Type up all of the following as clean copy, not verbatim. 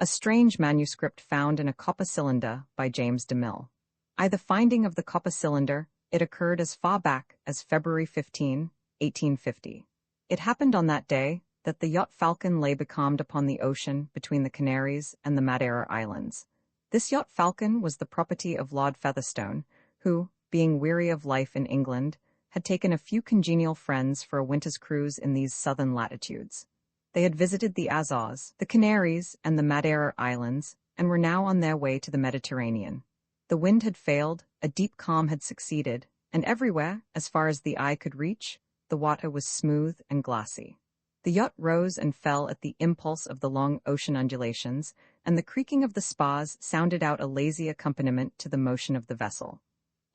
A strange manuscript found in a copper cylinder by James de Mille. The finding of the copper cylinder, it occurred as far back as February 15, 1850. It happened on that day that the yacht Falcon lay becalmed upon the ocean between the Canaries and the Madeira Islands. This yacht Falcon was the property of Lord Featherstone, who, being weary of life in England, had taken a few congenial friends for a winter's cruise in these southern latitudes. They had visited the Azores, the Canaries, and the Madeira Islands, and were now on their way to the Mediterranean. The wind had failed, a deep calm had succeeded, and everywhere, as far as the eye could reach, the water was smooth and glassy. The yacht rose and fell at the impulse of the long ocean undulations, and the creaking of the spars sounded out a lazy accompaniment to the motion of the vessel.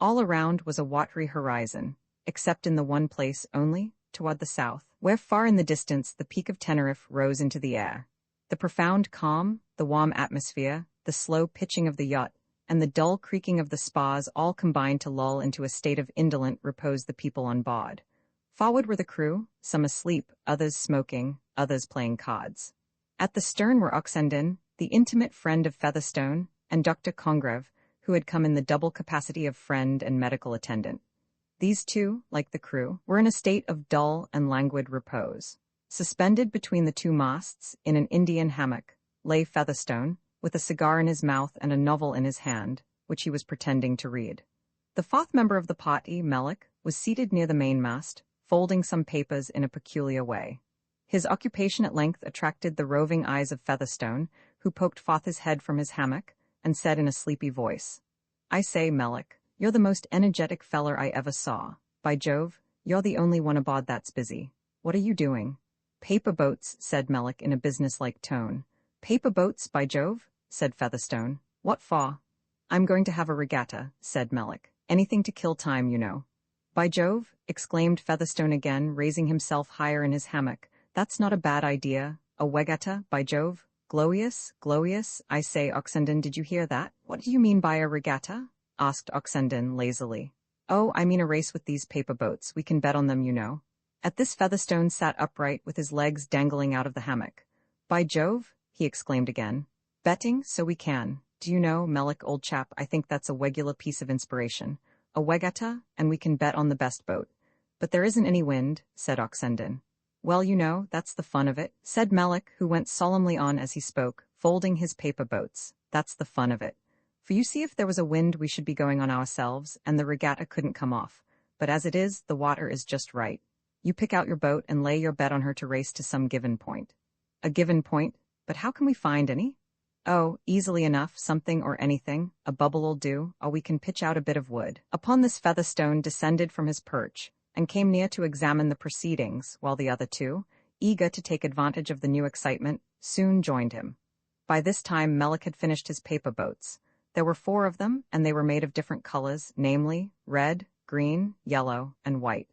All around was a watery horizon, except in the one place only, toward the south, where far in the distance the peak of Tenerife rose into the air. The profound calm, the warm atmosphere, the slow pitching of the yacht, and the dull creaking of the spars all combined to lull into a state of indolent repose the people on board. Forward were the crew, some asleep, others smoking, others playing cards. At the stern were Oxenden, the intimate friend of Featherstone, and Dr. Congreve, who had come in the double capacity of friend and medical attendant. These two, like the crew, were in a state of dull and languid repose. Suspended between the two masts, in an Indian hammock, lay Featherstone, with a cigar in his mouth and a novel in his hand, which he was pretending to read. The fourth member of the party, Mille, was seated near the mainmast, folding some papers in a peculiar way. His occupation at length attracted the roving eyes of Featherstone, who poked forth his head from his hammock, and said in a sleepy voice, "I say, Mille, you're the most energetic feller I ever saw. By Jove, you're the only one aboard that's busy. What are you doing?" "Paper boats," said Mille in a business-like tone. "Paper boats, by Jove?" said Featherstone. "What for?" "I'm going to have a regatta," said Mille. "Anything to kill time, you know." "By Jove," exclaimed Featherstone again, raising himself higher in his hammock. "That's not a bad idea. A regatta, by Jove. Glorious, glorious. I say, Oxenden, did you hear that?" "What do you mean by a regatta?" asked Oxenden lazily. "Oh, I mean a race with these paper boats. We can bet on them, you know." At this Featherstone sat upright with his legs dangling out of the hammock. "By Jove," he exclaimed again. "Betting, so we can. Do you know, Mille, old chap, I think that's a regular piece of inspiration. A regatta, and we can bet on the best boat." "But there isn't any wind," said Oxenden. "Well, you know, that's the fun of it," said Mille, who went solemnly on as he spoke, folding his paper boats. "That's the fun of it. For you see, if there was a wind we should be going on ourselves, and the regatta couldn't come off. But as it is, the water is just right. You pick out your boat and lay your bet on her to race to some given point." "A given point? But how can we find any?" "Oh, easily enough, something or anything. A bubble'll do, or we can pitch out a bit of wood." Upon this Featherstone descended from his perch, and came near to examine the proceedings, while the other two, eager to take advantage of the new excitement, soon joined him. By this time Mille had finished his paper boats. There were 4 of them, and they were made of different colors, namely, red, green, yellow, and white.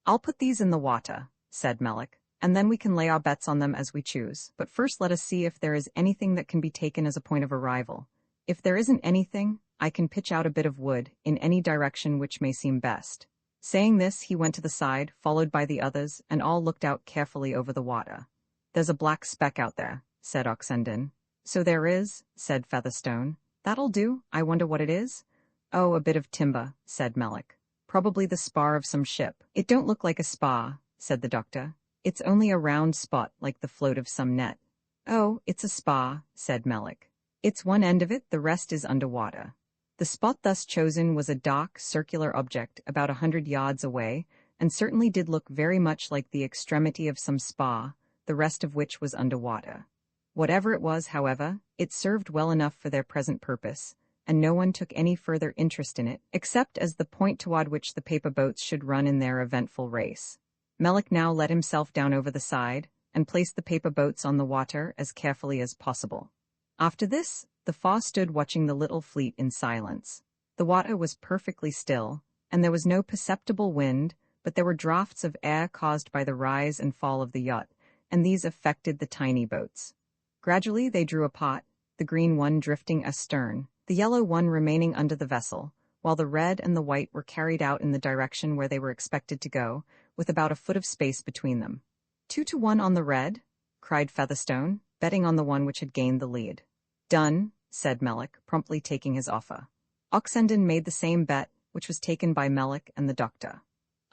"I'll put these in the water," said Mille, "and then we can lay our bets on them as we choose. But first let us see if there is anything that can be taken as a point of arrival. If there isn't anything, I can pitch out a bit of wood, in any direction which may seem best." Saying this, he went to the side, followed by the others, and all looked out carefully over the water. "There's a black speck out there," said Oxenden. "So there is," said Featherstone. "That'll do. I wonder what it is?" "Oh, a bit of timber," said Mille. "Probably the spar of some ship." "It don't look like a spar," said the doctor. "It's only a round spot like the float of some net." "Oh, it's a spar," said Mille. "It's one end of it, the rest is under water." The spot thus chosen was a dark, circular object about 100 yards away, and certainly did look very much like the extremity of some spar, the rest of which was under water. Whatever it was, however, it served well enough for their present purpose, and no one took any further interest in it, except as the point toward which the paper boats should run in their eventful race. Mille now let himself down over the side, and placed the paper boats on the water as carefully as possible. After this, the 4 stood watching the little fleet in silence. The water was perfectly still, and there was no perceptible wind, but there were draughts of air caused by the rise and fall of the yacht, and these affected the tiny boats. Gradually they drew apart, the green one drifting astern, the yellow one remaining under the vessel, while the red and the white were carried out in the direction where they were expected to go, with about a foot of space between them. 2 to 1 on the red," cried Featherstone, betting on the one which had gained the lead. Done, said Melick, promptly taking his offer. Oxenden made the same bet, which was taken by Melick and the doctor.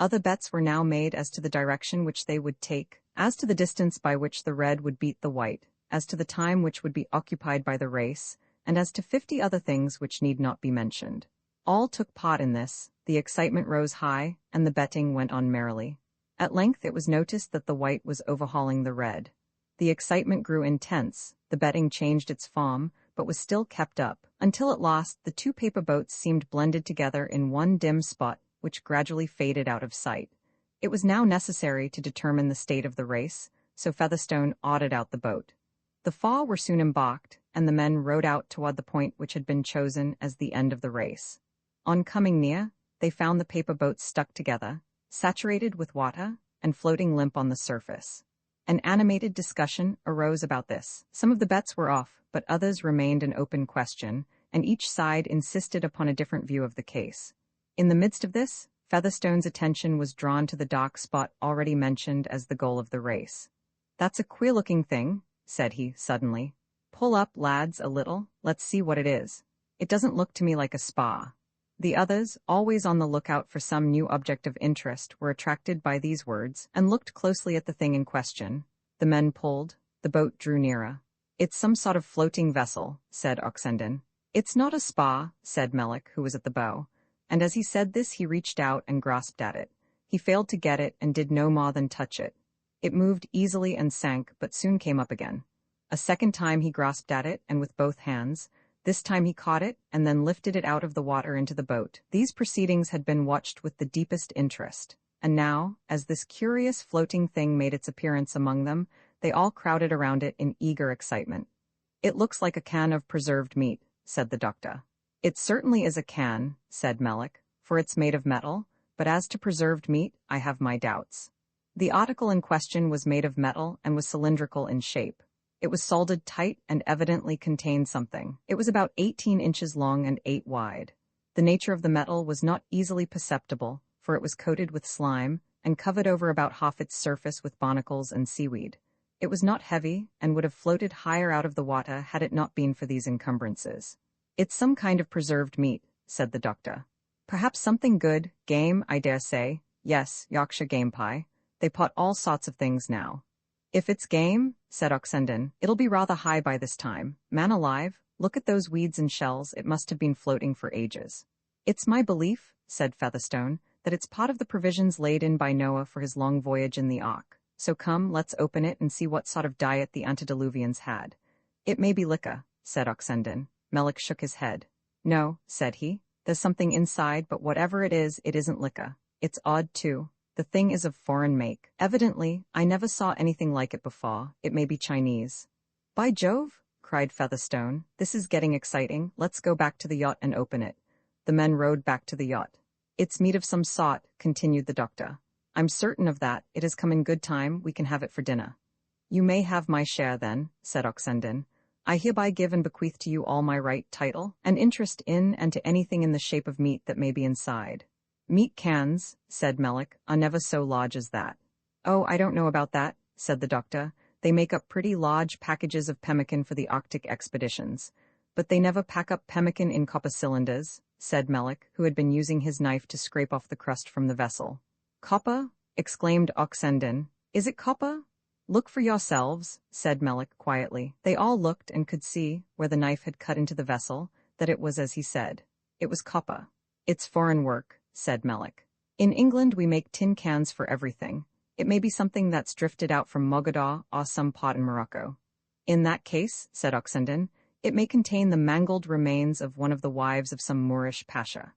Other bets were now made as to the direction which they would take, as to the distance by which the red would beat the white, as to the time which would be occupied by the race, and as to 50 other things which need not be mentioned. All took part in this, the excitement rose high, and the betting went on merrily. At length it was noticed that the white was overhauling the red. The excitement grew intense, the betting changed its form, but was still kept up, until at last the two paper boats seemed blended together in one dim spot, which gradually faded out of sight. It was now necessary to determine the state of the race, so Featherstone ordered out the boat. The four were soon embarked, and the men rowed out toward the point which had been chosen as the end of the race. On coming near, they found the paper boats stuck together, saturated with water, and floating limp on the surface. An animated discussion arose about this. Some of the bets were off, but others remained an open question, and each side insisted upon a different view of the case. In the midst of this, Featherstone's attention was drawn to the dark spot already mentioned as the goal of the race. "That's a queer-looking thing," said he, suddenly. "Pull up, lads, a little, let's see what it is. It doesn't look to me like a spar." The others, always on the lookout for some new object of interest, were attracted by these words, and looked closely at the thing in question. The men pulled, the boat drew nearer. "It's some sort of floating vessel," said Oxenden. "It's not a spar," said Melick, who was at the bow. And as he said this he reached out and grasped at it. He failed to get it and did no more than touch it. It moved easily and sank, but soon came up again. A second time he grasped at it, and with both hands. This time he caught it, and then lifted it out of the water into the boat. These proceedings had been watched with the deepest interest, and now, as this curious floating thing made its appearance among them, they all crowded around it in eager excitement. "It looks like a can of preserved meat," said the doctor. "It certainly is a can," said Melick, "for it's made of metal, but as to preserved meat, I have my doubts." The article in question was made of metal and was cylindrical in shape. It was soldered tight and evidently contained something. It was about 18 inches long and 8 wide. The nature of the metal was not easily perceptible, for it was coated with slime, and covered over about half its surface with barnacles and seaweed. It was not heavy, and would have floated higher out of the water had it not been for these encumbrances. "It's some kind of preserved meat," said the doctor. "Perhaps something good, game, I dare say. Yes, Yorkshire game pie. They pot all sorts of things now." "If it's game," said Oxenden, "it'll be rather high by this time. Man alive, look at those weeds and shells, it must have been floating for ages." "It's my belief," said Featherstone, "that it's part of the provisions laid in by Noah for his long voyage in the ark. So come, let's open it and see what sort of diet the antediluvians had." "It may be liquor," said Oxenden. Melick shook his head. "No," said he, "there's something inside, but whatever it isn't liquor. It's odd, too. The thing is of foreign make. Evidently, I never saw anything like it before. It may be Chinese." "By Jove!" cried Featherstone. "This is getting exciting. Let's go back to the yacht and open it." The men rowed back to the yacht. "It's meat of some sort," continued the doctor. "I'm certain of that. It has come in good time. We can have it for dinner." "You may have my share, then," said Oxenden. "I hereby give and bequeath to you all my right, title, and interest in and to anything in the shape of meat that may be inside." "Meat cans," said Melick, "are never so large as that." "Oh, I don't know about that," said the doctor. "They make up pretty large packages of pemmican for the Arctic expeditions. But they never pack up pemmican in copper cylinders," said Melick, who had been using his knife to scrape off the crust from the vessel. "Copper?" exclaimed Oxenden. "Is it copper?" "Look for yourselves," said Melick quietly. They all looked and could see, where the knife had cut into the vessel, that it was as he said. It was copper. "It's foreign work," said Melick. "In England we make tin cans for everything. It may be something that's drifted out from Mogador or some pot in Morocco." "In that case," said Oxenden, "it may contain the mangled remains of one of the wives of some Moorish pasha."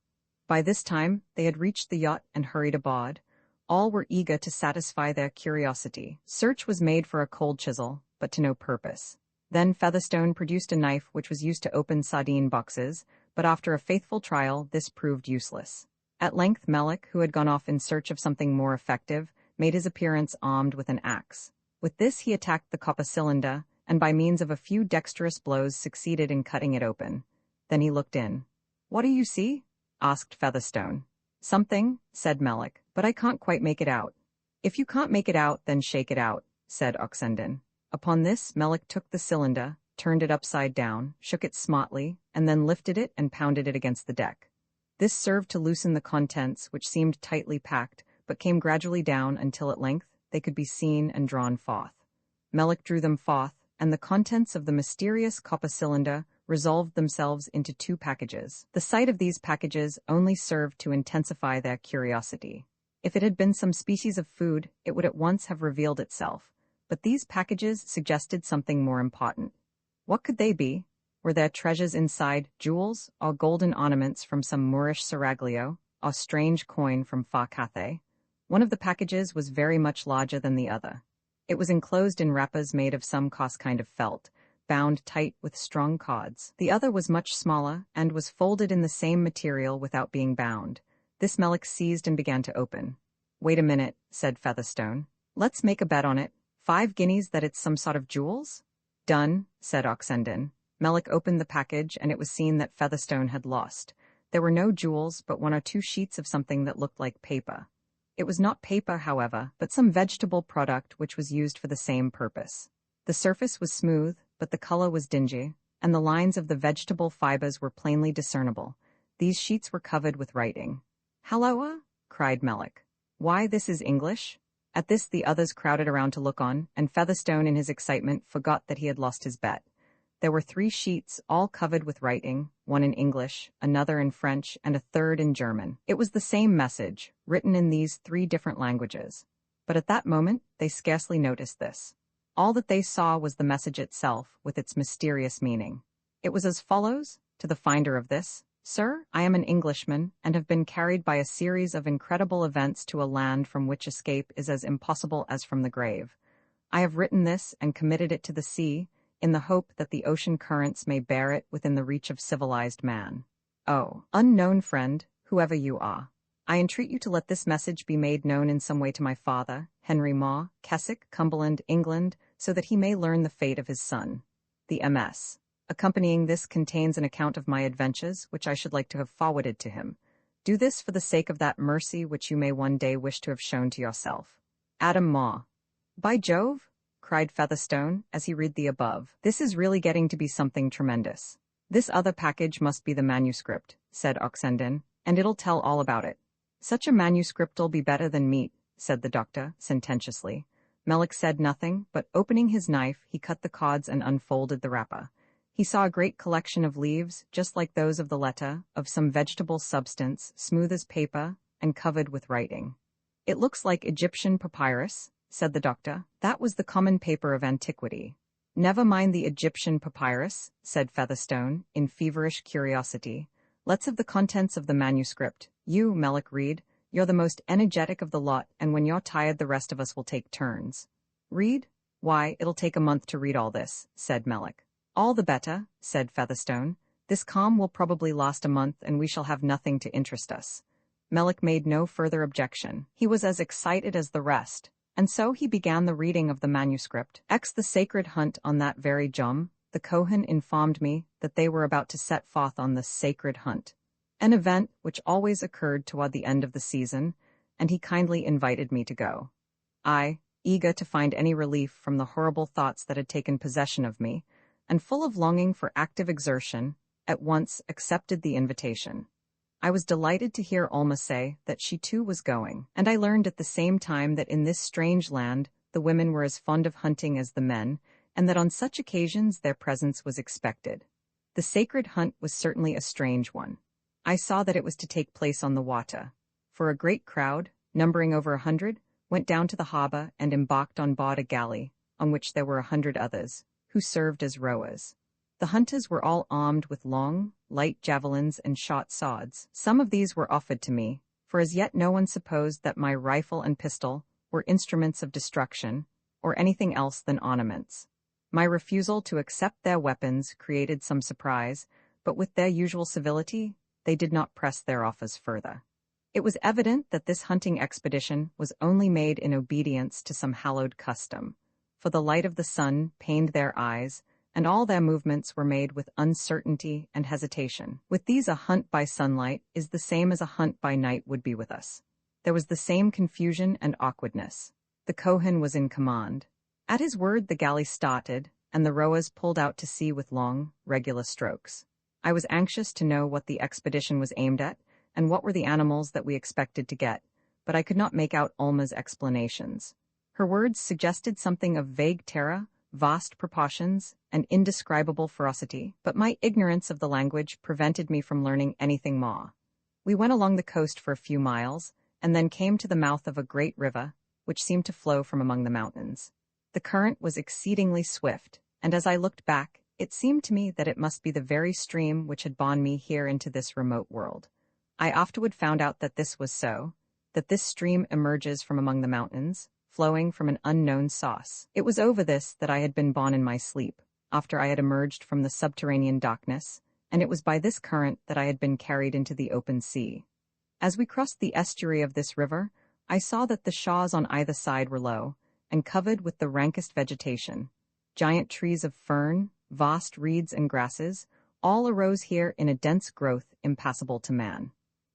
By this time they had reached the yacht and hurried aboard. All were eager to satisfy their curiosity. Search was made for a cold chisel, but to no purpose. Then Featherstone produced a knife which was used to open sardine boxes, but after a faithful trial this proved useless. At length Melick, who had gone off in search of something more effective, made his appearance armed with an axe. With this he attacked the copper cylinder, and by means of a few dexterous blows succeeded in cutting it open. Then he looked in. "What do you see?" asked Featherstone. "Something," said Melick, "but I can't quite make it out." "If you can't make it out, then shake it out," said Oxenden. Upon this Melick took the cylinder, turned it upside down, shook it smartly, and then lifted it and pounded it against the deck. This served to loosen the contents, which seemed tightly packed, but came gradually down until at length they could be seen and drawn forth. Mille drew them forth, and the contents of the mysterious copper cylinder resolved themselves into 2 packages. The sight of these packages only served to intensify their curiosity. If it had been some species of food, it would at once have revealed itself, but these packages suggested something more important. What could they be? Were there treasures inside, jewels, or golden ornaments from some Moorish seraglio, or strange coin from far Cathay? One of the packages was very much larger than the other. It was enclosed in wrappers made of some coarse kind of felt, bound tight with strong cords. The other was much smaller, and was folded in the same material without being bound. This Mille seized and began to open. "Wait a minute," said Featherstone. "Let's make a bet on it. 5 guineas that it's some sort of jewels?" "Done," said Oxenden. Mille opened the package, and it was seen that Featherstone had lost. There were no jewels, but 1 or 2 sheets of something that looked like paper. It was not paper, however, but some vegetable product which was used for the same purpose. The surface was smooth, but the color was dingy, and the lines of the vegetable fibers were plainly discernible. These sheets were covered with writing. "Halloa!" cried Mille. "Why, this is English?" At this the others crowded around to look on, and Featherstone in his excitement forgot that he had lost his bet. There were 3 sheets, all covered with writing, 1 in English, another in French, and a third in German. It was the same message, written in these 3 different languages. But at that moment, they scarcely noticed this. All that they saw was the message itself, with its mysterious meaning. It was as follows: "To the finder of this, Sir, I am an Englishman, and have been carried by a series of incredible events to a land from which escape is as impossible as from the grave. I have written this and committed it to the sea, in the hope that the ocean currents may bear it within the reach of civilized man. Oh, unknown friend, whoever you are, I entreat you to let this message be made known in some way to my father, Henry Maw, Keswick, Cumberland, England, so that he may learn the fate of his son. The MS. Accompanying this contains an account of my adventures, which I should like to have forwarded to him. Do this for the sake of that mercy which you may one day wish to have shown to yourself. Adam Maw." "By Jove!" cried Featherstone, as he read the above. "This is really getting to be something tremendous." "This other package must be the manuscript," said Oxenden, "and it'll tell all about it." "Such a manuscript'll be better than meat," said the doctor, sententiously. Mille said nothing, but opening his knife, he cut the cords and unfolded the wrapper. He saw a great collection of leaves, just like those of the letter, of some vegetable substance, smooth as paper, and covered with writing. "It looks like Egyptian papyrus," said the doctor. "That was the common paper of antiquity." "Never mind the Egyptian papyrus," said Featherstone, in feverish curiosity. "Let's have the contents of the manuscript. You, Mille, read. You're the most energetic of the lot, and when you're tired the rest of us will take turns." "Read? Why, it'll take a month to read all this," said Mille. "All the better," said Featherstone. "This calm will probably last a month, and we shall have nothing to interest us." Mille made no further objection. He was as excited as the rest, and so he began the reading of the manuscript. The sacred hunt on that very jom, the Kohen informed me that they were about to set forth on the sacred hunt, an event which always occurred toward the end of the season, and he kindly invited me to go. I, eager to find any relief from the horrible thoughts that had taken possession of me, and full of longing for active exertion, at once accepted the invitation. I was delighted to hear Alma say that she too was going, and I learned at the same time that in this strange land the women were as fond of hunting as the men, and that on such occasions their presence was expected. The sacred hunt was certainly a strange one. I saw that it was to take place on the water, for a great crowd, numbering over 100, went down to the harbor and embarked on board a galley, on which there were 100 others, who served as rowers. The hunters were all armed with long, light javelins and short swords. Some of these were offered to me, for as yet no one supposed that my rifle and pistol were instruments of destruction, or anything else than ornaments. My refusal to accept their weapons created some surprise, but with their usual civility, they did not press their offers further. It was evident that this hunting expedition was only made in obedience to some hallowed custom, for the light of the sun pained their eyes, and all their movements were made with uncertainty and hesitation. With these, a hunt by sunlight is the same as a hunt by night would be with us. There was the same confusion and awkwardness. The Kohen was in command. At his word the galley started, and the rowers pulled out to sea with long, regular strokes. I was anxious to know what the expedition was aimed at, and what were the animals that we expected to get, but I could not make out Alma's explanations. Her words suggested something of vague terror, vast proportions, and indescribable ferocity, but my ignorance of the language prevented me from learning anything more. We went along the coast for a few miles, and then came to the mouth of a great river, which seemed to flow from among the mountains. The current was exceedingly swift, and as I looked back, it seemed to me that it must be the very stream which had borne me here into this remote world. I afterward found out that this was so, that this stream emerges from among the mountains, flowing from an unknown source. It was over this that I had been borne in my sleep, after I had emerged from the subterranean darkness, and it was by this current that I had been carried into the open sea. As we crossed the estuary of this river, I saw that the shores on either side were low, and covered with the rankest vegetation. Giant trees of fern, vast reeds and grasses, all arose here in a dense growth impassable to man.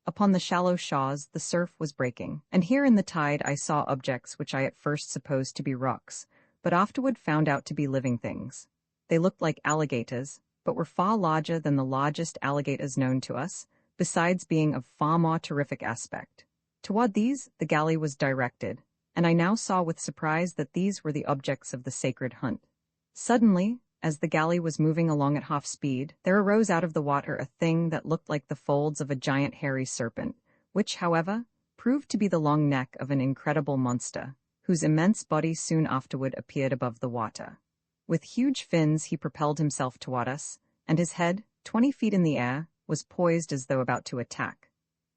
Upon the shallow shores the surf was breaking, and here in the tide I saw objects which I at first supposed to be rocks, but afterward found out to be living things. They looked like alligators, but were far larger than the largest alligators known to us, besides being of far more terrific aspect. Toward these the galley was directed, and I now saw with surprise that these were the objects of the sacred hunt. Suddenly, as the galley was moving along at half speed, there arose out of the water a thing that looked like the folds of a giant hairy serpent, which, however, proved to be the long neck of an incredible monster, whose immense body soon afterward appeared above the water. With huge fins he propelled himself toward us, and his head, 20 feet in the air, was poised as though about to attack.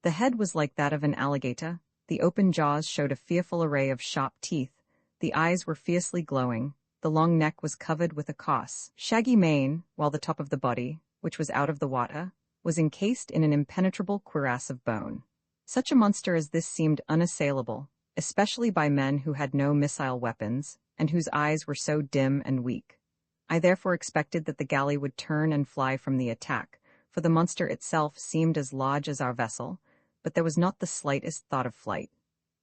The head was like that of an alligator, the open jaws showed a fearful array of sharp teeth, the eyes were fiercely glowing, the long neck was covered with a coarse, shaggy mane, while the top of the body, which was out of the water, was encased in an impenetrable cuirass of bone. Such a monster as this seemed unassailable, especially by men who had no missile weapons, and whose eyes were so dim and weak. I therefore expected that the galley would turn and fly from the attack, for the monster itself seemed as large as our vessel, but there was not the slightest thought of flight.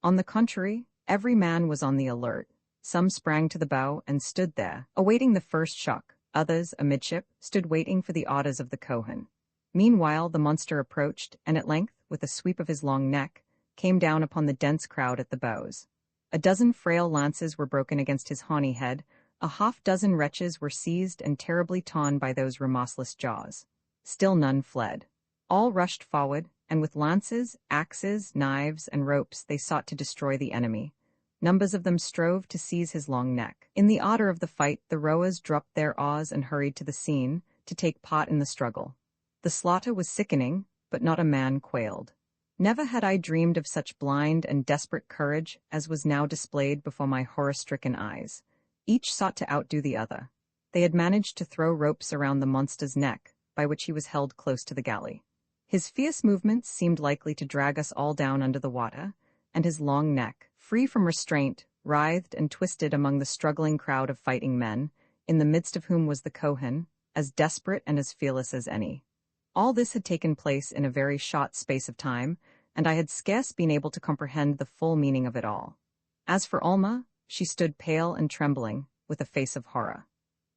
On the contrary, every man was on the alert. Some sprang to the bow and stood there, awaiting the first shock. Others, amidship, stood waiting for the orders of the Kohen. Meanwhile the monster approached, and at length, with a sweep of his long neck, came down upon the dense crowd at the bows. A dozen frail lances were broken against his horny head, a half-dozen wretches were seized and terribly torn by those remorseless jaws. Still none fled. All rushed forward, and with lances, axes, knives, and ropes they sought to destroy the enemy. Numbers of them strove to seize his long neck. In the ardor of the fight, the rowers dropped their oars and hurried to the scene, to take part in the struggle. The slaughter was sickening, but not a man quailed. Never had I dreamed of such blind and desperate courage as was now displayed before my horror-stricken eyes. Each sought to outdo the other. They had managed to throw ropes around the monster's neck, by which he was held close to the galley. His fierce movements seemed likely to drag us all down under the water, and his long neck, free from restraint, writhed and twisted among the struggling crowd of fighting men, in the midst of whom was the Kohen, as desperate and as fearless as any. All this had taken place in a very short space of time, and I had scarce been able to comprehend the full meaning of it all. As for Alma, she stood pale and trembling, with a face of horror.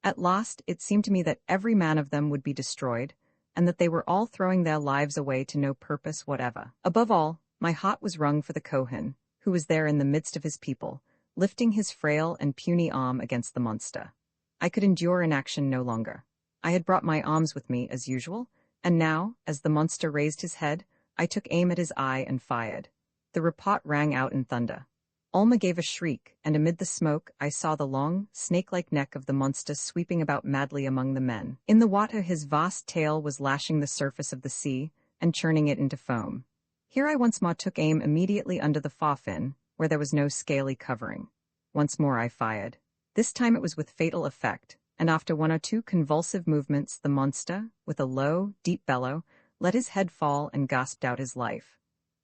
At last it seemed to me that every man of them would be destroyed, and that they were all throwing their lives away to no purpose whatever. Above all, my heart was wrung for the Kohen, who was there in the midst of his people, lifting his frail and puny arm against the monster. I could endure inaction no longer. I had brought my arms with me, as usual, and now, as the monster raised his head, I took aim at his eye and fired. The report rang out in thunder. Alma gave a shriek, and amid the smoke I saw the long, snake-like neck of the monster sweeping about madly among the men. In the water his vast tail was lashing the surface of the sea, and churning it into foam. Here I once more took aim immediately under the forefin, where there was no scaly covering. Once more I fired. This time it was with fatal effect, and after one or two convulsive movements the monster, with a low, deep bellow, let his head fall and gasped out his life.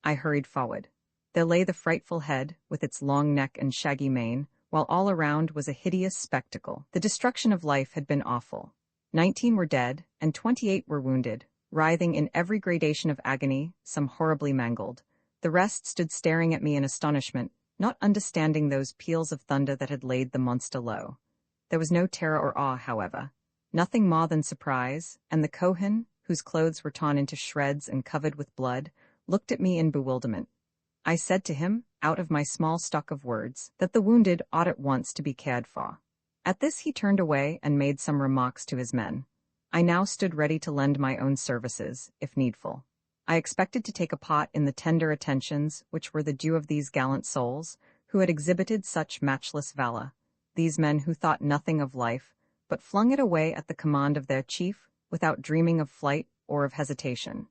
I hurried forward. There lay the frightful head, with its long neck and shaggy mane, while all around was a hideous spectacle. The destruction of life had been awful. 19 were dead, and 28 were wounded, writhing in every gradation of agony, some horribly mangled. The rest stood staring at me in astonishment, not understanding those peals of thunder that had laid the monster low. There was no terror or awe, however. Nothing more than surprise, and the Kohen, whose clothes were torn into shreds and covered with blood, looked at me in bewilderment. I said to him, out of my small stock of words, that the wounded ought at once to be cared for. At this he turned away and made some remarks to his men. I now stood ready to lend my own services, if needful. I expected to take a part in the tender attentions which were the due of these gallant souls, who had exhibited such matchless valor, these men who thought nothing of life, but flung it away at the command of their chief, without dreaming of flight or of hesitation.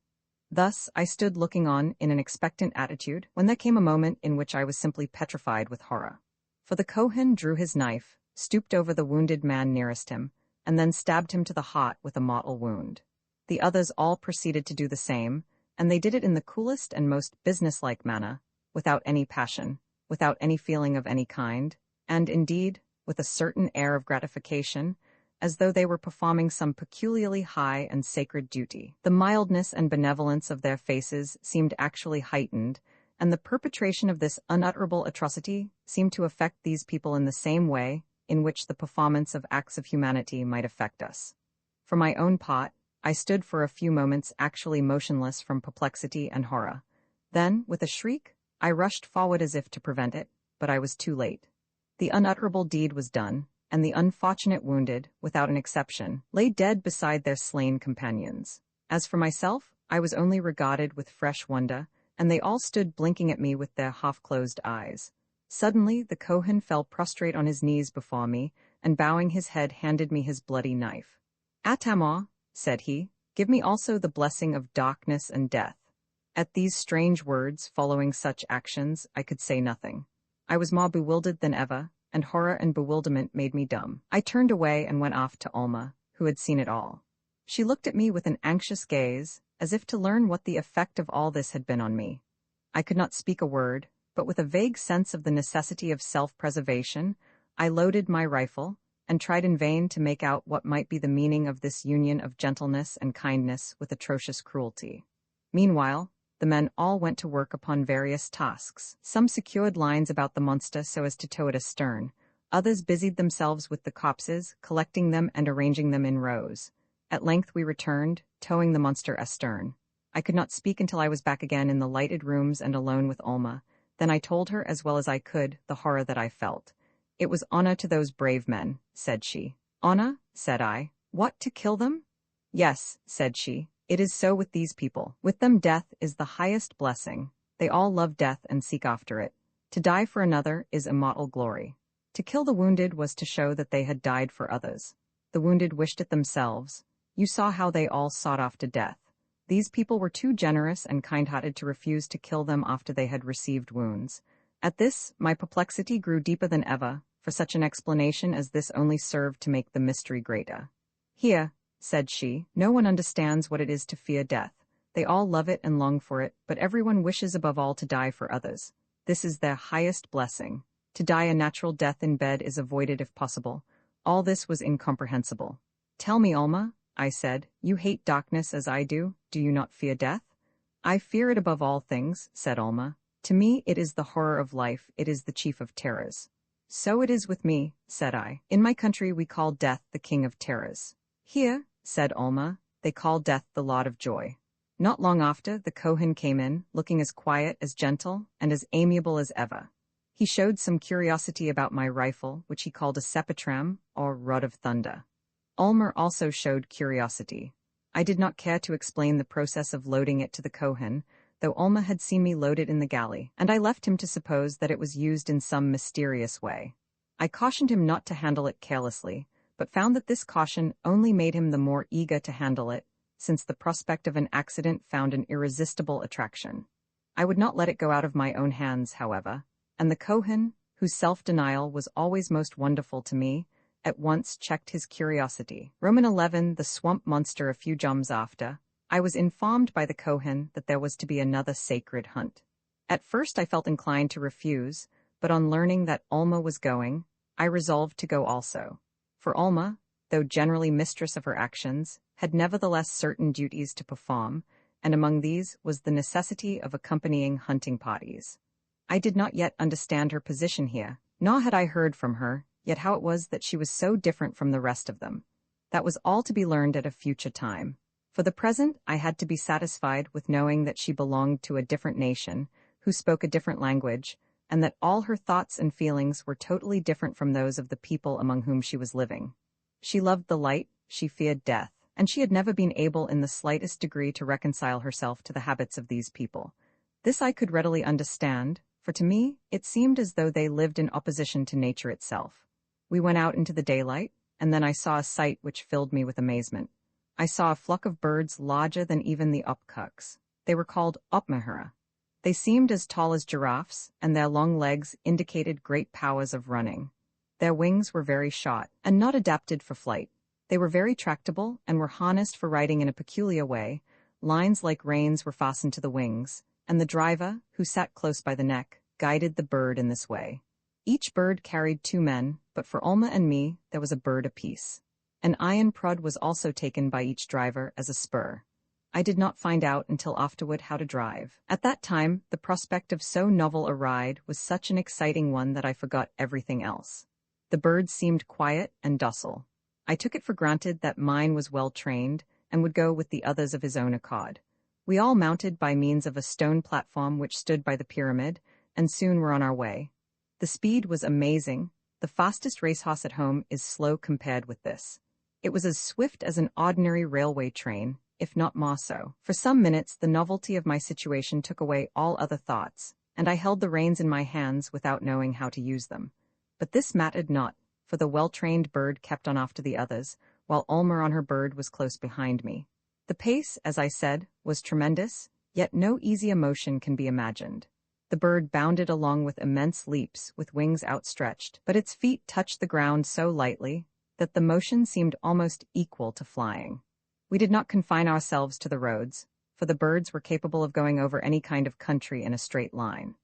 Thus I stood looking on in an expectant attitude, when there came a moment in which I was simply petrified with horror. For the Kohen drew his knife, stooped over the wounded man nearest him, and then stabbed him to the heart with a mortal wound. The others all proceeded to do the same, and they did it in the coolest and most businesslike manner, without any passion, without any feeling of any kind, and, indeed, with a certain air of gratification, as though they were performing some peculiarly high and sacred duty. The mildness and benevolence of their faces seemed actually heightened, and the perpetration of this unutterable atrocity seemed to affect these people in the same way in which the performance of acts of humanity might affect us. For my own part, I stood for a few moments actually motionless from perplexity and horror. Then, with a shriek, I rushed forward as if to prevent it, but I was too late. The unutterable deed was done, and the unfortunate wounded, without an exception, lay dead beside their slain companions. As for myself, I was only regarded with fresh wonder, and they all stood blinking at me with their half-closed eyes. Suddenly, the Kohen fell prostrate on his knees before me, and bowing his head handed me his bloody knife. "Atamar," said he, "give me also the blessing of darkness and death." At these strange words, following such actions, I could say nothing. I was more bewildered than ever, and horror and bewilderment made me dumb. I turned away and went off to Alma, who had seen it all. She looked at me with an anxious gaze, as if to learn what the effect of all this had been on me. I could not speak a word, but with a vague sense of the necessity of self-preservation, I loaded my rifle, and tried in vain to make out what might be the meaning of this union of gentleness and kindness with atrocious cruelty. Meanwhile, the men all went to work upon various tasks. Some secured lines about the monster so as to tow it astern. Others busied themselves with the corpses, collecting them and arranging them in rows. At length we returned, towing the monster astern. I could not speak until I was back again in the lighted rooms and alone with Alma. Then I told her, as well as I could, the horror that I felt. "It was honor to those brave men," said she. "Honor?" said I. "What, to kill them?" "Yes," said she. "It is so with these people. With them death is the highest blessing. They all love death and seek after it. To die for another is immortal glory. To kill the wounded was to show that they had died for others. The wounded wished it themselves. You saw how they all sought after death. These people were too generous and kind-hearted to refuse to kill them after they had received wounds." At this, my perplexity grew deeper than ever, for such an explanation as this only served to make the mystery greater. "Here," said she, "no one understands what it is to fear death. They all love it and long for it, but everyone wishes above all to die for others. This is their highest blessing. To die a natural death in bed is avoided if possible. All this was incomprehensible. "Tell me, Alma," I said, "you hate darkness as I do you not fear death?" "I fear it above all things," said Alma. "To me it is the horror of life, it is the chief of terrors." "So it is with me," said I. "In my country we call death the king of terrors." "Here," said Alma, "they call death the lord of joy." Not long after, the Kohen came in, looking as quiet, as gentle, and as amiable as ever. He showed some curiosity about my rifle, which he called a sepetram, or rod of thunder. Alma also showed curiosity. I did not care to explain the process of loading it to the Kohen, though Alma had seen me load it in the galley, and I left him to suppose that it was used in some mysterious way. I cautioned him not to handle it carelessly, but found that this caution only made him the more eager to handle it, since the prospect of an accident found an irresistible attraction. I would not let it go out of my own hands, however, and the Kohen, whose self-denial was always most wonderful to me, at once checked his curiosity. Roman 11, the swamp monster. A few jums after, I was informed by the Kohen that there was to be another sacred hunt. At first I felt inclined to refuse, but on learning that Alma was going, I resolved to go also. For Alma, though generally mistress of her actions, had nevertheless certain duties to perform, and among these was the necessity of accompanying hunting parties. I did not yet understand her position here, nor had I heard from her, yet how it was that she was so different from the rest of them. That was all to be learned at a future time. For the present, I had to be satisfied with knowing that she belonged to a different nation, who spoke a different language, and that all her thoughts and feelings were totally different from those of the people among whom she was living. She loved the light, she feared death, and she had never been able in the slightest degree to reconcile herself to the habits of these people. This I could readily understand, for to me, it seemed as though they lived in opposition to nature itself. We went out into the daylight, and then I saw a sight which filled me with amazement. I saw a flock of birds larger than even the opkuks. They were called opmahura. They seemed as tall as giraffes, and their long legs indicated great powers of running. Their wings were very short, and not adapted for flight. They were very tractable, and were harnessed for riding in a peculiar way. Lines like reins were fastened to the wings, and the driver, who sat close by the neck, guided the bird in this way. Each bird carried 2 men, but for Alma and me there was a bird apiece. An iron prod was also taken by each driver as a spur. I did not find out until afterward how to drive. At that time, the prospect of so novel a ride was such an exciting one that I forgot everything else. The bird seemed quiet and docile. I took it for granted that mine was well trained and would go with the others of his own accord. We all mounted by means of a stone platform which stood by the pyramid, and soon were on our way. The speed was amazing. The fastest racehorse at home is slow compared with this. It was as swift as an ordinary railway train, if not more so. For some minutes the novelty of my situation took away all other thoughts, and I held the reins in my hands without knowing how to use them. But this mattered not, for the well-trained bird kept on after the others, while Ulmer on her bird was close behind me. The pace, as I said, was tremendous, yet no easy emotion can be imagined. The bird bounded along with immense leaps, with wings outstretched, but its feet touched the ground so lightly that the motion seemed almost equal to flying. We did not confine ourselves to the roads, for the birds were capable of going over any kind of country in a straight line.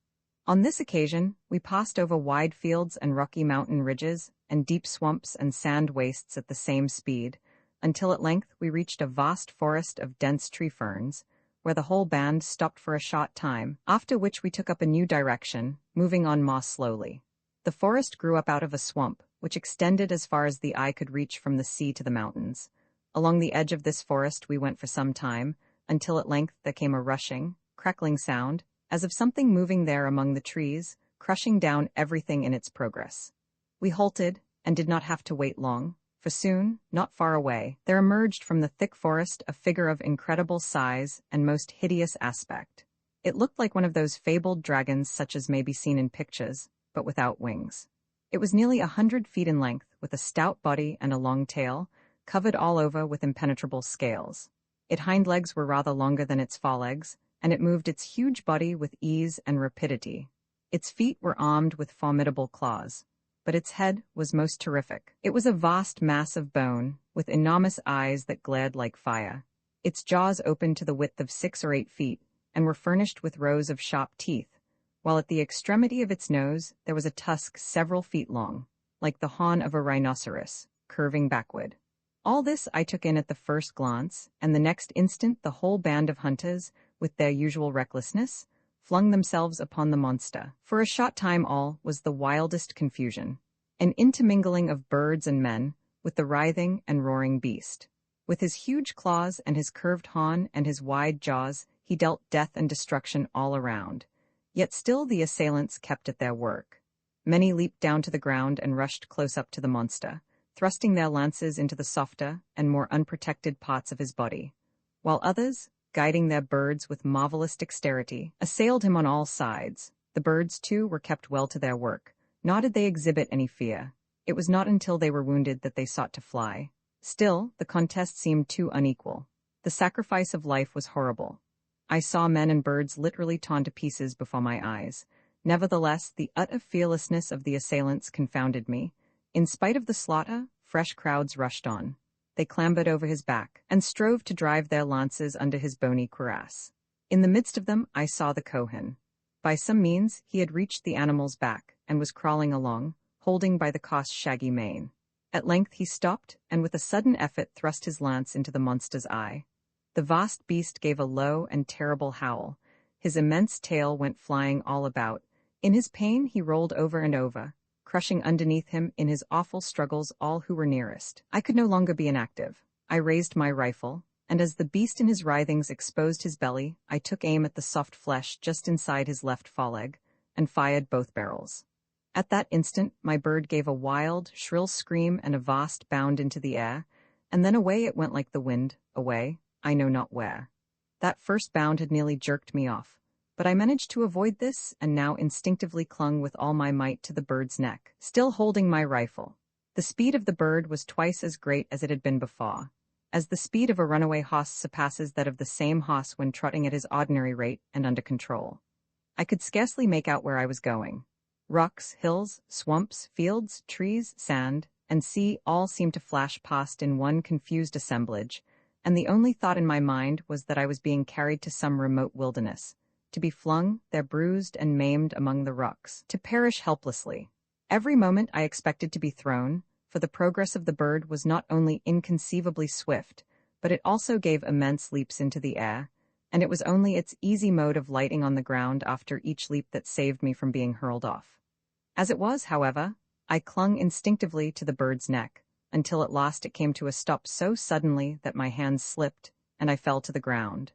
On this occasion, we passed over wide fields and rocky mountain ridges, and deep swamps and sand wastes at the same speed, until at length we reached a vast forest of dense tree ferns, where the whole band stopped for a short time, after which we took up a new direction, moving on more slowly. The forest grew up out of a swamp, which extended as far as the eye could reach from the sea to the mountains. Along the edge of this forest we went for some time, until at length there came a rushing, crackling sound, as of something moving there among the trees, crushing down everything in its progress. We halted, and did not have to wait long, for soon, not far away, there emerged from the thick forest a figure of incredible size and most hideous aspect. It looked like one of those fabled dragons such as may be seen in pictures, but without wings. It was nearly 100 feet in length, with a stout body and a long tail, covered all over with impenetrable scales. Its hind legs were rather longer than its forelegs, and it moved its huge body with ease and rapidity. Its feet were armed with formidable claws, but its head was most terrific. It was a vast mass of bone, with enormous eyes that glared like fire. Its jaws opened to the width of 6 or 8 feet, and were furnished with rows of sharp teeth, while at the extremity of its nose there was a tusk several feet long, like the horn of a rhinoceros, curving backward. All this I took in at the first glance, and the next instant the whole band of hunters, with their usual recklessness, flung themselves upon the monster. For a short time all was the wildest confusion, an intermingling of birds and men, with the writhing and roaring beast. With his huge claws and his curved horn and his wide jaws, he dealt death and destruction all around. Yet still the assailants kept at their work. Many leaped down to the ground and rushed close up to the monster, thrusting their lances into the softer and more unprotected parts of his body, while others, guiding their birds with marvelous dexterity, assailed him on all sides. The birds, too, were kept well to their work, nor did they exhibit any fear. It was not until they were wounded that they sought to fly. Still, the contest seemed too unequal. The sacrifice of life was horrible. I saw men and birds literally torn to pieces before my eyes. Nevertheless, the utter fearlessness of the assailants confounded me. In spite of the slaughter, fresh crowds rushed on. They clambered over his back, and strove to drive their lances under his bony cuirass. In the midst of them I saw the Kohen. By some means he had reached the animal's back, and was crawling along, holding by the cost's shaggy mane. At length he stopped, and with a sudden effort thrust his lance into the monster's eye. The vast beast gave a low and terrible howl. His immense tail went flying all about. In his pain he rolled over and over, crushing underneath him in his awful struggles all who were nearest. I could no longer be inactive. I raised my rifle, and as the beast in his writhings exposed his belly, I took aim at the soft flesh just inside his left foreleg, and fired both barrels. At that instant, my bird gave a wild, shrill scream and a vast bound into the air, and then away it went like the wind, away, I know not where. That first bound had nearly jerked me off, but I managed to avoid this and now instinctively clung with all my might to the bird's neck, still holding my rifle. The speed of the bird was twice as great as it had been before, as the speed of a runaway horse surpasses that of the same horse when trotting at his ordinary rate and under control. I could scarcely make out where I was going. Rocks, hills, swamps, fields, trees, sand, and sea all seemed to flash past in one confused assemblage, and the only thought in my mind was that I was being carried to some remote wilderness, to be flung there bruised and maimed among the rocks, to perish helplessly. Every moment I expected to be thrown, for the progress of the bird was not only inconceivably swift, but it also gave immense leaps into the air, and it was only its easy mode of lighting on the ground after each leap that saved me from being hurled off. As it was, however, I clung instinctively to the bird's neck, until at last it came to a stop so suddenly that my hands slipped, and I fell to the ground.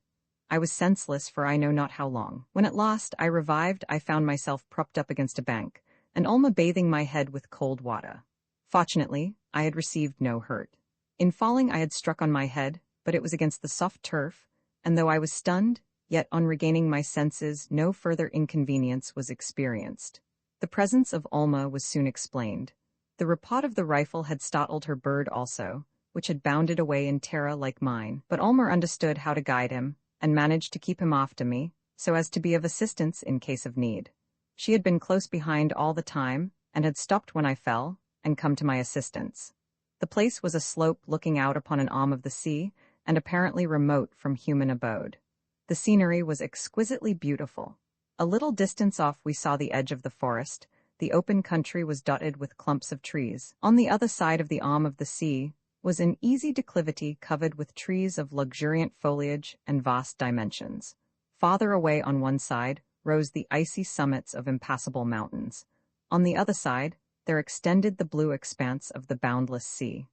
I was senseless for I know not how long. When at last I revived, I found myself propped up against a bank, and Alma bathing my head with cold water. Fortunately, I had received no hurt. In falling I had struck on my head, but it was against the soft turf, and though I was stunned, yet on regaining my senses no further inconvenience was experienced. The presence of Alma was soon explained. The report of the rifle had startled her bird also, which had bounded away in terror like mine, but Alma understood how to guide him, and managed to keep him after me, so as to be of assistance in case of need. She had been close behind all the time, and had stopped when I fell, and come to my assistance. The place was a slope looking out upon an arm of the sea, and apparently remote from human abode. The scenery was exquisitely beautiful. A little distance off we saw the edge of the forest. The open country was dotted with clumps of trees. On the other side of the arm of the sea was an easy declivity covered with trees of luxuriant foliage and vast dimensions. Farther away on one side rose the icy summits of impassable mountains. On the other side, there extended the blue expanse of the boundless sea.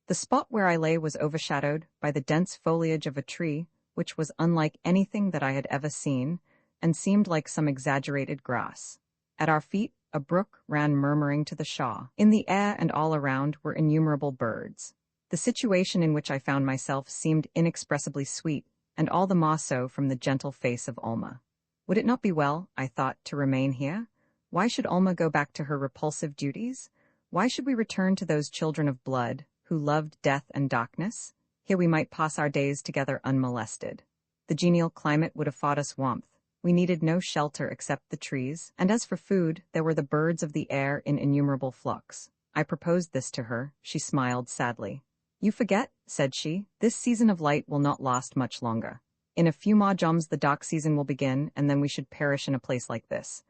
The spot where I lay was overshadowed by the dense foliage of a tree, which was unlike anything that I had ever seen, and seemed like some exaggerated grass. At our feet, a brook ran murmuring to the shore. In the air and all around were innumerable birds. The situation in which I found myself seemed inexpressibly sweet, and all the more so from the gentle face of Alma. Would it not be well, I thought, to remain here? Why should Alma go back to her repulsive duties? Why should we return to those children of blood, who loved death and darkness? Here we might pass our days together unmolested. The genial climate would afford us warmth. We needed no shelter except the trees, and as for food, there were the birds of the air in innumerable flocks. I proposed this to her. She smiled sadly. "You forget," said she, "this season of light will not last much longer. In a few more joms the dark season will begin, and then we should perish in a place like this.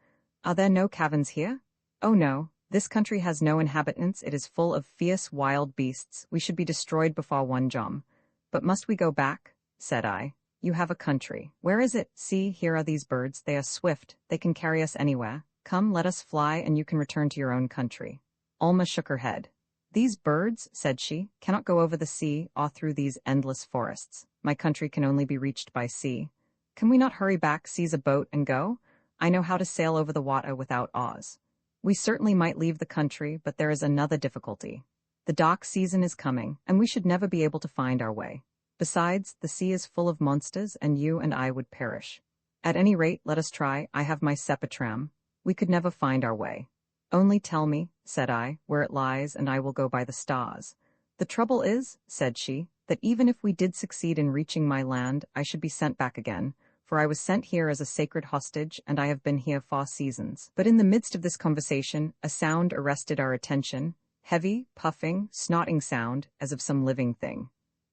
Are there no caverns here? Oh no, this country has no inhabitants. It is full of fierce wild beasts. We should be destroyed before one jom. But must we go back?" said I. "You have a country. Where is it? See, here are these birds. They are swift. They can carry us anywhere. Come, let us fly, and you can return to your own country." Alma shook her head. "These birds," said she, "cannot go over the sea or through these endless forests. My country can only be reached by sea. Can we not hurry back, seize a boat, and go? I know how to sail over the water without oars. We certainly might leave the country, but there is another difficulty. The dark season is coming, and we should never be able to find our way. Besides, the sea is full of monsters, and you and I would perish. At any rate, let us try. I have my sepatram. We could never find our way." "Only tell me," said I, "where it lies, and I will go by the stars." "The trouble is," said she, "that even if we did succeed in reaching my land, I should be sent back again, for I was sent here as a sacred hostage, and I have been here 4 seasons. But in the midst of this conversation, a sound arrested our attention, heavy, puffing, snorting sound, as of some living thing.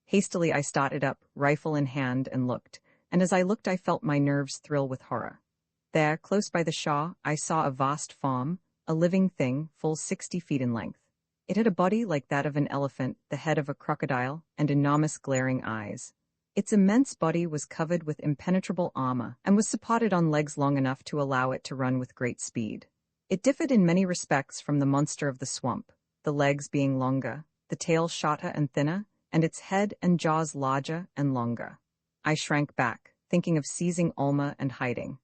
Hastily I started up, rifle in hand, and looked, and as I looked I felt my nerves thrill with horror. There, close by the shore, I saw a vast form, a living thing, full 60 feet in length. It had a body like that of an elephant, the head of a crocodile, and enormous glaring eyes. Its immense body was covered with impenetrable armor, and was supported on legs long enough to allow it to run with great speed. It differed in many respects from the monster of the swamp, the legs being longer, the tail shorter and thinner, and its head and jaws larger and longer. I shrank back, thinking of seizing Alma and hiding.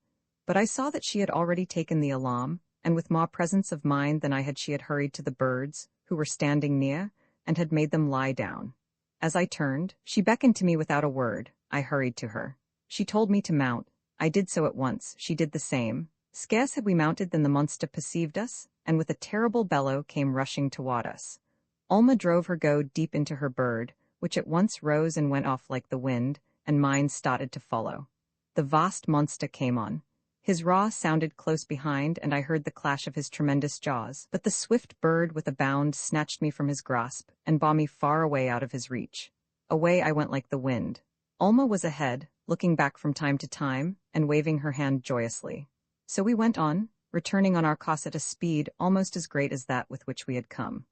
But I saw that she had already taken the alarm, and with more presence of mind than I had she had hurried to the birds, who were standing near, and had made them lie down. As I turned, she beckoned to me without a word. I hurried to her. She told me to mount. I did so at once. She did the same. Scarce had we mounted than the monster perceived us, and with a terrible bellow came rushing toward us. Alma drove her goad deep into her bird, which at once rose and went off like the wind, and mine started to follow. The vast monster came on. His roar sounded close behind, and I heard the clash of his tremendous jaws, but the swift bird with a bound snatched me from his grasp, and bore me far away out of his reach. Away I went like the wind. Alma was ahead, looking back from time to time, and waving her hand joyously. So we went on, returning on our course at a speed almost as great as that with which we had come.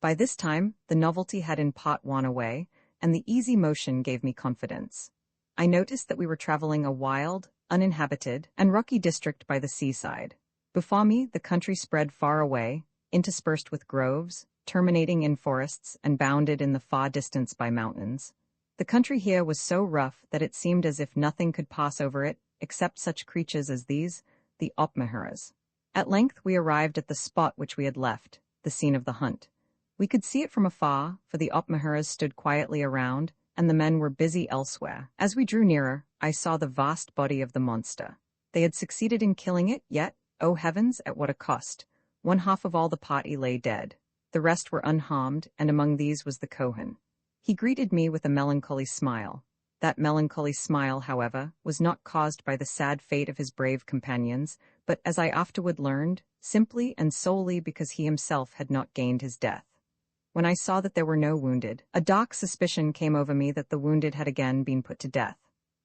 By this time, the novelty had in part worn away, and the easy motion gave me confidence. I noticed that we were traveling a wild, uninhabited, and rocky district by the seaside. Before me, the country spread far away, interspersed with groves, terminating in forests, and bounded in the far distance by mountains. The country here was so rough that it seemed as if nothing could pass over it, except such creatures as these, the opmaheras. At length we arrived at the spot which we had left, the scene of the hunt. We could see it from afar, for the opmaheras stood quietly around, and the men were busy elsewhere. As we drew nearer, I saw the vast body of the monster. They had succeeded in killing it, yet, oh heavens, at what a cost! One half of all the party lay dead. The rest were unharmed, and among these was the Kohen. He greeted me with a melancholy smile. That melancholy smile, however, was not caused by the sad fate of his brave companions, but, as I afterward learned, simply and solely because he himself had not gained his death. When I saw that there were no wounded, a dark suspicion came over me that the wounded had again been put to death.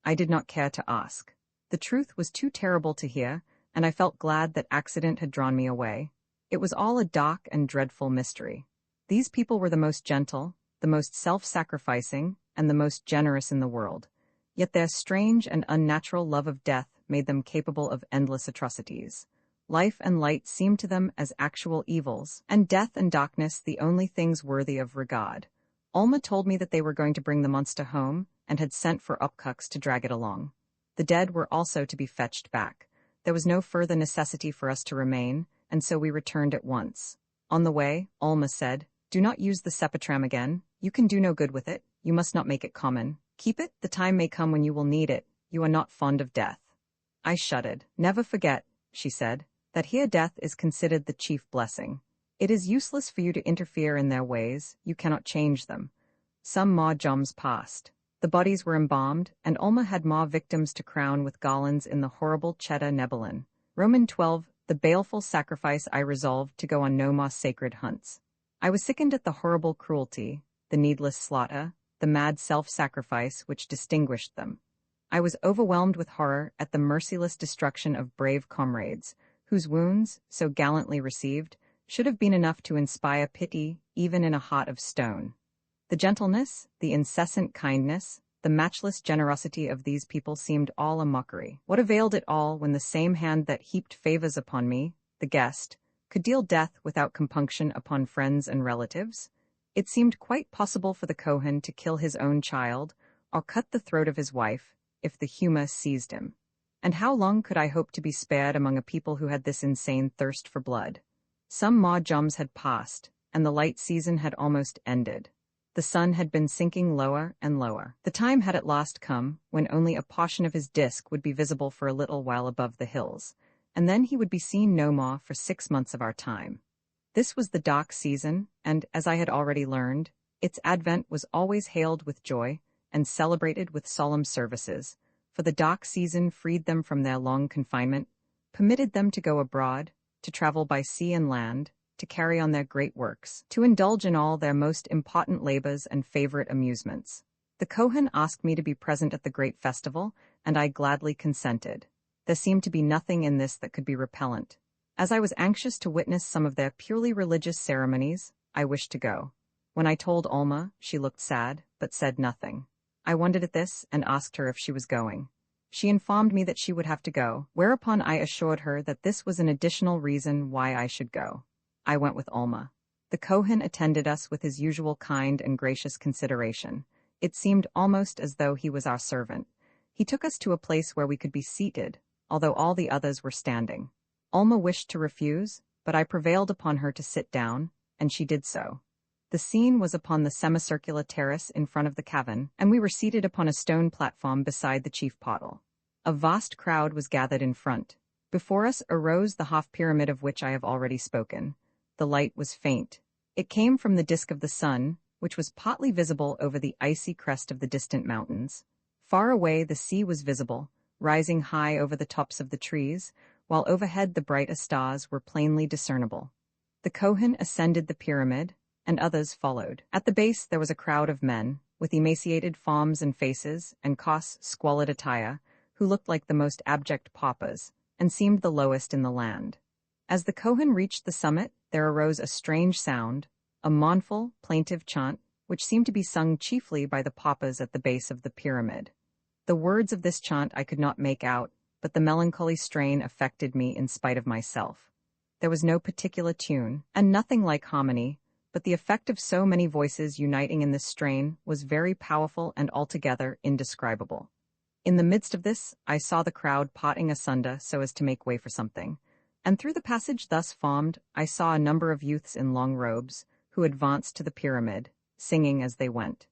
I did not care to ask. The truth was too terrible to hear, and I felt glad that accident had drawn me away. It was all a dark and dreadful mystery. These people were the most gentle, the most self-sacrificing, and the most generous in the world. Yet their strange and unnatural love of death made them capable of endless atrocities. Life and light seemed to them as actual evils, and death and darkness the only things worthy of regard. Alma told me that they were going to bring the monster home, and had sent for upcucks to drag it along. The dead were also to be fetched back. There was no further necessity for us to remain, and so we returned at once. On the way, Alma said, "Do not use the sepatram again. You can do no good with it. You must not make it common. Keep it, the time may come when you will need it. You are not fond of death." I shuddered. "Never forget," she said, "that here death is considered the chief blessing. It is useless for you to interfere in their ways. You cannot change them." Some more joms passed. The bodies were embalmed, and Alma had more victims to crown with garlands in the horrible Cheta Nebelin. Roman 12, the baleful sacrifice. I resolved to go on no more sacred hunts. I was sickened at the horrible cruelty, the needless slaughter, the mad self-sacrifice which distinguished them. I was overwhelmed with horror at the merciless destruction of brave comrades, whose wounds, so gallantly received, should have been enough to inspire pity even in a heart of stone. The gentleness, the incessant kindness, the matchless generosity of these people seemed all a mockery. What availed it all when the same hand that heaped favors upon me, the guest, could deal death without compunction upon friends and relatives? It seemed quite possible for the Kohen to kill his own child, or cut the throat of his wife, if the humor seized him. And how long could I hope to be spared among a people who had this insane thirst for blood? Some more joms had passed, and the light season had almost ended. The sun had been sinking lower and lower. The time had at last come when only a portion of his disk would be visible for a little while above the hills, and then he would be seen no more for 6 months of our time. This was the dark season, and, as I had already learned, its advent was always hailed with joy and celebrated with solemn services, for the dark season freed them from their long confinement, permitted them to go abroad, to travel by sea and land, to carry on their great works, to indulge in all their most important labors and favorite amusements. The Kohen asked me to be present at the great festival, and I gladly consented. There seemed to be nothing in this that could be repellent. As I was anxious to witness some of their purely religious ceremonies, I wished to go. When I told Alma, she looked sad, but said nothing. I wondered at this and asked her if she was going. She informed me that she would have to go, whereupon I assured her that this was an additional reason why I should go. I went with Alma. The Kohen attended us with his usual kind and gracious consideration. It seemed almost as though he was our servant. He took us to a place where we could be seated, although all the others were standing. Alma wished to refuse, but I prevailed upon her to sit down, and she did so. The scene was upon the semicircular terrace in front of the cavern, and we were seated upon a stone platform beside the chief portal. A vast crowd was gathered in front. Before us arose the half-pyramid of which I have already spoken. The light was faint. It came from the disk of the sun, which was partly visible over the icy crest of the distant mountains. Far away the sea was visible, rising high over the tops of the trees, while overhead the brighter stars were plainly discernible. The Kohen ascended the pyramid, and others followed. At the base there was a crowd of men, with emaciated forms and faces, and coarse, squalid attire, who looked like the most abject paupers, and seemed the lowest in the land. As the Kohen reached the summit, there arose a strange sound, a mournful, plaintive chant, which seemed to be sung chiefly by the paupers at the base of the pyramid. The words of this chant I could not make out, but the melancholy strain affected me in spite of myself. There was no particular tune, and nothing like harmony, but the effect of so many voices uniting in this strain was very powerful and altogether indescribable. In the midst of this, I saw the crowd parting asunder so as to make way for something, and through the passage thus formed I saw a number of youths in long robes, who advanced to the pyramid, singing as they went.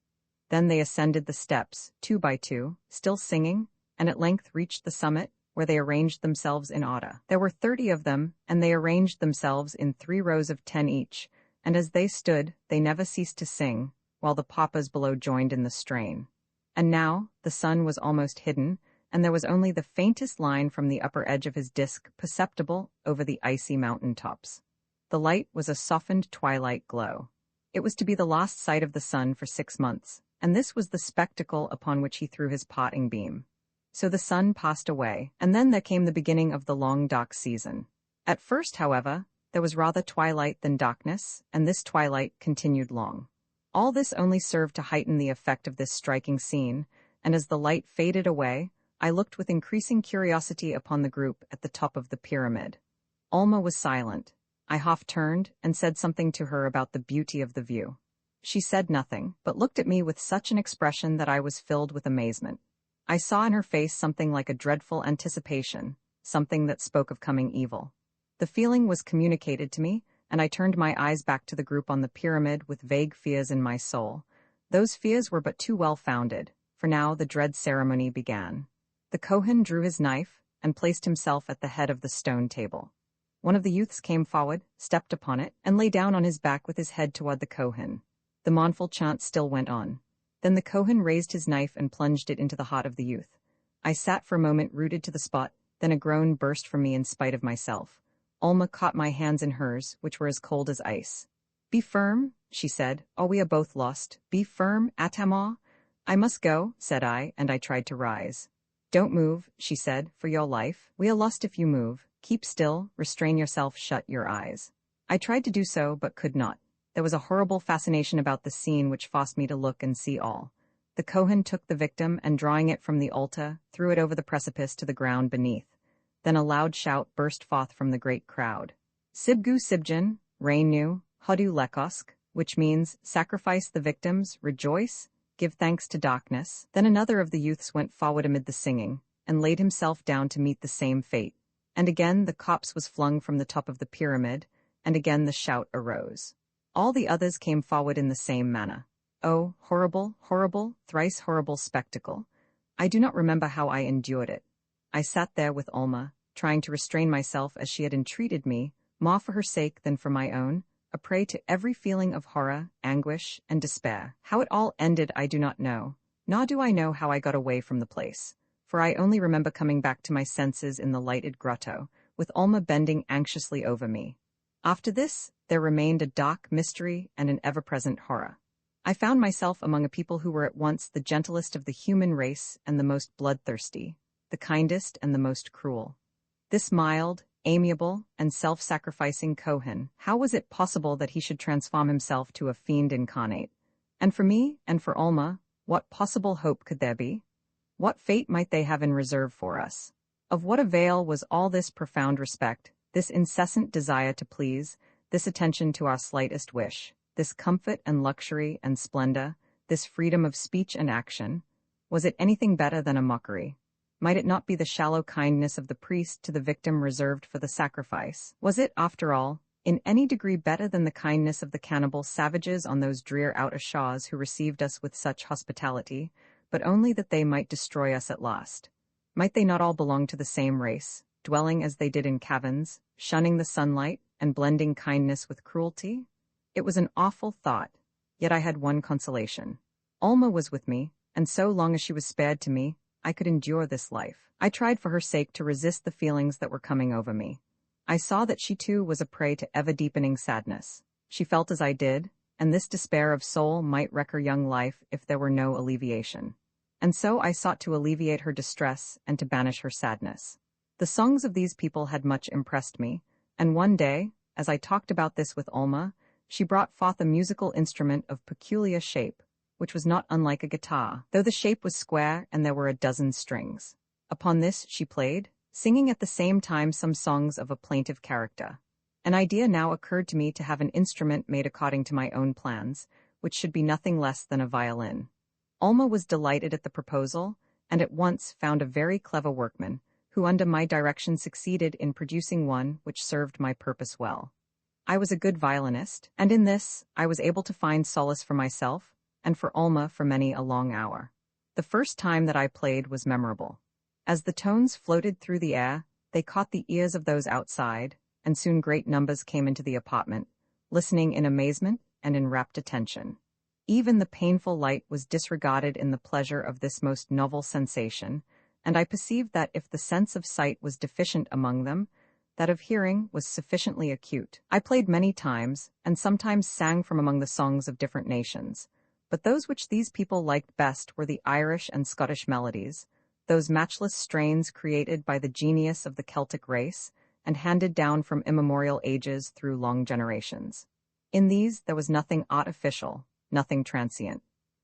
Then they ascended the steps, 2 by 2, still singing, and at length reached the summit, where they arranged themselves in order. There were 30 of them, and they arranged themselves in 3 rows of 10 each, and as they stood, they never ceased to sing, while the paupers below joined in the strain. And now, the sun was almost hidden, and there was only the faintest line from the upper edge of his disk perceptible over the icy mountain tops. The light was a softened twilight glow. It was to be the last sight of the sun for 6 months, and this was the spectacle upon which he threw his parting beam. So the sun passed away, and then there came the beginning of the long dark season. At first, however, there was rather twilight than darkness, and this twilight continued long. All this only served to heighten the effect of this striking scene, and as the light faded away, I looked with increasing curiosity upon the group at the top of the pyramid. Alma was silent. I half turned and said something to her about the beauty of the view. She said nothing, but looked at me with such an expression that I was filled with amazement. I saw in her face something like a dreadful anticipation, something that spoke of coming evil. The feeling was communicated to me, and I turned my eyes back to the group on the pyramid with vague fears in my soul. Those fears were but too well founded, for now the dread ceremony began. The Kohen drew his knife and placed himself at the head of the stone table. One of the youths came forward, stepped upon it, and lay down on his back with his head toward the Kohen. The mournful chant still went on. Then the Kohen raised his knife and plunged it into the heart of the youth. I sat for a moment rooted to the spot, then a groan burst from me in spite of myself. Alma caught my hands in hers, which were as cold as ice. "Be firm," she said, "or we are both lost. Be firm, Atama." "I must go," said I, and I tried to rise. "Don't move," she said, "for your life. We are lost if you move. Keep still, restrain yourself, shut your eyes." I tried to do so, but could not. There was a horrible fascination about the scene which forced me to look and see all. The Kohen took the victim and, drawing it from the altar, threw it over the precipice to the ground beneath. Then a loud shout burst forth from the great crowd. "Sibgu Sibjan, Reinu, Hodu Lekosk," which means, "Sacrifice the victims, rejoice, give thanks to darkness." Then another of the youths went forward amid the singing, and laid himself down to meet the same fate. And again the corpse was flung from the top of the pyramid, and again the shout arose. All the others came forward in the same manner. Oh, horrible, horrible, thrice horrible spectacle! I do not remember how I endured it. I sat there with Alma, trying to restrain myself as she had entreated me, more for her sake than for my own, a prey to every feeling of horror, anguish, and despair. How it all ended I do not know, nor do I know how I got away from the place, for I only remember coming back to my senses in the lighted grotto, with Alma bending anxiously over me. After this, there remained a dark mystery and an ever-present horror. I found myself among a people who were at once the gentlest of the human race and the most bloodthirsty, the kindest and the most cruel. This mild, amiable, and self-sacrificing Kohen, how was it possible that he should transform himself to a fiend incarnate? And for me, and for Alma, what possible hope could there be? What fate might they have in reserve for us? Of what avail was all this profound respect, this incessant desire to please, this attention to our slightest wish, this comfort and luxury and splendor, this freedom of speech and action? Was it anything better than a mockery? Might it not be the shallow kindness of the priest to the victim reserved for the sacrifice? Was it, after all, in any degree better than the kindness of the cannibal savages on those drear outer shores who received us with such hospitality, but only that they might destroy us at last? Might they not all belong to the same race, dwelling as they did in caverns, shunning the sunlight, and blending kindness with cruelty? It was an awful thought, yet I had one consolation. Alma was with me, and so long as she was spared to me, I could endure this life. I tried for her sake to resist the feelings that were coming over me. I saw that she too was a prey to ever-deepening sadness. She felt as I did, and this despair of soul might wreck her young life if there were no alleviation. And so I sought to alleviate her distress and to banish her sadness. The songs of these people had much impressed me, and one day, as I talked about this with Alma, she brought forth a musical instrument of peculiar shape, which was not unlike a guitar, though the shape was square and there were a dozen strings. Upon this she played, singing at the same time some songs of a plaintive character. An idea now occurred to me to have an instrument made according to my own plans, which should be nothing less than a violin. Alma was delighted at the proposal, and at once found a very clever workman, who under my direction succeeded in producing one which served my purpose well. I was a good violinist, and in this I was able to find solace for myself, and for Alma for many a long hour. The first time that I played was memorable. As the tones floated through the air, they caught the ears of those outside, and soon great numbers came into the apartment, listening in amazement and in rapt attention. Even the painful light was disregarded in the pleasure of this most novel sensation, and I perceived that if the sense of sight was deficient among them, that of hearing was sufficiently acute. I played many times, and sometimes sang from among the songs of different nations, but those which these people liked best were the Irish and Scottish melodies, those matchless strains created by the genius of the Celtic race, and handed down from immemorial ages through long generations. In these there was nothing artificial, nothing transient.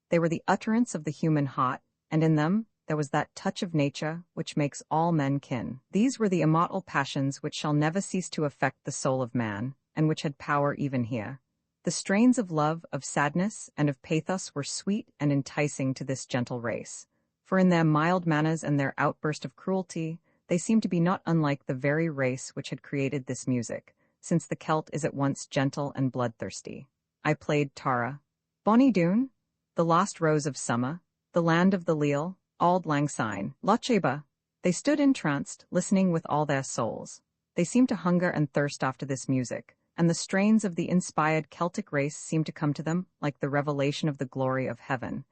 They were the utterance of the human heart, and in them there was that touch of nature which makes all men kin. These were the immortal passions which shall never cease to affect the soul of man, and which had power even here. The strains of love, of sadness, and of pathos were sweet and enticing to this gentle race, for in their mild manners and their outburst of cruelty, they seemed to be not unlike the very race which had created this music, since the Celt is at once gentle and bloodthirsty. I played Tara, Bonnie Doon, The Lost Rose of Summer, The Land of the Leal, Auld Lang Syne, Locheba. They stood entranced, listening with all their souls. They seemed to hunger and thirst after this music, and the strains of the inspired Celtic race seemed to come to them like the revelation of the glory of heaven.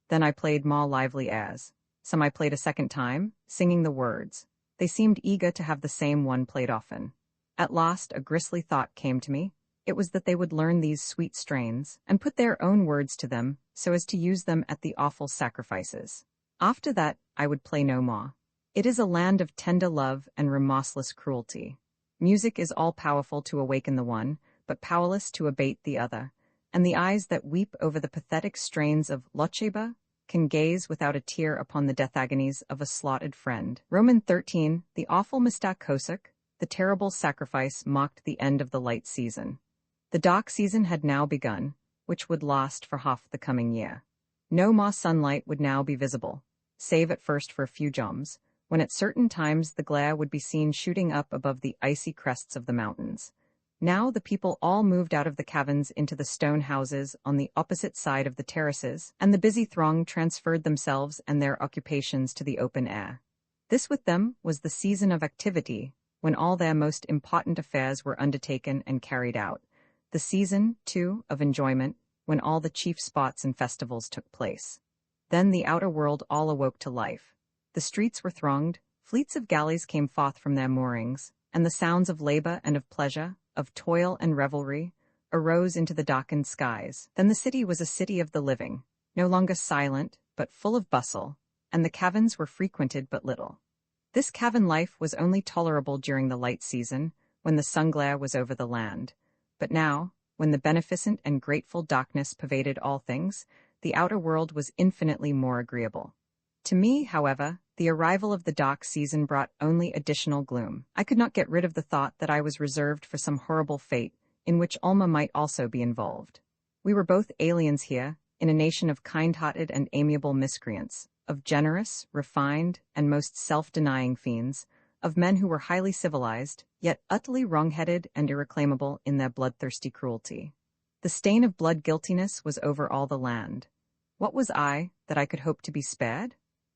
Then I played more lively airs. Some I played a second time, singing the words. They seemed eager to have the same one played often. At last a grisly thought came to me. It was that they would learn these sweet strains, and put their own words to them, so as to use them at the awful sacrifices. After that, I would play no more. It is a land of tender love and remorseless cruelty. Music is all-powerful to awaken the one, but powerless to abate the other, and the eyes that weep over the pathetic strains of Locheba can gaze without a tear upon the death agonies of a slaughtered friend. Roman 13, the awful Mista Kosuk, the terrible sacrifice marked the end of the light season. The dark season had now begun, which would last for half the coming year. No more sunlight would now be visible, save at first for a few joms, when at certain times the glare would be seen shooting up above the icy crests of the mountains. Now the people all moved out of the caverns into the stone houses on the opposite side of the terraces, and the busy throng transferred themselves and their occupations to the open air. This with them was the season of activity, when all their most important affairs were undertaken and carried out. The season, too, of enjoyment, when all the chief spots and festivals took place. Then the outer world all awoke to life. The streets were thronged, fleets of galleys came forth from their moorings, and the sounds of labor and of pleasure, of toil and revelry, arose into the darkened skies. Then the city was a city of the living, no longer silent, but full of bustle, and the caverns were frequented but little. This cavern life was only tolerable during the light season, when the sun glare was over the land. But now, when the beneficent and grateful darkness pervaded all things, the outer world was infinitely more agreeable. To me, however, the arrival of the dock season brought only additional gloom. I could not get rid of the thought that I was reserved for some horrible fate, in which Alma might also be involved. We were both aliens here, in a nation of kind-hearted and amiable miscreants, of generous, refined, and most self-denying fiends, of men who were highly civilized, yet utterly wrong-headed and irreclaimable in their bloodthirsty cruelty. The stain of blood guiltiness was over all the land. What was I, that I could hope to be spared?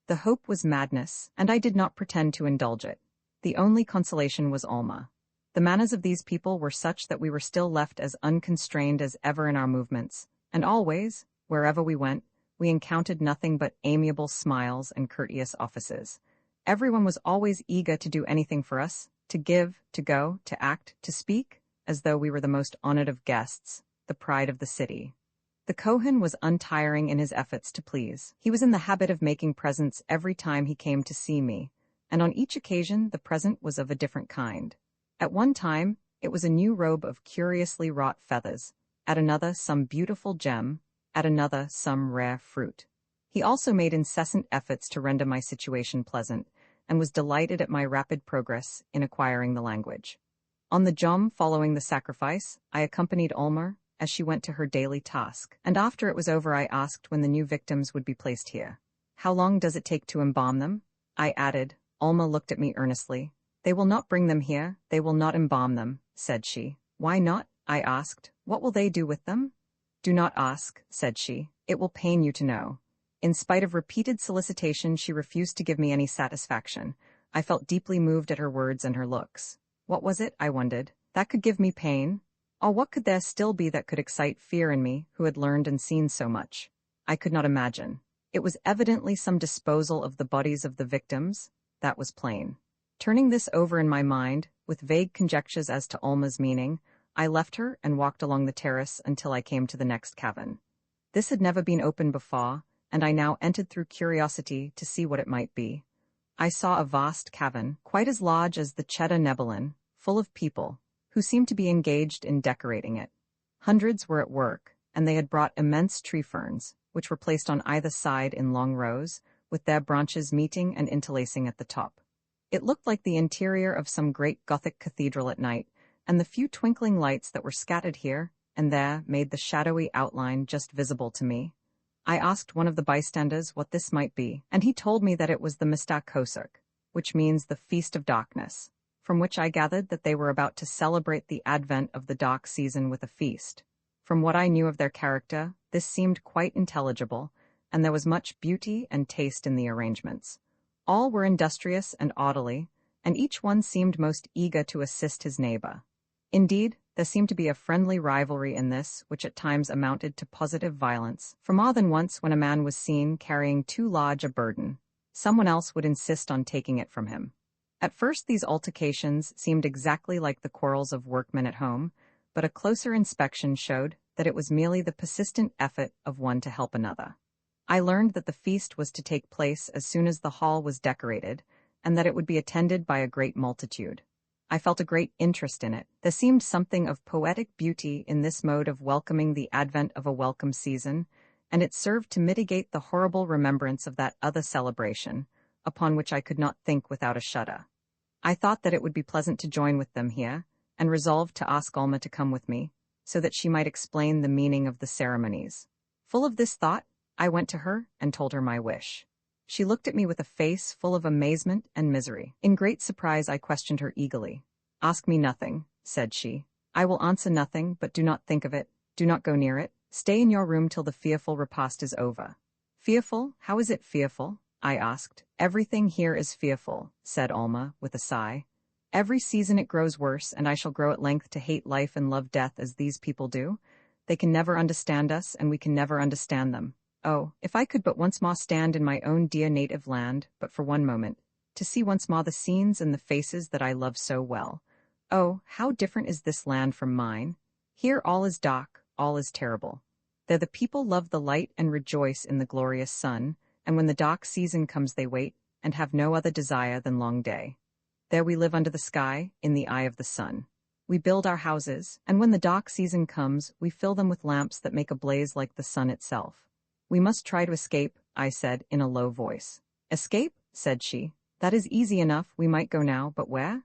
The hope was madness, and I did not pretend to indulge it. The only consolation was Alma. The manners of these people were such that we were still left as unconstrained as ever in our movements, and always, wherever we went, we encountered nothing but amiable smiles and courteous offices. Everyone was always eager to do anything for us, to give, to go, to act, to speak, as though we were the most honored of guests, the pride of the city. The Kohen was untiring in his efforts to please. He was in the habit of making presents every time he came to see me, and on each occasion the present was of a different kind. At one time, it was a new robe of curiously wrought feathers, at another some beautiful gem, at another some rare fruit. He also made incessant efforts to render my situation pleasant, and was delighted at my rapid progress in acquiring the language. On the Jom following the sacrifice, I accompanied Alma as she went to her daily task, and after it was over I asked when the new victims would be placed here. "How long does it take to embalm them?" I added. Alma looked at me earnestly. "They will not bring them here, they will not embalm them," said she. "Why not?" I asked. "What will they do with them?" "Do not ask," said she. "It will pain you to know." In spite of repeated solicitation, she refused to give me any satisfaction. I felt deeply moved at her words and her looks. What was it, I wondered, that could give me pain? Or what could there still be that could excite fear in me, who had learned and seen so much? I could not imagine. It was evidently some disposal of the bodies of the victims, that was plain. Turning this over in my mind, with vague conjectures as to Alma's meaning, I left her and walked along the terrace until I came to the next cavern. This had never been opened before, and I now entered through curiosity to see what it might be. I saw a vast cavern, quite as large as the Cheddar Nebelin, full of people, who seemed to be engaged in decorating it. Hundreds were at work, and they had brought immense tree ferns, which were placed on either side in long rows, with their branches meeting and interlacing at the top. It looked like the interior of some great Gothic cathedral at night, and the few twinkling lights that were scattered here and there made the shadowy outline just visible to me. I asked one of the bystanders what this might be, and he told me that it was the Mista Kosuk, which means the Feast of Darkness, from which I gathered that they were about to celebrate the advent of the dark season with a feast. From what I knew of their character, this seemed quite intelligible, and there was much beauty and taste in the arrangements. All were industrious and orderly, and each one seemed most eager to assist his neighbor. Indeed, there seemed to be a friendly rivalry in this, which at times amounted to positive violence, for more than once when a man was seen carrying too large a burden, someone else would insist on taking it from him. At first these altercations seemed exactly like the quarrels of workmen at home, but a closer inspection showed that it was merely the persistent effort of one to help another. I learned that the feast was to take place as soon as the hall was decorated, and that it would be attended by a great multitude. I felt a great interest in it. There seemed something of poetic beauty in this mode of welcoming the advent of a welcome season, and it served to mitigate the horrible remembrance of that other celebration, upon which I could not think without a shudder. I thought that it would be pleasant to join with them here, and resolved to ask Alma to come with me, so that she might explain the meaning of the ceremonies. Full of this thought, I went to her and told her my wish. She looked at me with a face full of amazement and misery. In great surprise, I questioned her eagerly. "Ask me nothing," said she. "I will answer nothing, but do not think of it, do not go near it. Stay in your room till the fearful repast is over." "Fearful? How is it fearful?" I asked. "Everything here is fearful," said Alma, with a sigh. "Every season it grows worse, and I shall grow at length to hate life and love death as these people do. They can never understand us, and we can never understand them. Oh, if I could but once more stand in my own dear native land, but for one moment, to see once more the scenes and the faces that I love so well. Oh, how different is this land from mine! Here all is dark, all is terrible. There the people love the light and rejoice in the glorious sun, and when the dark season comes they wait, and have no other desire than long day. There we live under the sky, in the eye of the sun. We build our houses, and when the dark season comes, we fill them with lamps that make a blaze like the sun itself. We must try to escape," I said in a low voice. Escape, said she. That is easy enough, we might go now, but where?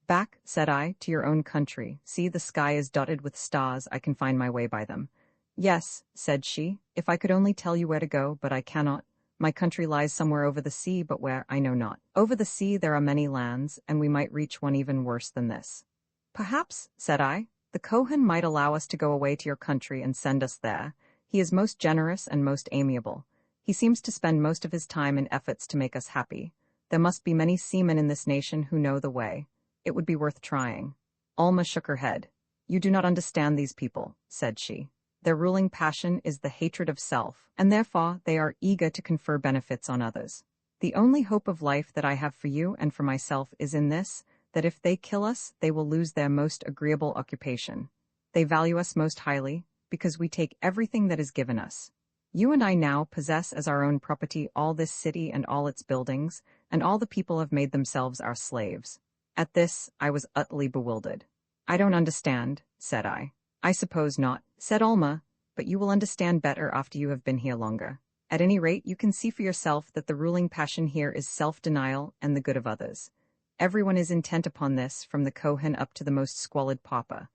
Back, said I, to your own country. See, the sky is dotted with stars, I can find my way by them. Yes, said she, if I could only tell you where to go, but I cannot. My country lies somewhere over the sea, but where, I know not. Over the sea there are many lands, and we might reach one even worse than this. Perhaps, said I, the Kohen might allow us to go away to your country and send us there. He is most generous and most amiable. He seems to spend most of his time in efforts to make us happy. There must be many seamen in this nation who know the way. It would be worth trying. Alma shook her head. You do not understand these people, said she. Their ruling passion is the hatred of self, and therefore they are eager to confer benefits on others. The only hope of life that I have for you and for myself is in this, that if they kill us, they will lose their most agreeable occupation. They value us most highly, because we take everything that is given us. You and I now possess as our own property all this city and all its buildings, and all the people have made themselves our slaves. At this, I was utterly bewildered. I don't understand, said I. I suppose not, said Alma, but you will understand better after you have been here longer. At any rate, you can see for yourself that the ruling passion here is self-denial and the good of others. Everyone is intent upon this, from the Kohen up to the most squalid pauper.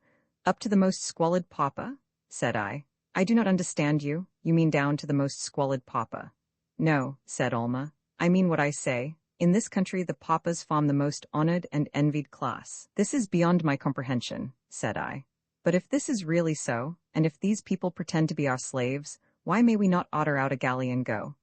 Up to the most squalid pauper? Said I. I do not understand you. You mean down to the most squalid pauper. No, said Alma. I mean what I say. In this country the paupers form the most honored and envied class. This is beyond my comprehension, said I. But if this is really so, and if these people pretend to be our slaves, why may we not order out a galley and go?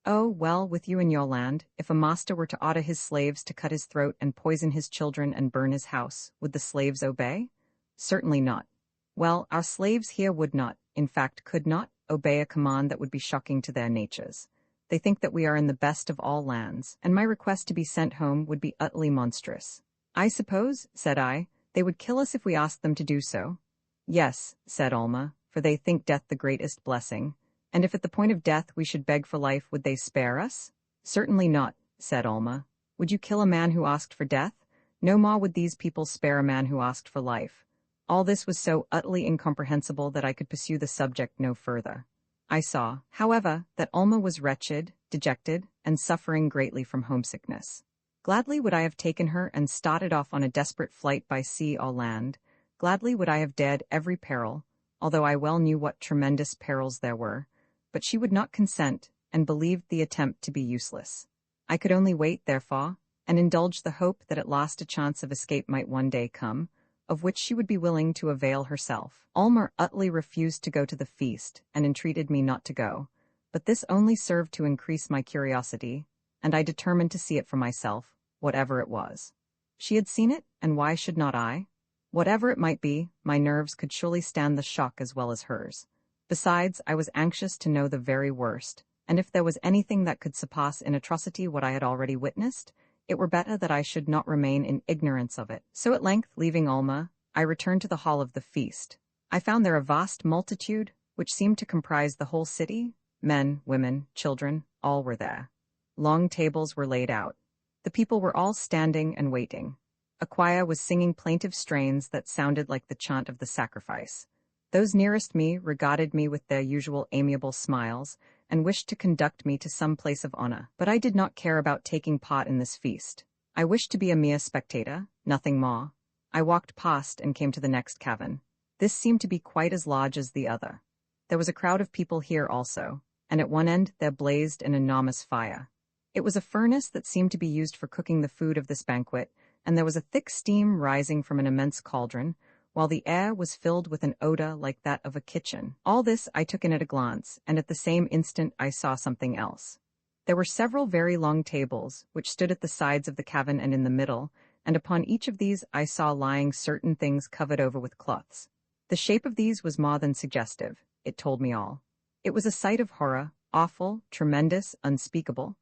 Oh, well, with you in your land, if a master were to order his slaves to cut his throat and poison his children and burn his house, would the slaves obey? Certainly not. Well, our slaves here would not, in fact could not, obey a command that would be shocking to their natures. They think that we are in the best of all lands, and my request to be sent home would be utterly monstrous. I suppose, said I, they would kill us if we asked them to do so. Yes, said Alma, for they think death the greatest blessing. And if at the point of death we should beg for life, would they spare us? Certainly not, said Alma. Would you kill a man who asked for death? No more would these people spare a man who asked for life. All this was so utterly incomprehensible that I could pursue the subject no further. I saw, however, that Alma was wretched, dejected, and suffering greatly from homesickness. Gladly would I have taken her and started off on a desperate flight by sea or land. Gladly would I have dared every peril, although I well knew what tremendous perils there were, but she would not consent, and believed the attempt to be useless. I could only wait, therefore, and indulge the hope that at last a chance of escape might one day come, of which she would be willing to avail herself. Alma utterly refused to go to the feast, and entreated me not to go, but this only served to increase my curiosity, and I determined to see it for myself, whatever it was. She had seen it, and why should not I? Whatever it might be, my nerves could surely stand the shock as well as hers. Besides, I was anxious to know the very worst, and if there was anything that could surpass in atrocity what I had already witnessed, it were better that I should not remain in ignorance of it. So at length, leaving Alma, I returned to the hall of the feast. I found there a vast multitude, which seemed to comprise the whole city. Men, women, children, all were there. Long tables were laid out. The people were all standing and waiting. A choir was singing plaintive strains that sounded like the chant of the sacrifice. Those nearest me regarded me with their usual amiable smiles, and wished to conduct me to some place of honor. But I did not care about taking part in this feast. I wished to be a mere spectator, nothing more. I walked past and came to the next cavern. This seemed to be quite as large as the other. There was a crowd of people here also, and at one end there blazed an enormous fire. It was a furnace that seemed to be used for cooking the food of this banquet, and there was a thick steam rising from an immense cauldron, while the air was filled with an odor like that of a kitchen. All this I took in at a glance, and at the same instant I saw something else. There were several very long tables, which stood at the sides of the cavern and in the middle, and upon each of these I saw lying certain things covered over with cloths. The shape of these was more than suggestive. It told me all. It was a sight of horror, awful, tremendous, unspeakable.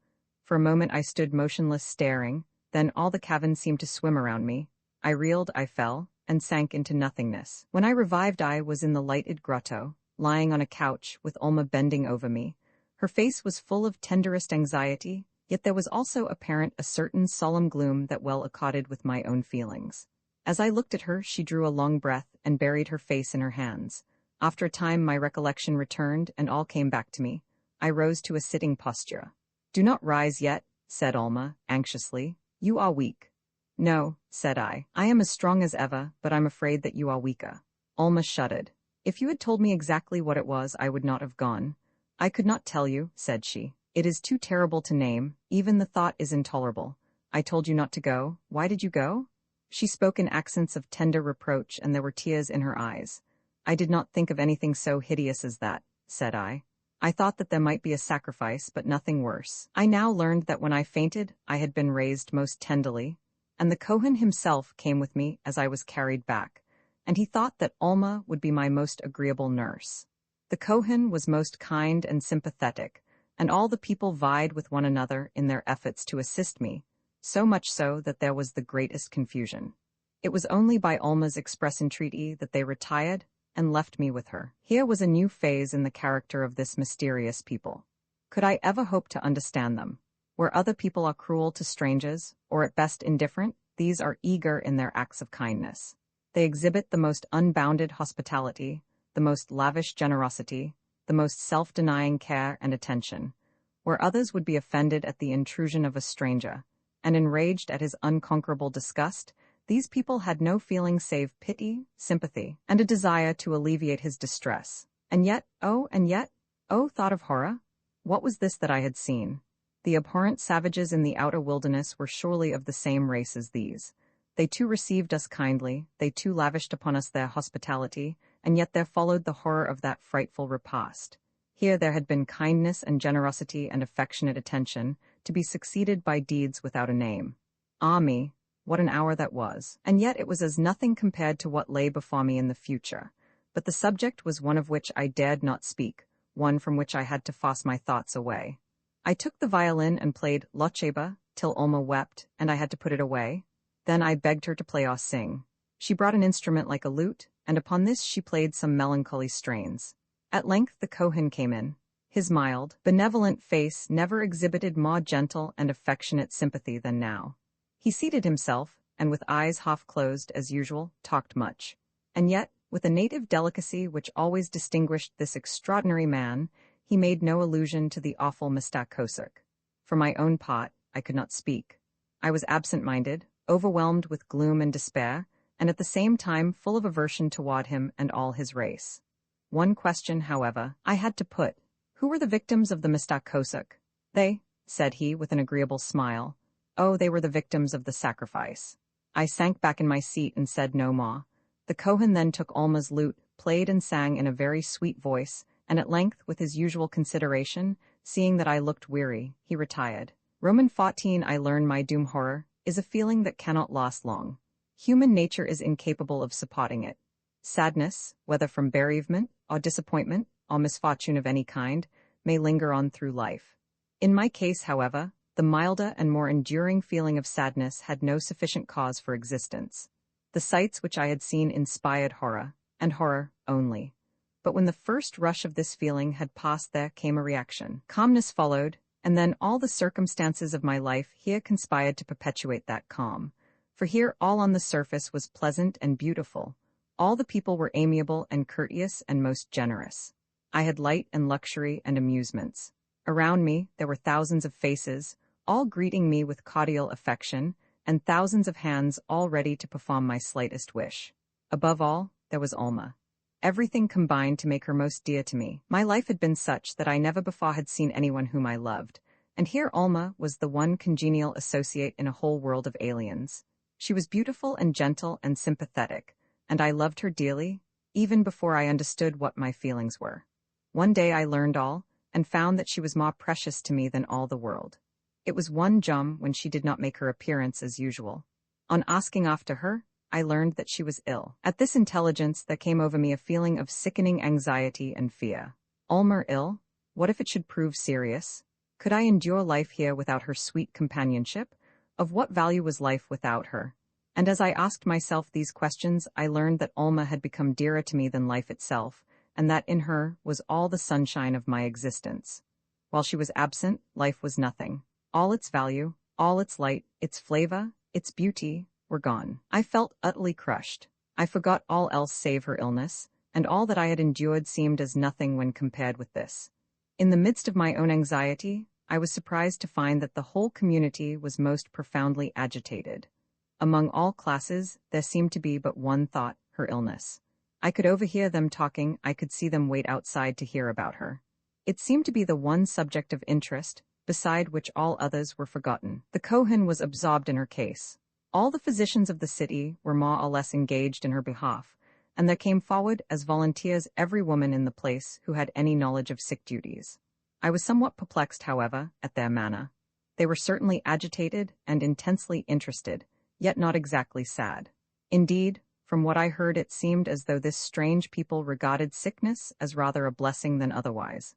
For a moment I stood motionless, staring. Then all the cavern seemed to swim around me. I reeled, I fell, and sank into nothingness. When I revived I was in the lighted grotto, lying on a couch with Alma bending over me. Her face was full of tenderest anxiety, yet there was also apparent a certain solemn gloom that well accorded with my own feelings. As I looked at her she drew a long breath and buried her face in her hands. After a time my recollection returned and all came back to me. I rose to a sitting posture. "Do not rise yet," said Alma, anxiously. You are weak. No, said I. I am as strong as ever, but I'm afraid that you are weaker. Alma shuddered. If you had told me exactly what it was, I would not have gone. I could not tell you, said she. It is too terrible to name, even the thought is intolerable. I told you not to go. Why did you go? She spoke in accents of tender reproach, and there were tears in her eyes. I did not think of anything so hideous as that, said I. I thought that there might be a sacrifice, but nothing worse. I now learned that when I fainted, I had been raised most tenderly, and the Kohen himself came with me as I was carried back, and he thought that Alma would be my most agreeable nurse. The Kohen was most kind and sympathetic, and all the people vied with one another in their efforts to assist me, so much so that there was the greatest confusion. It was only by Alma's express entreaty that they retired and left me with her. Here was a new phase in the character of this mysterious people. Could I ever hope to understand them? Where other people are cruel to strangers, or at best indifferent, these are eager in their acts of kindness. They exhibit the most unbounded hospitality, the most lavish generosity, the most self-denying care and attention. Where others would be offended at the intrusion of a stranger, and enraged at his unconquerable disgust, these people had no feeling save pity, sympathy, and a desire to alleviate his distress. And yet, thought of horror! What was this that I had seen? The abhorrent savages in the outer wilderness were surely of the same race as these. They too received us kindly, they too lavished upon us their hospitality, and yet there followed the horror of that frightful repast. Here there had been kindness and generosity and affectionate attention, to be succeeded by deeds without a name. Ah me, what an hour that was! And yet it was as nothing compared to what lay before me in the future. But the subject was one of which I dared not speak, one from which I had to force my thoughts away. I took the violin and played Locheba till Alma wept, and I had to put it away. Then I begged her to play or sing. She brought an instrument like a lute, and upon this she played some melancholy strains. At length the Kohen came in. His mild, benevolent face never exhibited more gentle and affectionate sympathy than now. He seated himself, and with eyes half-closed as usual, talked much. And yet, with a native delicacy which always distinguished this extraordinary man, he made no allusion to the awful Mista Kosuk. For my own part, I could not speak. I was absent-minded, overwhelmed with gloom and despair, and at the same time full of aversion toward him and all his race. One question, however, I had to put. Who were the victims of the Mista Kosuk? They, said he with an agreeable smile. Oh, they were the victims of the sacrifice. I sank back in my seat and said no more. The Kohen then took Alma's lute, played and sang in a very sweet voice, and at length, with his usual consideration, seeing that I looked weary, he retired. Roman 14 I learn my doom horror, is a feeling that cannot last long. Human nature is incapable of supporting it. Sadness, whether from bereavement, or disappointment, or misfortune of any kind, may linger on through life. In my case, however, the milder and more enduring feeling of sadness had no sufficient cause for existence. The sights which I had seen inspired horror, and horror only. But when the first rush of this feeling had passed, there came a reaction. Calmness followed, and then all the circumstances of my life here conspired to perpetuate that calm. For here all on the surface was pleasant and beautiful. All the people were amiable and courteous and most generous. I had light and luxury and amusements. Around me there were thousands of faces, all greeting me with cordial affection, and thousands of hands all ready to perform my slightest wish. Above all, there was Alma. Everything combined to make her most dear to me. My life had been such that I never before had seen anyone whom I loved, and here Alma was the one congenial associate in a whole world of aliens. She was beautiful and gentle and sympathetic, and I loved her dearly, even before I understood what my feelings were. One day I learned all, and found that she was more precious to me than all the world. It was one jom when she did not make her appearance as usual. On asking after her, I learned that she was ill. At this intelligence there came over me a feeling of sickening anxiety and fear. Alma ill? What if it should prove serious? Could I endure life here without her sweet companionship? Of what value was life without her? And as I asked myself these questions, I learned that Alma had become dearer to me than life itself, and that in her was all the sunshine of my existence. While she was absent, life was nothing. All its value, all its light, its flavor, its beauty, were gone. I felt utterly crushed. I forgot all else save her illness, and all that I had endured seemed as nothing when compared with this. In the midst of my own anxiety, I was surprised to find that the whole community was most profoundly agitated. Among all classes, there seemed to be but one thought: her illness. I could overhear them talking, I could see them wait outside to hear about her. It seemed to be the one subject of interest, beside which all others were forgotten. The Kohen was absorbed in her case. All the physicians of the city were more or less engaged in her behalf, and there came forward as volunteers every woman in the place who had any knowledge of sick duties. I was somewhat perplexed, however, at their manner. They were certainly agitated and intensely interested, yet not exactly sad. Indeed, from what I heard, it seemed as though this strange people regarded sickness as rather a blessing than otherwise.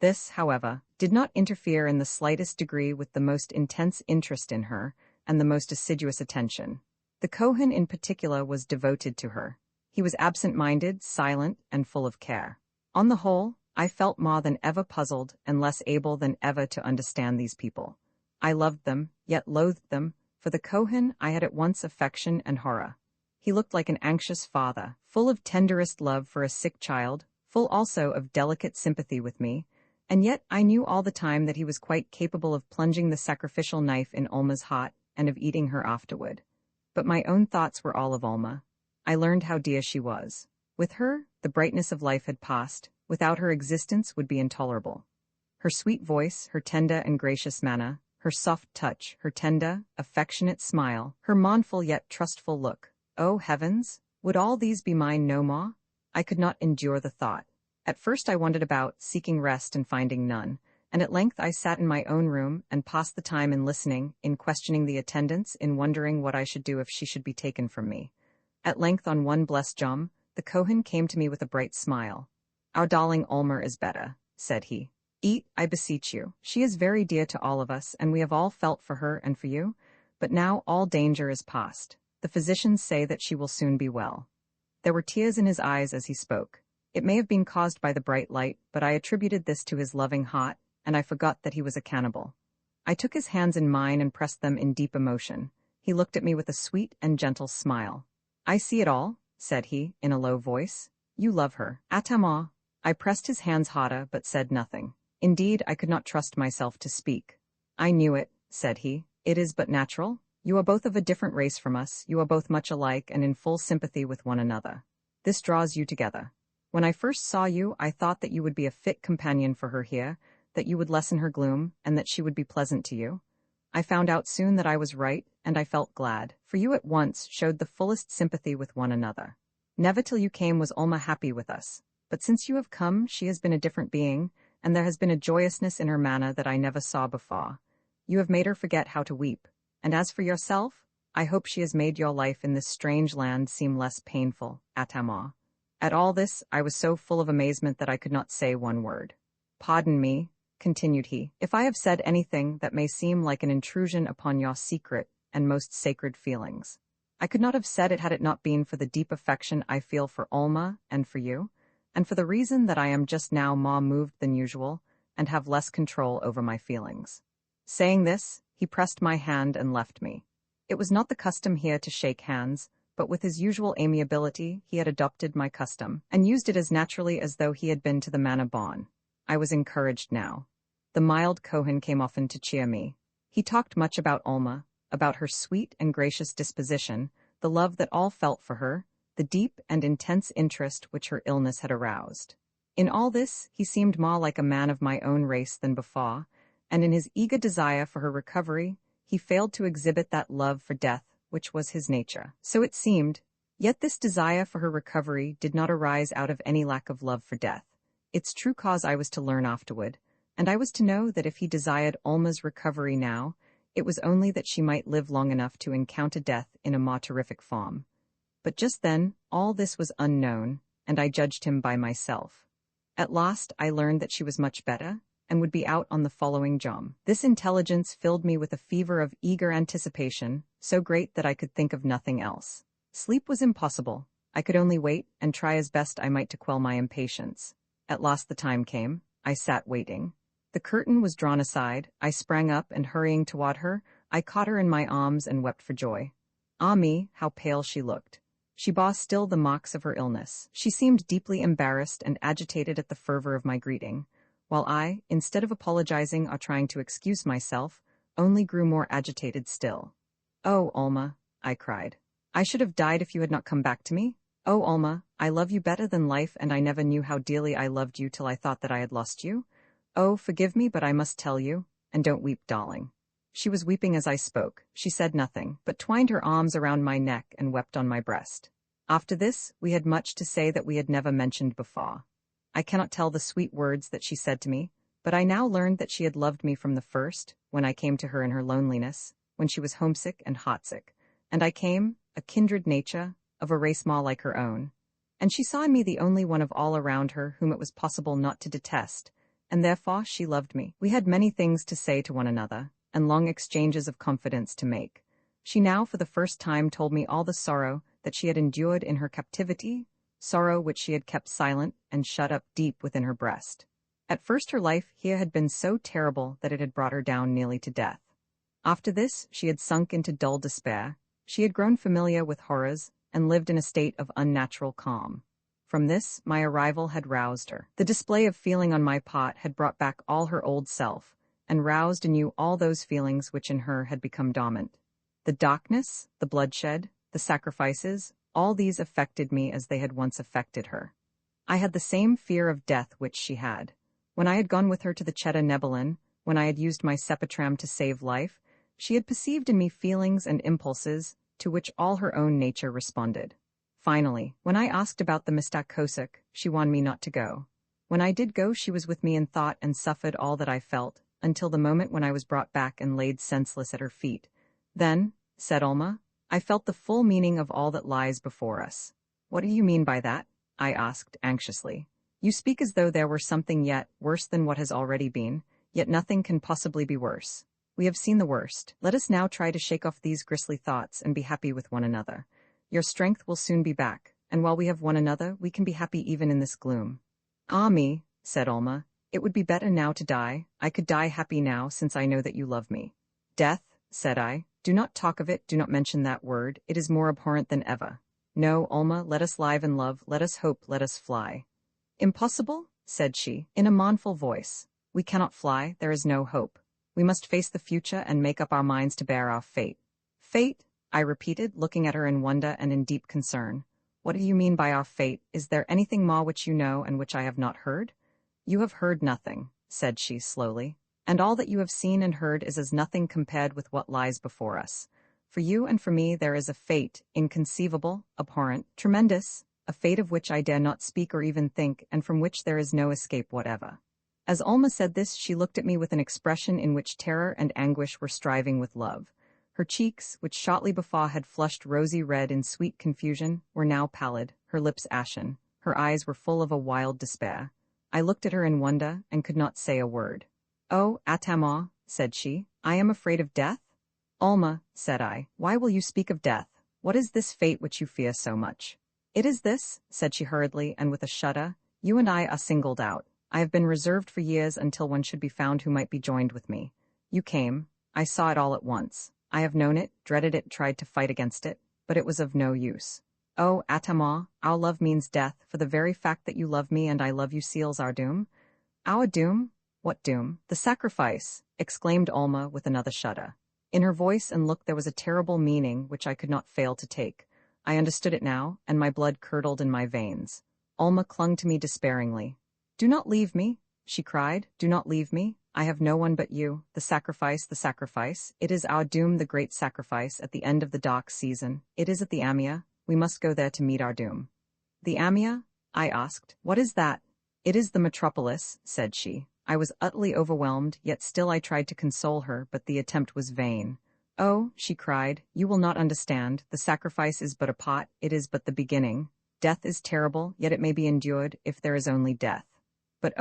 This, however, did not interfere in the slightest degree with the most intense interest in her and the most assiduous attention. The Kohen in particular was devoted to her. He was absent-minded, silent, and full of care. On the whole, I felt more than ever puzzled and less able than ever to understand these people. I loved them, yet loathed them. For the Kohen I had at once affection and horror. He looked like an anxious father, full of tenderest love for a sick child, full also of delicate sympathy with me, and yet I knew all the time that he was quite capable of plunging the sacrificial knife in Alma's heart and of eating her afterward. But my own thoughts were all of Alma. I learned how dear she was. With her, the brightness of life had passed. Without her, existence would be intolerable. Her sweet voice, her tender and gracious manner, her soft touch, her tender, affectionate smile, her mournful yet trustful look. Oh, heavens! Would all these be mine no more? I could not endure the thought. At first I wandered about, seeking rest and finding none, and at length I sat in my own room and passed the time in listening, in questioning the attendants, in wondering what I should do if she should be taken from me. At length, on one blessed jom, the Kohen came to me with a bright smile. "Our darling Alma is better," said he. "Eat, I beseech you. She is very dear to all of us, and we have all felt for her and for you. But now all danger is past. The physicians say that she will soon be well." There were tears in his eyes as he spoke. It may have been caused by the bright light, but I attributed this to his loving heart, and I forgot that he was a cannibal. I took his hands in mine and pressed them in deep emotion. He looked at me with a sweet and gentle smile. "I see it all," said he, in a low voice. "You love her. Atama." I pressed his hands harder, but said nothing. Indeed, I could not trust myself to speak. "I knew it," said he. "It is but natural. You are both of a different race from us, you are both much alike and in full sympathy with one another. This draws you together. When I first saw you, I thought that you would be a fit companion for her here, that you would lessen her gloom, and that she would be pleasant to you. I found out soon that I was right, and I felt glad, for you at once showed the fullest sympathy with one another. Never till you came was Alma happy with us. But since you have come, she has been a different being, and there has been a joyousness in her manner that I never saw before. You have made her forget how to weep. And as for yourself, I hope she has made your life in this strange land seem less painful, Atama." At all this, I was so full of amazement that I could not say one word. "Pardon me," continued he, "if I have said anything that may seem like an intrusion upon your secret and most sacred feelings. I could not have said it had it not been for the deep affection I feel for Alma and for you, and for the reason that I am just now more moved than usual and have less control over my feelings." Saying this, he pressed my hand and left me. It was not the custom here to shake hands, but with his usual amiability he had adopted my custom, and used it as naturally as though he had been to the manor born. I was encouraged now. The mild Kohen came often to cheer me. He talked much about Alma, about her sweet and gracious disposition, the love that all felt for her, the deep and intense interest which her illness had aroused. In all this, he seemed more like a man of my own race than before, and in his eager desire for her recovery, he failed to exhibit that love for death which was his nature. So it seemed. Yet this desire for her recovery did not arise out of any lack of love for death. Its true cause I was to learn afterward, and I was to know that if he desired Alma's recovery now, it was only that she might live long enough to encounter death in a more terrific form. But just then, all this was unknown, and I judged him by myself. At last, I learned that she was much better, and would be out on the following jom. This intelligence filled me with a fever of eager anticipation, so great that I could think of nothing else. Sleep was impossible. I could only wait, and try as best I might to quell my impatience. At last the time came. I sat waiting. The curtain was drawn aside. I sprang up, and hurrying toward her, I caught her in my arms and wept for joy. Ah me, how pale she looked! She bore still the marks of her illness. She seemed deeply embarrassed and agitated at the fervor of my greeting. while I, instead of apologizing or trying to excuse myself, only grew more agitated still. "Oh, Alma," I cried. "I should have died if you had not come back to me. Oh, Alma, I love you better than life, and I never knew how dearly I loved you till I thought that I had lost you. Oh, forgive me, but I must tell you, and don't weep, darling." She was weeping as I spoke. She said nothing, but twined her arms around my neck and wept on my breast. After this, we had much to say that we had never mentioned before. I cannot tell the sweet words that she said to me, but I now learned that she had loved me from the first, when I came to her in her loneliness, when she was homesick and heartsick, and I came, a kindred nature, of a race more like her own. And she saw in me the only one of all around her whom it was possible not to detest, and therefore she loved me. We had many things to say to one another, and long exchanges of confidence to make. She now for the first time told me all the sorrow that she had endured in her captivity, sorrow which she had kept silent and shut up deep within her breast. At first her life here had been so terrible that it had brought her down nearly to death. After this she had sunk into dull despair. She had grown familiar with horrors and lived in a state of unnatural calm. From this, my arrival had roused her. The display of feeling on my part had brought back all her old self, and roused anew all those feelings which in her had become dormant. The darkness, the bloodshed, the sacrifices, all these affected me as they had once affected her. I had the same fear of death which she had. When I had gone with her to the Cheddar Nebelin, when I had used my sepatram to save life, she had perceived in me feelings and impulses to which all her own nature responded. Finally, when I asked about the Mista Kosek, she warned me not to go. When I did go, she was with me in thought and suffered all that I felt, until the moment when I was brought back and laid senseless at her feet. Then, said Alma, I felt the full meaning of all that lies before us. What do you mean by that? I asked anxiously. You speak as though there were something yet worse than what has already been, yet nothing can possibly be worse. We have seen the worst. Let us now try to shake off these grisly thoughts and be happy with one another. Your strength will soon be back, and while we have one another, we can be happy even in this gloom. Ah me, said Alma, it would be better now to die. I could die happy now, since I know that you love me. Death, said I, do not talk of it, do not mention that word, it is more abhorrent than ever. No, Alma, let us live and love, let us hope, let us fly. Impossible, said she, in a mournful voice. We cannot fly, there is no hope. We must face the future and make up our minds to bear our fate. Fate? I repeated, looking at her in wonder and in deep concern. What do you mean by our fate? Is there anything more which you know and which I have not heard? You have heard nothing, said she slowly, and all that you have seen and heard is as nothing compared with what lies before us. For you and for me there is a fate, inconceivable, abhorrent, tremendous, a fate of which I dare not speak or even think, and from which there is no escape whatever. As Alma said this, she looked at me with an expression in which terror and anguish were striving with love. Her cheeks, which shortly before had flushed rosy red in sweet confusion, were now pallid, her lips ashen, her eyes were full of a wild despair. I looked at her in wonder, and could not say a word. Oh, Atama, said she, I am afraid of death? Alma, said I, why will you speak of death? What is this fate which you fear so much? It is this, said she hurriedly, and with a shudder, you and I are singled out. I have been reserved for years until one should be found who might be joined with me. You came. I saw it all at once. I have known it, dreaded it, tried to fight against it, but it was of no use. Oh, Atama, our love means death, for the very fact that you love me and I love you seals our doom. Our doom? What doom? The sacrifice, exclaimed Alma with another shudder. In her voice and look there was a terrible meaning which I could not fail to take. I understood it now, and my blood curdled in my veins. Alma clung to me despairingly. Do not leave me, she cried, do not leave me. I have no one but you. The sacrifice, it is our doom, the great sacrifice, at the end of the dark season. It is at the Amia. We must go there to meet our doom. The Amia? I asked. What is that? It is the metropolis, said she. I was utterly overwhelmed, yet still I tried to console her, but the attempt was vain. Oh, she cried, you will not understand. The sacrifice is but a pot, it is but the beginning. Death is terrible, yet it may be endured, if there is only death. But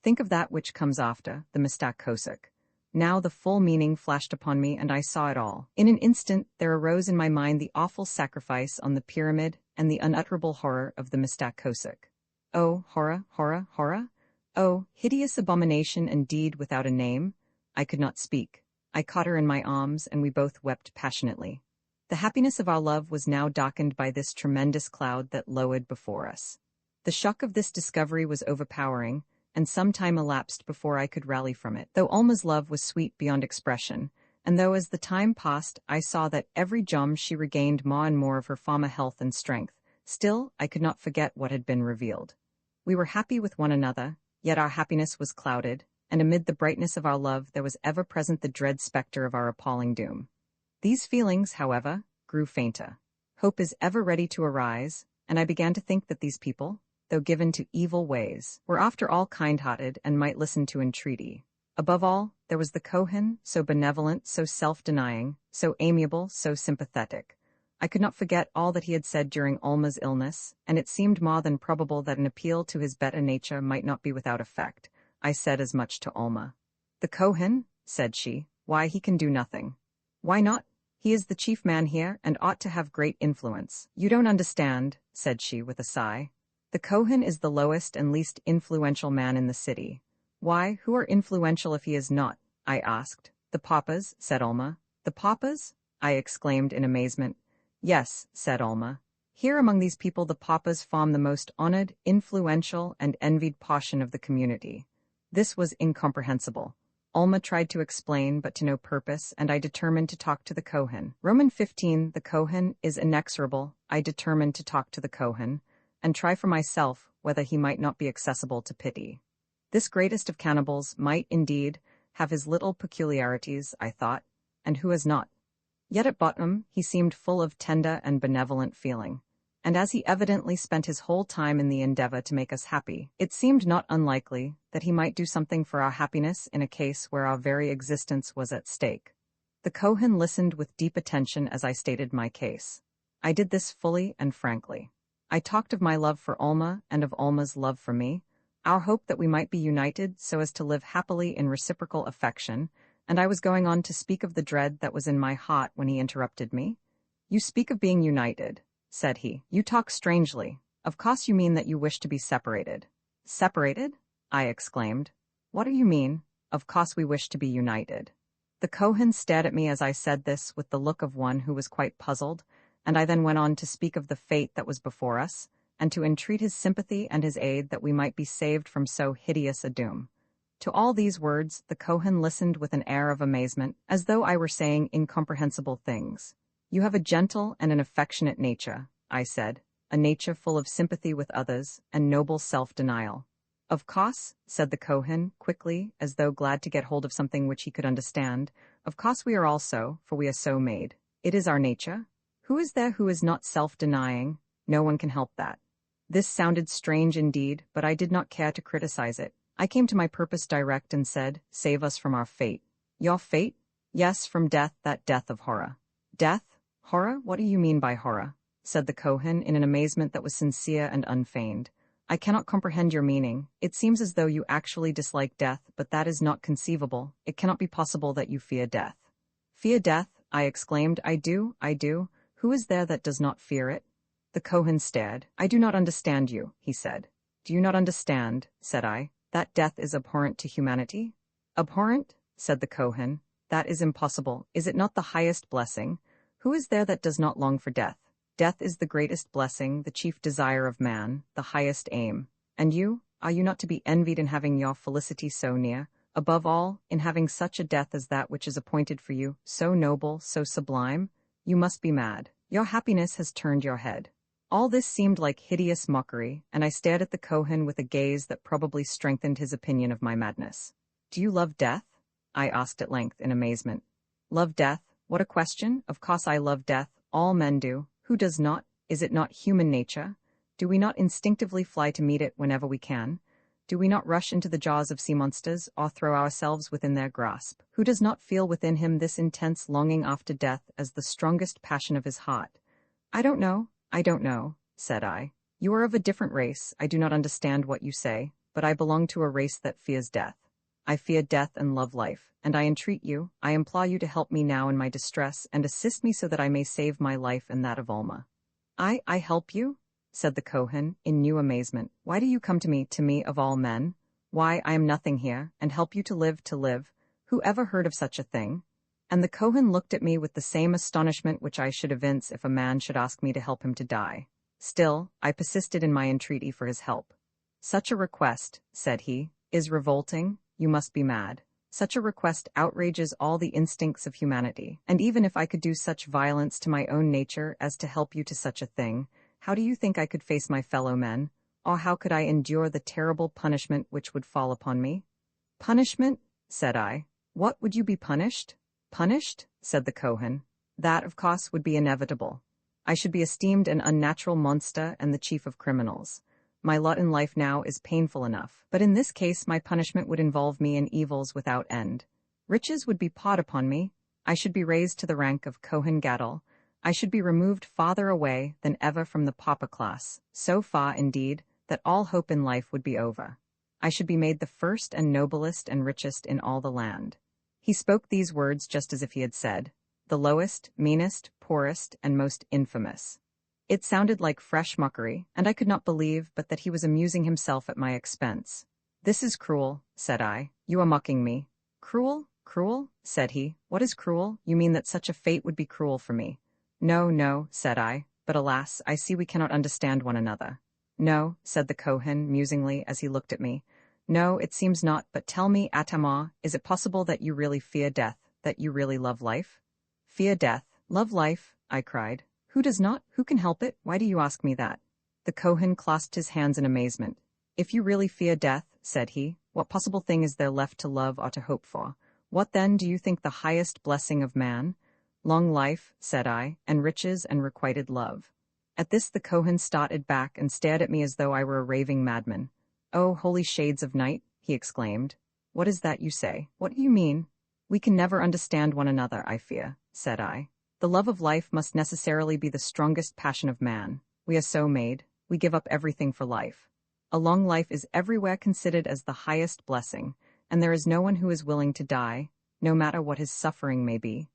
think of that which comes after, the Mista Kosek. Now the full meaning flashed upon me, and I saw it all. In an instant there arose in my mind the awful sacrifice on the pyramid and the unutterable horror of the Mista Kosek. Oh, horror, horror, horror! Oh, hideous abomination and deed without a name! I could not speak. I caught her in my arms, and we both wept passionately. The happiness of our love was now darkened by this tremendous cloud that lowered before us. The shock of this discovery was overpowering, and some time elapsed before I could rally from it, though Alma's love was sweet beyond expression, and though as the time passed I saw that every jom she regained more and more of her former health and strength, still I could not forget what had been revealed. We were happy with one another, yet our happiness was clouded, and amid the brightness of our love there was ever present the dread spectre of our appalling doom. These feelings, however, grew fainter. Hope is ever ready to arise, and I began to think that these people, though given to evil ways, were after all kind-hearted and might listen to entreaty. Above all, there was the Kohen, so benevolent, so self-denying, so amiable, so sympathetic. I could not forget all that he had said during Alma's illness, and it seemed more than probable that an appeal to his better nature might not be without effect. I said as much to Alma. "The Kohen," said she, "why, he can do nothing." "Why not? He is the chief man here, and ought to have great influence." "You don't understand," said she with a sigh. "The Kohen is the lowest and least influential man in the city." "Why, who are influential if he is not?" I asked. "The papas," said Alma. "The papas?" I exclaimed in amazement. "Yes," said Alma. "Here among these people the papas form the most honored, influential, and envied portion of the community." This was incomprehensible. Alma tried to explain, but to no purpose, and I determined to talk to the Kohen. Roman 15, the Kohen is inexorable. I determined to talk to the Kohen, and try for myself whether he might not be accessible to pity. This greatest of cannibals might, indeed, have his little peculiarities, I thought, and who has not? Yet at bottom he seemed full of tender and benevolent feeling, and as he evidently spent his whole time in the endeavor to make us happy, it seemed not unlikely that he might do something for our happiness in a case where our very existence was at stake. The Kohen listened with deep attention as I stated my case. I did this fully and frankly. I talked of my love for Alma and of Alma's love for me, our hope that we might be united so as to live happily in reciprocal affection, and I was going on to speak of the dread that was in my heart when he interrupted me. "You speak of being united," said he. "You talk strangely. Of course you mean that you wish to be separated." "Separated?" I exclaimed. "What do you mean? Of course we wish to be united." The Kohen stared at me as I said this with the look of one who was quite puzzled, and I then went on to speak of the fate that was before us, and to entreat his sympathy and his aid that we might be saved from so hideous a doom. To all these words the Kohen listened with an air of amazement, as though I were saying incomprehensible things. "You have a gentle and an affectionate nature," I said, "a nature full of sympathy with others and noble self-denial." "Of course," said the Kohen, quickly, as though glad to get hold of something which he could understand, "of course we are all so, for we are so made. It is our nature. Who is there who is not self-denying? No one can help that." This sounded strange indeed, but I did not care to criticize it. I came to my purpose direct and said, "Save us from our fate." "Your fate?" "Yes, from death, that death of horror." "Death? Horror? What do you mean by horror?" said the Kohen in an amazement that was sincere and unfeigned. "I cannot comprehend your meaning. It seems as though you actually dislike death, but that is not conceivable. It cannot be possible that you fear death." "Fear death?" I exclaimed. I do. Who is there that does not fear it?" The Kohen stared. "I do not understand you," he said. "Do you not understand," said I, "that death is abhorrent to humanity?" "Abhorrent?" said the Kohen. "That is impossible. Is it not the highest blessing? Who is there that does not long for death? Death is the greatest blessing, the chief desire of man, the highest aim. And you, are you not to be envied in having your felicity so near? Above all, in having such a death as that which is appointed for you, so noble, so sublime? You must be mad. Your happiness has turned your head." All this seemed like hideous mockery, and I stared at the Kohen with a gaze that probably strengthened his opinion of my madness. "Do you love death?" I asked at length in amazement. "Love death? What a question! Of course I love death. All men do. Who does not? Is it not human nature? Do we not instinctively fly to meet it whenever we can? Do we not rush into the jaws of sea monsters, or throw ourselves within their grasp? Who does not feel within him this intense longing after death as the strongest passion of his heart?" I don't know, said I. "You are of a different race. I do not understand what you say, but I belong to a race that fears death. I fear death and love life, and I entreat you, I implore you to help me now in my distress and assist me so that I may save my life and that of Alma." I help you?" said the Kohen, in new amazement. "Why do you come to me of all men? Why, I am nothing here, and help you to live. Who ever heard of such a thing?" And the Kohen looked at me with the same astonishment which I should evince if a man should ask me to help him to die. Still, I persisted in my entreaty for his help. "Such a request," said he, is revolting, you must be mad. Such a request outrages all the instincts of humanity. And even if I could do such violence to my own nature as to help you to such a thing, how do you think I could face my fellow men? Or how could I endure the terrible punishment which would fall upon me? Punishment? Said I. What, would you be punished? Punished? Said the Kohen. That, of course, would be inevitable. I should be esteemed an unnatural monster and the chief of criminals. My lot in life now is painful enough, but in this case my punishment would involve me in evils without end. Riches would be poured upon me. I should be raised to the rank of Kohen Gadol. I should be removed farther away than ever from the pauper class, so far, indeed, that all hope in life would be over. I should be made the first and noblest and richest in all the land. He spoke these words just as if he had said, the lowest, meanest, poorest, and most infamous. It sounded like fresh mockery, and I could not believe but that he was amusing himself at my expense. This is cruel, said I. You are mocking me. Cruel? Cruel? Said he. What is cruel? You mean that such a fate would be cruel for me. No, no, said I, but alas, I see we cannot understand one another. No, said the Kohen musingly as he looked at me. No, it seems not, but tell me, Atamar, is it possible that you really fear death, that you really love life? Fear death, love life, I cried. Who does not? Who can help it? Why do you ask me that? The Kohen clasped his hands in amazement. If you really fear death, said he, what possible thing is there left to love or to hope for? What then do you think the highest blessing of man? Long life, said I, and riches and requited love. At this the Kohen started back and stared at me as though I were a raving madman. Oh, holy shades of night, he exclaimed. What is that you say? What do you mean? We can never understand one another, I fear, said I. The love of life must necessarily be the strongest passion of man. We are so made. We give up everything for life. A long life is everywhere considered as the highest blessing, and there is no one who is willing to die, no matter what his suffering may be.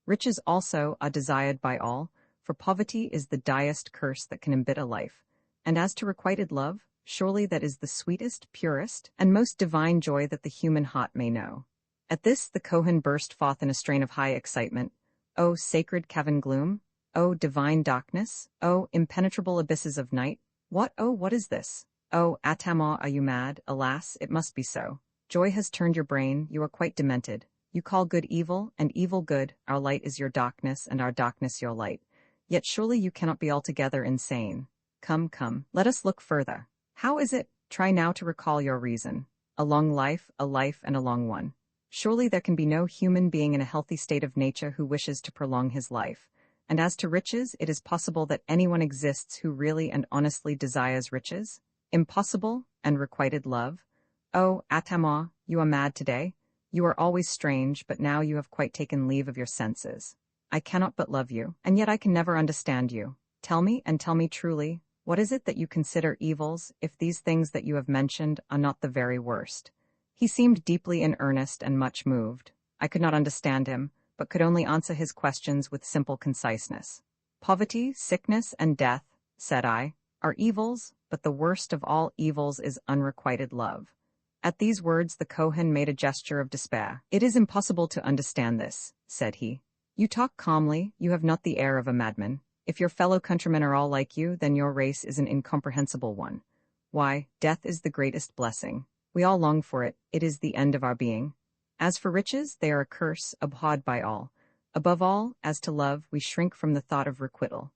Riches also are desired by all, for poverty is the direst curse that can embitter life. And as to requited love, surely that is the sweetest, purest, and most divine joy that the human heart may know. At this the Kohen burst forth in a strain of high excitement. O sacred cavern gloom! O divine darkness! O impenetrable abysses of night! What, oh, what is this? Oh, Atamar, are you mad? Alas, it must be so. Joy has turned your brain, you are quite demented. You call good evil, and evil good, our light is your darkness, and our darkness your light. Yet surely you cannot be altogether insane. Come, come, let us look further. How is it? Try now to recall your reason. A long life, a life, and a long one. Surely there can be no human being in a healthy state of nature who wishes to prolong his life. And as to riches, it is possible that anyone exists who really and honestly desires riches? Impossible, and requited love? Oh, Atamar, you are mad today. You are always strange, but now you have quite taken leave of your senses. I cannot but love you, and yet I can never understand you. Tell me, and tell me truly, what is it that you consider evils, if these things that you have mentioned are not the very worst? He seemed deeply in earnest and much moved. I could not understand him, but could only answer his questions with simple conciseness. Poverty, sickness, and death, said I, are evils, but the worst of all evils is unrequited love. At these words the Kohen made a gesture of despair. It is impossible to understand this, said he. You talk calmly, you have not the air of a madman. If your fellow countrymen are all like you, then your race is an incomprehensible one. Why, death is the greatest blessing. We all long for it, it is the end of our being. As for riches, they are a curse, abhorred by all. Above all, as to love, we shrink from the thought of requital.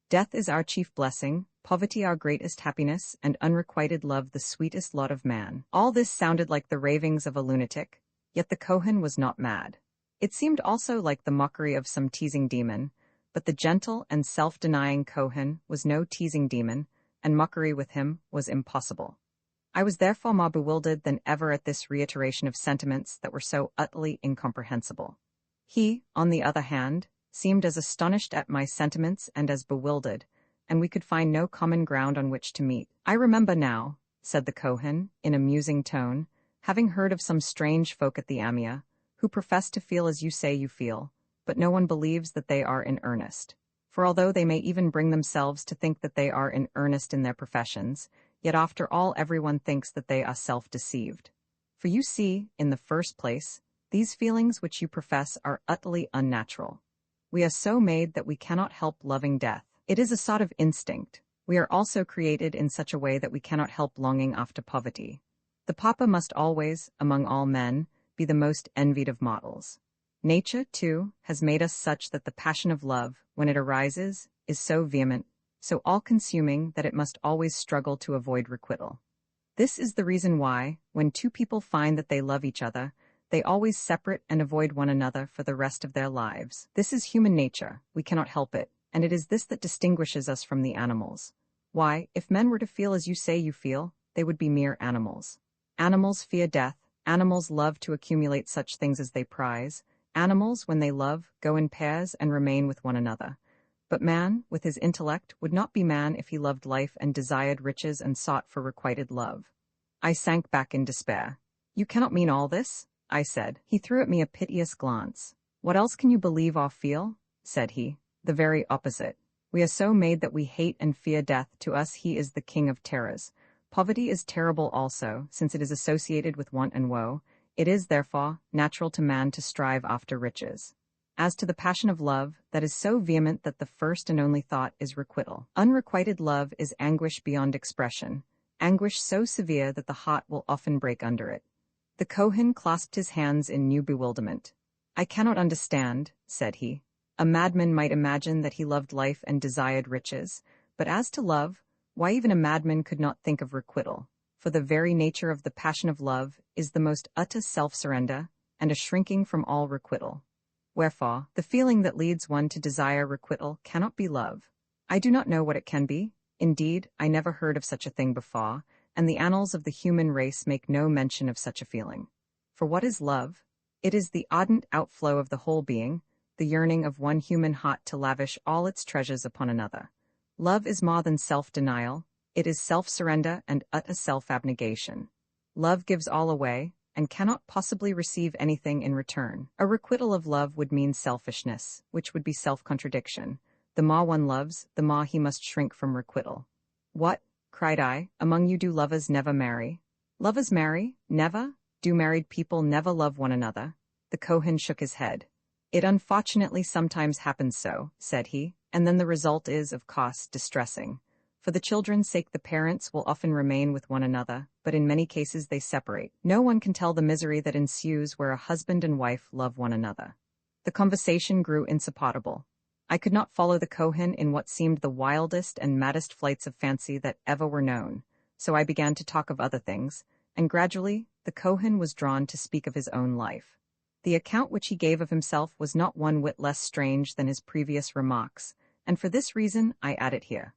Death is our chief blessing, poverty our greatest happiness, and unrequited love the sweetest lot of man. All this sounded like the ravings of a lunatic, yet the Kohen was not mad. It seemed also like the mockery of some teasing demon, but the gentle and self-denying Kohen was no teasing demon, and mockery with him was impossible. I was therefore more bewildered than ever at this reiteration of sentiments that were so utterly incomprehensible. He, on the other hand, seemed as astonished at my sentiments and as bewildered, and we could find no common ground on which to meet. I remember now, said the Kohen, in a musing tone, having heard of some strange folk at the Amia, who profess to feel as you say you feel, but no one believes that they are in earnest. For although they may even bring themselves to think that they are in earnest in their professions, yet after all everyone thinks that they are self-deceived. For you see, in the first place, these feelings which you profess are utterly unnatural. We are so made that we cannot help loving death. It is a sort of instinct. We are also created in such a way that we cannot help longing after poverty. The papa must always, among all men, be the most envied of models. Nature, too, has made us such that the passion of love, when it arises, is so vehement, so all-consuming that it must always struggle to avoid requital. This is the reason why, when two people find that they love each other, they always separate and avoid one another for the rest of their lives. This is human nature, we cannot help it, and it is this that distinguishes us from the animals. Why, if men were to feel as you say you feel, they would be mere animals. Animals fear death, animals love to accumulate such things as they prize, animals, when they love, go in pairs and remain with one another. But man, with his intellect, would not be man if he loved life and desired riches and sought for requited love. I sank back in despair. You cannot mean all this? I said. He threw at me a piteous glance. What else can you believe or feel? Said he. The very opposite. We are so made that we hate and fear death. To us he is the king of terrors. Poverty is terrible also, since it is associated with want and woe. It is, therefore, natural to man to strive after riches. As to the passion of love, that is so vehement that the first and only thought is requital. Unrequited love is anguish beyond expression, anguish so severe that the heart will often break under it. The Kohen clasped his hands in new bewilderment. I cannot understand, said he. A madman might imagine that he loved life and desired riches, but as to love, why even a madman could not think of requital, for the very nature of the passion of love is the most utter self-surrender and a shrinking from all requital. Wherefore, the feeling that leads one to desire requital cannot be love. I do not know what it can be. Indeed, I never heard of such a thing before, and the annals of the human race make no mention of such a feeling. For what is love? It is the ardent outflow of the whole being, the yearning of one human heart to lavish all its treasures upon another. Love is more than self-denial, it is self-surrender and utter self-abnegation. Love gives all away, and cannot possibly receive anything in return. A requital of love would mean selfishness, which would be self-contradiction. The more one loves, the more he must shrink from requital. What? Cried I, among you do lovers never marry? Lovers marry? Never? Do married people never love one another? The Kohen shook his head. It unfortunately sometimes happens so, said he, and then the result is, of course, distressing. For the children's sake the parents will often remain with one another, but in many cases they separate. No one can tell the misery that ensues where a husband and wife love one another. The conversation grew insupportable. I could not follow the Kohen in what seemed the wildest and maddest flights of fancy that ever were known, so I began to talk of other things, and gradually the Kohen was drawn to speak of his own life. The account which he gave of himself was not one whit less strange than his previous remarks, and for this reason I add it here.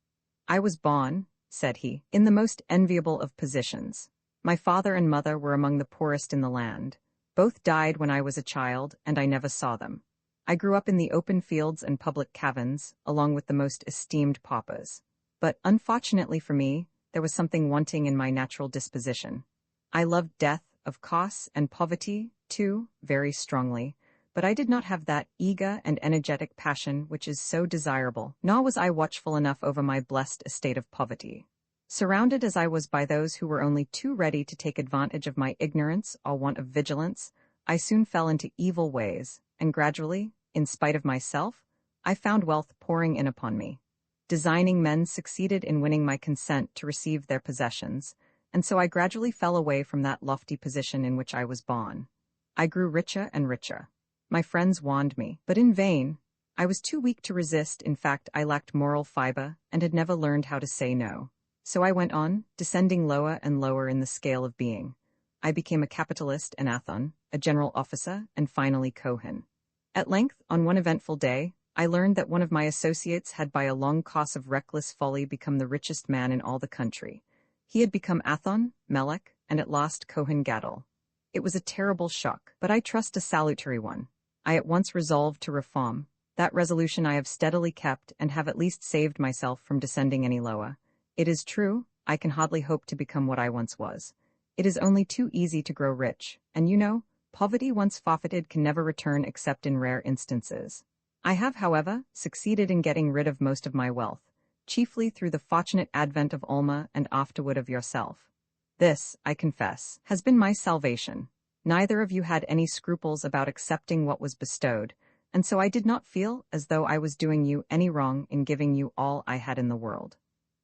I was born, said he, in the most enviable of positions. My father and mother were among the poorest in the land. Both died when I was a child, and I never saw them. I grew up in the open fields and public caverns, along with the most esteemed paupers. But, unfortunately for me, there was something wanting in my natural disposition. I loved death, of course, and poverty, too, very strongly, but I did not have that eager and energetic passion which is so desirable, nor was I watchful enough over my blessed estate of poverty. Surrounded as I was by those who were only too ready to take advantage of my ignorance or want of vigilance, I soon fell into evil ways, and gradually, in spite of myself, I found wealth pouring in upon me. Designing men succeeded in winning my consent to receive their possessions, and so I gradually fell away from that lofty position in which I was born. I grew richer and richer. My friends warned me, but in vain. I was too weak to resist. In fact, I lacked moral fiber and had never learned how to say no. So I went on, descending lower and lower in the scale of being. I became a capitalist and Athon, a general officer, and finally Kohen. At length, on one eventful day, I learned that one of my associates had by a long course of reckless folly become the richest man in all the country. He had become Athon, Melech, and at last Kohen Gadol. It was a terrible shock, but I trust a salutary one. I at once resolved to reform. That resolution I have steadily kept and have at least saved myself from descending any lower. It is true, I can hardly hope to become what I once was. It is only too easy to grow rich, and you know, poverty once forfeited can never return except in rare instances. I have, however, succeeded in getting rid of most of my wealth, chiefly through the fortunate advent of Alma and afterward of yourself. This, I confess, has been my salvation. Neither of you had any scruples about accepting what was bestowed, and so I did not feel as though I was doing you any wrong in giving you all I had in the world.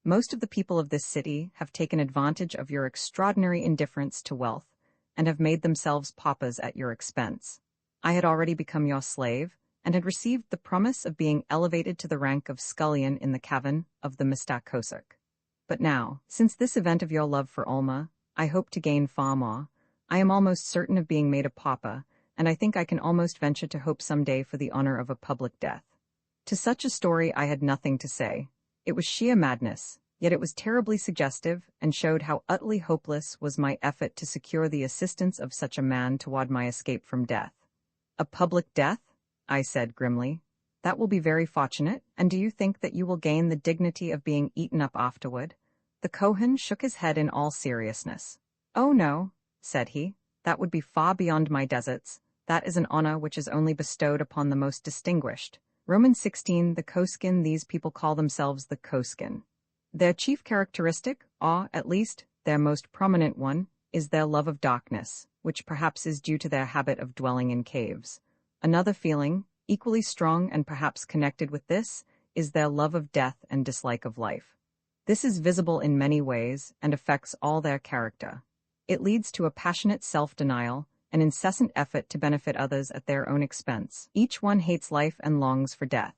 Most of the people of this city have taken advantage of your extraordinary indifference to wealth and have made themselves paupers at your expense. I had already become your slave, and had received the promise of being elevated to the rank of scullion in the cavern of the Mille. But now, since this event of your love for Alma, I hope to gain far more. I am almost certain of being made a pauper, and I think I can almost venture to hope some day for the honor of a public death. To such a story I had nothing to say. It was sheer madness, yet it was terribly suggestive, and showed how utterly hopeless was my effort to secure the assistance of such a man toward my escape from death. A public death? I said grimly. That will be very fortunate, and do you think that you will gain the dignity of being eaten up afterward? The Kohen shook his head in all seriousness. Oh no, said he, that would be far beyond my deserts. That is an honor which is only bestowed upon the most distinguished. Romans 16, the Koskin, these people call themselves the Koskin. Their chief characteristic, or, at least, their most prominent one, is their love of darkness, which perhaps is due to their habit of dwelling in caves. Another feeling, equally strong and perhaps connected with this, is their love of death and dislike of life. This is visible in many ways and affects all their character. It leads to a passionate self-denial, an incessant effort to benefit others at their own expense. Each one hates life and longs for death.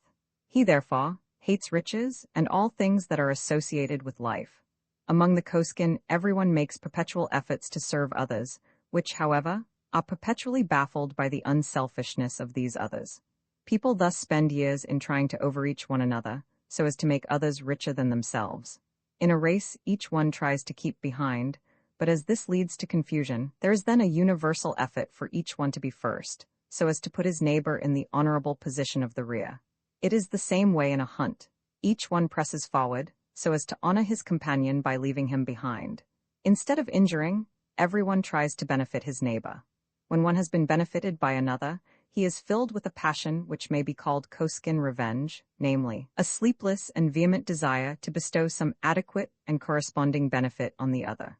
He, therefore, hates riches and all things that are associated with life. Among the Koskin, everyone makes perpetual efforts to serve others, which, however, are perpetually baffled by the unselfishness of these others. People thus spend years in trying to overreach one another, so as to make others richer than themselves. In a race, each one tries to keep behind, but as this leads to confusion, there is then a universal effort for each one to be first, so as to put his neighbor in the honorable position of the rear. It is the same way in a hunt. Each one presses forward, so as to honor his companion by leaving him behind. Instead of injuring, everyone tries to benefit his neighbor. When one has been benefited by another, he is filled with a passion which may be called Koskin revenge, namely, a sleepless and vehement desire to bestow some adequate and corresponding benefit on the other.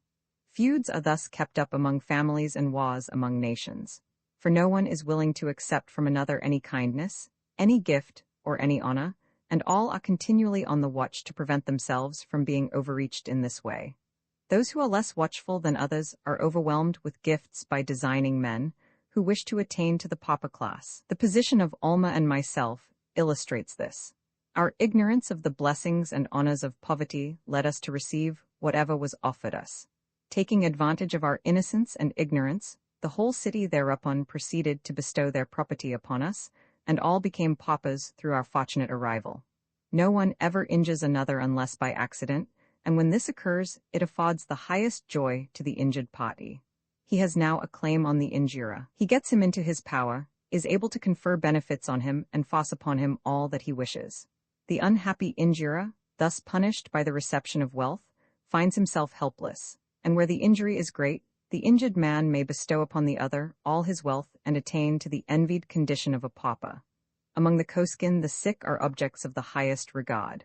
Feuds are thus kept up among families and wars among nations, for no one is willing to accept from another any kindness, any gift, or any honor, and all are continually on the watch to prevent themselves from being overreached in this way. Those who are less watchful than others are overwhelmed with gifts by designing men who wish to attain to the pauper class. The position of Alma and myself illustrates this. Our ignorance of the blessings and honors of poverty led us to receive whatever was offered us. Taking advantage of our innocence and ignorance, the whole city thereupon proceeded to bestow their property upon us, and all became paupers through our fortunate arrival. No one ever injures another unless by accident, and when this occurs, it affords the highest joy to the injured party. He has now a claim on the injurer. He gets him into his power, is able to confer benefits on him and force upon him all that he wishes. The unhappy injurer, thus punished by the reception of wealth, finds himself helpless, and where the injury is great, the injured man may bestow upon the other all his wealth and attain to the envied condition of a pauper. Among the Koskin, the sick are objects of the highest regard.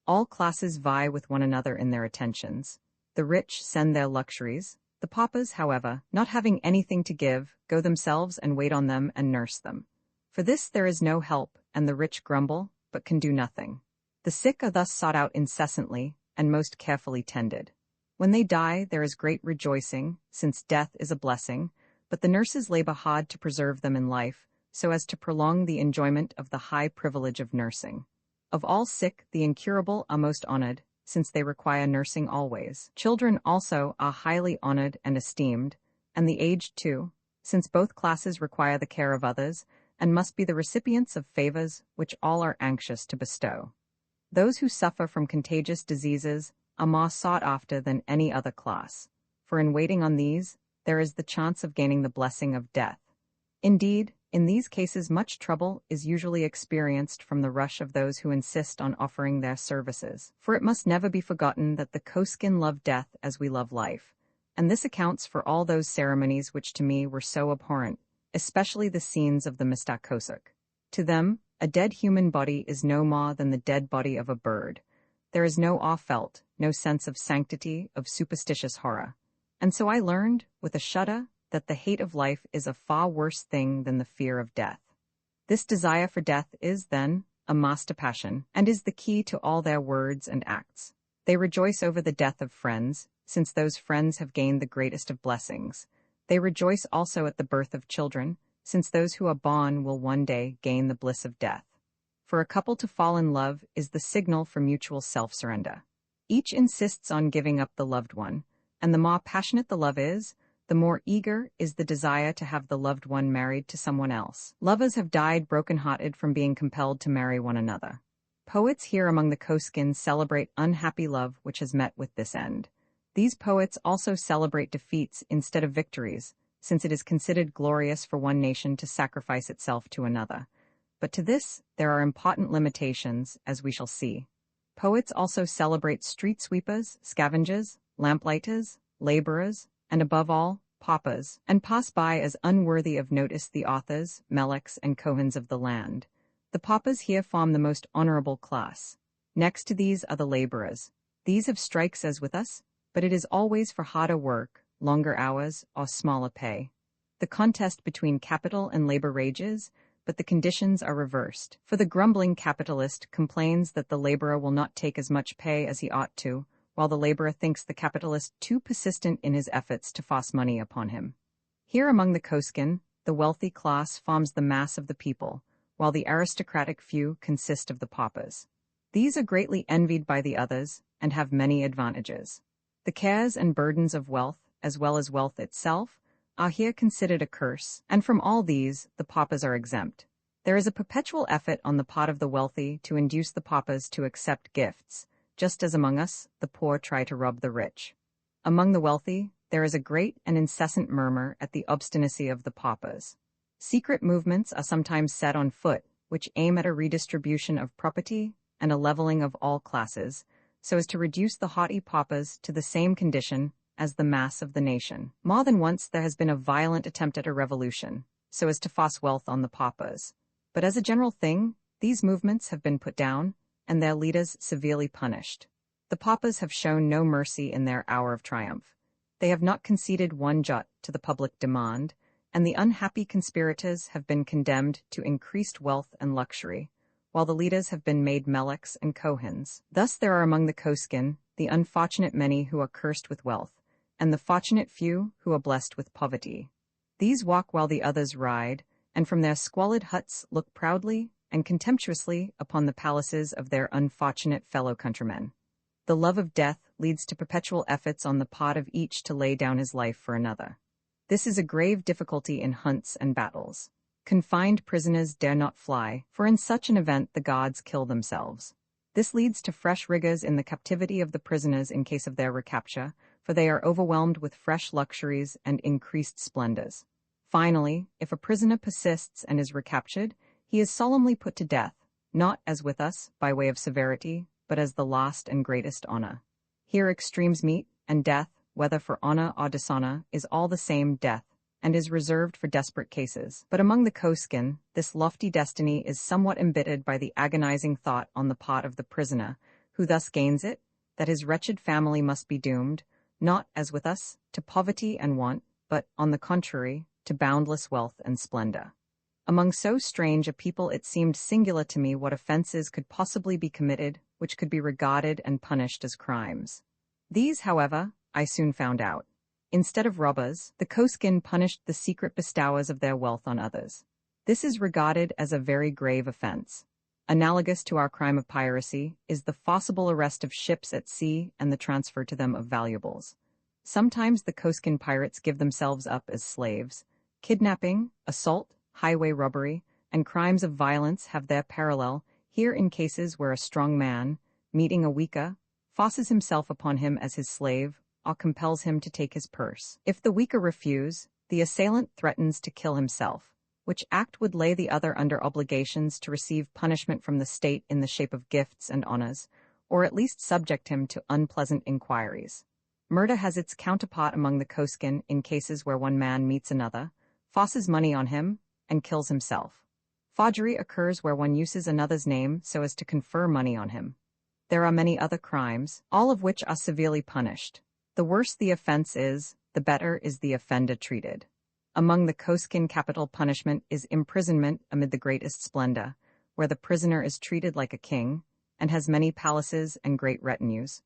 All classes vie with one another in their attentions. The rich send their luxuries. The paupers, however, not having anything to give, go themselves and wait on them and nurse them. For this there is no help, and the rich grumble, but can do nothing. The sick are thus sought out incessantly, and most carefully tended. When they die, there is great rejoicing, since death is a blessing, but the nurses labor hard to preserve them in life, so as to prolong the enjoyment of the high privilege of nursing. Of all sick, the incurable are most honored, since they require nursing always. Children also are highly honored and esteemed, and the aged too, since both classes require the care of others, and must be the recipients of favors which all are anxious to bestow. Those who suffer from contagious diseases are more sought after than any other class, for in waiting on these, there is the chance of gaining the blessing of death. Indeed, in these cases much trouble is usually experienced from the rush of those who insist on offering their services, for it must never be forgotten that the Koskin love death as we love life, and this accounts for all those ceremonies which to me were so abhorrent, especially the scenes of the Mista. To them, a dead human body is no more than the dead body of a bird. There is no awe felt, no sense of sanctity, of superstitious horror. And so I learned, with a shudder, that the hate of life is a far worse thing than the fear of death. This desire for death is, then, a master passion, and is the key to all their words and acts. They rejoice over the death of friends, since those friends have gained the greatest of blessings. They rejoice also at the birth of children, since those who are born will one day gain the bliss of death. For a couple to fall in love is the signal for mutual self-surrender. Each insists on giving up the loved one, and the more passionate the love is, the more eager is the desire to have the loved one married to someone else. Lovers have died broken-hearted from being compelled to marry one another. Poets here among the Coskins celebrate unhappy love which has met with this end. These poets also celebrate defeats instead of victories, since it is considered glorious for one nation to sacrifice itself to another. But to this, there are important limitations, as we shall see. Poets also celebrate street sweepers, scavengers, lamplighters, laborers, and above all, paupers, and pass by as unworthy of notice the authors, Meleks, and Kohens of the land. The paupers here form the most honorable class. Next to these are the laborers. These have strikes as with us, but it is always for harder work, longer hours, or smaller pay. The contest between capital and labor rages, but the conditions are reversed. For the grumbling capitalist complains that the laborer will not take as much pay as he ought to, while the laborer thinks the capitalist too persistent in his efforts to force money upon him. Here among the Koskin, the wealthy class forms the mass of the people, while the aristocratic few consist of the paupers. These are greatly envied by the others, and have many advantages. The cares and burdens of wealth, as well as wealth itself, are here considered a curse, and from all these, the paupers are exempt. There is a perpetual effort on the part of the wealthy to induce the paupers to accept gifts, just as among us, the poor try to rob the rich. Among the wealthy, there is a great and incessant murmur at the obstinacy of the paupers. Secret movements are sometimes set on foot, which aim at a redistribution of property and a leveling of all classes, so as to reduce the haughty paupers to the same condition as the mass of the nation. More than once there has been a violent attempt at a revolution, so as to force wealth on the paupers. But as a general thing, these movements have been put down, and their leaders severely punished. The paupers have shown no mercy in their hour of triumph. They have not conceded one jot to the public demand, and the unhappy conspirators have been condemned to increased wealth and luxury, while the leaders have been made Meleks and Kohens. Thus there are among the Koskin the unfortunate many who are cursed with wealth, and the fortunate few who are blessed with poverty. These walk while the others ride, and from their squalid huts look proudly and contemptuously upon the palaces of their unfortunate fellow countrymen. The love of death leads to perpetual efforts on the part of each to lay down his life for another. This is a grave difficulty in hunts and battles. Confined prisoners dare not fly, for in such an event the gods kill themselves. This leads to fresh rigors in the captivity of the prisoners in case of their recapture, for they are overwhelmed with fresh luxuries and increased splendors. Finally, if a prisoner persists and is recaptured, he is solemnly put to death, not, as with us, by way of severity, but as the last and greatest honor. Here extremes meet, and death, whether for honor or dishonor, is all the same death, and is reserved for desperate cases. But among the Koskin, this lofty destiny is somewhat embittered by the agonizing thought on the part of the prisoner, who thus gains it, that his wretched family must be doomed, not, as with us, to poverty and want, but, on the contrary, to boundless wealth and splendor. Among so strange a people it seemed singular to me what offenses could possibly be committed which could be regarded and punished as crimes. These, however, I soon found out. Instead of robbers, the Koskin punished the secret bestowers of their wealth on others. This is regarded as a very grave offense. Analogous to our crime of piracy is the forcible arrest of ships at sea and the transfer to them of valuables. Sometimes the Koskin pirates give themselves up as slaves. Kidnapping, assault, highway robbery, and crimes of violence have their parallel here in cases where a strong man, meeting a weaker, forces himself upon him as his slave or compels him to take his purse. If the weaker refuse, the assailant threatens to kill himself, which act would lay the other under obligations to receive punishment from the state in the shape of gifts and honors, or at least subject him to unpleasant inquiries. Murder has its counterpart among the Koskin in cases where one man meets another, forces money on him, and kills himself. Forgery occurs where one uses another's name so as to confer money on him. There are many other crimes, all of which are severely punished. The worse the offense is, the better is the offender treated. Among the Koskin capital punishment is imprisonment amid the greatest splendor, where the prisoner is treated like a king, and has many palaces and great retinues,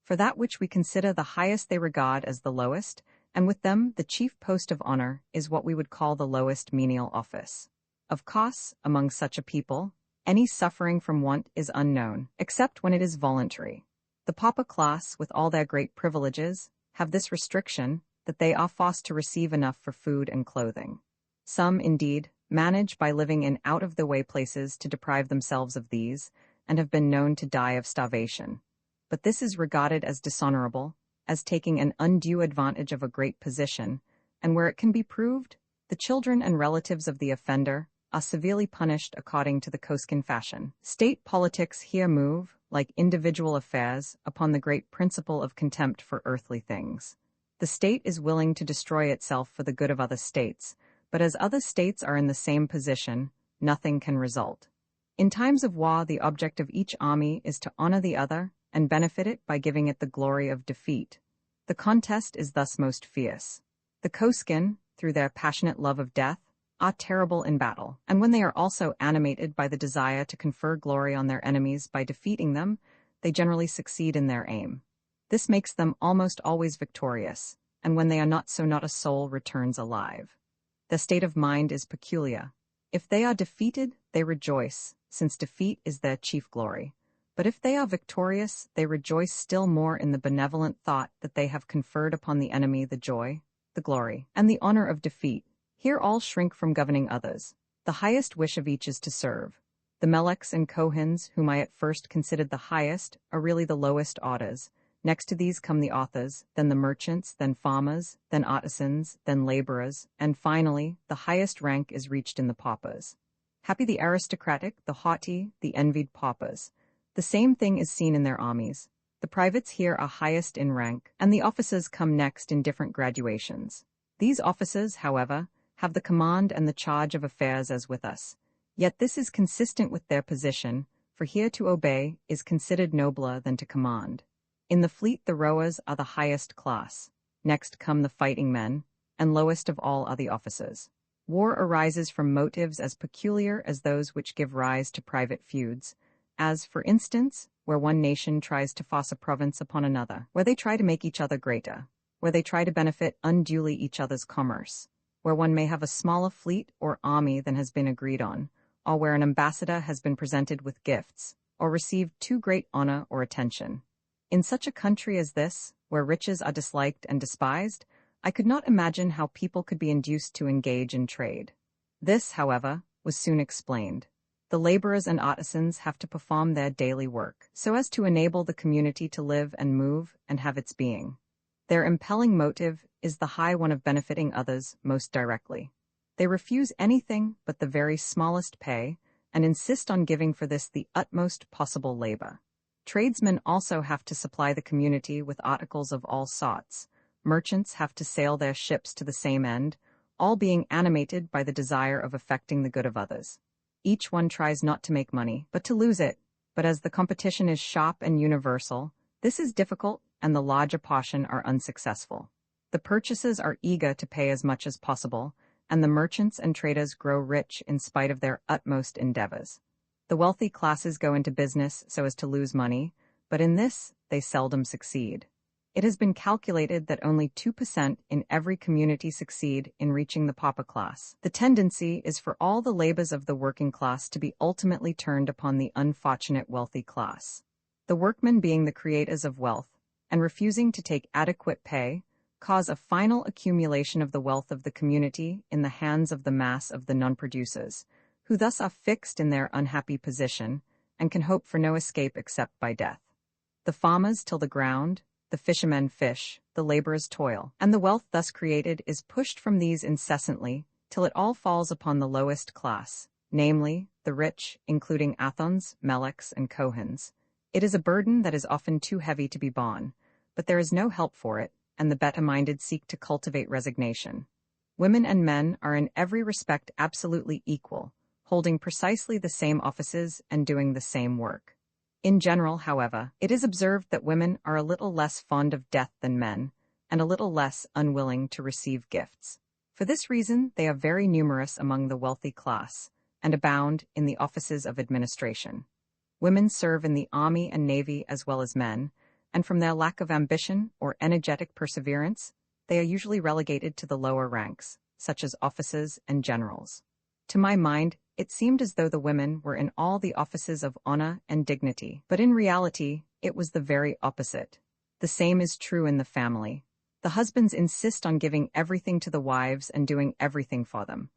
For that which we consider the highest they regard as the lowest, and with them the chief post of honor is what we would call the lowest menial office. Of course, among such a people, any suffering from want is unknown, except when it is voluntary. The pauper class, with all their great privileges, have this restriction, that they are forced to receive enough for food and clothing. Some, indeed, manage by living in out-of-the-way places to deprive themselves of these, and have been known to die of starvation. But this is regarded as dishonorable, as taking an undue advantage of a great position, and where it can be proved, the children and relatives of the offender are severely punished according to the Koskin fashion. State politics here move, like individual affairs, upon the great principle of contempt for earthly things. The state is willing to destroy itself for the good of other states, but as other states are in the same position, nothing can result. In times of war, the object of each army is to honor the other and benefit it by giving it the glory of defeat. The contest is thus most fierce. The Koskin, through their passionate love of death, are terrible in battle, and when they are also animated by the desire to confer glory on their enemies by defeating them, they generally succeed in their aim. This makes them almost always victorious, and when they are not so, not a soul returns alive. Their state of mind is peculiar. If they are defeated, they rejoice, since defeat is their chief glory. But if they are victorious, they rejoice still more in the benevolent thought that they have conferred upon the enemy the joy, the glory, and the honor of defeat. Here all shrink from governing others. The highest wish of each is to serve. The Meleks and Kohens, whom I at first considered the highest, are really the lowest orders. Next to these come the authors, then the merchants, then farmers, then artisans, then laborers, and finally, the highest rank is reached in the paupers. Happy the aristocratic, the haughty, the envied paupers. The same thing is seen in their armies. The privates here are highest in rank, and the officers come next in different graduations. These officers, however, have the command and the charge of affairs as with us. Yet this is consistent with their position, for here to obey is considered nobler than to command. In the fleet the rowers are the highest class, next come the fighting men, and lowest of all are the officers. War arises from motives as peculiar as those which give rise to private feuds, as, for instance, where one nation tries to force a province upon another, where they try to make each other greater, where they try to benefit unduly each other's commerce, where one may have a smaller fleet or army than has been agreed on, or where an ambassador has been presented with gifts, or received too great honor or attention. In such a country as this, where riches are disliked and despised, I could not imagine how people could be induced to engage in trade. This, however, was soon explained. The laborers and artisans have to perform their daily work, so as to enable the community to live and move and have its being. Their impelling motive is the high one of benefiting others most directly. They refuse anything but the very smallest pay, and insist on giving for this the utmost possible labor. Tradesmen also have to supply the community with articles of all sorts. Merchants have to sail their ships to the same end, all being animated by the desire of effecting the good of others. Each one tries not to make money, but to lose it. But as the competition is sharp and universal, this is difficult, and the larger portion are unsuccessful. The purchasers are eager to pay as much as possible, and the merchants and traders grow rich in spite of their utmost endeavors. The wealthy classes go into business so as to lose money, but in this they seldom succeed. It has been calculated that only 2% in every community succeed in reaching the pauper class. The tendency is for all the labors of the working class to be ultimately turned upon the unfortunate wealthy class. The workmen, being the creators of wealth, and refusing to take adequate pay, cause a final accumulation of the wealth of the community in the hands of the mass of the non-producers, who thus are fixed in their unhappy position, and can hope for no escape except by death. The farmers till the ground, the fishermen fish, the laborers toil, and the wealth thus created is pushed from these incessantly, till it all falls upon the lowest class, namely, the rich, including Athons, Meleks, and Kohens. It is a burden that is often too heavy to be borne, but there is no help for it, and the better-minded seek to cultivate resignation. Women and men are in every respect absolutely equal, holding precisely the same offices and doing the same work. In general, however, it is observed that women are a little less fond of death than men, and a little less unwilling to receive gifts. For this reason, they are very numerous among the wealthy class, and abound in the offices of administration. Women serve in the army and navy as well as men, and from their lack of ambition or energetic perseverance, they are usually relegated to the lower ranks, such as officers and generals. To my mind, it seemed as though the women were in all the offices of honor and dignity, but in reality, it was the very opposite. The same is true in the family. The husbands insist on giving everything to the wives and doing everything for them.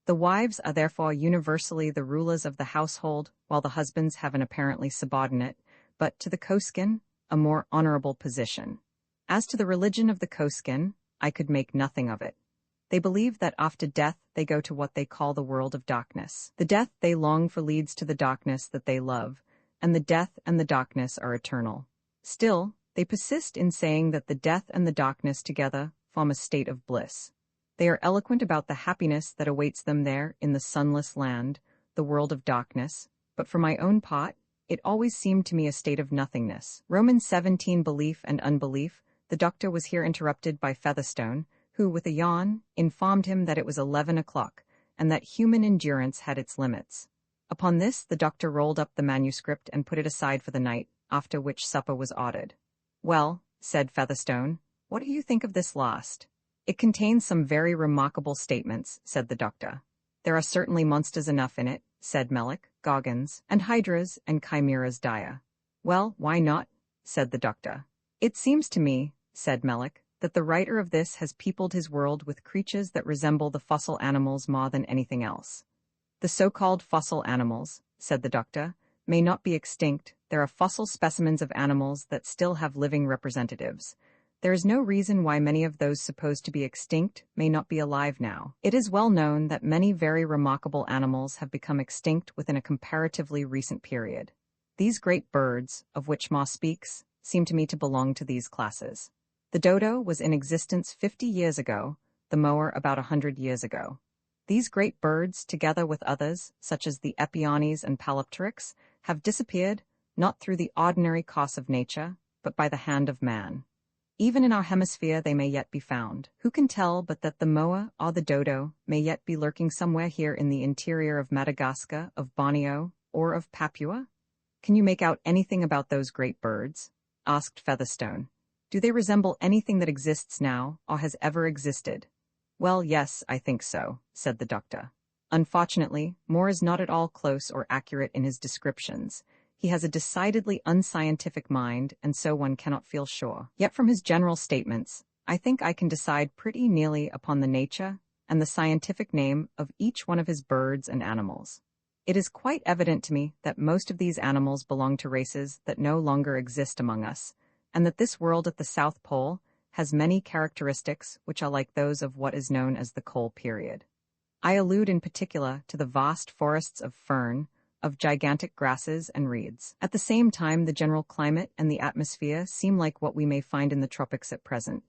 The wives are therefore universally the rulers of the household, while the husbands have an apparently subordinate, but to the Koskin, a more honorable position. As to the religion of the Koskin, I could make nothing of it. They believe that after death they go to what they call the world of darkness. The death they long for leads to the darkness that they love, and the death and the darkness are eternal. Still, they persist in saying that the death and the darkness together form a state of bliss. They are eloquent about the happiness that awaits them there in the sunless land, the world of darkness, but for my own part, it always seemed to me a state of nothingness. Romans 17 Belief and unbelief. The doctor was here interrupted by Featherstone, who, with a yawn, informed him that it was 11 o'clock, and that human endurance had its limits. Upon this, the doctor rolled up the manuscript and put it aside for the night, after which supper was ordered. "Well," said Featherstone, "what do you think of this last?" "It contains some very remarkable statements," said the doctor. "There are certainly monsters enough in it," said Melick, Goggins, "and hydras and chimeras dire." "Well, why not?" said the doctor. "It seems to me," said Melick, "that the writer of this has peopled his world with creatures that resemble the fossil animals more than anything else." "The so-called fossil animals," said the doctor, "may not be extinct. There are fossil specimens of animals that still have living representatives. There is no reason why many of those supposed to be extinct may not be alive now. It is well known that many very remarkable animals have become extinct within a comparatively recent period. These great birds, of which Ma speaks, seem to me to belong to these classes. The dodo was in existence 50 years ago, the moa about 100 years ago. These great birds, together with others, such as the epiones and palapteryx, have disappeared, not through the ordinary course of nature, but by the hand of man. Even in our hemisphere they may yet be found. Who can tell but that the moa or the dodo may yet be lurking somewhere here in the interior of Madagascar, of Borneo, or of Papua? Can you make out anything about those great birds?" asked Featherstone. "Do they resemble anything that exists now, or has ever existed?" "Well, yes, I think so," said the doctor. "Unfortunately, Moore is not at all close or accurate in his descriptions. He has a decidedly unscientific mind, and so one cannot feel sure. Yet from his general statements, I think I can decide pretty nearly upon the nature and the scientific name of each one of his birds and animals. It is quite evident to me that most of these animals belong to races that no longer exist among us, and that this world at the South Pole has many characteristics which are like those of what is known as the coal period. I allude in particular to the vast forests of fern, of gigantic grasses and reeds. At the same time, the general climate and the atmosphere seem like what we may find in the tropics at present.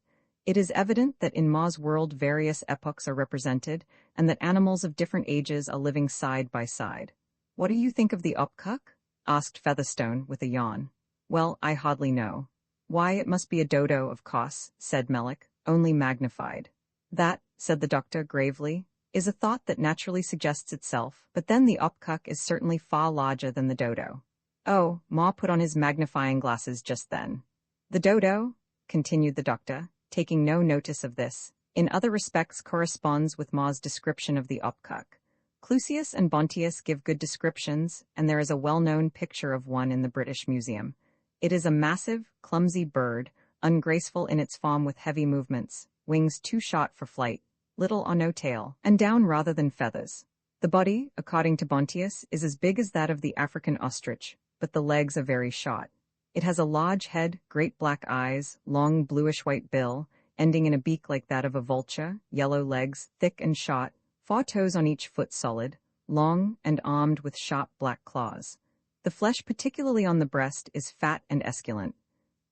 It is evident that in Ma's world various epochs are represented, and that animals of different ages are living side by side. "What do you think of the opkuk?" asked Featherstone with a yawn. "Well, I hardly know." "Why, it must be a dodo, of course," said Melick, "only magnified." "That," said the doctor gravely, "is a thought that naturally suggests itself, but then the opkuk is certainly far larger than the dodo." "Oh," Ma put on his magnifying glasses just then. "The dodo," continued the doctor, taking no notice of this, "in other respects corresponds with Ma's description of the opkuk. Clusius and Bontius give good descriptions, and there is a well-known picture of one in the British Museum. It is a massive, clumsy bird, ungraceful in its form with heavy movements, wings too short for flight, little or no tail, and down rather than feathers. The body, according to Bontius, is as big as that of the African ostrich, but the legs are very short. It has a large head, great black eyes, long bluish-white bill, ending in a beak like that of a vulture, yellow legs, thick and short, 4 toes on each foot solid, long and armed with sharp black claws. The flesh, particularly on the breast, is fat and esculent.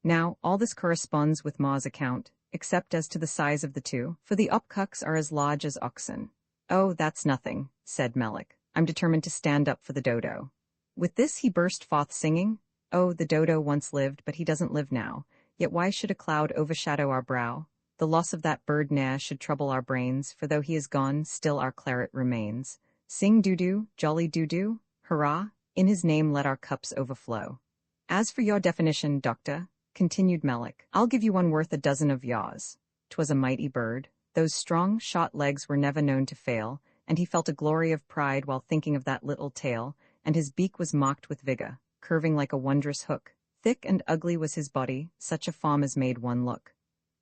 Now, all this corresponds with Ma's account, except as to the size of the two, for the opkuks are as large as oxen." "Oh, that's nothing," said Melick. "I'm determined to stand up for the dodo." With this he burst forth singing, "Oh, the dodo once lived, but he doesn't live now. Yet why should a cloud overshadow our brow? The loss of that bird ne'er should trouble our brains, for though he is gone, still our claret remains. Sing doo-doo, jolly doo-doo, hurrah, in his name let our cups overflow." "As for your definition, doctor," continued Melle. I'll give you one worth a dozen of yaws. 'Twas a mighty bird. Those strong, shot legs were never known to fail, and he felt a glory of pride while thinking of that little tail, and his beak was marked with vigor, curving like a wondrous hook. Thick and ugly was his body, such a form as made one look.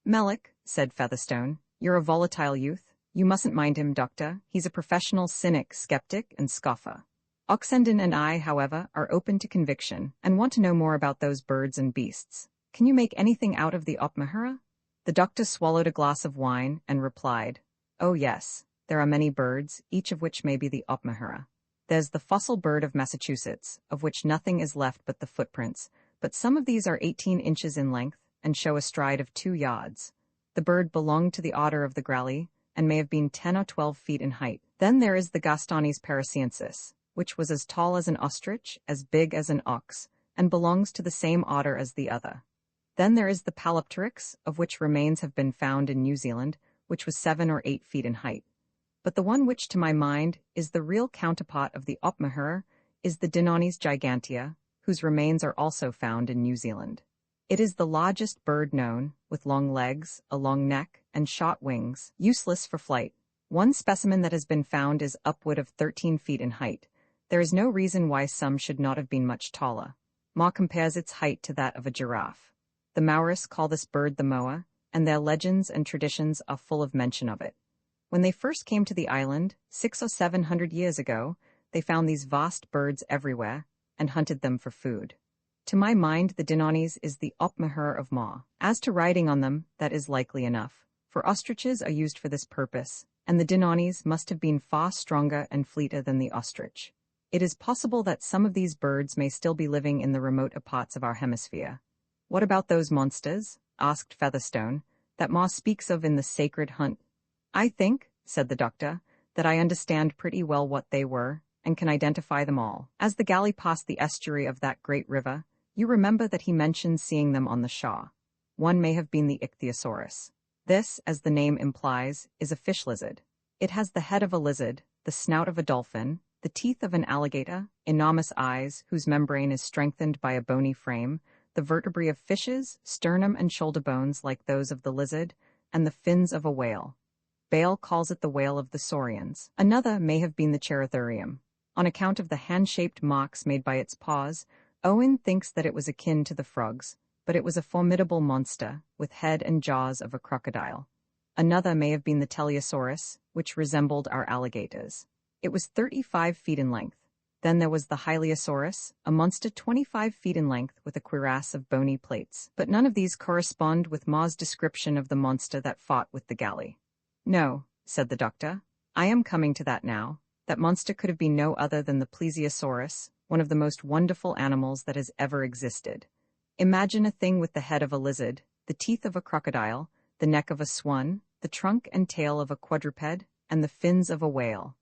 Melle, said Featherstone, you're a volatile youth. You mustn't mind him, doctor. He's a professional cynic, skeptic, and scoffer. Oxenden and I, however, are open to conviction, and want to know more about those birds and beasts. Can you make anything out of the Opmahera? The doctor swallowed a glass of wine, and replied, Oh yes, there are many birds, each of which may be the Opmahera. There's the fossil bird of Massachusetts, of which nothing is left but the footprints, but some of these are 18 inches in length, and show a stride of 2 yards. The bird belonged to the order of the gralli, and may have been 10 or 12 feet in height. Then there is the Gastonis parisiensis, which was as tall as an ostrich, as big as an ox, and belongs to the same order as the other. Then there is the Palapteryx, of which remains have been found in New Zealand, which was 7 or 8 feet in height. But the one which, to my mind, is the real counterpart of the Opmahera is the Dinonis gigantea, whose remains are also found in New Zealand. It is the largest bird known, with long legs, a long neck, and short wings, useless for flight. One specimen that has been found is upward of 13 feet in height. There is no reason why some should not have been much taller. Ma compares its height to that of a giraffe. The Maoris call this bird the moa, and their legends and traditions are full of mention of it. When they first came to the island, 600 or 700 years ago, they found these vast birds everywhere, and hunted them for food. To my mind, the Dinonis is the Opmahera of Ma. As to riding on them, that is likely enough, for ostriches are used for this purpose, and the Dinonis must have been far stronger and fleeter than the ostrich. It is possible that some of these birds may still be living in the remoter parts of our hemisphere. What about those monsters, asked Featherstone, that Ma speaks of in the Sacred Hunt? I think, said the doctor, that I understand pretty well what they were, and can identify them all. As the galley passed the estuary of that great river, you remember that he mentioned seeing them on the shore. One may have been the Ichthyosaurus. This, as the name implies, is a fish lizard. It has the head of a lizard, the snout of a dolphin, the teeth of an alligator, enormous eyes whose membrane is strengthened by a bony frame, the vertebrae of fishes, sternum and shoulder bones like those of the lizard, and the fins of a whale. Bale calls it the whale of the saurians. Another may have been the Charathurium. On account of the hand-shaped marks made by its paws, Owen thinks that it was akin to the frogs, but it was a formidable monster, with head and jaws of a crocodile. Another may have been the Teleosaurus, which resembled our alligators. It was 35 feet in length. Then there was the Hylaeosaurus, a monster 25 feet in length with a cuirass of bony plates. But none of these correspond with Ma's description of the monster that fought with the galley. No, said the doctor. I am coming to that now. That monster could have been no other than the Plesiosaurus, one of the most wonderful animals that has ever existed. Imagine a thing with the head of a lizard, the teeth of a crocodile, the neck of a swan, the trunk and tail of a quadruped, and the fins of a whale.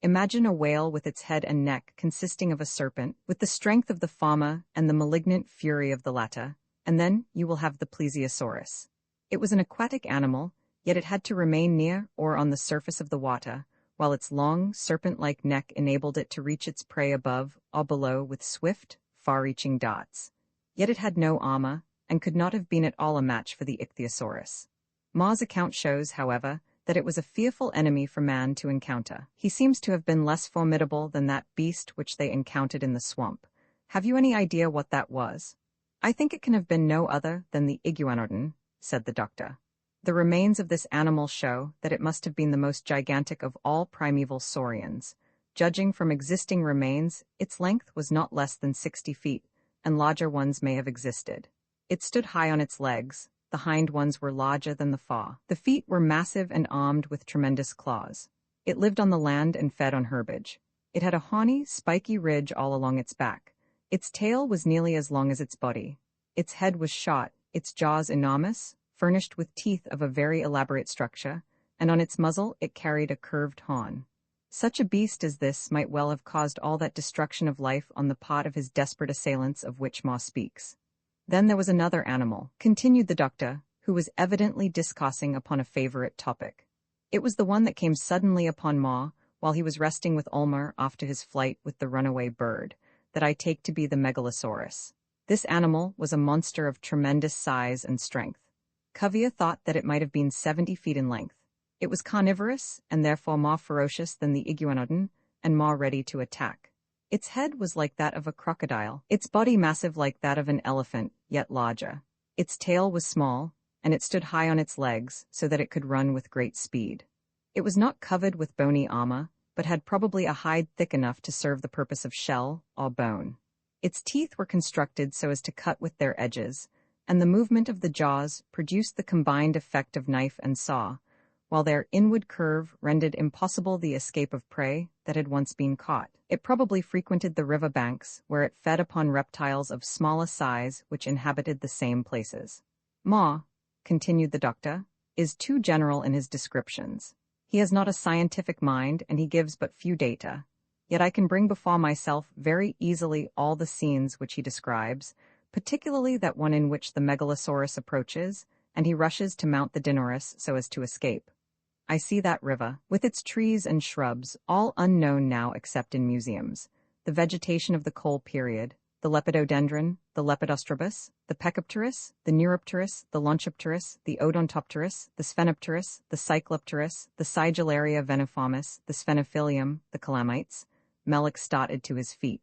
Imagine a whale with its head and neck consisting of a serpent, with the strength of the former and the malignant fury of the latter, and then you will have the Plesiosaurus. It was an aquatic animal, yet it had to remain near or on the surface of the water, while its long, serpent-like neck enabled it to reach its prey above or below with swift, far-reaching darts. Yet it had no armor, and could not have been at all a match for the Ichthyosaurus. Ma's account shows, however, that it was a fearful enemy for man to encounter. He seems to have been less formidable than that beast which they encountered in the swamp. Have you any idea what that was? I think it can have been no other than the Iguanodon, said the doctor. The remains of this animal show that it must have been the most gigantic of all primeval saurians. Judging from existing remains, its length was not less than 60 feet, and larger ones may have existed. It stood high on its legs. The hind ones were larger than the fore. The feet were massive and armed with tremendous claws. It lived on the land and fed on herbage. It had a horny, spiky ridge all along its back. Its tail was nearly as long as its body. Its head was short, its jaws enormous, furnished with teeth of a very elaborate structure, and on its muzzle it carried a curved horn. Such a beast as this might well have caused all that destruction of life on the part of his desperate assailants of which Ma speaks. Then there was another animal, continued the doctor, who was evidently discoursing upon a favorite topic. It was the one that came suddenly upon Ma while he was resting with Ulmer after his flight with the runaway bird, that I take to be the Megalosaurus. This animal was a monster of tremendous size and strength. Cuvier thought that it might have been 70 feet in length. It was carnivorous, and therefore more ferocious than the iguanodon, and more ready to attack. Its head was like that of a crocodile, its body massive like that of an elephant, yet larger. Its tail was small, and it stood high on its legs, so that it could run with great speed. It was not covered with bony armor, but had probably a hide thick enough to serve the purpose of shell or bone. Its teeth were constructed so as to cut with their edges, and the movement of the jaws produced the combined effect of knife and saw, while their inward curve rendered impossible the escape of prey that had once been caught. It probably frequented the river banks, where it fed upon reptiles of smaller size which inhabited the same places. Ma, continued the doctor, is too general in his descriptions. He has not a scientific mind, and he gives but few data. Yet I can bring before myself very easily all the scenes which he describes, particularly that one in which the megalosaurus approaches, and he rushes to mount the dinornis so as to escape. I see that river, with its trees and shrubs, all unknown now except in museums, the vegetation of the coal period, the lepidodendron, the lepidostrobus, the pecopterus, the neuropterus, the lonchopterus, the odontopterus, the sphenopterus, the cyclopterus, the sigillaria veniformis, the sphenophylium, the calamites. Melick started to his feet.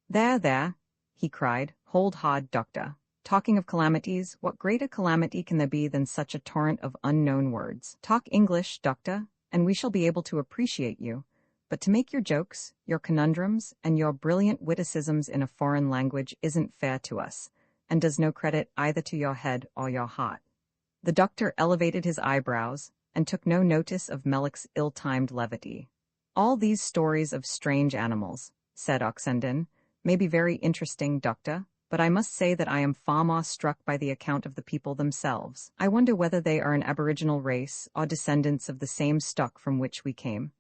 There, he cried, hold hard, doctor. Talking of calamities, what greater calamity can there be than such a torrent of unknown words? Talk English, doctor, and we shall be able to appreciate you. But to make your jokes, your conundrums, and your brilliant witticisms in a foreign language isn't fair to us, and does no credit either to your head or your heart. The doctor elevated his eyebrows, and took no notice of Melick's ill-timed levity. All these stories of strange animals, said Oxenden, may be very interesting, doctor, but I must say that I am far more struck by the account of the people themselves. I wonder whether they are an aboriginal race, or descendants of the same stock from which we came.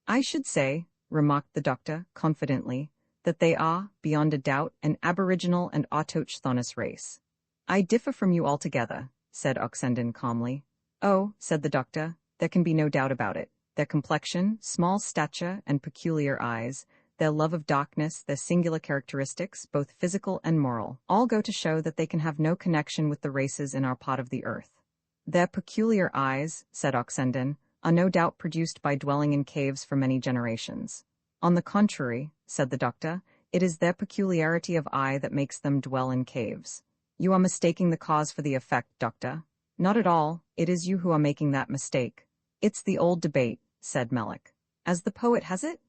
I should say, remarked the doctor, confidently, that they are, beyond a doubt, an aboriginal and autochthonous race. I differ from you altogether, said Oxenden calmly. Oh, said the doctor, there can be no doubt about it. Their complexion, small stature, and peculiar eyes, their love of darkness, their singular characteristics, both physical and moral, all go to show that they can have no connection with the races in our part of the earth. Their peculiar eyes, said Oxenden, are no doubt produced by dwelling in caves for many generations. On the contrary, said the doctor, it is their peculiarity of eye that makes them dwell in caves. You are mistaking the cause for the effect, doctor. Not at all, it is you who are making that mistake. It's the old debate, said Melick. As the poet has it?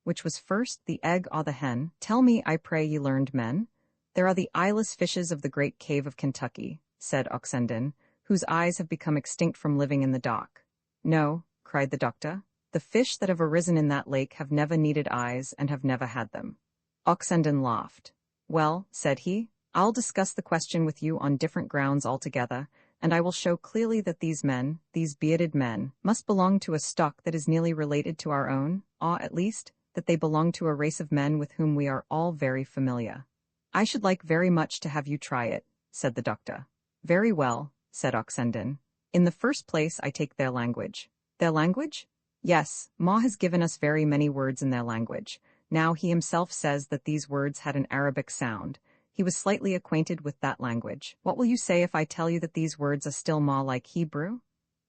Which was first, the egg or the hen? Tell me, I pray ye learned men. There are the eyeless fishes of the great cave of Kentucky, said Oxenden, whose eyes have become extinct from living in the dock. No, cried the doctor, the fish that have arisen in that lake have never needed eyes and have never had them. Oxenden laughed. Well, said he, I'll discuss the question with you on different grounds altogether, and I will show clearly that these men, these bearded men, must belong to a stock that is nearly related to our own, or, at least, that they belong to a race of men with whom we are all very familiar. I should like very much to have you try it, said the doctor. Very well, said Oxenden. In the first place I take their language. Their language? Yes, Ma has given us very many words in their language. Now he himself says that these words had an Arabic sound. He was slightly acquainted with that language. What will you say if I tell you that these words are still more like Hebrew?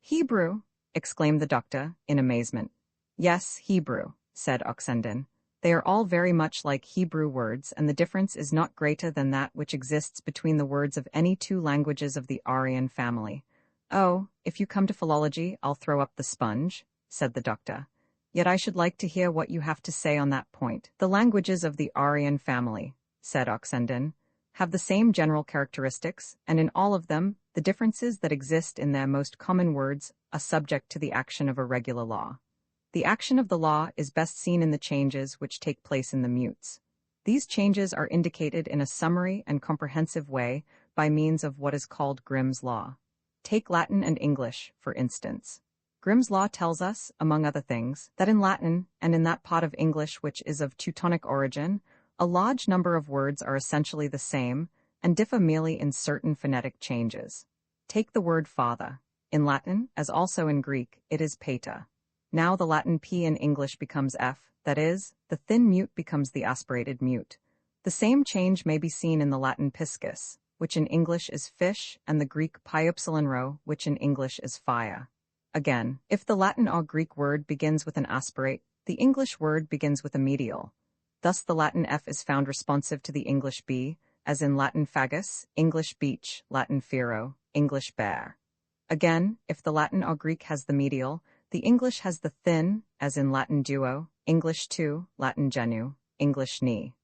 Hebrew? Exclaimed the doctor, in amazement. Yes, Hebrew, said Oxenden. They are all very much like Hebrew words, and the difference is not greater than that which exists between the words of any two languages of the Aryan family. Oh, if you come to philology, I'll throw up the sponge, said the doctor. Yet I should like to hear what you have to say on that point. The languages of the Aryan family, said Oxenden, have the same general characteristics, and in all of them, the differences that exist in their most common words are subject to the action of a regular law. The action of the law is best seen in the changes which take place in the mutes. These changes are indicated in a summary and comprehensive way by means of what is called Grimm's law. Take Latin and English, for instance. Grimm's law tells us, among other things, that in Latin, and in that part of English which is of Teutonic origin, a large number of words are essentially the same, and differ merely in certain phonetic changes. Take the word father. In Latin, as also in Greek, it is pater. Now the Latin P in English becomes F, that is, the thin mute becomes the aspirated mute. The same change may be seen in the Latin piscis, which in English is fish, and the Greek pyupsilinro, which in English is fire. Again, if the Latin or Greek word begins with an aspirate, the English word begins with a medial. Thus the Latin F is found responsive to the English B, as in Latin fagus, English beach, Latin fero, English bear. Again, if the Latin or Greek has the medial, the English has the thin, as in Latin duo, English two, Latin genu, English knee.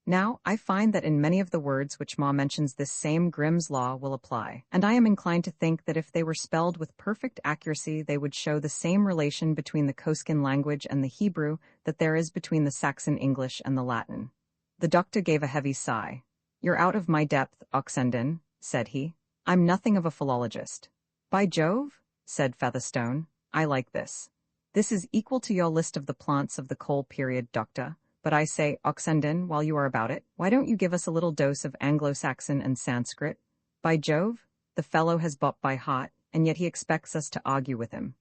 Now, I find that in many of the words which Ma mentions this same Grimm's law will apply, and I am inclined to think that if they were spelled with perfect accuracy they would show the same relation between the Koskin language and the Hebrew that there is between the Saxon English and the Latin. The doctor gave a heavy sigh. "You're out of my depth, Oxenden," said he. "I'm nothing of a philologist." "By Jove," said Featherstone, "I like this. This is equal to your list of the plants of the coal period, doctor. But I say, Oxenden, while you are about it, why don't you give us a little dose of Anglo-Saxon and Sanskrit? By Jove, the fellow has bought by heart, and yet he expects us to argue with him."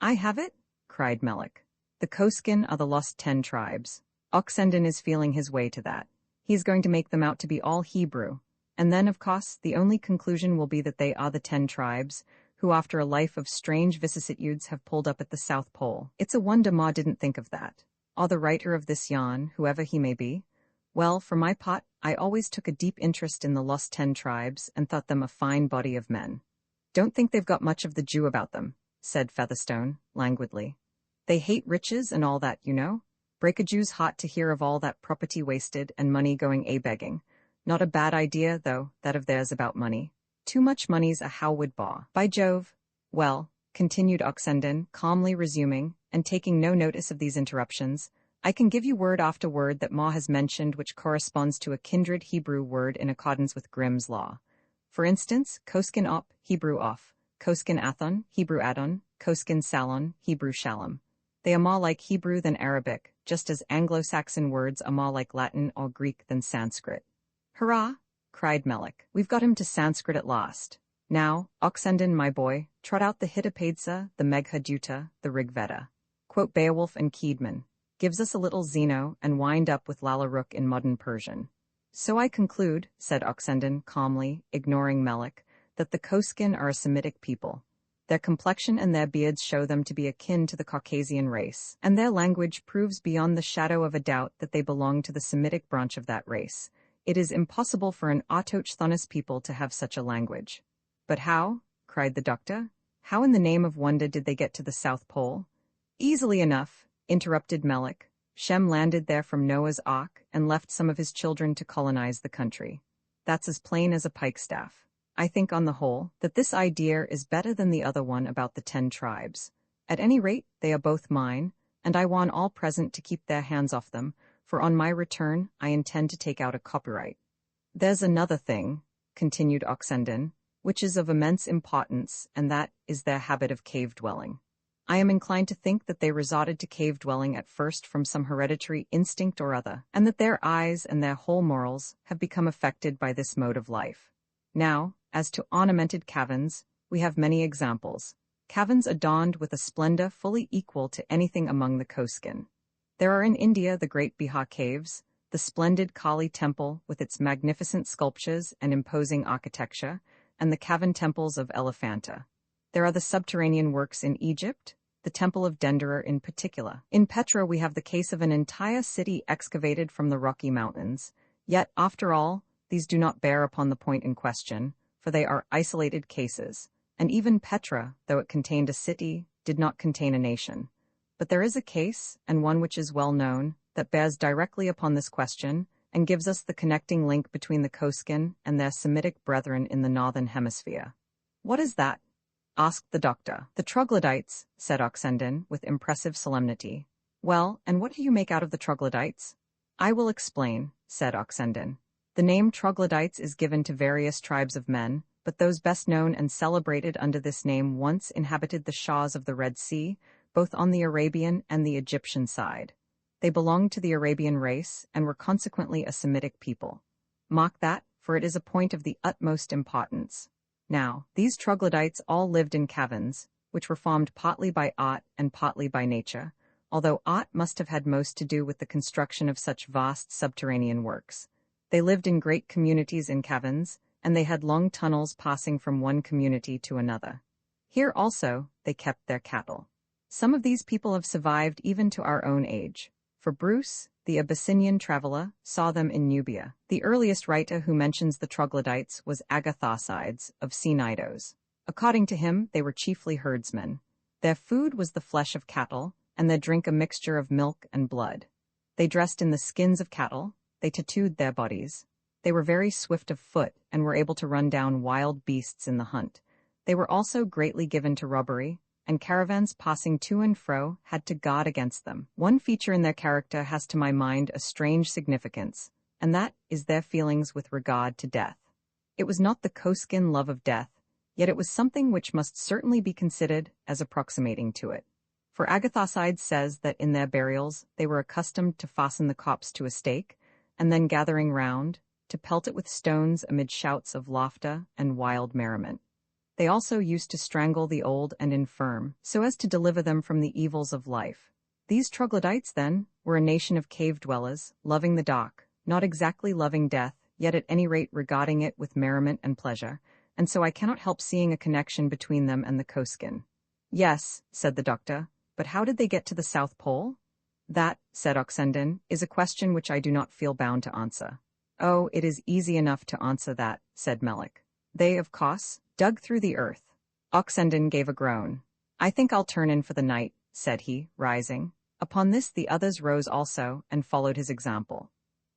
"I have it," cried Melick. "The Koskin are the lost 10 tribes. Oxenden is feeling his way to that. He is going to make them out to be all Hebrew, and then, of course, the only conclusion will be that they are the 10 tribes, who after a life of strange vicissitudes have pulled up at the South Pole. It's a wonder Ma didn't think of that. Or the writer of this yarn, whoever he may be. Well, for my part, I always took a deep interest in the lost 10 tribes and thought them a fine body of men." "Don't think they've got much of the Jew about them," said Featherstone, languidly. "They hate riches and all that, you know. Break a Jew's heart to hear of all that property wasted and money going a-begging. Not a bad idea, though, that of theirs about money. Too much money's a Howwood baw. By Jove. Well," continued Oxenden, calmly resuming, and taking no notice of these interruptions, "I can give you word after word that Ma has mentioned which corresponds to a kindred Hebrew word in accordance with Grimm's law. For instance, Koskin op, Hebrew off, Koskin athon, Hebrew adon, Koskin salon, Hebrew shalom. They are more like Hebrew than Arabic, just as Anglo-Saxon words are more like Latin or Greek than Sanskrit." "Hurrah!" cried Melick. "We've got him to Sanskrit at last. Now, Oxenden, my boy, trot out the Hittapedsa, the Meghaduta, the Rigveda. Quote Beowulf and Keedman. Gives us a little Zeno, and wind up with Lalla-Rookh in modern Persian." "So I conclude," said Oxenden, calmly, ignoring Melick, "that the Koskin are a Semitic people. Their complexion and their beards show them to be akin to the Caucasian race, and their language proves beyond the shadow of a doubt that they belong to the Semitic branch of that race. It is impossible for an autochthonous people to have such a language." "But how?" cried the doctor. "How in the name of wonder did they get to the South Pole?" "Easily enough," interrupted Melick. "Shem landed there from Noah's Ark and left some of his children to colonize the country. That's as plain as a pikestaff. I think, on the whole, that this idea is better than the other one about the 10 tribes. At any rate, they are both mine, and I want all present to keep their hands off them, for on my return I intend to take out a copyright." "There's another thing," continued Oxenden, "which is of immense importance, and that is their habit of cave-dwelling. I am inclined to think that they resorted to cave-dwelling at first from some hereditary instinct or other, and that their eyes and their whole morals have become affected by this mode of life. Now, as to ornamented caverns, we have many examples. Caverns adorned with a splendor fully equal to anything among the Koskin. There are in India the great Bihar caves, the splendid Kali temple with its magnificent sculptures and imposing architecture, and the cavern temples of Elephanta. There are the subterranean works in Egypt, the Temple of Denderer in particular. In Petra we have the case of an entire city excavated from the Rocky Mountains. Yet, after all, these do not bear upon the point in question, for they are isolated cases, and even Petra, though it contained a city, did not contain a nation. But there is a case, and one which is well known, that bears directly upon this question, and gives us the connecting link between the Koskin and their Semitic brethren in the northern hemisphere. "What is that?" asked the doctor. "The troglodytes," said Oxenden, with impressive solemnity. "Well, and what do you make out of the troglodytes?" "I will explain," said Oxenden. "The name troglodytes is given to various tribes of men, but those best known and celebrated under this name once inhabited the shores of the Red Sea, both on the Arabian and the Egyptian side. They belonged to the Arabian race and were consequently a Semitic people. Mark that, for it is a point of the utmost importance. Now, these troglodytes all lived in caverns, which were formed partly by art and partly by nature, although art must have had most to do with the construction of such vast subterranean works. They lived in great communities in caverns, and they had long tunnels passing from one community to another. Here also, they kept their cattle. Some of these people have survived even to our own age. For Bruce, the Abyssinian traveler, saw them in Nubia. The earliest writer who mentions the troglodytes was Agathosides of Cnidos. According to him, they were chiefly herdsmen. Their food was the flesh of cattle, and their drink a mixture of milk and blood. They dressed in the skins of cattle, they tattooed their bodies. They were very swift of foot and were able to run down wild beasts in the hunt. They were also greatly given to robbery, and caravans passing to and fro had to guard against them. One feature in their character has to my mind a strange significance, and that is their feelings with regard to death. It was not the Koskin love of death, yet it was something which must certainly be considered as approximating to it. For Agathosides says that in their burials they were accustomed to fasten the corpse to a stake, and then gathering round, to pelt it with stones amid shouts of laughter and wild merriment. They also used to strangle the old and infirm, so as to deliver them from the evils of life. These troglodytes, then, were a nation of cave dwellers, loving the dark, not exactly loving death, yet at any rate regarding it with merriment and pleasure, and so I cannot help seeing a connection between them and the Koskin. Yes, said the doctor, but how did they get to the South Pole? That, said Oxenden, is a question which I do not feel bound to answer. Oh, it is easy enough to answer that, said Melick. They, of course, dug through the earth. Oxenden gave a groan. I think I'll turn in for the night, said he, rising. Upon this the others rose also, and followed his example.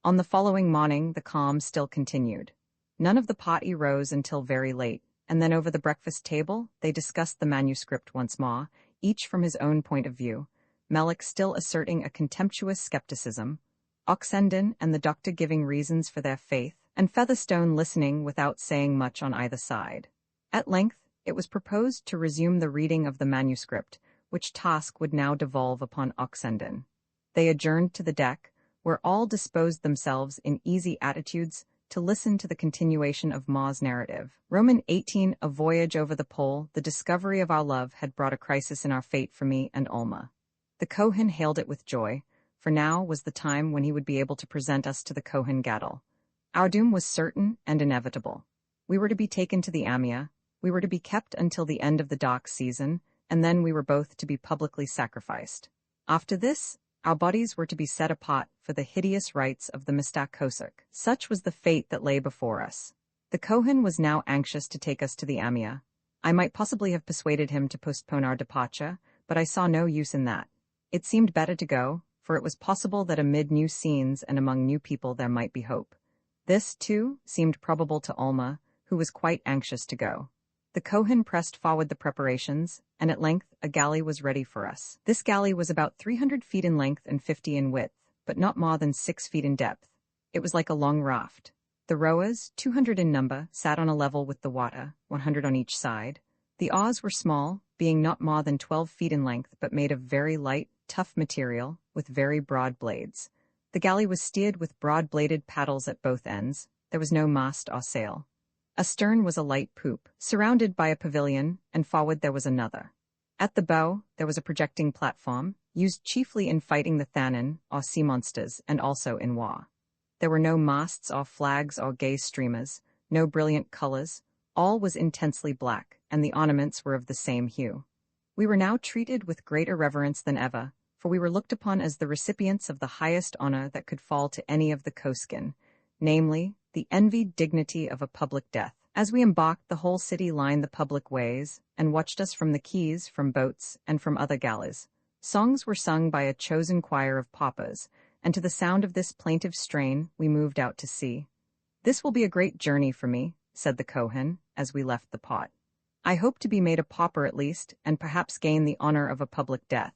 On the following morning the calm still continued. None of the party rose until very late, and then over the breakfast table they discussed the manuscript once more, each from his own point of view, Melick still asserting a contemptuous skepticism, Oxenden and the doctor giving reasons for their faith, and Featherstone listening without saying much on either side. At length, it was proposed to resume the reading of the manuscript, which task would now devolve upon Oxenden. They adjourned to the deck, where all disposed themselves in easy attitudes to listen to the continuation of Ma's narrative. Roman 18, A Voyage Over the Pole, the discovery of our love had brought a crisis in our fate for me and Alma. The Kohen hailed it with joy, for now was the time when he would be able to present us to the Kohen Gadol. Our doom was certain and inevitable. We were to be taken to the Amia, we were to be kept until the end of the dark season, and then we were both to be publicly sacrificed. After this, our bodies were to be set apart for the hideous rites of the Mista Kosuk. Such was the fate that lay before us. The Kohen was now anxious to take us to the Amia. I might possibly have persuaded him to postpone our departure, but I saw no use in that. It seemed better to go, for it was possible that amid new scenes and among new people there might be hope. This, too, seemed probable to Alma, who was quite anxious to go. The Kohen pressed forward the preparations, and at length a galley was ready for us. This galley was about 300 feet in length and 50 in width, but not more than 6 feet in depth. It was like a long raft. The rowers, 200 in number, sat on a level with the water, 100 on each side. The oars were small, being not more than 12 feet in length, but made of very light, tough material, with very broad blades. The galley was steered with broad-bladed paddles at both ends. There was no mast or sail. Astern was a light poop, surrounded by a pavilion, and forward there was another. At the bow, there was a projecting platform, used chiefly in fighting the Thanin, or sea monsters, and also in war. There were no masts or flags or gay streamers, no brilliant colors. All was intensely black, and the ornaments were of the same hue. We were now treated with greater reverence than ever, for we were looked upon as the recipients of the highest honor that could fall to any of the Koskin, namely, the envied dignity of a public death. As we embarked, the whole city lined the public ways, and watched us from the quays, from boats, and from other galleys. Songs were sung by a chosen choir of paupers, and to the sound of this plaintive strain we moved out to sea. "This will be a great journey for me," said the Kohen, as we left the pot. "I hope to be made a pauper at least, and perhaps gain the honor of a public death.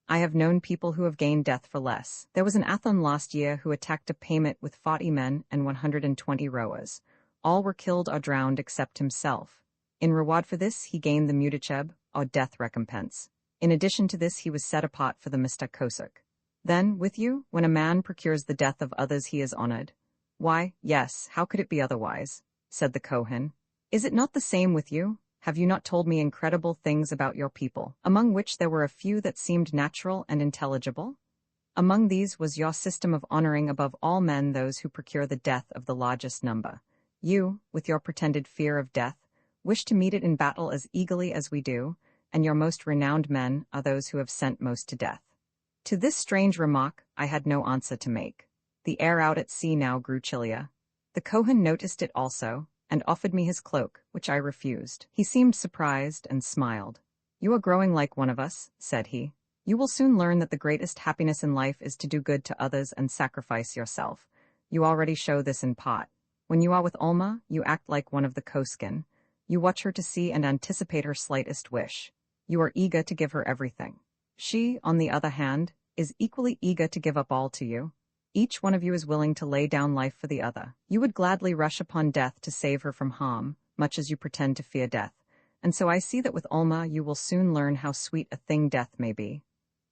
I have known people who have gained death for less. There was an Athon last year who attacked a payment with 40 men and 120 rowers. All were killed or drowned except himself. In reward for this, he gained the mutacheb, or death recompense. In addition to this, he was set apart for the Mista Kosuk. Then, with you, when a man procures the death of others, he is honored." "Why, yes, how could it be otherwise?" said the Kohen. "Is it not the same with you? Have you not told me incredible things about your people, among which there were a few that seemed natural and intelligible?" Among these was your system of honoring above all men those who procure the death of the largest number. You, with your pretended fear of death, wish to meet it in battle as eagerly as we do, and your most renowned men are those who have sent most to death. To this strange remark, I had no answer to make. The air out at sea now grew chillier. The Kohen noticed it also, and offered me his cloak, which I refused. He seemed surprised and smiled. "You are growing like one of us," said he. "You will soon learn that the greatest happiness in life is to do good to others and sacrifice yourself. You already show this in part. When you are with Olma, you act like one of the Koskin. You watch her to see and anticipate her slightest wish. You are eager to give her everything. She, on the other hand, is equally eager to give up all to you. Each one of you is willing to lay down life for the other. You would gladly rush upon death to save her from harm, much as you pretend to fear death. And so I see that with Olma you will soon learn how sweet a thing death may be."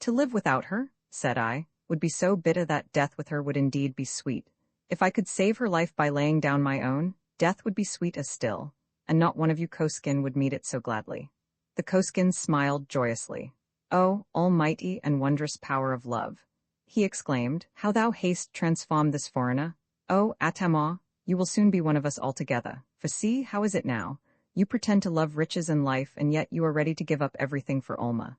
"To live without her," said I, "would be so bitter that death with her would indeed be sweet. If I could save her life by laying down my own, death would be sweet as still, and not one of you Koskin would meet it so gladly." The Koskin smiled joyously. "O, almighty and wondrous power of love," he exclaimed, "how thou hast transformed this foreigner. O, Atamar, you will soon be one of us altogether, for see, how is it now? You pretend to love riches and life, and yet you are ready to give up everything for Olma."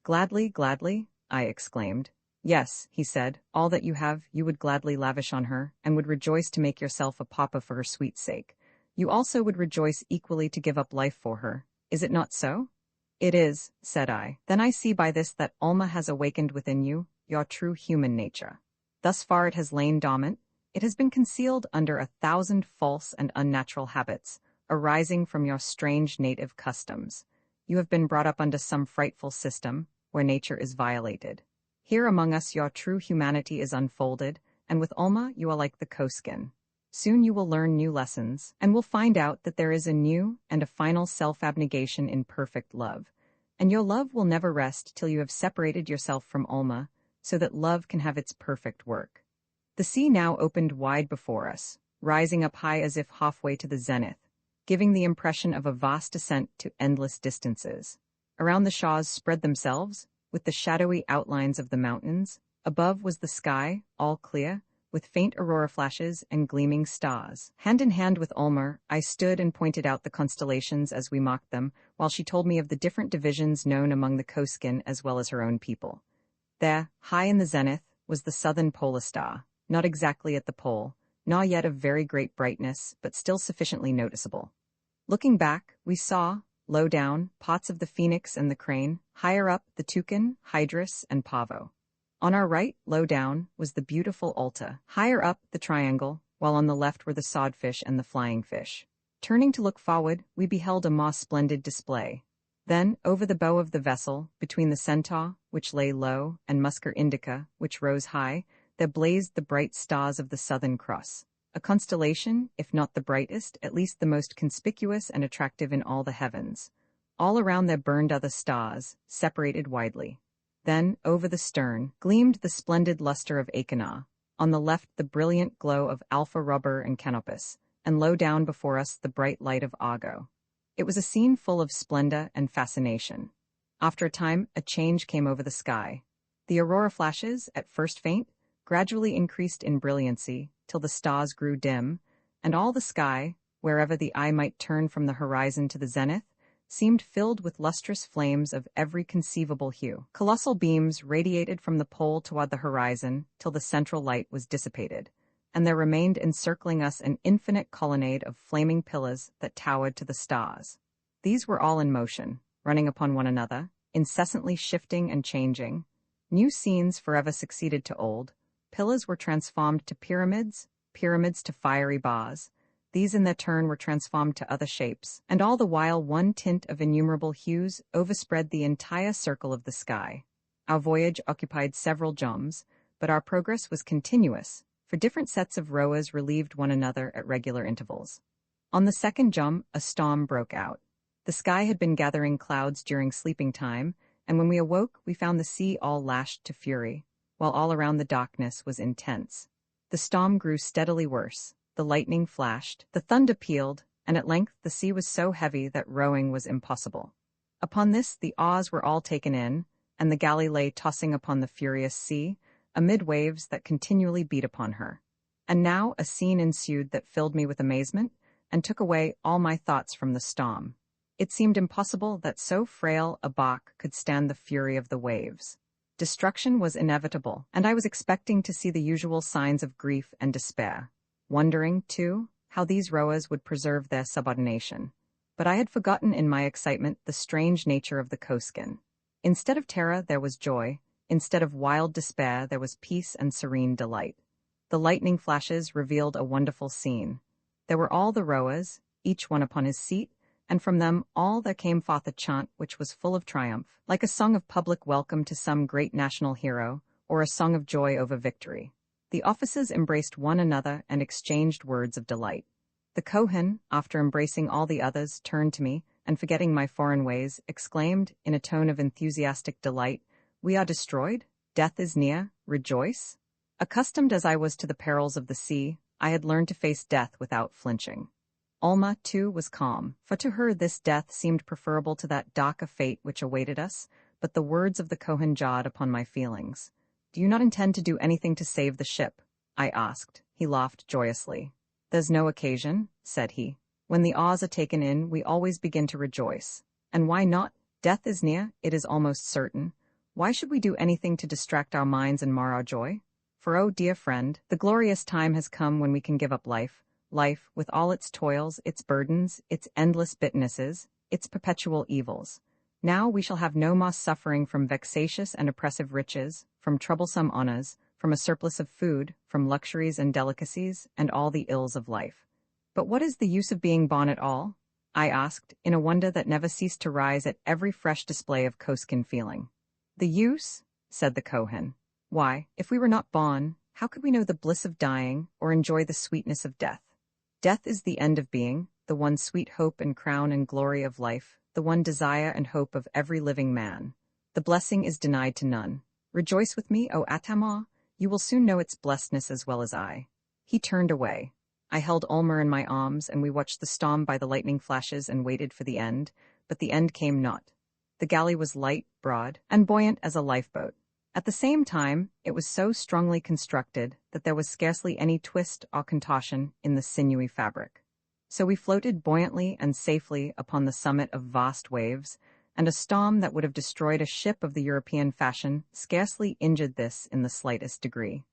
"Gladly, gladly?" I exclaimed. "Yes," he said, "all that you have you would gladly lavish on her, and would rejoice to make yourself a papa for her sweet sake. You also would rejoice equally to give up life for her. Is it not so?" "It is," said I. "Then I see by this that Olma has awakened within you your true human nature. Thus far it has lain dormant. It has been concealed under 1,000 false and unnatural habits, arising from your strange native customs. You have been brought up under some frightful system, where nature is violated. Here among us your true humanity is unfolded, and with Olma you are like the Koskin. Soon you will learn new lessons, and will find out that there is a new and a final self-abnegation in perfect love, and your love will never rest till you have separated yourself from Olma, so that love can have its perfect work." The sea now opened wide before us, rising up high as if halfway to the zenith, giving the impression of a vast ascent to endless distances. Around the shores spread themselves, with the shadowy outlines of the mountains. Above was the sky, all clear, with faint aurora flashes and gleaming stars. Hand in hand with Ulmer, I stood and pointed out the constellations as we mocked them, while she told me of the different divisions known among the Koskin as well as her own people. There, high in the zenith, was the southern polar star, not exactly at the pole, nor yet of very great brightness, but still sufficiently noticeable. Looking back, we saw, low down, parts of the Phoenix and the Crane, higher up the Toucan, Hydrus, and Pavo. On our right, low down, was the beautiful Alta, higher up the Triangle, while on the left were the Sodfish and the Flying Fish. Turning to look forward, we beheld a more splendid display. Then, over the bow of the vessel, between the Centaur, which lay low, and Muscar Indica, which rose high, there blazed the bright stars of the Southern Cross, a constellation, if not the brightest, at least the most conspicuous and attractive in all the heavens. All around there burned other stars, separated widely. Then, over the stern, gleamed the splendid luster of Achenar, on the left the brilliant glow of Alpha Rubber and Canopus, and low down before us the bright light of Argo. It was a scene full of splendor and fascination. After a time, a change came over the sky. The aurora flashes, at first faint, gradually increased in brilliancy, till the stars grew dim, and all the sky, wherever the eye might turn from the horizon to the zenith, seemed filled with lustrous flames of every conceivable hue. Colossal beams radiated from the pole toward the horizon till the central light was dissipated, and there remained encircling us an infinite colonnade of flaming pillars that towered to the stars. These were all in motion, running upon one another, incessantly shifting and changing. New scenes forever succeeded to old. Pillars were transformed to pyramids, pyramids to fiery bars. These in their turn were transformed to other shapes, and all the while one tint of innumerable hues overspread the entire circle of the sky. Our voyage occupied several joms, but our progress was continuous, for different sets of rowers relieved one another at regular intervals. On the second jom, a storm broke out. The sky had been gathering clouds during sleeping time, and when we awoke we found the sea all lashed to fury, while all around the darkness was intense. The storm grew steadily worse. The lightning flashed, the thunder pealed, and at length the sea was so heavy that rowing was impossible. Upon this the oars were all taken in, and the galley lay tossing upon the furious sea, amid waves that continually beat upon her. And now a scene ensued that filled me with amazement and took away all my thoughts from the storm. It seemed impossible that so frail a bark could stand the fury of the waves. Destruction was inevitable, and I was expecting to see the usual signs of grief and despair, wondering, too, how these rowers would preserve their subordination. But I had forgotten in my excitement the strange nature of the Koskin. Instead of terror, there was joy. Instead of wild despair, there was peace and serene delight. The lightning flashes revealed a wonderful scene. There were all the rowers, each one upon his seat, and from them all there came forth a chant which was full of triumph, like a song of public welcome to some great national hero, or a song of joy over victory. The officers embraced one another and exchanged words of delight. The Kohen, after embracing all the others, turned to me, and forgetting my foreign ways, exclaimed, in a tone of enthusiastic delight, "We are destroyed? Death is near? Rejoice!" Accustomed as I was to the perils of the sea, I had learned to face death without flinching. Alma, too, was calm, for to her this death seemed preferable to that darker fate which awaited us, but the words of the Kohen jarred upon my feelings. "Do you not intend to do anything to save the ship?" I asked. He laughed joyously. "There's no occasion," said he. "When the oars are taken in, we always begin to rejoice. And why not? Death is near, it is almost certain. Why should we do anything to distract our minds and mar our joy? For, oh, dear friend, the glorious time has come when we can give up life, with all its toils, its burdens, its endless bitternesses, its perpetual evils. Now we shall have no more suffering from vexatious and oppressive riches, from troublesome honors, from a surplus of food, from luxuries and delicacies, and all the ills of life. But what is the use of being born at all?" I asked, in a wonder that never ceased to rise at every fresh display of Koskin feeling. "The use?" said the Kohen. "Why, if we were not born, how could we know the bliss of dying, or enjoy the sweetness of death? Death is the end of being, the one sweet hope and crown and glory of life, the one desire and hope of every living man. The blessing is denied to none. Rejoice with me, O Atamah, you will soon know its blessedness as well as I." He turned away. I held Ulmer in my arms, and we watched the storm by the lightning flashes and waited for the end, but the end came not. The galley was light, broad, and buoyant as a lifeboat. At the same time, it was so strongly constructed that there was scarcely any twist or contortion in the sinewy fabric. So we floated buoyantly and safely upon the summit of vast waves, and a storm that would have destroyed a ship of the European fashion scarcely injured this in the slightest degree.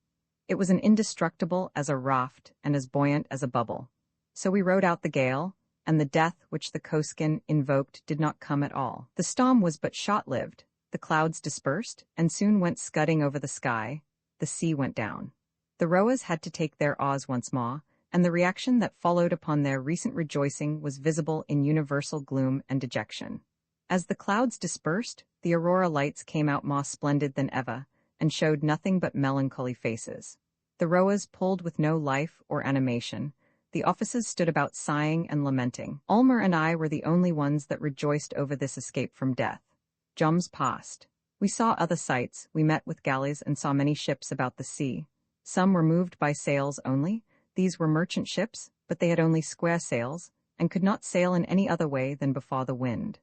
It was as indestructible as a raft and as buoyant as a bubble. So we rode out the gale, and the death which the Koskin invoked did not come at all. The storm was but short-lived. The clouds dispersed, and soon went scudding over the sky. The sea went down. The rowers had to take their oars once more, and the reaction that followed upon their recent rejoicing was visible in universal gloom and dejection. As the clouds dispersed, the aurora lights came out more splendid than ever, and showed nothing but melancholy faces. The rowers pulled with no life or animation. The officers stood about sighing and lamenting. Ulmer and I were the only ones that rejoiced over this escape from death. Jums passed. We saw other sights, we met with galleys and saw many ships about the sea. Some were moved by sails only. These were merchant ships, but they had only square sails, and could not sail in any other way than before the wind.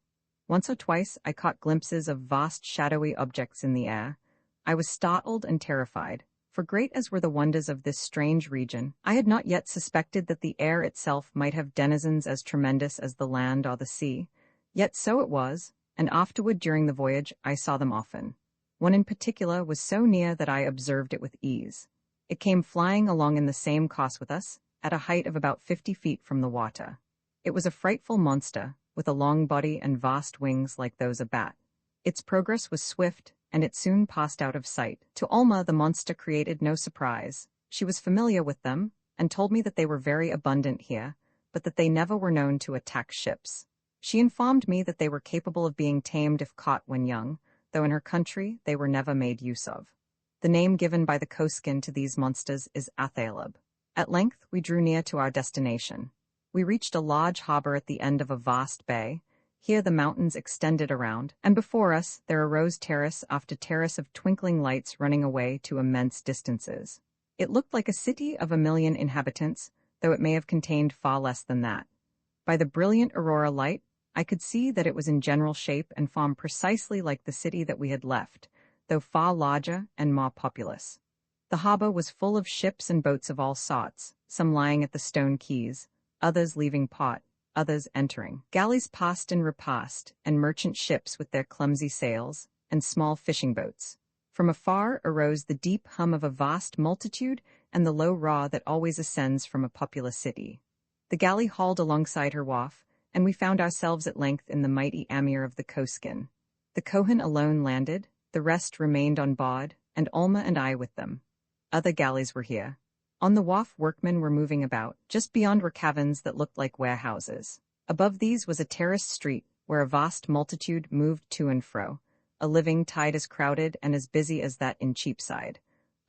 Once or twice I caught glimpses of vast shadowy objects in the air. I was startled and terrified, for great as were the wonders of this strange region, I had not yet suspected that the air itself might have denizens as tremendous as the land or the sea. Yet so it was, and afterward during the voyage I saw them often. One in particular was so near that I observed it with ease. It came flying along in the same course with us, at a height of about 50 feet from the water. It was a frightful monster, with a long body and vast wings like those of a bat. Its progress was swift, and it soon passed out of sight. To Alma the monster created no surprise. She was familiar with them, and told me that they were very abundant here, but that they never were known to attack ships. She informed me that they were capable of being tamed if caught when young, though in her country they were never made use of. The name given by the Koskin to these monsters is Athaleb. At length we drew near to our destination. We reached a large harbor at the end of a vast bay. Here the mountains extended around, and before us there arose terrace after terrace of twinkling lights running away to immense distances. It looked like a city of 1,000,000 inhabitants, though it may have contained far less than that. By the brilliant aurora light, I could see that it was in general shape and form precisely like the city that we had left, though far larger and more populous. The harbor was full of ships and boats of all sorts, some lying at the stone quays, others leaving port, others entering. Galleys passed and repassed, and merchant ships with their clumsy sails, and small fishing boats. From afar arose the deep hum of a vast multitude and the low roar that always ascends from a populous city. The galley hauled alongside her wharf, and we found ourselves at length in the mighty amir of the Koskin. The Kohen alone landed, the rest remained on board, and Alma and I with them. Other galleys were here. On the wharf workmen were moving about. Just beyond were caverns that looked like warehouses. Above these was a terraced street, where a vast multitude moved to and fro. A living tide as crowded and as busy as that in Cheapside.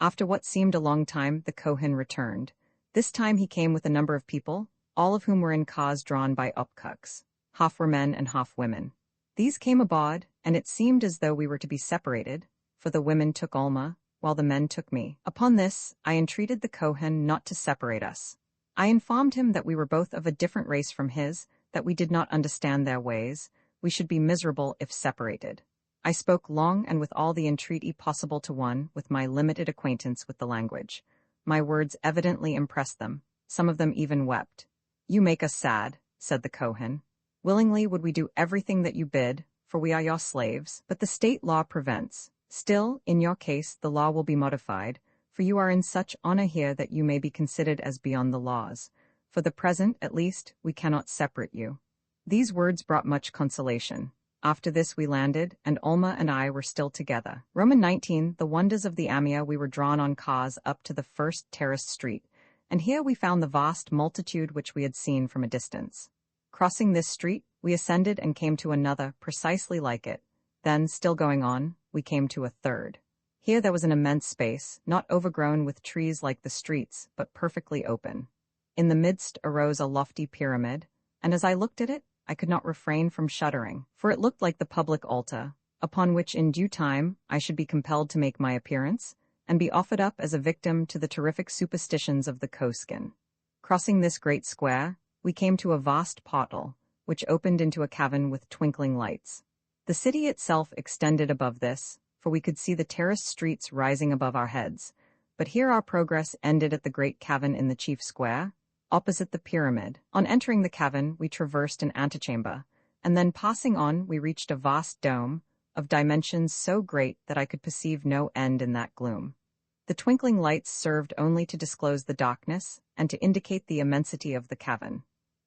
After what seemed a long time, the Kohen returned. This time he came with a number of people, all of whom were in cars drawn by opkuks. Half were men and half women. These came aboard, and it seemed as though we were to be separated, for the women took Alma, while the men took me. Upon this, I entreated the Kohen not to separate us. I informed him that we were both of a different race from his, that we did not understand their ways, we should be miserable if separated. I spoke long and with all the entreaty possible to one with my limited acquaintance with the language. My words evidently impressed them. Some of them even wept. "You make us sad," said the Kohen. "Willingly would we do everything that you bid, for we are your slaves, but the state law prevents. Still, in your case, the law will be modified, for you are in such honor here that you may be considered as beyond the laws. For the present, at least, we cannot separate you." These words brought much consolation. After this we landed, and Alma and I were still together. Roman 19, the wonders of the Amia, we were drawn on cars up to the first terraced street, and here we found the vast multitude which we had seen from a distance. Crossing this street, we ascended and came to another, precisely like it. Then, still going on, we came to a third. Here there was an immense space, not overgrown with trees like the streets, but perfectly open. In the midst arose a lofty pyramid, and as I looked at it, I could not refrain from shuddering, for it looked like the public altar, upon which in due time I should be compelled to make my appearance, and be offered up as a victim to the terrific superstitions of the Koskin. Crossing this great square, we came to a vast portal, which opened into a cavern with twinkling lights. The city itself extended above this, for we could see the terraced streets rising above our heads, but here our progress ended at the great cavern in the chief square, opposite the pyramid. On entering the cavern, we traversed an antechamber, and then passing on, we reached a vast dome, of dimensions so great that I could perceive no end in that gloom. The twinkling lights served only to disclose the darkness and to indicate the immensity of the cavern.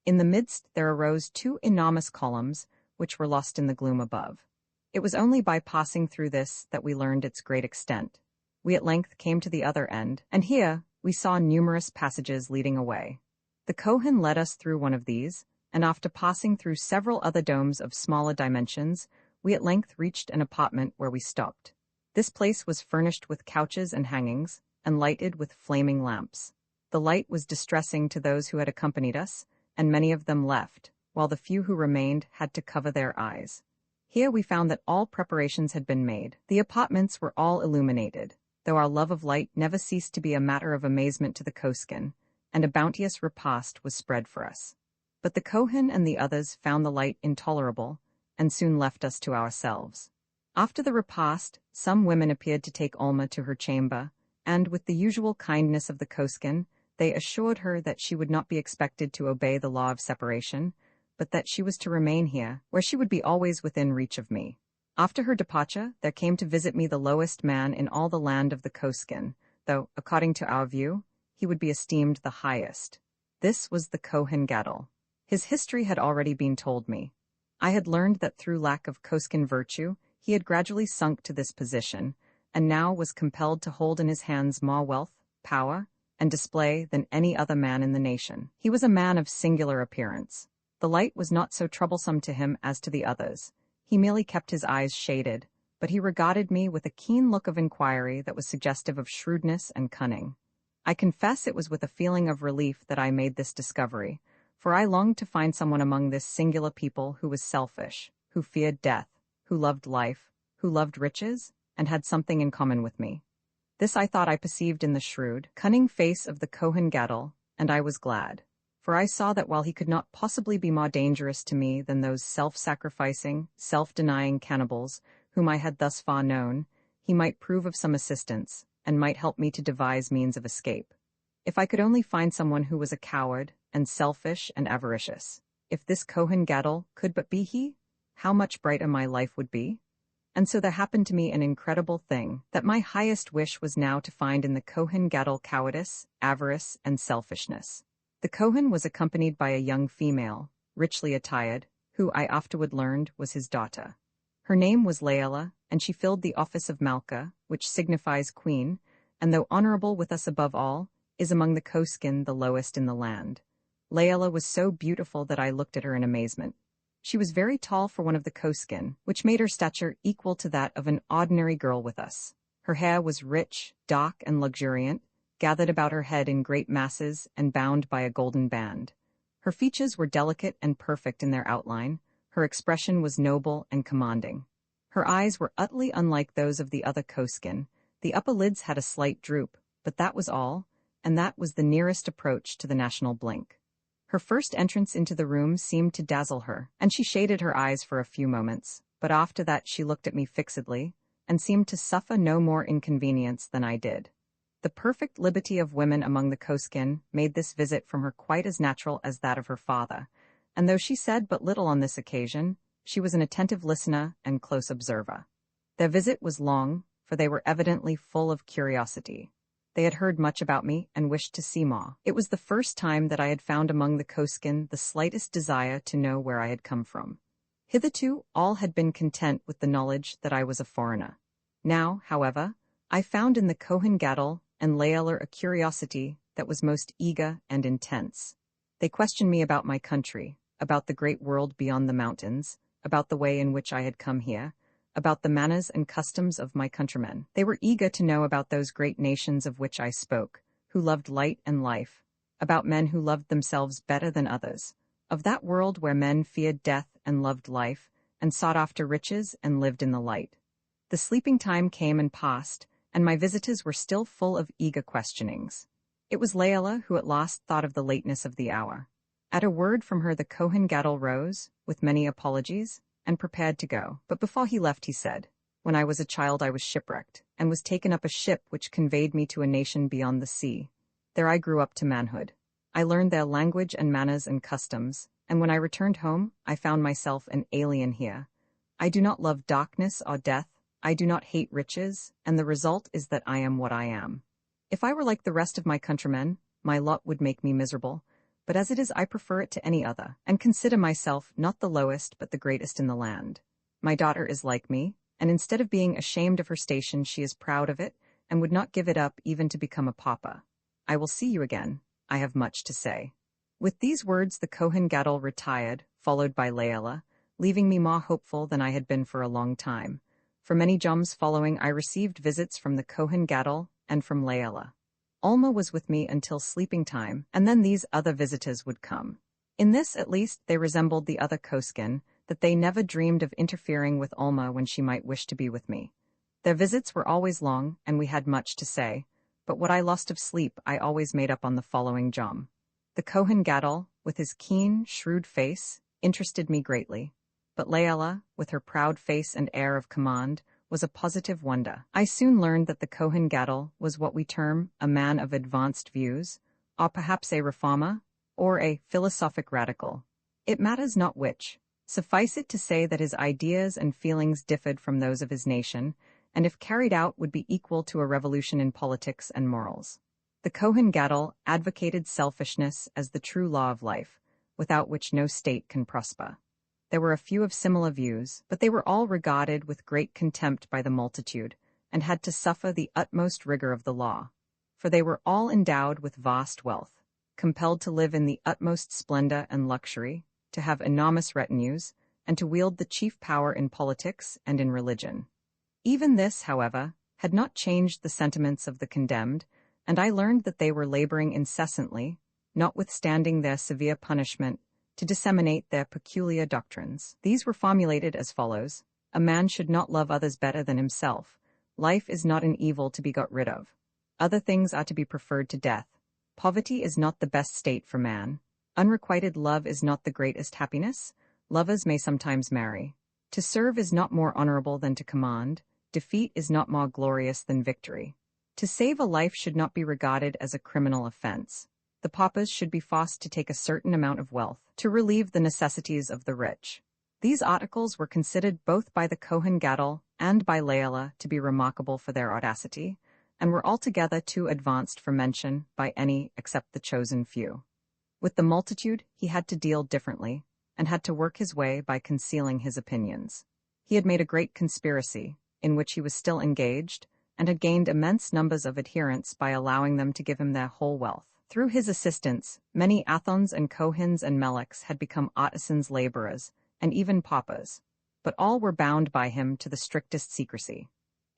In the midst there arose two enormous columns, which were lost in the gloom above. It was only by passing through this that we learned its great extent. We at length came to the other end, and here we saw numerous passages leading away. The Kohen led us through one of these, and after passing through several other domes of smaller dimensions, we at length reached an apartment where we stopped. This place was furnished with couches and hangings, and lighted with flaming lamps. The light was distressing to those who had accompanied us, and many of them left, while the few who remained had to cover their eyes. Here we found that all preparations had been made. The apartments were all illuminated, though our love of light never ceased to be a matter of amazement to the Koskin, and a bounteous repast was spread for us. But the Kohen and the others found the light intolerable, and soon left us to ourselves. After the repast, some women appeared to take Alma to her chamber, and, with the usual kindness of the Koskin, they assured her that she would not be expected to obey the law of separation, but that she was to remain here, where she would be always within reach of me. After her departure, there came to visit me the lowest man in all the land of the Koskin, though, according to our view, he would be esteemed the highest. This was the Kohen Gadol. His history had already been told me. I had learned that through lack of Koskin virtue, he had gradually sunk to this position, and now was compelled to hold in his hands more wealth, power, and display than any other man in the nation. He was a man of singular appearance. The light was not so troublesome to him as to the others. He merely kept his eyes shaded, but he regarded me with a keen look of inquiry that was suggestive of shrewdness and cunning. I confess it was with a feeling of relief that I made this discovery, for I longed to find someone among this singular people who was selfish, who feared death, who loved life, who loved riches, and had something in common with me. This I thought I perceived in the shrewd, cunning face of the Kohen Gadol, and I was glad, for I saw that while he could not possibly be more dangerous to me than those self-sacrificing, self-denying cannibals whom I had thus far known, he might prove of some assistance, and might help me to devise means of escape. If I could only find someone who was a coward, and selfish and avaricious. If this Kohen Gadol could but be he, how much brighter my life would be? And so there happened to me an incredible thing, that my highest wish was now to find in the Kohen Gadol cowardice, avarice, and selfishness. The Kohen was accompanied by a young female, richly attired, who I afterward learned was his daughter. Her name was Laela, and she filled the office of Malka, which signifies queen, and though honorable with us above all, is among the Koskin the lowest in the land. Laela was so beautiful that I looked at her in amazement. She was very tall for one of the Koskin, which made her stature equal to that of an ordinary girl with us. Her hair was rich, dark, and luxuriant, gathered about her head in great masses and bound by a golden band. Her features were delicate and perfect in their outline. Her expression was noble and commanding. Her eyes were utterly unlike those of the other Koskin. The upper lids had a slight droop, but that was all, and that was the nearest approach to the national blink. Her first entrance into the room seemed to dazzle her, and she shaded her eyes for a few moments, but after that she looked at me fixedly, and seemed to suffer no more inconvenience than I did. The perfect liberty of women among the Koskin made this visit from her quite as natural as that of her father, and though she said but little on this occasion, she was an attentive listener and close observer. Their visit was long, for they were evidently full of curiosity. They had heard much about me and wished to see Ma. It was the first time that I had found among the Koskin the slightest desire to know where I had come from. Hitherto, all had been content with the knowledge that I was a foreigner. Now, however, I found in the Kohen Gadol and Laeler a curiosity that was most eager and intense. They questioned me about my country, about the great world beyond the mountains, about the way in which I had come here, about the manners and customs of my countrymen. They were eager to know about those great nations of which I spoke, who loved light and life, about men who loved themselves better than others, of that world where men feared death and loved life, and sought after riches and lived in the light. The sleeping time came and passed, and my visitors were still full of eager questionings. It was Laela who at last thought of the lateness of the hour. At a word from her the Kohen Gadol rose, with many apologies, and prepared to go. But before he left he said, "When I was a child I was shipwrecked, and was taken up a ship which conveyed me to a nation beyond the sea. There I grew up to manhood. I learned their language and manners and customs, and when I returned home I found myself an alien here. I do not love darkness or death, I do not hate riches, and the result is that I am what I am. If I were like the rest of my countrymen, my lot would make me miserable, but as it is I prefer it to any other, and consider myself not the lowest but the greatest in the land. My daughter is like me, and instead of being ashamed of her station she is proud of it, and would not give it up even to become a papa. I will see you again, I have much to say." With these words the Kohen Gadol retired, followed by Laela, leaving me more hopeful than I had been for a long time. For many joms following I received visits from the Kohen Gadol and from Laela. Alma was with me until sleeping time, and then these other visitors would come. In this, at least, they resembled the other Koskin, that they never dreamed of interfering with Alma when she might wish to be with me. Their visits were always long, and we had much to say, but what I lost of sleep I always made up on the following jom. The Kohen Gadol, with his keen, shrewd face, interested me greatly, but Laela, with her proud face and air of command, was a positive wonder. I soon learned that the Kohen Gadol was what we term a man of advanced views, or perhaps a reformer, or a philosophic radical. It matters not which. Suffice it to say that his ideas and feelings differed from those of his nation, and if carried out would be equal to a revolution in politics and morals. The Kohen Gadol advocated selfishness as the true law of life, without which no state can prosper. There were a few of similar views, but they were all regarded with great contempt by the multitude, and had to suffer the utmost rigor of the law. For they were all endowed with vast wealth, compelled to live in the utmost splendor and luxury, to have enormous retinues, and to wield the chief power in politics and in religion. Even this, however, had not changed the sentiments of the condemned, and I learned that they were laboring incessantly, notwithstanding their severe punishment, to disseminate their peculiar doctrines. These were formulated as follows: a man should not love others better than himself. Life is not an evil to be got rid of. Other things are to be preferred to death. Poverty is not the best state for man. Unrequited love is not the greatest happiness. Lovers may sometimes marry. To serve is not more honorable than to command. Defeat is not more glorious than victory. To save a life should not be regarded as a criminal offense. The paupers should be forced to take a certain amount of wealth to relieve the necessities of the rich. These articles were considered both by the Kohen Gadol and by Layla to be remarkable for their audacity, and were altogether too advanced for mention by any except the chosen few. With the multitude he had to deal differently, and had to work his way by concealing his opinions. He had made a great conspiracy, in which he was still engaged, and had gained immense numbers of adherents by allowing them to give him their whole wealth. Through his assistance, many Athons and Kohins and Meleks had become artisans, laborers, and even paupers, but all were bound by him to the strictest secrecy.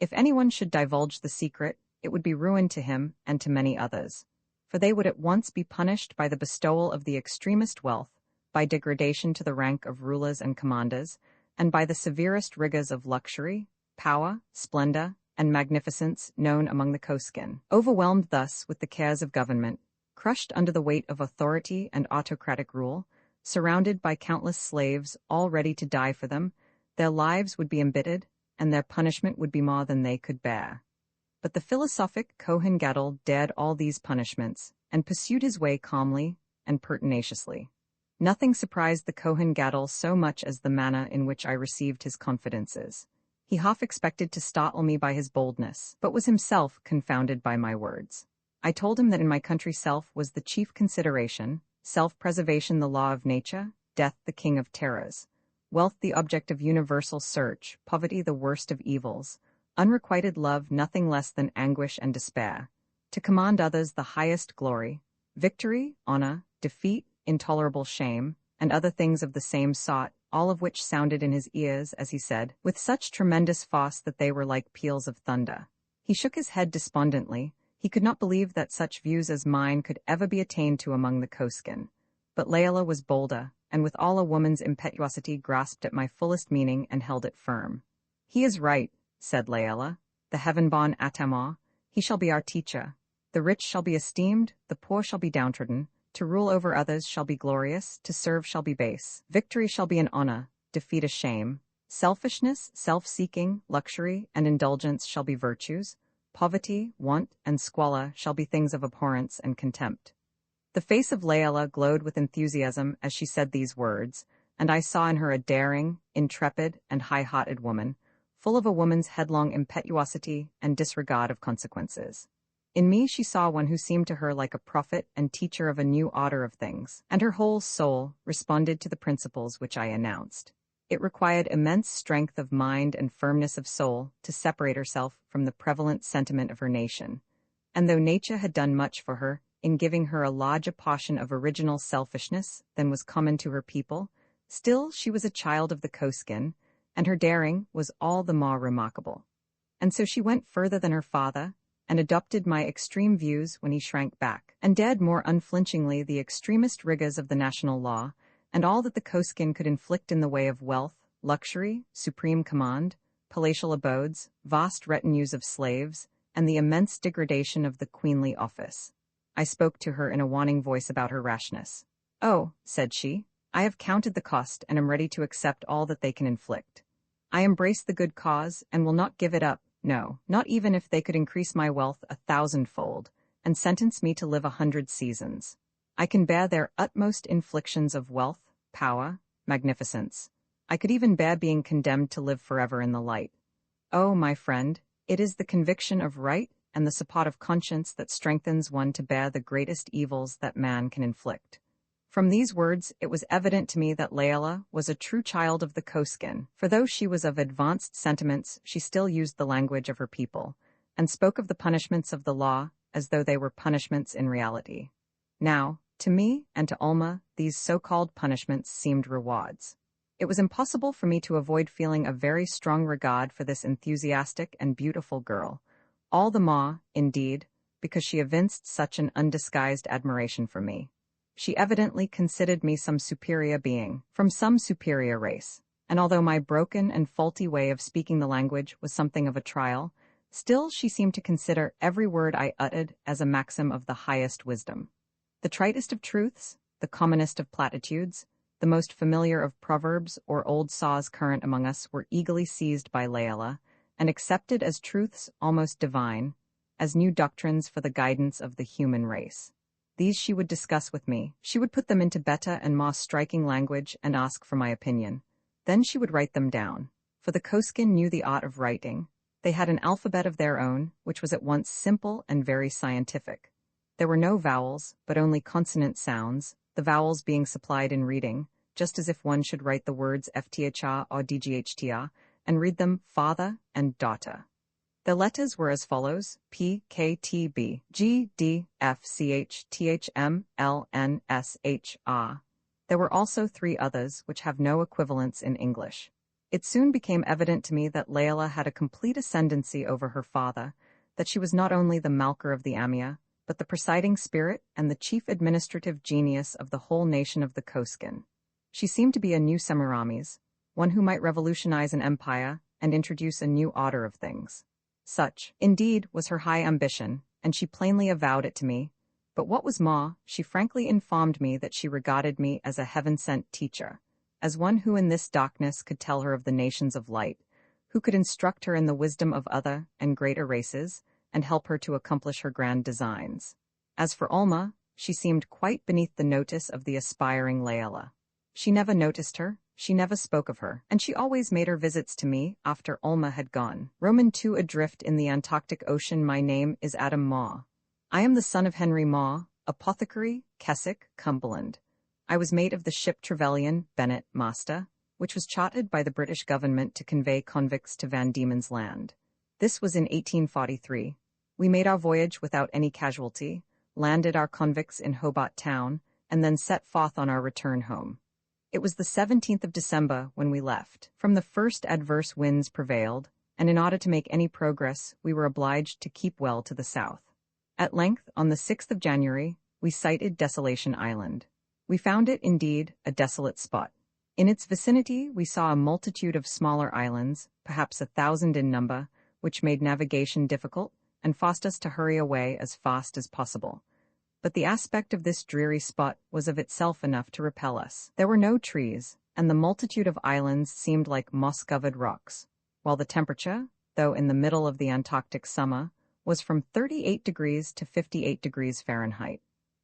If anyone should divulge the secret, it would be ruin to him and to many others, for they would at once be punished by the bestowal of the extremest wealth, by degradation to the rank of rulers and commanders, and by the severest rigors of luxury, power, splendor, and magnificence known among the Koskin. Overwhelmed thus with the cares of government, crushed under the weight of authority and autocratic rule, surrounded by countless slaves all ready to die for them, their lives would be embittered, and their punishment would be more than they could bear. But the philosophic Kohen Gadol dared all these punishments, and pursued his way calmly and pertinaciously. Nothing surprised the Kohen Gadol so much as the manner in which I received his confidences. He half expected to startle me by his boldness, but was himself confounded by my words. I told him that in my country self was the chief consideration, self-preservation the law of nature, death the king of terrors, wealth the object of universal search, poverty the worst of evils, unrequited love nothing less than anguish and despair, to command others the highest glory, victory, honor, defeat, intolerable shame, and other things of the same sort, all of which sounded in his ears, as he said, with such tremendous force that they were like peals of thunder. He shook his head despondently. He could not believe that such views as mine could ever be attained to among the Koskin. But Layla was bolder, and with all a woman's impetuosity grasped at my fullest meaning and held it firm. "He is right," said Layla, "the heaven-born Atamah. He shall be our teacher. The rich shall be esteemed, the poor shall be downtrodden. To rule over others shall be glorious, to serve shall be base. Victory shall be an honor, defeat a shame. Selfishness, self-seeking, luxury, and indulgence shall be virtues. Poverty, want, and squalor shall be things of abhorrence and contempt." The face of Layla glowed with enthusiasm as she said these words, and I saw in her a daring, intrepid, and high-hearted woman, full of a woman's headlong impetuosity and disregard of consequences. In me she saw one who seemed to her like a prophet and teacher of a new order of things, and her whole soul responded to the principles which I announced. It required immense strength of mind and firmness of soul to separate herself from the prevalent sentiment of her nation, and though nature had done much for her in giving her a larger portion of original selfishness than was common to her people, still she was a child of the Koskin, and her daring was all the more remarkable. And so she went further than her father, and adopted my extreme views when he shrank back, and dared more unflinchingly the extremest rigors of the national law, and all that the Koskin could inflict in the way of wealth, luxury, supreme command, palatial abodes, vast retinues of slaves, and the immense degradation of the queenly office. I spoke to her in a warning voice about her rashness. "Oh," said she, "I have counted the cost and am ready to accept all that they can inflict. I embrace the good cause and will not give it up, no, not even if they could increase my wealth 1,000-fold, and sentence me to live 100 seasons. I can bear their utmost inflictions of wealth, power, magnificence. I could even bear being condemned to live forever in the light. Oh, my friend, it is the conviction of right and the support of conscience that strengthens one to bear the greatest evils that man can inflict." From these words it was evident to me that Layla was a true child of the Koskin, for though she was of advanced sentiments, she still used the language of her people, and spoke of the punishments of the law as though they were punishments in reality. Now, to me and to Alma, these so-called punishments seemed rewards. It was impossible for me to avoid feeling a very strong regard for this enthusiastic and beautiful girl, all the more, indeed, because she evinced such an undisguised admiration for me. She evidently considered me some superior being, from some superior race, and although my broken and faulty way of speaking the language was something of a trial, still she seemed to consider every word I uttered as a maxim of the highest wisdom. The tritest of truths, the commonest of platitudes, the most familiar of proverbs or old saws current among us were eagerly seized by Layla, and accepted as truths almost divine, as new doctrines for the guidance of the human race. These she would discuss with me. She would put them into Beta and Ma striking language and ask for my opinion. Then she would write them down. For the Koskin knew the art of writing. They had an alphabet of their own, which was at once simple and very scientific. There were no vowels, but only consonant sounds, the vowels being supplied in reading, just as if one should write the words FTHA or DGHTA, and read them father and daughter. The letters were as follows: P, K, T, B, G, D, F, C, H, T, H, M, L, N, S, H, R. There were also 3 others which have no equivalents in English. It soon became evident to me that Layla had a complete ascendancy over her father, that she was not only the Malker of the Amia, but the presiding spirit and the chief administrative genius of the whole nation of the Koskin. She seemed to be a new Semiramis, one who might revolutionize an empire and introduce a new order of things. Such, indeed, was her high ambition, and she plainly avowed it to me. But what was more, she frankly informed me that she regarded me as a heaven-sent teacher, as one who in this darkness could tell her of the nations of light, who could instruct her in the wisdom of other and greater races, and help her to accomplish her grand designs. As for Alma, she seemed quite beneath the notice of the aspiring Layla. She never noticed her, she never spoke of her, and she always made her visits to me after Alma had gone. Roman II adrift in the Antarctic Ocean. My name is Adam Maw. I am the son of Henry Maw, apothecary, Keswick, Cumberland. I was mate of the ship Trevelyan, Bennett, Master, which was chartered by the British government to convey convicts to Van Diemen's Land. This was in 1843. We made our voyage without any casualty, landed our convicts in Hobart Town, and then set forth on our return home. It was the 17th of December when we left. From the first adverse winds prevailed, and in order to make any progress, we were obliged to keep well to the south. At length, on the 6th of January, we sighted Desolation Island. We found it, indeed, a desolate spot. In its vicinity, we saw a multitude of smaller islands, perhaps 1,000 in number, which made navigation difficult and forced us to hurry away as fast as possible. But the aspect of this dreary spot was of itself enough to repel us. There were no trees, and the multitude of islands seemed like moss-covered rocks, while the temperature, though in the middle of the Antarctic summer, was from 38 degrees to 58 degrees Fahrenheit.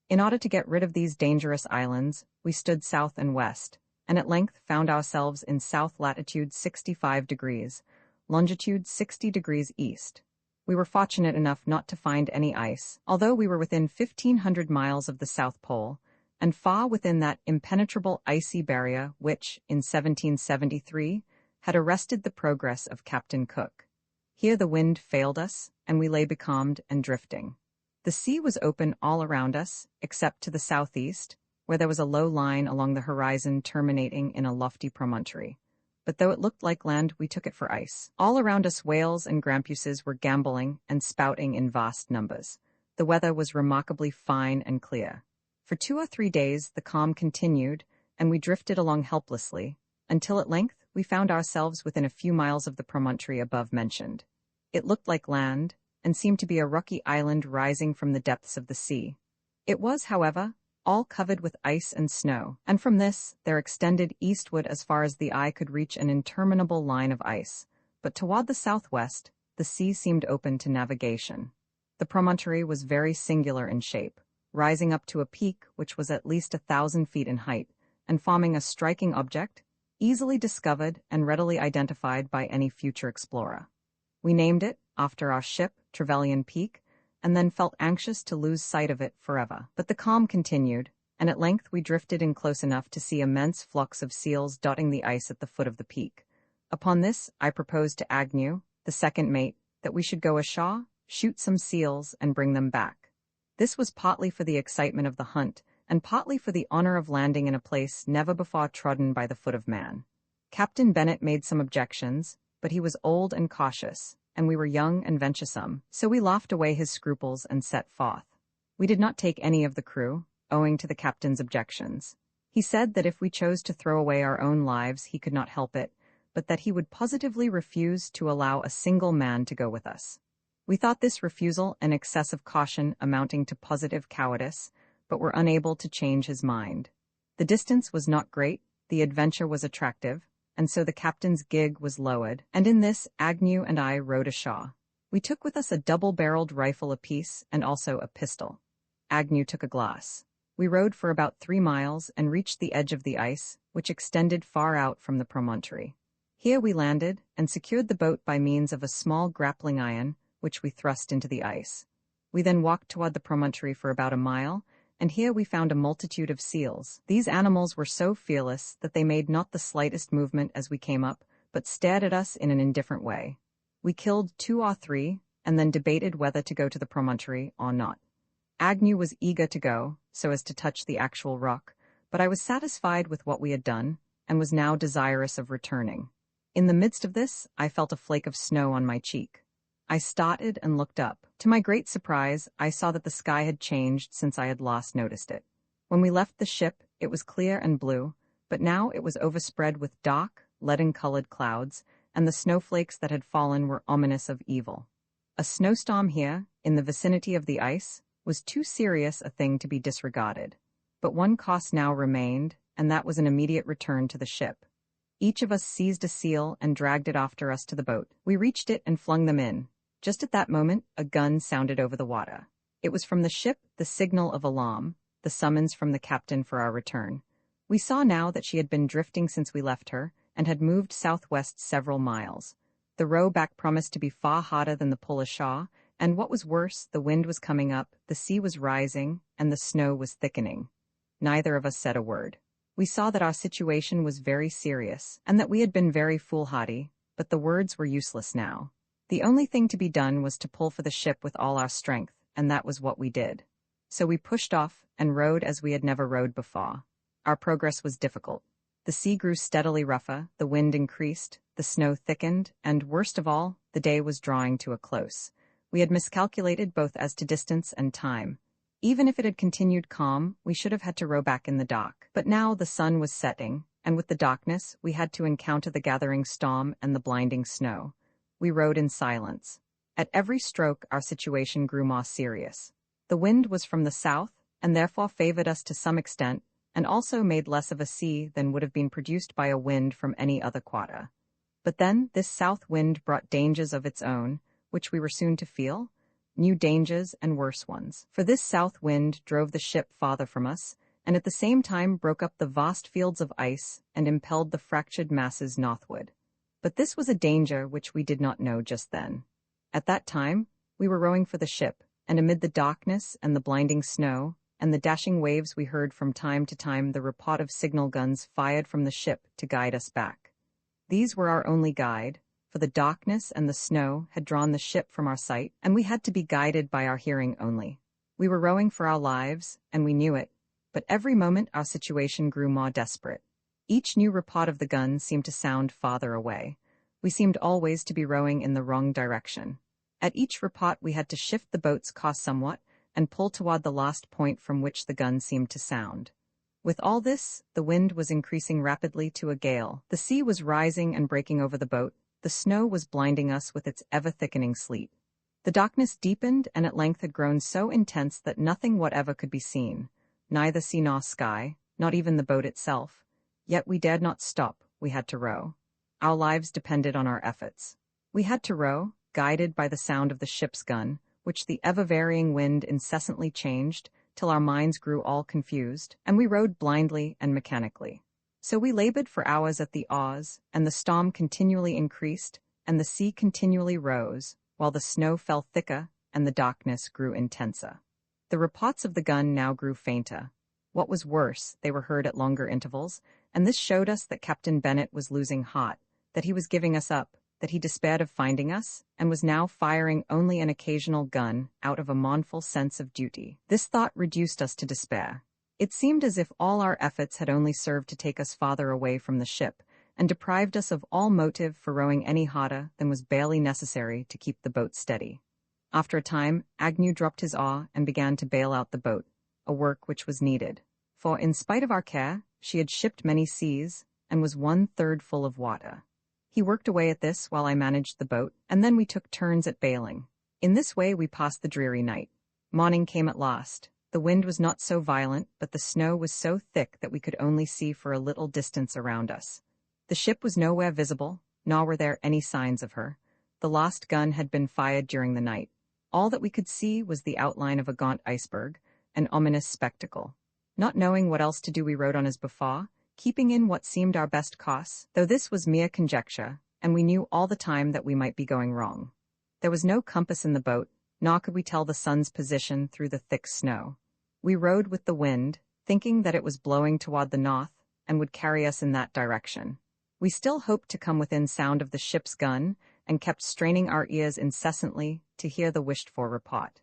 In order to get rid of these dangerous islands, we stood south and west, and at length found ourselves in south latitude 65 degrees, longitude 60 degrees east. We were fortunate enough not to find any ice, although we were within 1,500 miles of the South Pole, and far within that impenetrable icy barrier which, in 1773, had arrested the progress of Captain Cook. Here the wind failed us, and we lay becalmed and drifting. The sea was open all around us, except to the southeast, where there was a low line along the horizon terminating in a lofty promontory. But though it looked like land, we took it for ice. All around us whales and grampuses were gambolling and spouting in vast numbers. The weather was remarkably fine and clear. For 2 or 3 days the calm continued, and we drifted along helplessly, until at length we found ourselves within a few miles of the promontory above mentioned. It looked like land, and seemed to be a rocky island rising from the depths of the sea. It was, however, all covered with ice and snow, and from this there extended eastward as far as the eye could reach an interminable line of ice, but toward the southwest the sea seemed open to navigation. The promontory was very singular in shape, rising up to a peak which was at least 1,000 feet in height, and forming a striking object, easily discovered and readily identified by any future explorer. We named it, after our ship, Trevelyan Peak, and then felt anxious to lose sight of it forever. But the calm continued, and at length we drifted in close enough to see immense flocks of seals dotting the ice at the foot of the peak. Upon this, I proposed to Agnew, the second mate, that we should go ashore, shoot some seals, and bring them back. This was partly for the excitement of the hunt, and partly for the honor of landing in a place never before trodden by the foot of man. Captain Bennett made some objections, but he was old and cautious, and we were young and venturesome, so we laughed away his scruples and set forth. We did not take any of the crew, owing to the captain's objections. He said that if we chose to throw away our own lives he could not help it, but that he would positively refuse to allow a single man to go with us. We thought this refusal an excessive caution amounting to positive cowardice, but were unable to change his mind. The distance was not great, the adventure was attractive, and so the captain's gig was lowered, and in this Agnew and I rowed ashore. We took with us a double-barreled rifle apiece and also a pistol. Agnew took a glass. We rowed for about 3 miles and reached the edge of the ice, which extended far out from the promontory. Here we landed and secured the boat by means of a small grappling iron, which we thrust into the ice. We then walked toward the promontory for about a mile, and here we found a multitude of seals. These animals were so fearless that they made not the slightest movement as we came up, but stared at us in an indifferent way. We killed 2 or 3, and then debated whether to go to the promontory or not. Agnew was eager to go, so as to touch the actual rock, but I was satisfied with what we had done, and was now desirous of returning. In the midst of this, I felt a flake of snow on my cheek. I started and looked up. To my great surprise, I saw that the sky had changed since I had last noticed it. When we left the ship, it was clear and blue, but now it was overspread with dark, leaden-colored clouds, and the snowflakes that had fallen were ominous of evil. A snowstorm here, in the vicinity of the ice, was too serious a thing to be disregarded. But one cost now remained, and that was an immediate return to the ship. Each of us seized a seal and dragged it after us to the boat. We reached it and flung them in. Just at that moment, a gun sounded over the water. It was from the ship, the signal of alarm, the summons from the captain for our return. We saw now that she had been drifting since we left her, and had moved southwest several miles. The row back promised to be far harder than the pull ashore, and what was worse, the wind was coming up, the sea was rising, and the snow was thickening. Neither of us said a word. We saw that our situation was very serious, and that we had been very foolhardy, but the words were useless now. The only thing to be done was to pull for the ship with all our strength, and that was what we did. So we pushed off and rowed as we had never rowed before. Our progress was difficult. The sea grew steadily rougher, the wind increased, the snow thickened, and, worst of all, the day was drawing to a close. We had miscalculated both as to distance and time. Even if it had continued calm, we should have had to row back in the dark. But now the sun was setting, and with the darkness, we had to encounter the gathering storm and the blinding snow. We rowed in silence. At every stroke, our situation grew more serious. The wind was from the south, and therefore favored us to some extent, and also made less of a sea than would have been produced by a wind from any other quarter. But then this south wind brought dangers of its own, which we were soon to feel, new dangers and worse ones. For this south wind drove the ship farther from us, and at the same time broke up the vast fields of ice and impelled the fractured masses northward. But this was a danger which we did not know just then. At that time, we were rowing for the ship, and amid the darkness and the blinding snow and the dashing waves we heard from time to time the report of signal guns fired from the ship to guide us back. These were our only guide, for the darkness and the snow had drawn the ship from our sight, and we had to be guided by our hearing only. We were rowing for our lives, and we knew it, but every moment our situation grew more desperate. Each new report of the gun seemed to sound farther away. We seemed always to be rowing in the wrong direction. At each report we had to shift the boat's course somewhat, and pull toward the last point from which the gun seemed to sound. With all this, the wind was increasing rapidly to a gale. The sea was rising and breaking over the boat. The snow was blinding us with its ever-thickening sleet. The darkness deepened and at length had grown so intense that nothing whatever could be seen, neither sea nor sky, not even the boat itself. Yet we dared not stop, we had to row. Our lives depended on our efforts. We had to row, guided by the sound of the ship's gun, which the ever-varying wind incessantly changed, till our minds grew all confused, and we rowed blindly and mechanically. So we labored for hours at the oars, and the storm continually increased, and the sea continually rose, while the snow fell thicker, and the darkness grew intenser. The reports of the gun now grew fainter. What was worse, they were heard at longer intervals, and this showed us that Captain Bennet was losing heart, that he was giving us up, that he despaired of finding us, and was now firing only an occasional gun out of a mournful sense of duty. This thought reduced us to despair. It seemed as if all our efforts had only served to take us farther away from the ship, and deprived us of all motive for rowing any harder than was barely necessary to keep the boat steady. After a time, Agnew dropped his oar and began to bail out the boat, a work which was needed, for in spite of our care, she had shipped many seas, and was 1/3 full of water. He worked away at this while I managed the boat, and then we took turns at bailing. In this way we passed the dreary night. Morning came at last. The wind was not so violent, but the snow was so thick that we could only see for a little distance around us. The ship was nowhere visible, nor were there any signs of her. The last gun had been fired during the night. All that we could see was the outline of a gaunt iceberg, an ominous spectacle. Not knowing what else to do, we rode on as before, keeping in what seemed our best course, though this was mere conjecture, and we knew all the time that we might be going wrong. There was no compass in the boat, nor could we tell the sun's position through the thick snow. We rode with the wind, thinking that it was blowing toward the north and would carry us in that direction. We still hoped to come within sound of the ship's gun and kept straining our ears incessantly to hear the wished-for report.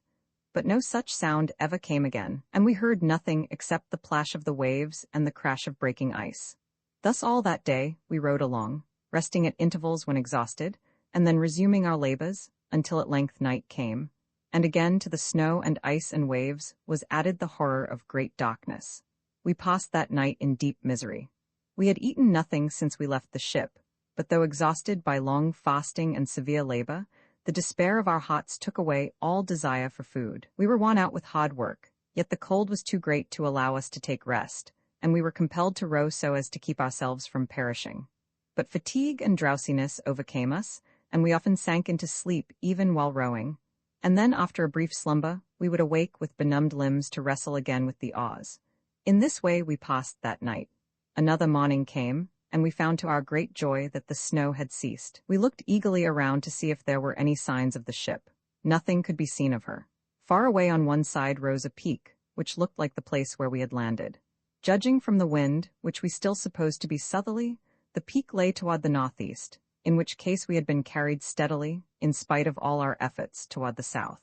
But no such sound ever came again, and we heard nothing except the plash of the waves and the crash of breaking ice. Thus all that day we rode along, resting at intervals when exhausted, and then resuming our labors, until at length night came, and again to the snow and ice and waves was added the horror of great darkness. We passed that night in deep misery. We had eaten nothing since we left the ship, but though exhausted by long fasting and severe labor, the despair of our hearts took away all desire for food. We were worn out with hard work, yet the cold was too great to allow us to take rest, and we were compelled to row so as to keep ourselves from perishing. But fatigue and drowsiness overcame us, and we often sank into sleep even while rowing, and then after a brief slumber we would awake with benumbed limbs to wrestle again with the oars. In this way we passed that night. Another morning came, and we found to our great joy that the snow had ceased. We looked eagerly around to see if there were any signs of the ship. Nothing could be seen of her. Far away on one side rose a peak, which looked like the place where we had landed. Judging from the wind, which we still supposed to be southerly, the peak lay toward the northeast, in which case we had been carried steadily, in spite of all our efforts, toward the south.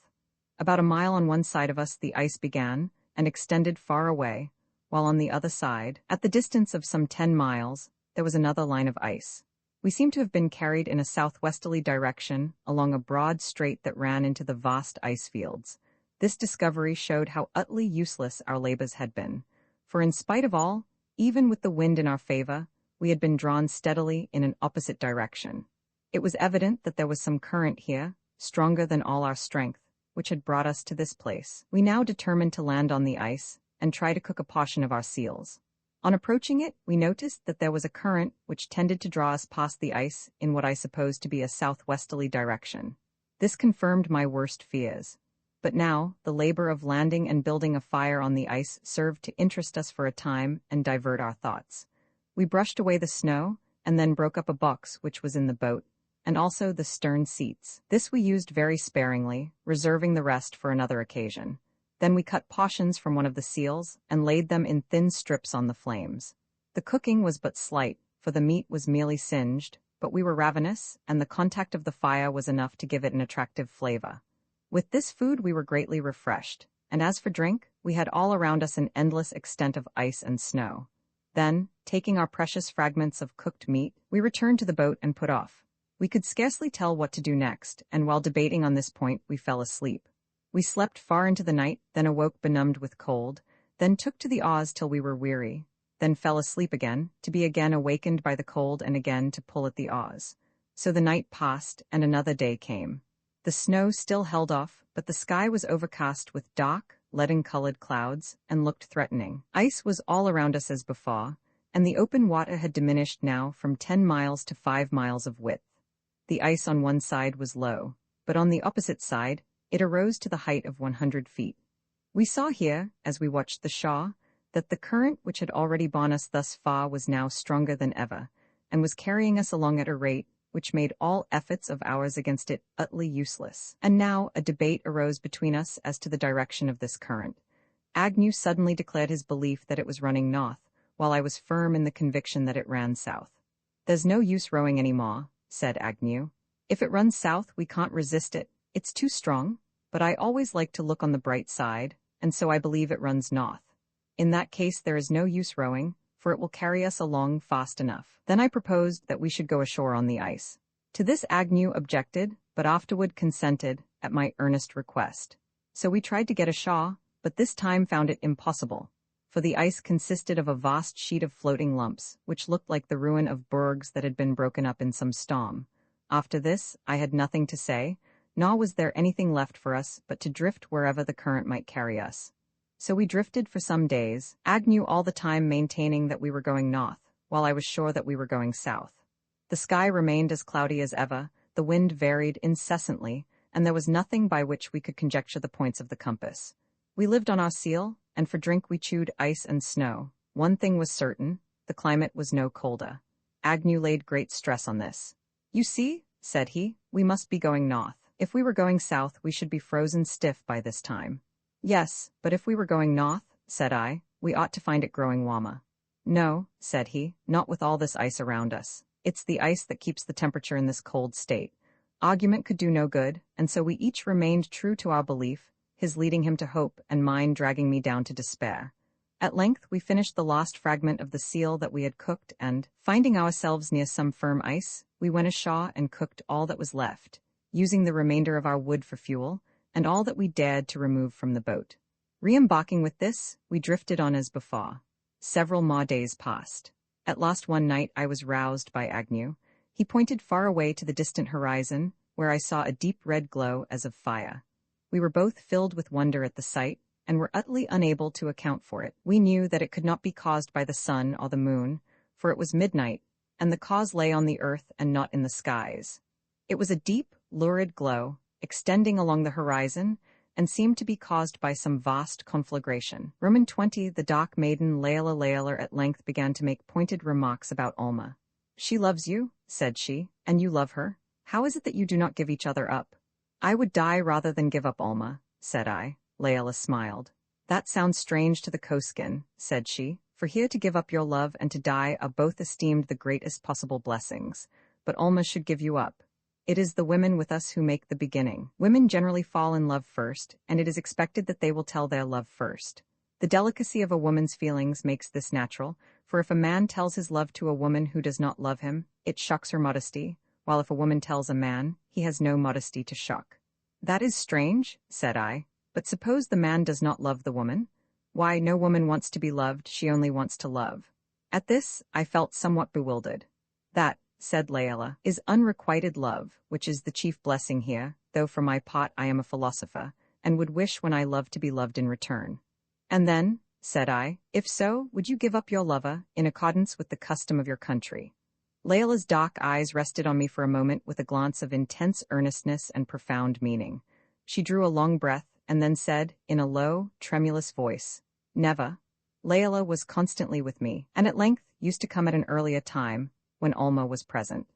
About a mile on one side of us the ice began, and extended far away, while on the other side, at the distance of some 10 miles, there was another line of ice. We seemed to have been carried in a southwesterly direction along a broad strait that ran into the vast ice fields. This discovery showed how utterly useless our labors had been, for in spite of all, even with the wind in our favor, we had been drawn steadily in an opposite direction. It was evident that there was some current here, stronger than all our strength, which had brought us to this place. We now determined to land on the ice and try to cook a portion of our seals. On approaching it, we noticed that there was a current which tended to draw us past the ice in what I supposed to be a southwesterly direction. This confirmed my worst fears. But now, the labor of landing and building a fire on the ice served to interest us for a time and divert our thoughts. We brushed away the snow, and then broke up a box which was in the boat, and also the stern seats. This we used very sparingly, reserving the rest for another occasion. Then we cut portions from one of the seals and laid them in thin strips on the flames. The cooking was but slight, for the meat was merely singed, but we were ravenous, and the contact of the fire was enough to give it an attractive flavor. With this food we were greatly refreshed, and as for drink, we had all around us an endless extent of ice and snow. Then, taking our precious fragments of cooked meat, we returned to the boat and put off. We could scarcely tell what to do next, and while debating on this point we fell asleep. We slept far into the night, then awoke benumbed with cold, then took to the oars till we were weary, then fell asleep again, to be again awakened by the cold and again to pull at the oars. So the night passed, and another day came. The snow still held off, but the sky was overcast with dark, leaden-colored clouds, and looked threatening. Ice was all around us as before, and the open water had diminished now from 10 miles to 5 miles of width. The ice on one side was low, but on the opposite side, it arose to the height of 100 feet. We saw here, as we watched the shore, that the current which had already borne us thus far was now stronger than ever, and was carrying us along at a rate which made all efforts of ours against it utterly useless. And now a debate arose between us as to the direction of this current. Agnew suddenly declared his belief that it was running north, while I was firm in the conviction that it ran south. "There's no use rowing any more," said Agnew. "If it runs south, we can't resist it. It's too strong, but I always like to look on the bright side, and so I believe it runs north. In that case there is no use rowing, for it will carry us along fast enough." Then I proposed that we should go ashore on the ice. To this Agnew objected, but afterward consented, at my earnest request. So we tried to get ashore, but this time found it impossible, for the ice consisted of a vast sheet of floating lumps, which looked like the ruin of bergs that had been broken up in some storm. After this, I had nothing to say, nor was there anything left for us but to drift wherever the current might carry us. So we drifted for some days, Agnew all the time maintaining that we were going north, while I was sure that we were going south. The sky remained as cloudy as ever, the wind varied incessantly, and there was nothing by which we could conjecture the points of the compass. We lived on our seal, and for drink we chewed ice and snow. One thing was certain, the climate was no colder. Agnew laid great stress on this. "You see," said he, "we must be going north. If we were going south we should be frozen stiff by this time." "Yes, but if we were going north," said I, "we ought to find it growing warmer." "No," said he, "not with all this ice around us. It's the ice that keeps the temperature in this cold state." Argument could do no good, and so we each remained true to our belief, his leading him to hope and mine dragging me down to despair. At length we finished the last fragment of the seal that we had cooked and, finding ourselves near some firm ice, we went ashore and cooked all that was left, using the remainder of our wood for fuel, and all that we dared to remove from the boat. Re-embarking with this, we drifted on as before. Several more days passed. At last one night I was roused by Agnew. He pointed far away to the distant horizon, where I saw a deep red glow as of fire. We were both filled with wonder at the sight, and were utterly unable to account for it. We knew that it could not be caused by the sun or the moon, for it was midnight, and the cause lay on the earth and not in the skies. It was a deep, lurid glow, extending along the horizon, and seemed to be caused by some vast conflagration. Roman 20, the dark maiden Laila at length began to make pointed remarks about Alma. "She loves you," said she, "and you love her. How is it that you do not give each other up?" "I would die rather than give up Alma," said I. Laila smiled. "That sounds strange to the Koskin," said she, "for here to give up your love and to die are both esteemed the greatest possible blessings, but Alma should give you up. It is the women with us who make the beginning. Women generally fall in love first, and it is expected that they will tell their love first. The delicacy of a woman's feelings makes this natural, for if a man tells his love to a woman who does not love him, it shocks her modesty, while if a woman tells a man, he has no modesty to shock." "That is strange," said I. "But suppose the man does not love the woman? Why, no woman wants to be loved, she only wants to love." At this, I felt somewhat bewildered. "That," said Laila, "is unrequited love, which is the chief blessing here, though for my part I am a philosopher, and would wish when I love to be loved in return." "And then," said I, "if so, would you give up your lover, in accordance with the custom of your country?" Laila's dark eyes rested on me for a moment with a glance of intense earnestness and profound meaning. She drew a long breath, and then said, in a low, tremulous voice, "Never." Laila was constantly with me, and at length used to come at an earlier time, when Alma was present.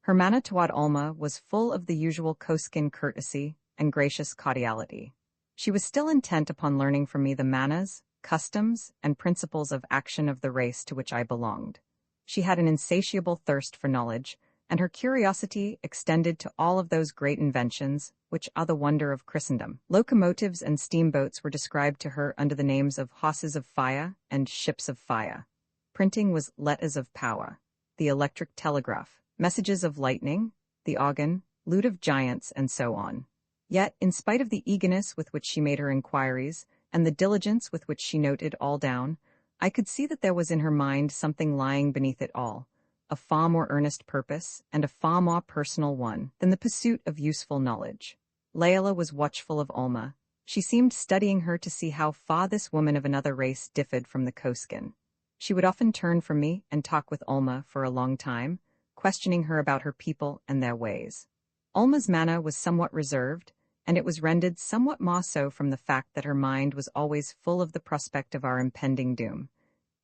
Her manner toward Alma was full of the usual Koskin courtesy and gracious cordiality. She was still intent upon learning from me the manners, customs, and principles of action of the race to which I belonged. She had an insatiable thirst for knowledge, and her curiosity extended to all of those great inventions which are the wonder of Christendom. Locomotives and steamboats were described to her under the names of horses of fire and ships of fire. Printing was letters of power, the electric telegraph, messages of lightning, the organ, lute of giants, and so on. Yet, in spite of the eagerness with which she made her inquiries, and the diligence with which she noted all down, I could see that there was in her mind something lying beneath it all, a far more earnest purpose, and a far more personal one, than the pursuit of useful knowledge. Laila was watchful of Alma. She seemed studying her to see how far this woman of another race differed from the Koskin. She would often turn from me and talk with Alma for a long time, questioning her about her people and their ways. Alma's manner was somewhat reserved, and it was rendered somewhat more so from the fact that her mind was always full of the prospect of our impending doom.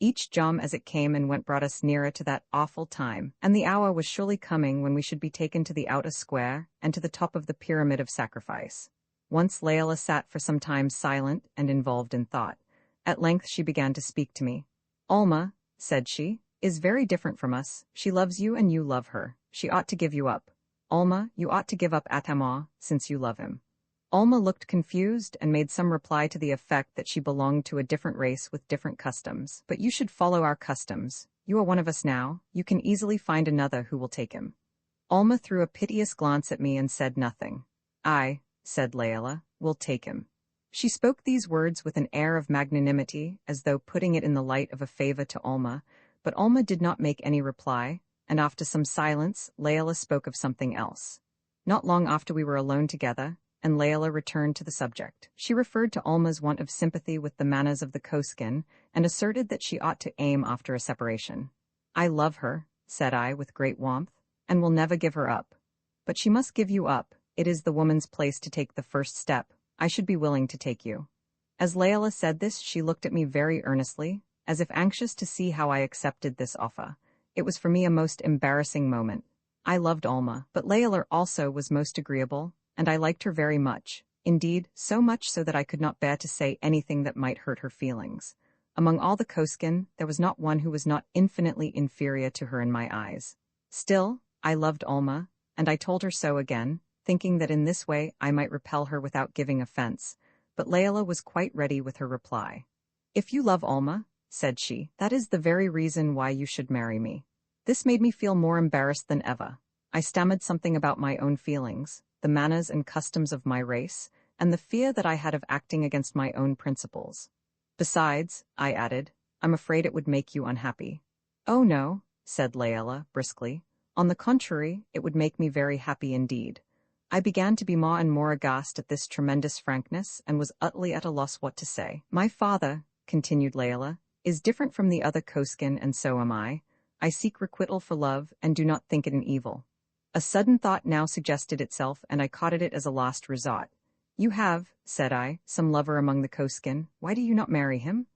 Each jom as it came and went brought us nearer to that awful time, and the hour was surely coming when we should be taken to the outer square and to the top of the pyramid of sacrifice. Once Laila sat for some time silent and involved in thought. At length she began to speak to me. "Alma," said she, "is very different from us. She loves you and you love her. She ought to give you up. Alma, you ought to give up Atamar, since you love him." Alma looked confused and made some reply to the effect that she belonged to a different race with different customs. "But you should follow our customs. You are one of us now. You can easily find another who will take him." Alma threw a piteous glance at me and said nothing. "I," said Laila, "will take him." She spoke these words with an air of magnanimity, as though putting it in the light of a favor to Alma, but Alma did not make any reply, and after some silence, Laila spoke of something else. Not long after we were alone together, and Laila returned to the subject. She referred to Alma's want of sympathy with the manners of the Koskin, and asserted that she ought to aim after a separation. "I love her," said I with great warmth, "and will never give her up. But she must give you up. It is the woman's place to take the first step. I should be willing to take you. As Layla said this, she looked at me very earnestly, as if anxious to see how I accepted this offer. It was for me a most embarrassing moment. I loved Alma, but Layla also was most agreeable, and I liked her very much. Indeed, so much so that I could not bear to say anything that might hurt her feelings. Among all the Koskin, there was not one who was not infinitely inferior to her in my eyes. Still, I loved Alma, and I told her so again, thinking that in this way I might repel her without giving offense, but Layla was quite ready with her reply. "If you love Alma," said she, "that is the very reason why you should marry me." This made me feel more embarrassed than ever. I stammered something about my own feelings, the manners and customs of my race, and the fear that I had of acting against my own principles. "Besides," I added, "I'm afraid it would make you unhappy." "Oh no," said Layla briskly. "On the contrary, it would make me very happy indeed." I began to be more and more aghast at this tremendous frankness and was utterly at a loss what to say. "My father," continued Layla, "is different from the other Koskin, and so am I. I seek requital for love and do not think it an evil." A sudden thought now suggested itself, and I caught at it as a last resort. "You have," said I, "some lover among the Koskin. Why do you not marry him?"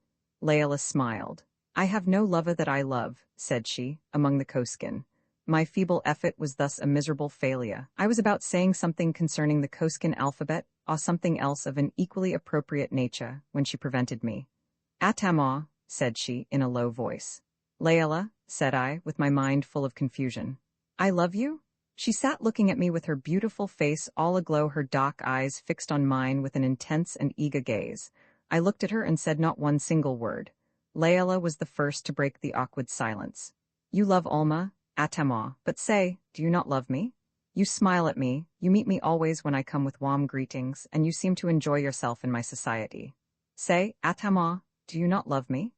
Layla smiled. "I have no lover that I love," said she, "among the Koskin." My feeble effort was thus a miserable failure. I was about saying something concerning the Koskin alphabet, or something else of an equally appropriate nature, when she prevented me. "Atama," said she, in a low voice. "Layla," said I, with my mind full of confusion. "I love you?" She sat looking at me with her beautiful face all aglow, her dark eyes fixed on mine with an intense and eager gaze. I looked at her and said not one single word. Layla was the first to break the awkward silence. "You love Alma, Atama, but say, do you not love me? You smile at me, you meet me always when I come with warm greetings, and you seem to enjoy yourself in my society. Say, Atama, do you not love me?"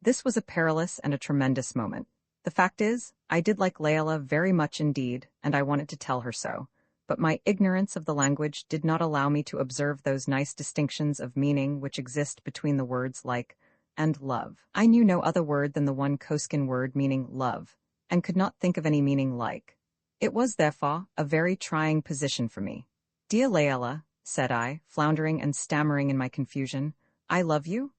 This was a perilous and a tremendous moment. The fact is, I did like Layla very much indeed, and I wanted to tell her so, but my ignorance of the language did not allow me to observe those nice distinctions of meaning which exist between the words like and love. I knew no other word than the one Koskin word meaning love, and could not think of any meaning like. It was, therefore, a very trying position for me. "Dear Layla," said I, floundering and stammering in my confusion, "I love you?"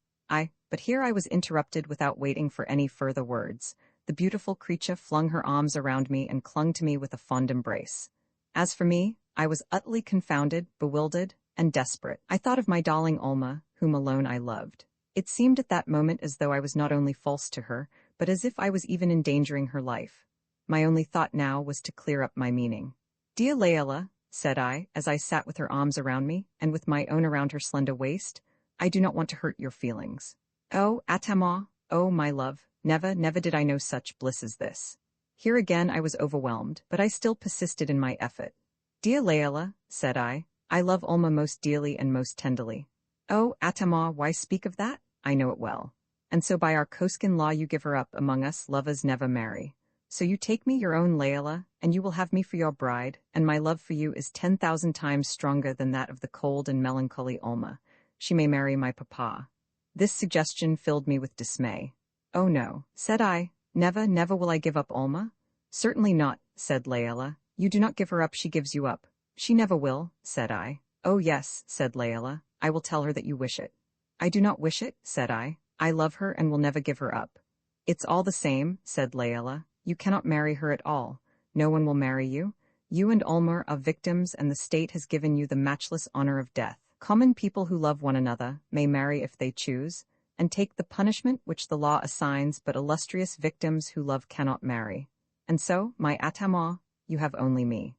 But here I was interrupted without waiting for any further words. The beautiful creature flung her arms around me and clung to me with a fond embrace. As for me, I was utterly confounded, bewildered, and desperate. I thought of my darling Alma, whom alone I loved. It seemed at that moment as though I was not only false to her, but as if I was even endangering her life. My only thought now was to clear up my meaning. "Dear Layla," said I, as I sat with her arms around me, and with my own around her slender waist, "I do not want to hurt your feelings." "Oh, Atama, oh, my love, never, never did I know such bliss as this." Here again I was overwhelmed, but I still persisted in my effort. "Dear Layla," said I love Alma most dearly and most tenderly." "Oh, Atama, why speak of that? I know it well. And so by our Koskin law you give her up, among us lovers never marry. So you take me your own Layla, and you will have me for your bride, and my love for you is 10,000 times stronger than that of the cold and melancholy Alma. She may marry my papa." This suggestion filled me with dismay. "Oh no," said I, "never, never will I give up Alma." "Certainly not," said Layla. "You do not give her up, she gives you up." "She never will," said I. "Oh yes," said Layla, "I will tell her that you wish it." "I do not wish it," said I. "I love her and will never give her up." "It's all the same," said Layla. "You cannot marry her at all. No one will marry you. You and Alma are victims, and the state has given you the matchless honor of death. Common people who love one another may marry if they choose, and take the punishment which the law assigns, but illustrious victims who love cannot marry. And so, my Atama, you have only me."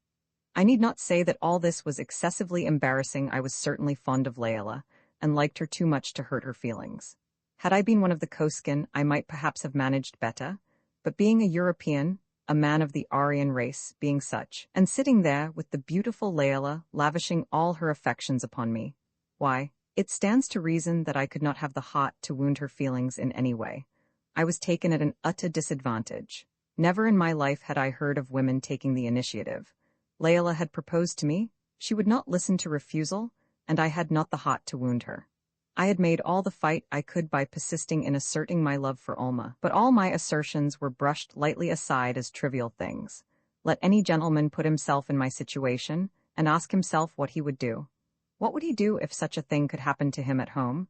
I need not say that all this was excessively embarrassing. I was certainly fond of Layla, and liked her too much to hurt her feelings. Had I been one of the Koskin, I might perhaps have managed better, but being a European, a man of the Aryan race, being such, and sitting there with the beautiful Layla lavishing all her affections upon me, why, it stands to reason that I could not have the heart to wound her feelings in any way. I was taken at an utter disadvantage. Never in my life had I heard of women taking the initiative. Layla had proposed to me, she would not listen to refusal, and I had not the heart to wound her. I had made all the fight I could by persisting in asserting my love for Alma, but all my assertions were brushed lightly aside as trivial things. Let any gentleman put himself in my situation and ask himself what he would do. What would he do if such a thing could happen to him at home?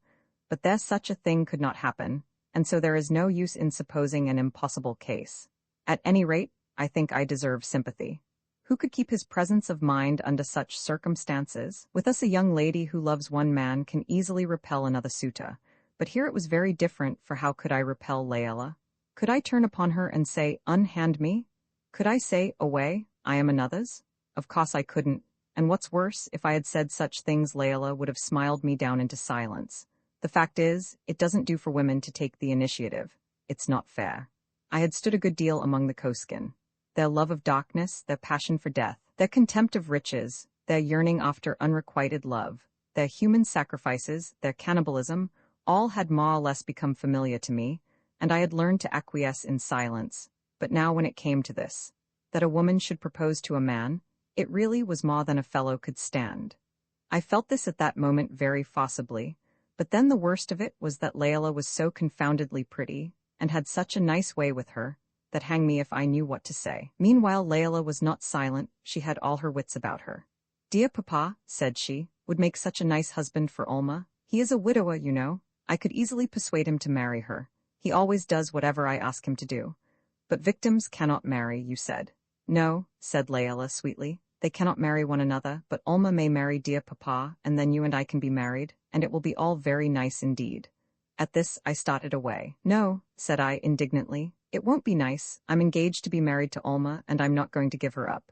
But there such a thing could not happen, and so there is no use in supposing an impossible case. At any rate, I think I deserve sympathy. Who could keep his presence of mind under such circumstances? With us, a young lady who loves one man can easily repel another suitor, but here it was very different, for how could I repel Laela? Could I turn upon her and say, "Unhand me"? Could I say, "Away, I am another's"? Of course I couldn't, and what's worse, if I had said such things, Laela would have smiled me down into silence. The fact is, it doesn't do for women to take the initiative. It's not fair. I had stood a good deal among the Koskin. Their love of darkness, their passion for death, their contempt of riches, their yearning after unrequited love, their human sacrifices, their cannibalism, all had more or less become familiar to me, and I had learned to acquiesce in silence. But now when it came to this, that a woman should propose to a man, it really was more than a fellow could stand. I felt this at that moment very forcibly, but then the worst of it was that Laela was so confoundedly pretty, and had such a nice way with her, that hang me if I knew what to say. Meanwhile Laela was not silent, she had all her wits about her. "Dear papa," said she, "would make such a nice husband for Olma. He is a widower, you know. I could easily persuade him to marry her. He always does whatever I ask him to do. But victims cannot marry, you said." "No," said Laela sweetly, "they cannot marry one another, but Olma may marry dear papa, and then you and I can be married, and it will be all very nice indeed." At this I started away. "No," said I indignantly, "it won't be nice. I'm engaged to be married to Olma, and I'm not going to give her up."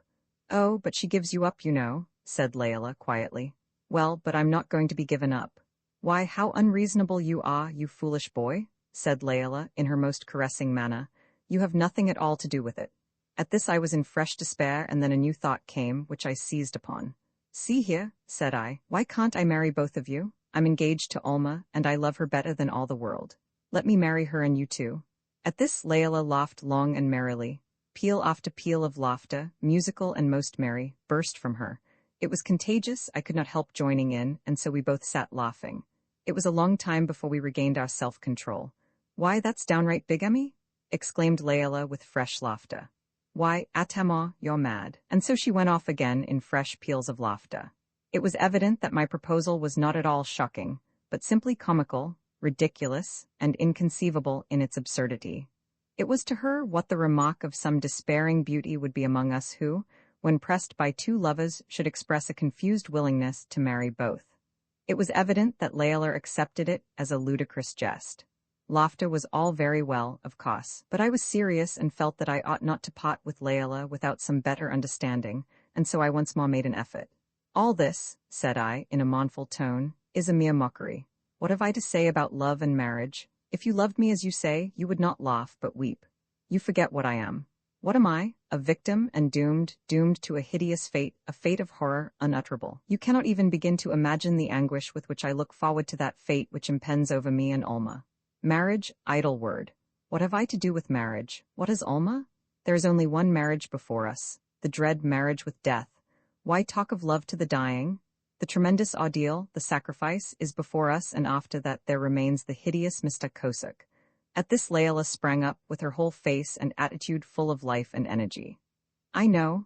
"Oh, but she gives you up, you know," said Laela quietly. "Well, but I'm not going to be given up." "Why, how unreasonable you are, you foolish boy," said Laela in her most caressing manner. "You have nothing at all to do with it." At this I was in fresh despair, and then a new thought came, which I seized upon. "See here," said I, "why can't I marry both of you? I'm engaged to Olma, and I love her better than all the world. Let me marry her and you too." At this Laela laughed long and merrily. Peal after peal of laughter, musical and most merry, burst from her. It was contagious, I could not help joining in, and so we both sat laughing. It was a long time before we regained our self-control. "Why, that's downright bigamy?" exclaimed Laela with fresh laughter. "Why, Atama, you're mad." And so she went off again in fresh peals of laughter. It was evident that my proposal was not at all shocking, but simply comical, ridiculous, and inconceivable in its absurdity. It was to her what the remark of some despairing beauty would be among us who, when pressed by two lovers, should express a confused willingness to marry both. It was evident that Laela accepted it as a ludicrous jest. Laughter was all very well, of course, but I was serious and felt that I ought not to part with Laela without some better understanding, and so I once more made an effort. "All this," said I, in a mournful tone, "is a mere mockery. What have I to say about love and marriage? If you loved me as you say, you would not laugh but weep. You forget what I am. What am I? A victim and doomed to a hideous fate, a fate of horror unutterable. You cannot even begin to imagine the anguish with which I look forward to that fate which impends over me and Olma. Marriage, idle word. What have I to do with marriage? What is Olma? There is only one marriage before us, the dread marriage with death. Why talk of love to the dying? The tremendous ordeal, the sacrifice, is before us, and after that there remains the hideous Mr. Kosuk." At this Laela sprang up, with her whole face and attitude full of life and energy. I know,"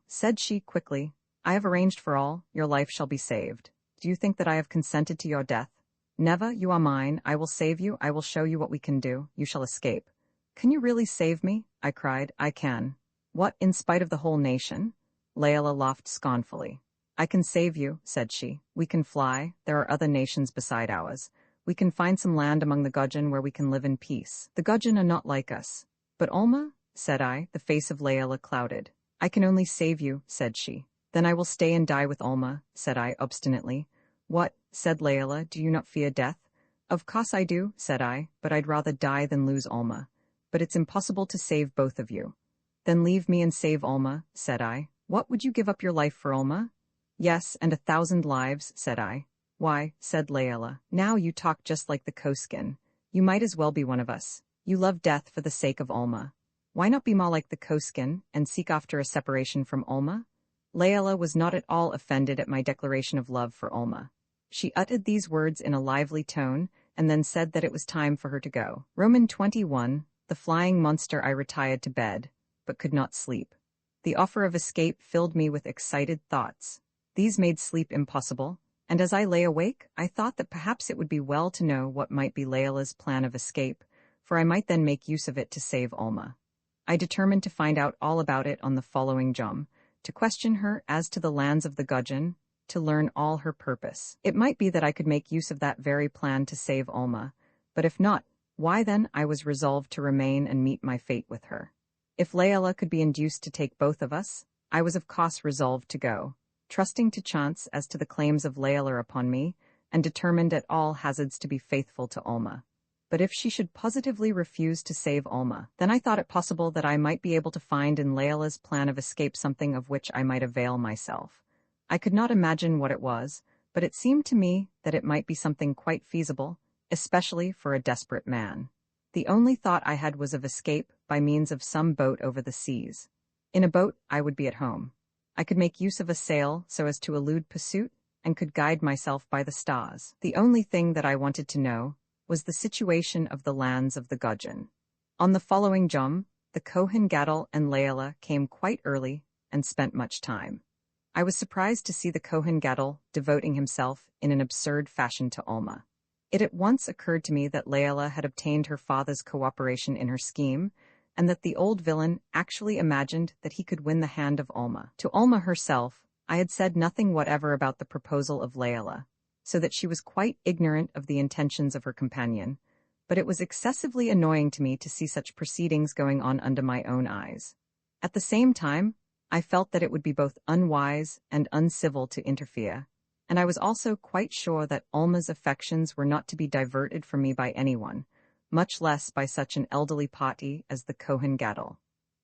said she quickly. "I have arranged for all. Your life shall be saved. Do you think that I have consented to your death? Never, you are mine. I will save you. I will show you what we can do. You shall escape." "Can you really save me?" I cried. "I can." "What, in spite of the whole nation?" Laela laughed scornfully. "I can save you," said she. "We can fly. There are other nations beside ours. We can find some land among the Gudgeon where we can live in peace. The Gudgeon are not like us." "But Olma?" said I. The face of Laela clouded. "I can only save you," said she. "Then I will stay and die with Olma," said I obstinately. "What?" said Laela. "Do you not fear death?" "Of course I do," said I, "but I'd rather die than lose Olma. But it's impossible to save both of you." "Then leave me and save Olma," said I. "What, would you give up your life for Olma?" "Yes, and 1,000 lives," said I. "Why," said Laela, "now you talk just like the Koskin. You might as well be one of us. You love death for the sake of Olma. Why not be more like the Koskin, and seek after a separation from Olma?" Laela was not at all offended at my declaration of love for Olma. She uttered these words in a lively tone, and then said that it was time for her to go. Roman 21, the flying monster. I retired to bed, but could not sleep. The offer of escape filled me with excited thoughts. These made sleep impossible, and as I lay awake, I thought that perhaps it would be well to know what might be Layla's plan of escape, for I might then make use of it to save Alma. I determined to find out all about it on the following jom, to question her as to the lands of the Gudgeon, to learn all her purpose. It might be that I could make use of that very plan to save Alma, but if not, why then I was resolved to remain and meet my fate with her. If Layla could be induced to take both of us, I was of course resolved to go, trusting to chance as to the claims of Layla upon me, and determined at all hazards to be faithful to Alma. But if she should positively refuse to save Alma, then I thought it possible that I might be able to find in Layla's plan of escape something of which I might avail myself. I could not imagine what it was, but it seemed to me that it might be something quite feasible, especially for a desperate man. The only thought I had was of escape by means of some boat over the seas. In a boat, I would be at home. I could make use of a sail so as to elude pursuit, and could guide myself by the stars. The only thing that I wanted to know was the situation of the lands of the Gudgeon. On the following jom, the Kohen Gadol and Layla came quite early and spent much time. I was surprised to see the Kohen Gadol devoting himself in an absurd fashion to Alma. It at once occurred to me that Layla had obtained her father's cooperation in her scheme, and that the old villain actually imagined that he could win the hand of Alma. To Alma herself, I had said nothing whatever about the proposal of Layla, so that she was quite ignorant of the intentions of her companion, but it was excessively annoying to me to see such proceedings going on under my own eyes. At the same time, I felt that it would be both unwise and uncivil to interfere, and I was also quite sure that Alma's affections were not to be diverted from me by anyone, much less by such an elderly party as the Kohen Gadol.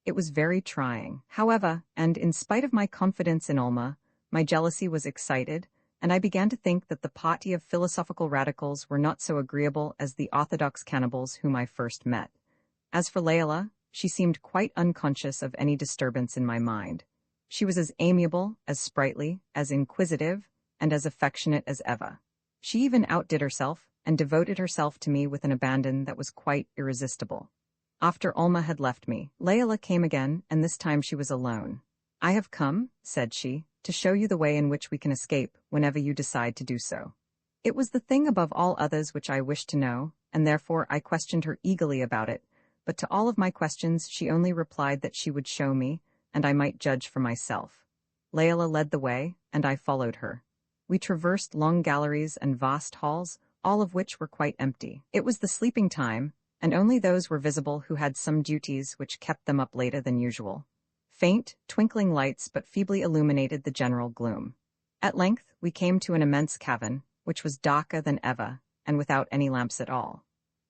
It was very trying, however, and in spite of my confidence in Alma, my jealousy was excited, and I began to think that the party of philosophical radicals were not so agreeable as the orthodox cannibals whom I first met. As for Layla, she seemed quite unconscious of any disturbance in my mind. She was as amiable, as sprightly, as inquisitive, and as affectionate as ever. She even outdid herself, and devoted herself to me with an abandon that was quite irresistible. After Alma had left me, Layla came again, and this time she was alone. "I have come," said she, "to show you the way in which we can escape whenever you decide to do so." It was the thing above all others which I wished to know, and therefore I questioned her eagerly about it, but to all of my questions she only replied that she would show me, and I might judge for myself. Layla led the way, and I followed her. We traversed long galleries and vast halls, all of which were quite empty. It was the sleeping time, and only those were visible who had some duties which kept them up later than usual. Faint, twinkling lights but feebly illuminated the general gloom. At length we came to an immense cavern, which was darker than ever, and without any lamps at all.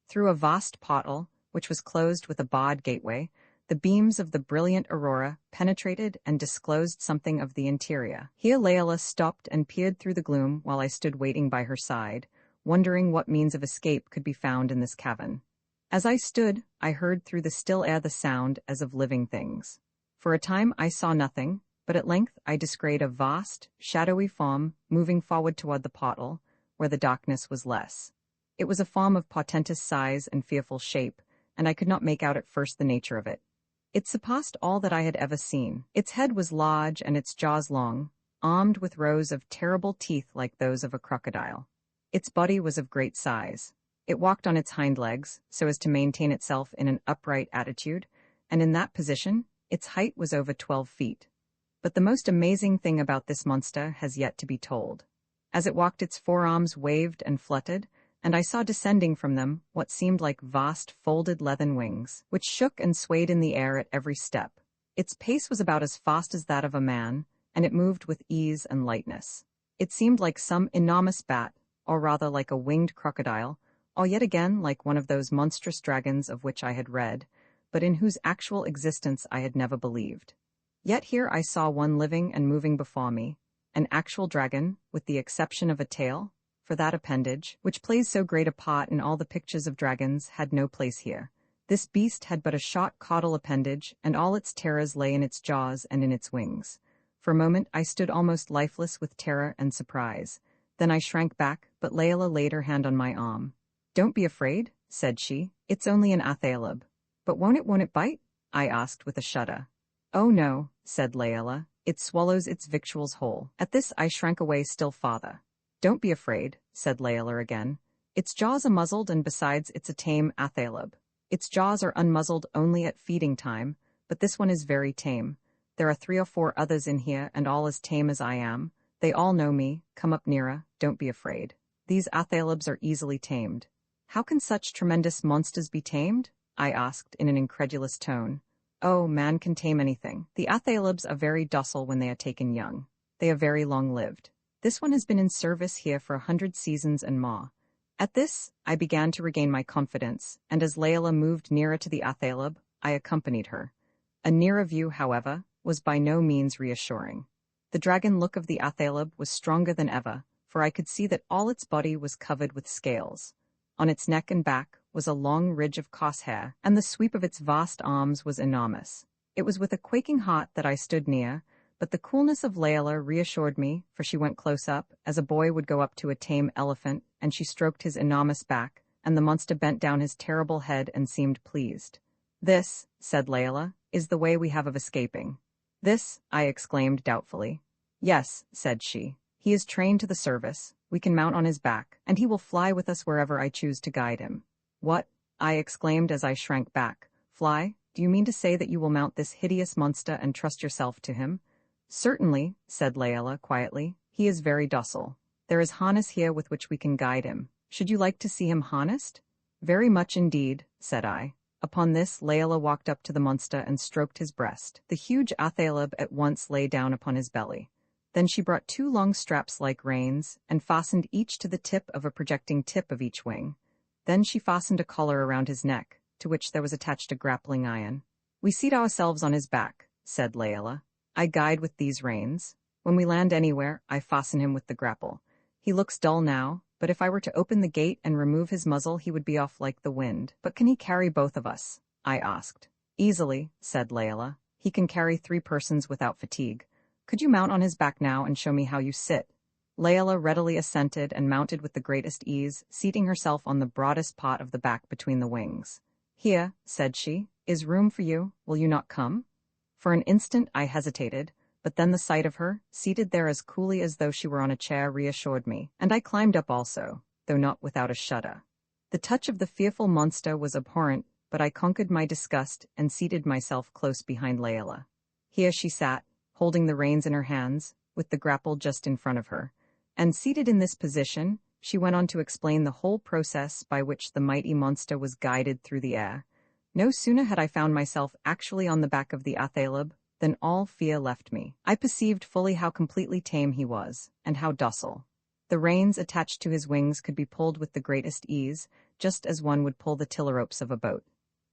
Through a vast portal, which was closed with a barred gateway, the beams of the brilliant aurora penetrated and disclosed something of the interior. Here Layla stopped and peered through the gloom while I stood waiting by her side, wondering what means of escape could be found in this cavern. As I stood, I heard through the still air the sound as of living things. For a time I saw nothing, but at length I descried a vast, shadowy form moving forward toward the portal, where the darkness was less. It was a form of portentous size and fearful shape, and I could not make out at first the nature of it. It surpassed all that I had ever seen. Its head was large and its jaws long, armed with rows of terrible teeth like those of a crocodile. Its body was of great size. It walked on its hind legs, so as to maintain itself in an upright attitude, and in that position, its height was over 12 feet. But the most amazing thing about this monster has yet to be told. As it walked, its forearms waved and fluttered, and I saw descending from them what seemed like vast folded leathern wings, which shook and swayed in the air at every step. Its pace was about as fast as that of a man, and it moved with ease and lightness. It seemed like some enormous bat, or rather like a winged crocodile, or yet again like one of those monstrous dragons of which I had read, but in whose actual existence I had never believed. Yet here I saw one living and moving before me, an actual dragon, with the exception of a tail, for that appendage, which plays so great a part in all the pictures of dragons, had no place here. This beast had but a short caudal appendage, and all its terrors lay in its jaws and in its wings. For a moment I stood almost lifeless with terror and surprise. Then I shrank back, but Layla laid her hand on my arm. "Don't be afraid," said she. "It's only an athaleb." "But won't it bite?" I asked with a shudder. "Oh no, said Layla. It swallows its victuals whole. At this I shrank away still farther. Don't be afraid, said Layla again. Its jaws are muzzled, and besides it's a tame athaleb. Its jaws are unmuzzled only at feeding time, but this one is very tame. There are 3 or 4 others in here, and all as tame as I am. They all know me. Come up nearer, don't be afraid. These athalebs are easily tamed. How can such tremendous monsters be tamed? I asked in an incredulous tone. Oh, man can tame anything. The athalebs are very docile when they are taken young. They are very long-lived. This one has been in service here for 100 seasons and more. At this, I began to regain my confidence, and as Layla moved nearer to the athaleb, I accompanied her. A nearer view, however, was by no means reassuring. The dragon look of the athaleb was stronger than ever, for I could see that all its body was covered with scales. On its neck and back was a long ridge of crosshair, and the sweep of its vast arms was enormous. It was with a quaking heart that I stood near, but the coolness of Layla reassured me, for she went close up, as a boy would go up to a tame elephant, and she stroked his enormous back, and the monster bent down his terrible head and seemed pleased. This, said Layla, is the way we have of escaping. This, I exclaimed doubtfully. Yes, said she. He is trained to the service. We can mount on his back, and he will fly with us wherever I choose to guide him. What? I exclaimed as I shrank back. Fly? Do you mean to say that you will mount this hideous monster and trust yourself to him? Certainly, said Layla quietly. He is very docile. There is harness here with which we can guide him. Should you like to see him harnessed? Very much indeed, said I. Upon this, Layla walked up to the monster and stroked his breast. The huge athaleb at once lay down upon his belly. Then she brought 2 long straps like reins, and fastened each to the tip of a projecting tip of each wing. Then she fastened a collar around his neck, to which there was attached a grappling iron. We seat ourselves on his back, said Layla. I guide with these reins. When we land anywhere, I fasten him with the grapple. He looks dull now, but if I were to open the gate and remove his muzzle, he would be off like the wind. But can he carry both of us? I asked. Easily, said Layla. He can carry 3 persons without fatigue. Could you mount on his back now and show me how you sit? Layla readily assented and mounted with the greatest ease, seating herself on the broadest part of the back between the wings. Here, said she, is room for you. Will you not come? For an instant I hesitated, but then the sight of her, seated there as coolly as though she were on a chair, reassured me, and I climbed up also, though not without a shudder. The touch of the fearful monster was abhorrent, but I conquered my disgust and seated myself close behind Layla. Here she sat, holding the reins in her hands, with the grapple just in front of her, and seated in this position, she went on to explain the whole process by which the mighty monster was guided through the air. No sooner had I found myself actually on the back of the athaleb, then all fear left me. I perceived fully how completely tame he was, and how docile. The reins attached to his wings could be pulled with the greatest ease, just as one would pull the tiller ropes of a boat.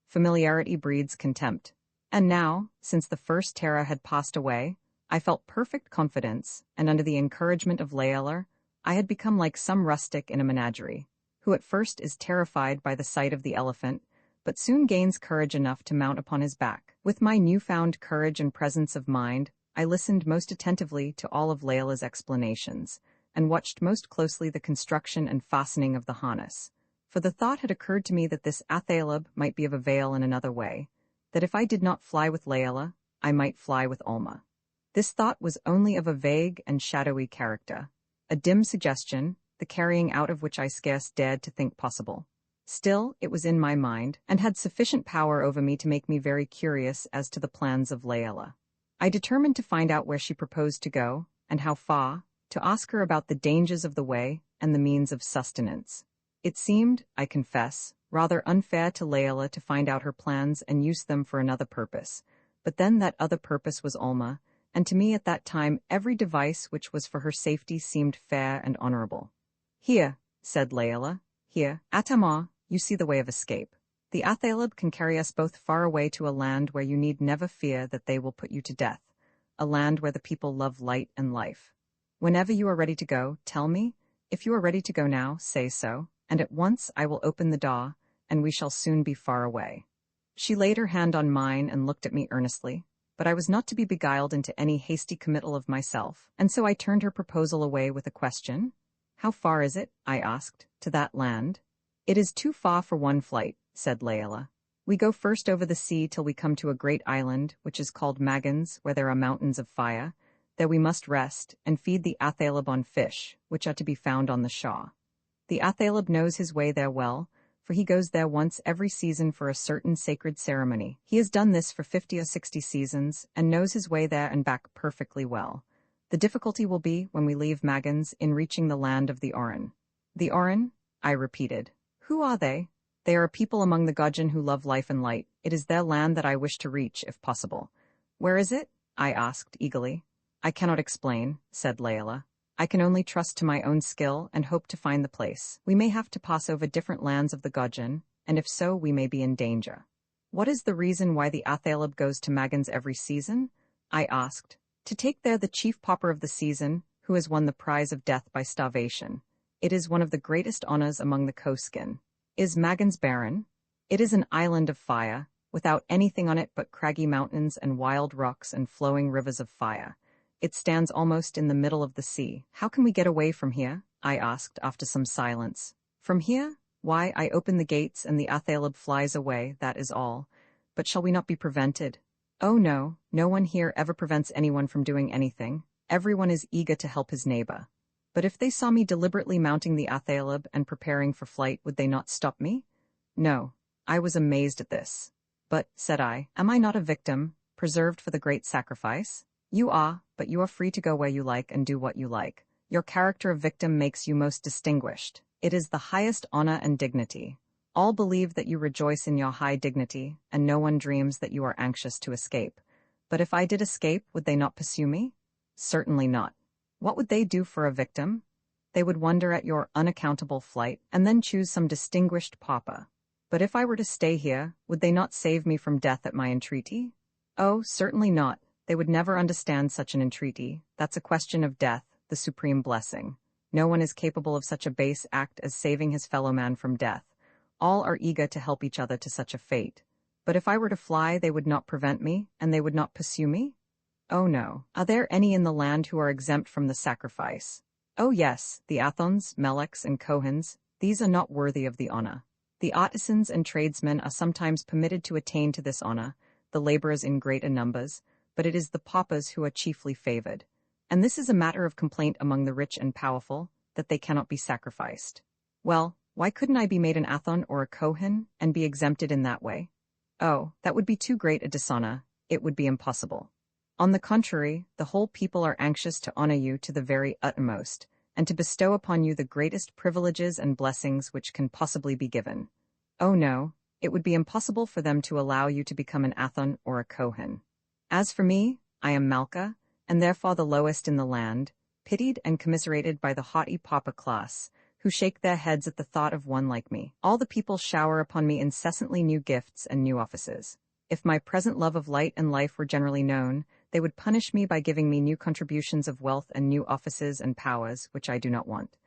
Familiarity breeds contempt. And now, since the first terror had passed away, I felt perfect confidence, and under the encouragement of Layla, I had become like some rustic in a menagerie, who at first is terrified by the sight of the elephant, but soon gains courage enough to mount upon his back. With my newfound courage and presence of mind, I listened most attentively to all of Layla's explanations, and watched most closely the construction and fastening of the harness. For the thought had occurred to me that this athaleb might be of avail in another way, that if I did not fly with Layla, I might fly with Alma. This thought was only of a vague and shadowy character, a dim suggestion, the carrying out of which I scarce dared to think possible. Still, it was in my mind, and had sufficient power over me to make me very curious as to the plans of Layla. I determined to find out where she proposed to go, and how far, to ask her about the dangers of the way and the means of sustenance. It seemed, I confess, rather unfair to Layla to find out her plans and use them for another purpose, but then that other purpose was Alma, and to me at that time every device which was for her safety seemed fair and honorable. Here, said Layla, here, Atama, you see the way of escape. The athaleb can carry us both far away to a land where you need never fear that they will put you to death, a land where the people love light and life. Whenever you are ready to go, tell me. If you are ready to go now, say so, and at once I will open the door, and we shall soon be far away. She laid her hand on mine and looked at me earnestly, but I was not to be beguiled into any hasty committal of myself, and so I turned her proposal away with a question. How far is it, I asked, to that land? It is too far for one flight, said Layla. We go first over the sea till we come to a great island, which is called Magans, where there are mountains of fire. There we must rest, and feed the Athaleb on fish, which are to be found on the shore. The Athaleb knows his way there well, for he goes there once every season for a certain sacred ceremony. He has done this for 50 or 60 seasons, and knows his way there and back perfectly well. The difficulty will be, when we leave Magans, in reaching the land of the Orin. The Orin? I repeated. Who are they? They are a people among the Gudgeon who love life and light. It is their land that I wish to reach, if possible. Where is it? I asked, eagerly. I cannot explain, said Layla. I can only trust to my own skill and hope to find the place. We may have to pass over different lands of the Gudgeon, and if so, we may be in danger. What is the reason why the Athaleb goes to Magans every season? I asked. To take there the chief pauper of the season, who has won the prize of death by starvation. It is one of the greatest honors among the Koskin. Is Magans barren? It is an island of fire, without anything on it but craggy mountains and wild rocks and flowing rivers of fire. It stands almost in the middle of the sea. How can we get away from here? I asked after some silence. From here? Why, I open the gates and the Athaleb flies away, that is all. But shall we not be prevented? Oh no, no one here ever prevents anyone from doing anything. Everyone is eager to help his neighbor. But if they saw me deliberately mounting the Athaleb and preparing for flight, would they not stop me? No. I was amazed at this. But, said I, am I not a victim, preserved for the great sacrifice? You are, but you are free to go where you like and do what you like. Your character of victim makes you most distinguished. It is the highest honor and dignity. All believe that you rejoice in your high dignity, and no one dreams that you are anxious to escape. But if I did escape, would they not pursue me? Certainly not. What would they do for a victim? They would wonder at your unaccountable flight, and then choose some distinguished pauper. But if I were to stay here, would they not save me from death at my entreaty? Oh, certainly not. They would never understand such an entreaty. That's a question of death, the supreme blessing. No one is capable of such a base act as saving his fellow man from death. All are eager to help each other to such a fate. But if I were to fly, they would not prevent me, and they would not pursue me? Oh no. Are there any in the land who are exempt from the sacrifice? Oh yes, the Athons, Meleks, and Kohens. These are not worthy of the honor. The artisans and tradesmen are sometimes permitted to attain to this honor, the laborers in greater numbers, but it is the paupers who are chiefly favored. And this is a matter of complaint among the rich and powerful, that they cannot be sacrificed. Well, why couldn't I be made an Athon or a Kohen, and be exempted in that way? Oh, that would be too great a dishonor. It would be impossible. On the contrary, the whole people are anxious to honor you to the very utmost, and to bestow upon you the greatest privileges and blessings which can possibly be given. Oh no, it would be impossible for them to allow you to become an Athon or a Kohen. As for me, I am Malka, and therefore the lowest in the land, pitied and commiserated by the haughty pauper class, who shake their heads at the thought of one like me. All the people shower upon me incessantly new gifts and new offices. If my present love of light and life were generally known, they would punish me by giving me new contributions of wealth and new offices and powers, which I do not want.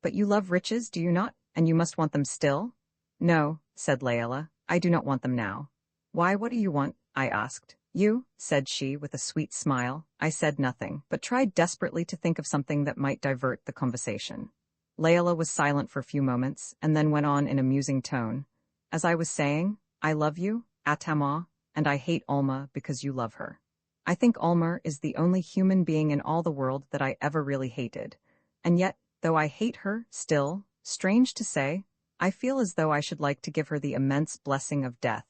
But you love riches, do you not? And you must want them still? No, said Layla, I do not want them now. Why, what do you want? I asked. You, said she with a sweet smile. I said nothing, but tried desperately to think of something that might divert the conversation. Layla was silent for a few moments, and then went on in a musing tone. As I was saying, I love you, Atama, and I hate Alma because you love her. I think Alma is the only human being in all the world that I ever really hated. And yet, though I hate her, still, strange to say, I feel as though I should like to give her the immense blessing of death.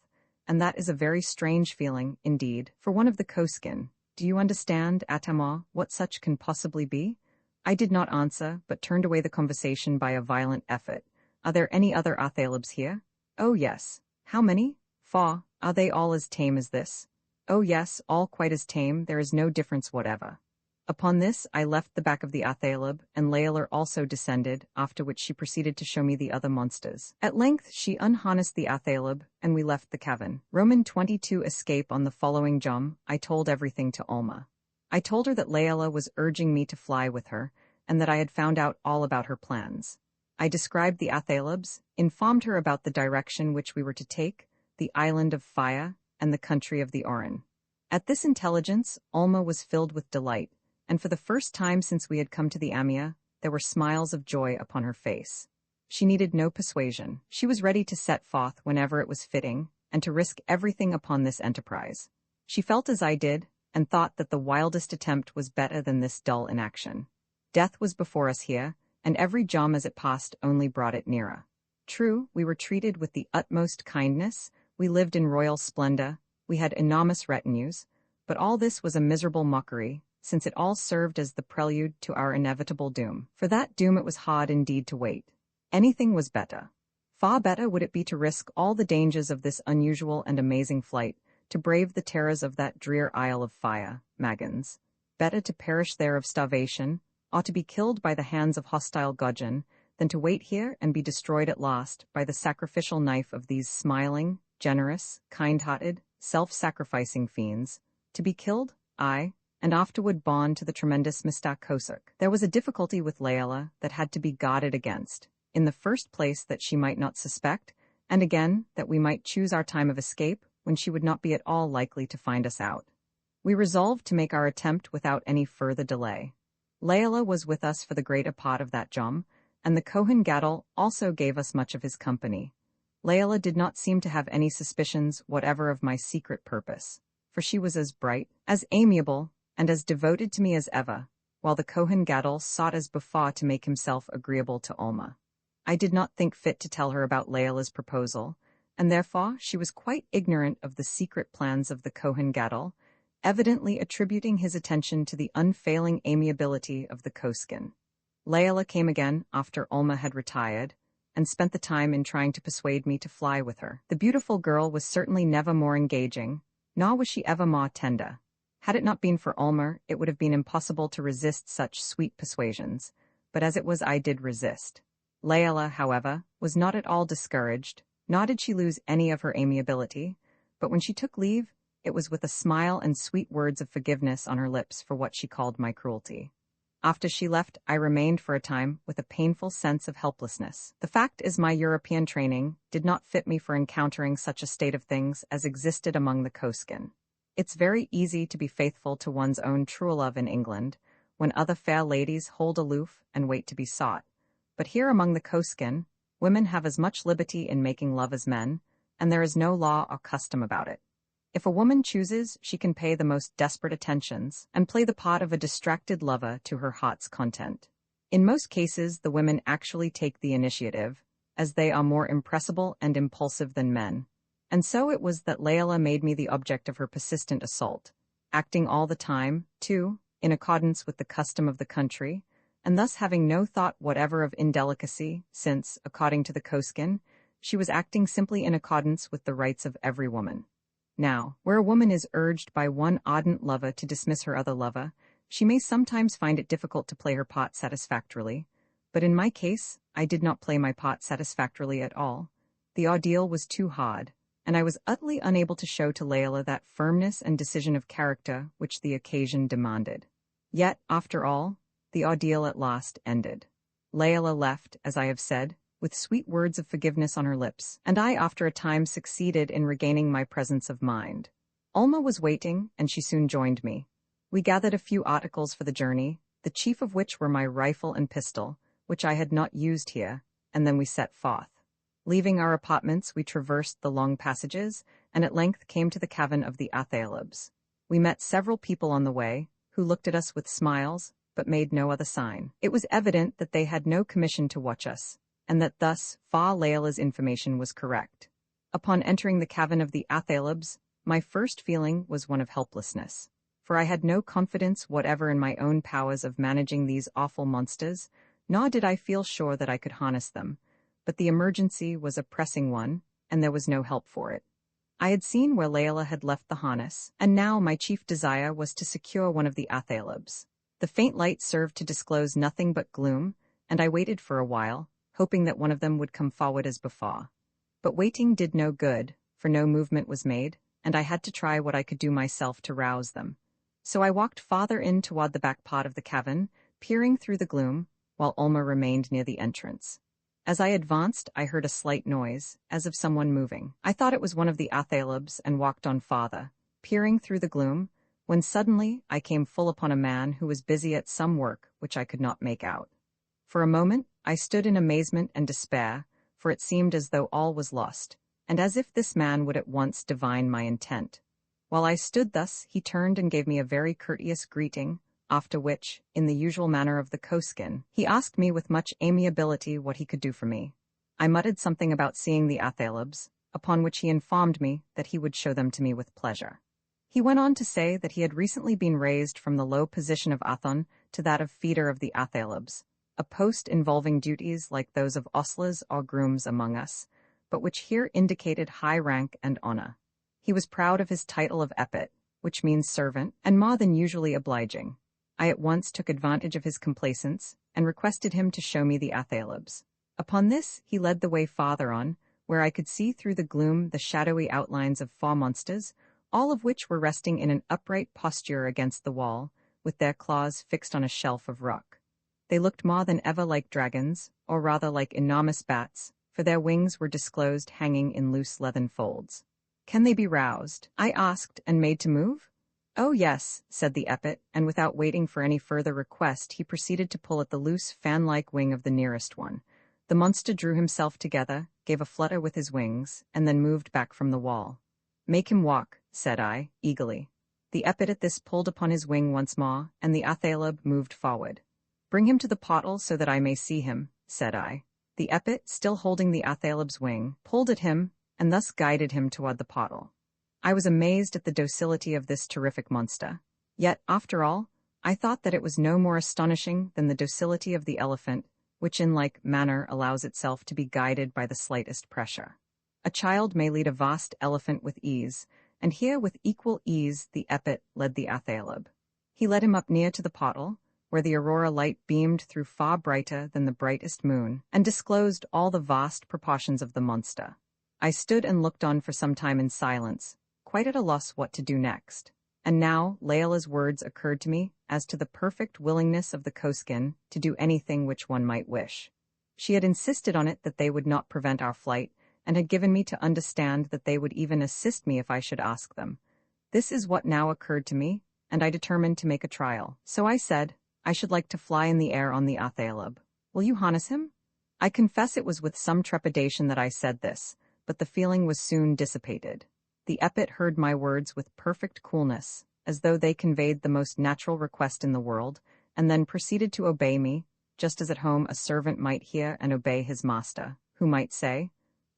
And that is a very strange feeling, indeed, for one of the Koskin. Do you understand, Atama, what such can possibly be? I did not answer, but turned away the conversation by a violent effort. Are there any other Athalebs here? Oh yes. How many? 4. Are they all as tame as this? Oh yes, all quite as tame, there is no difference whatever. Upon this, I left the back of the Athaleb, and Layla also descended, after which she proceeded to show me the other monsters. At length, she unharnessed the Athaleb, and we left the cavern. Roman 22 escape on the following jom, I told everything to Alma. I told her that Layla was urging me to fly with her, and that I had found out all about her plans. I described the Athalebs, informed her about the direction which we were to take, the island of Faya, and the country of the Orin. At this intelligence, Alma was filled with delight, and for the first time since we had come to the Amia, there were smiles of joy upon her face. She needed no persuasion. She was ready to set forth whenever it was fitting, and to risk everything upon this enterprise. She felt as I did, and thought that the wildest attempt was better than this dull inaction. Death was before us here, and every jom as it passed only brought it nearer. True, we were treated with the utmost kindness, we lived in royal splendor, we had enormous retinues, but all this was a miserable mockery, since it all served as the prelude to our inevitable doom. For that doom it was hard indeed to wait. Anything was better. Far better would it be to risk all the dangers of this unusual and amazing flight, to brave the terrors of that drear isle of fire, Magans. Better to perish there of starvation, or to be killed by the hands of hostile gudgeon, than to wait here and be destroyed at last by the sacrificial knife of these smiling, generous, kind-hearted, self-sacrificing fiends. To be killed, aye, and afterward borne to the tremendous Mista Kosuk. There was a difficulty with Laela that had to be guarded against. In the first place, that she might not suspect, and again, that we might choose our time of escape when she would not be at all likely to find us out. We resolved to make our attempt without any further delay. Laela was with us for the greater part of that jom, and the Kohen Gadol also gave us much of his company. Laela did not seem to have any suspicions whatever of my secret purpose, for she was as bright, as amiable, and as devoted to me as ever, while the Kohen Gadol sought as before to make himself agreeable to Alma. I did not think fit to tell her about Laela's proposal, and therefore she was quite ignorant of the secret plans of the Kohen Gadol, evidently attributing his attention to the unfailing amiability of the Koskin. Laela came again after Alma had retired, and spent the time in trying to persuade me to fly with her. The beautiful girl was certainly never more engaging, nor was she ever more tender. Had it not been for Alma, it would have been impossible to resist such sweet persuasions, but as it was I did resist. Laela, however, was not at all discouraged, nor did she lose any of her amiability, but when she took leave, it was with a smile and sweet words of forgiveness on her lips for what she called my cruelty. After she left, I remained for a time with a painful sense of helplessness. The fact is, my European training did not fit me for encountering such a state of things as existed among the Koskin. It's very easy to be faithful to one's own true love in England, when other fair ladies hold aloof and wait to be sought. But here among the Koskin, women have as much liberty in making love as men, and there is no law or custom about it. If a woman chooses, she can pay the most desperate attentions and play the part of a distracted lover to her heart's content. In most cases, the women actually take the initiative, as they are more impressible and impulsive than men. And so it was that Laela made me the object of her persistent assault, acting all the time, too, in accordance with the custom of the country, and thus having no thought whatever of indelicacy, since, according to the Koskin, she was acting simply in accordance with the rights of every woman. Now, where a woman is urged by one ardent lover to dismiss her other lover, she may sometimes find it difficult to play her part satisfactorily, but in my case, I did not play my part satisfactorily at all. The ordeal was too hard, and I was utterly unable to show to Laela that firmness and decision of character which the occasion demanded. Yet, after all, the ordeal at last ended. Laela left, as I have said, with sweet words of forgiveness on her lips, and I after a time succeeded in regaining my presence of mind. Alma was waiting, and she soon joined me. We gathered a few articles for the journey, the chief of which were my rifle and pistol, which I had not used here, and then we set forth. Leaving our apartments, we traversed the long passages, and at length came to the cavern of the Athalebs. We met several people on the way, who looked at us with smiles, but made no other sign. It was evident that they had no commission to watch us, and that thus far Laela's information was correct. Upon entering the cavern of the Athalebs, my first feeling was one of helplessness, for I had no confidence whatever in my own powers of managing these awful monsters, nor did I feel sure that I could harness them, but the emergency was a pressing one, and there was no help for it. I had seen where Laela had left the harness, and now my chief desire was to secure one of the Athalebs. The faint light served to disclose nothing but gloom, and I waited for a while, hoping that one of them would come forward as before. But waiting did no good, for no movement was made, and I had to try what I could do myself to rouse them. So I walked farther in toward the back part of the cavern, peering through the gloom, while Alma remained near the entrance. As I advanced, I heard a slight noise, as of someone moving. I thought it was one of the Athalebs and walked on farther, peering through the gloom, when suddenly I came full upon a man who was busy at some work which I could not make out. For a moment, I stood in amazement and despair, for it seemed as though all was lost, and as if this man would at once divine my intent. While I stood thus, he turned and gave me a very courteous greeting, after which, in the usual manner of the Koskin, he asked me with much amiability what he could do for me. I muttered something about seeing the Athalebs, upon which he informed me that he would show them to me with pleasure. He went on to say that he had recently been raised from the low position of Athon to that of feeder of the Athalebs, a post involving duties like those of ostlers or grooms among us, but which here indicated high rank and honor. He was proud of his title of epit, which means servant, and more than usually obliging. I at once took advantage of his complaisance, and requested him to show me the Athalebs. Upon this, he led the way farther on, where I could see through the gloom the shadowy outlines of 4 monsters, all of which were resting in an upright posture against the wall, with their claws fixed on a shelf of rock. They looked more than ever like dragons, or rather like enormous bats, for their wings were disclosed hanging in loose leathern folds. "Can they be roused?" I asked, and made to move? "Oh yes," said the epit, and without waiting for any further request he proceeded to pull at the loose fan-like wing of the nearest one. The monster drew himself together, gave a flutter with his wings, and then moved back from the wall. "Make him walk," said I, eagerly. The epit at this pulled upon his wing once more, and the Athaleb moved forward. "Bring him to the portal so that I may see him," said I. The epit, still holding the Athaleb's wing, pulled at him, and thus guided him toward the portal. I was amazed at the docility of this terrific monster. Yet, after all, I thought that it was no more astonishing than the docility of the elephant, which in like manner allows itself to be guided by the slightest pressure. A child may lead a vast elephant with ease, and here with equal ease the epit led the Athaleb. He led him up near to the portal, where the aurora light beamed through far brighter than the brightest moon, and disclosed all the vast proportions of the monster. I stood and looked on for some time in silence, quite at a loss what to do next. And now Layla's words occurred to me as to the perfect willingness of the Koskin to do anything which one might wish. She had insisted on it that they would not prevent our flight, and had given me to understand that they would even assist me if I should ask them. This is what now occurred to me, and I determined to make a trial. So I said, "I should like to fly in the air on the Athaleb. Will you harness him?" I confess it was with some trepidation that I said this, but the feeling was soon dissipated. The epit heard my words with perfect coolness, as though they conveyed the most natural request in the world, and then proceeded to obey me, just as at home a servant might hear and obey his master, who might say,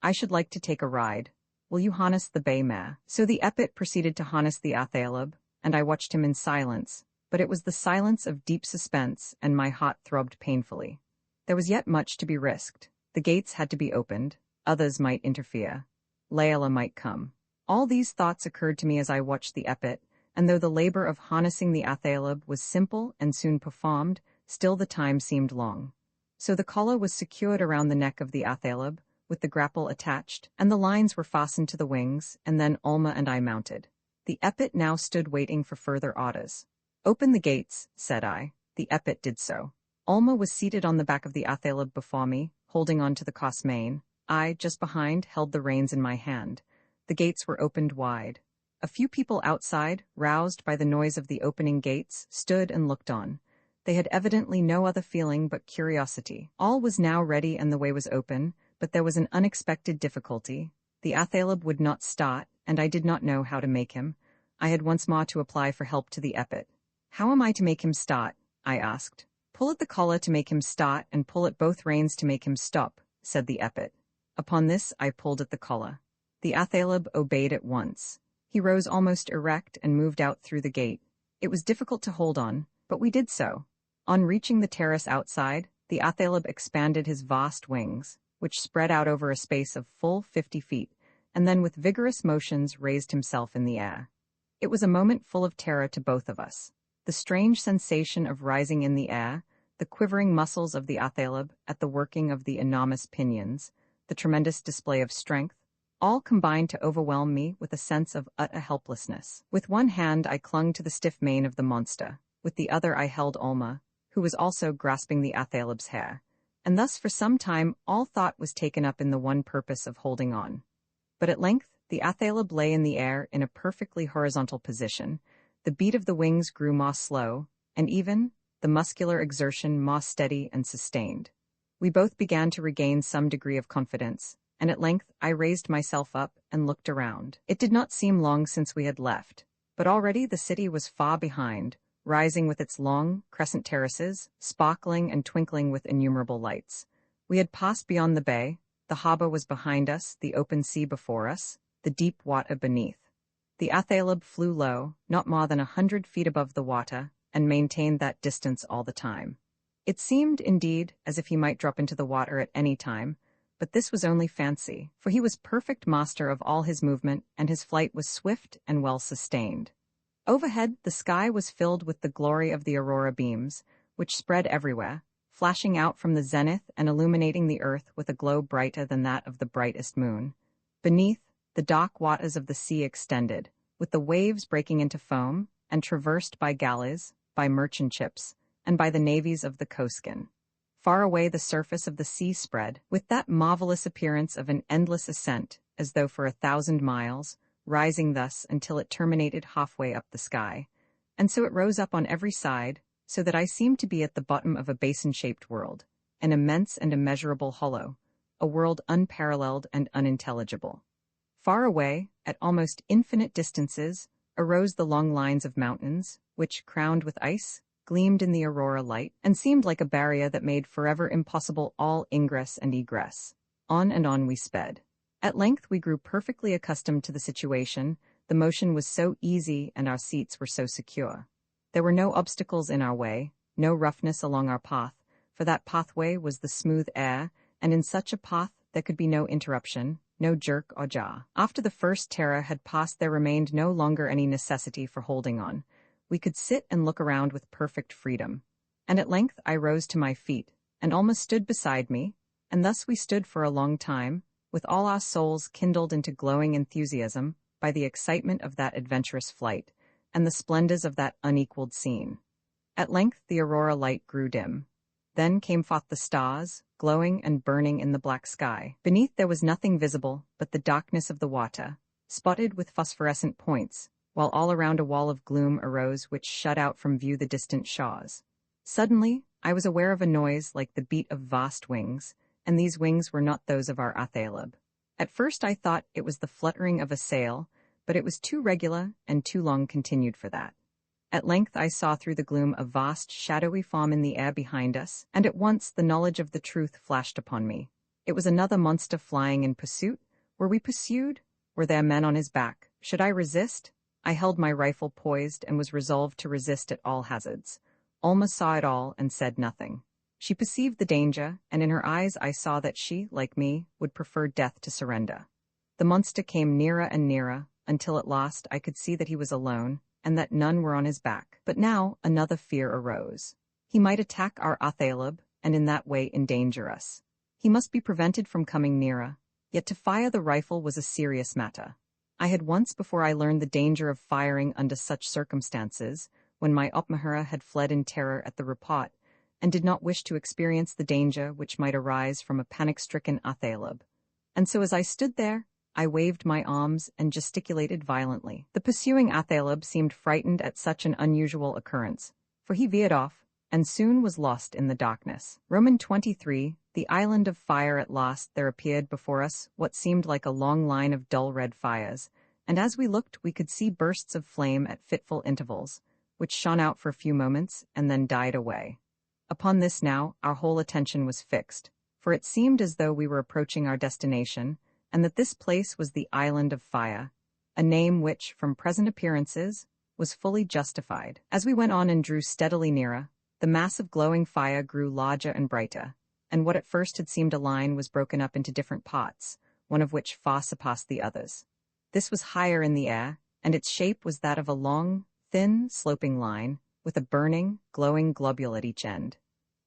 "I should like to take a ride. Will you harness the bay mare?" So the epit proceeded to harness the Athaleb, and I watched him in silence, but it was the silence of deep suspense, and my heart throbbed painfully. There was yet much to be risked. The gates had to be opened, others might interfere. Layla might come. All these thoughts occurred to me as I watched the epit, and though the labor of harnessing the Athaleb was simple and soon performed, still the time seemed long. So the collar was secured around the neck of the Athaleb, with the grapple attached, and the lines were fastened to the wings, and then Alma and I mounted. The epit now stood waiting for further orders. "Open the gates," said I. The epit did so. Alma was seated on the back of the Athaleb before me, holding on to the cos mane. I, just behind, held the reins in my hand. The gates were opened wide. A few people outside, roused by the noise of the opening gates, stood and looked on. They had evidently no other feeling but curiosity. All was now ready and the way was open, but there was an unexpected difficulty. The Athaleb would not start, and I did not know how to make him. I had once more to apply for help to the epit. "How am I to make him start?" I asked. "Pull at the collar to make him start, and pull at both reins to make him stop," said the epit. Upon this I pulled at the collar. The Athaleb obeyed at once. He rose almost erect and moved out through the gate. It was difficult to hold on, but we did so. On reaching the terrace outside, the Athaleb expanded his vast wings, which spread out over a space of full 50 feet, and then with vigorous motions raised himself in the air. It was a moment full of terror to both of us. The strange sensation of rising in the air, the quivering muscles of the Athaleb at the working of the enormous pinions, the tremendous display of strength, all combined to overwhelm me with a sense of utter helplessness. With one hand I clung to the stiff mane of the monster, with the other I held Alma, who was also grasping the Athaleb's hair, and thus for some time all thought was taken up in the one purpose of holding on. But at length the Athaleb lay in the air in a perfectly horizontal position, the beat of the wings grew more slow, and even the muscular exertion more steady and sustained. We both began to regain some degree of confidence, and at length I raised myself up and looked around. It did not seem long since we had left, but already the city was far behind, rising with its long, crescent terraces, sparkling and twinkling with innumerable lights. We had passed beyond the bay, the harbour was behind us, the open sea before us, the deep water beneath. The Athaleb flew low, not more than 100 feet above the water, and maintained that distance all the time. It seemed, indeed, as if he might drop into the water at any time, but this was only fancy, for he was perfect master of all his movement, and his flight was swift and well sustained. Overhead, the sky was filled with the glory of the aurora beams, which spread everywhere, flashing out from the zenith and illuminating the earth with a glow brighter than that of the brightest moon. Beneath, the dark waters of the sea extended, with the waves breaking into foam, and traversed by galleys, by merchant ships, and by the navies of the coastguard. Far away the surface of the sea spread, with that marvelous appearance of an endless ascent, as though for 1,000 miles, rising thus until it terminated halfway up the sky. And so it rose up on every side, so that I seemed to be at the bottom of a basin-shaped world, an immense and immeasurable hollow, a world unparalleled and unintelligible. Far away, at almost infinite distances, arose the long lines of mountains, which, crowned with ice, gleamed in the aurora light, and seemed like a barrier that made forever impossible all ingress and egress. On and on we sped. At length we grew perfectly accustomed to the situation, the motion was so easy and our seats were so secure. There were no obstacles in our way, no roughness along our path, for that pathway was the smooth air, and in such a path there could be no interruption, no jerk or jar. After the first terror had passed there remained no longer any necessity for holding on. We could sit and look around with perfect freedom. And at length I rose to my feet, and Alma stood beside me, and thus we stood for a long time, with all our souls kindled into glowing enthusiasm by the excitement of that adventurous flight, and the splendors of that unequaled scene. At length the aurora light grew dim. Then came forth the stars, glowing and burning in the black sky. Beneath there was nothing visible but the darkness of the water, spotted with phosphorescent points, while all around a wall of gloom arose which shut out from view the distant shores. Suddenly, I was aware of a noise like the beat of vast wings, and these wings were not those of our Athaleb. At first I thought it was the fluttering of a sail, but it was too regular and too long continued for that. At length I saw through the gloom a vast, shadowy form in the air behind us, and at once the knowledge of the truth flashed upon me. It was another monster flying in pursuit. Were we pursued? Were there men on his back? Should I resist? I held my rifle poised and was resolved to resist at all hazards. Alma saw it all and said nothing. She perceived the danger, and in her eyes I saw that she, like me, would prefer death to surrender. The monster came nearer and nearer, until at last I could see that he was alone, and that none were on his back. But now another fear arose. He might attack our Athaleb, and in that way endanger us. He must be prevented from coming nearer, yet to fire the rifle was a serious matter. I had once before I learned the danger of firing under such circumstances, when my Opmahera had fled in terror at the report, and did not wish to experience the danger which might arise from a panic-stricken Athaleb. And so as I stood there, I waved my arms and gesticulated violently. The pursuing Athaleb seemed frightened at such an unusual occurrence, for he veered off, and soon was lost in the darkness. Roman 23, the island of fire. At last there appeared before us what seemed like a long line of dull red fires, and as we looked we could see bursts of flame at fitful intervals, which shone out for a few moments and then died away. Upon this now our whole attention was fixed, for it seemed as though we were approaching our destination, and that this place was the Island of Fire, a name which, from present appearances, was fully justified. As we went on and drew steadily nearer, the mass of glowing fire grew larger and brighter, and what at first had seemed a line was broken up into different parts, one of which far surpassed the others. This was higher in the air, and its shape was that of a long, thin, sloping line, with a burning, glowing globule at each end.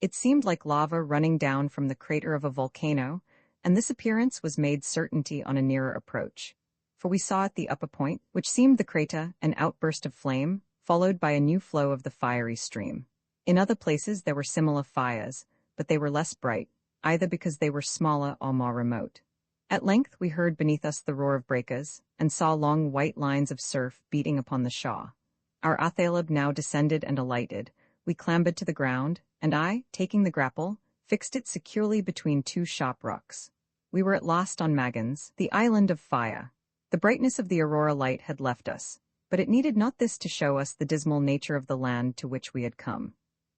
It seemed like lava running down from the crater of a volcano, and this appearance was made certainty on a nearer approach, for we saw at the upper point, which seemed the crater, an outburst of flame, followed by a new flow of the fiery stream. In other places there were similar fires, but they were less bright, either because they were smaller or more remote. At length we heard beneath us the roar of breakers, and saw long white lines of surf beating upon the shore. Our Athaleb now descended and alighted. We clambered to the ground, and I, taking the grapple, fixed it securely between two sharp rocks. we were at last on Magans, the island of fire. The brightness of the aurora light had left us, but it needed not this to show us the dismal nature of the land to which we had come.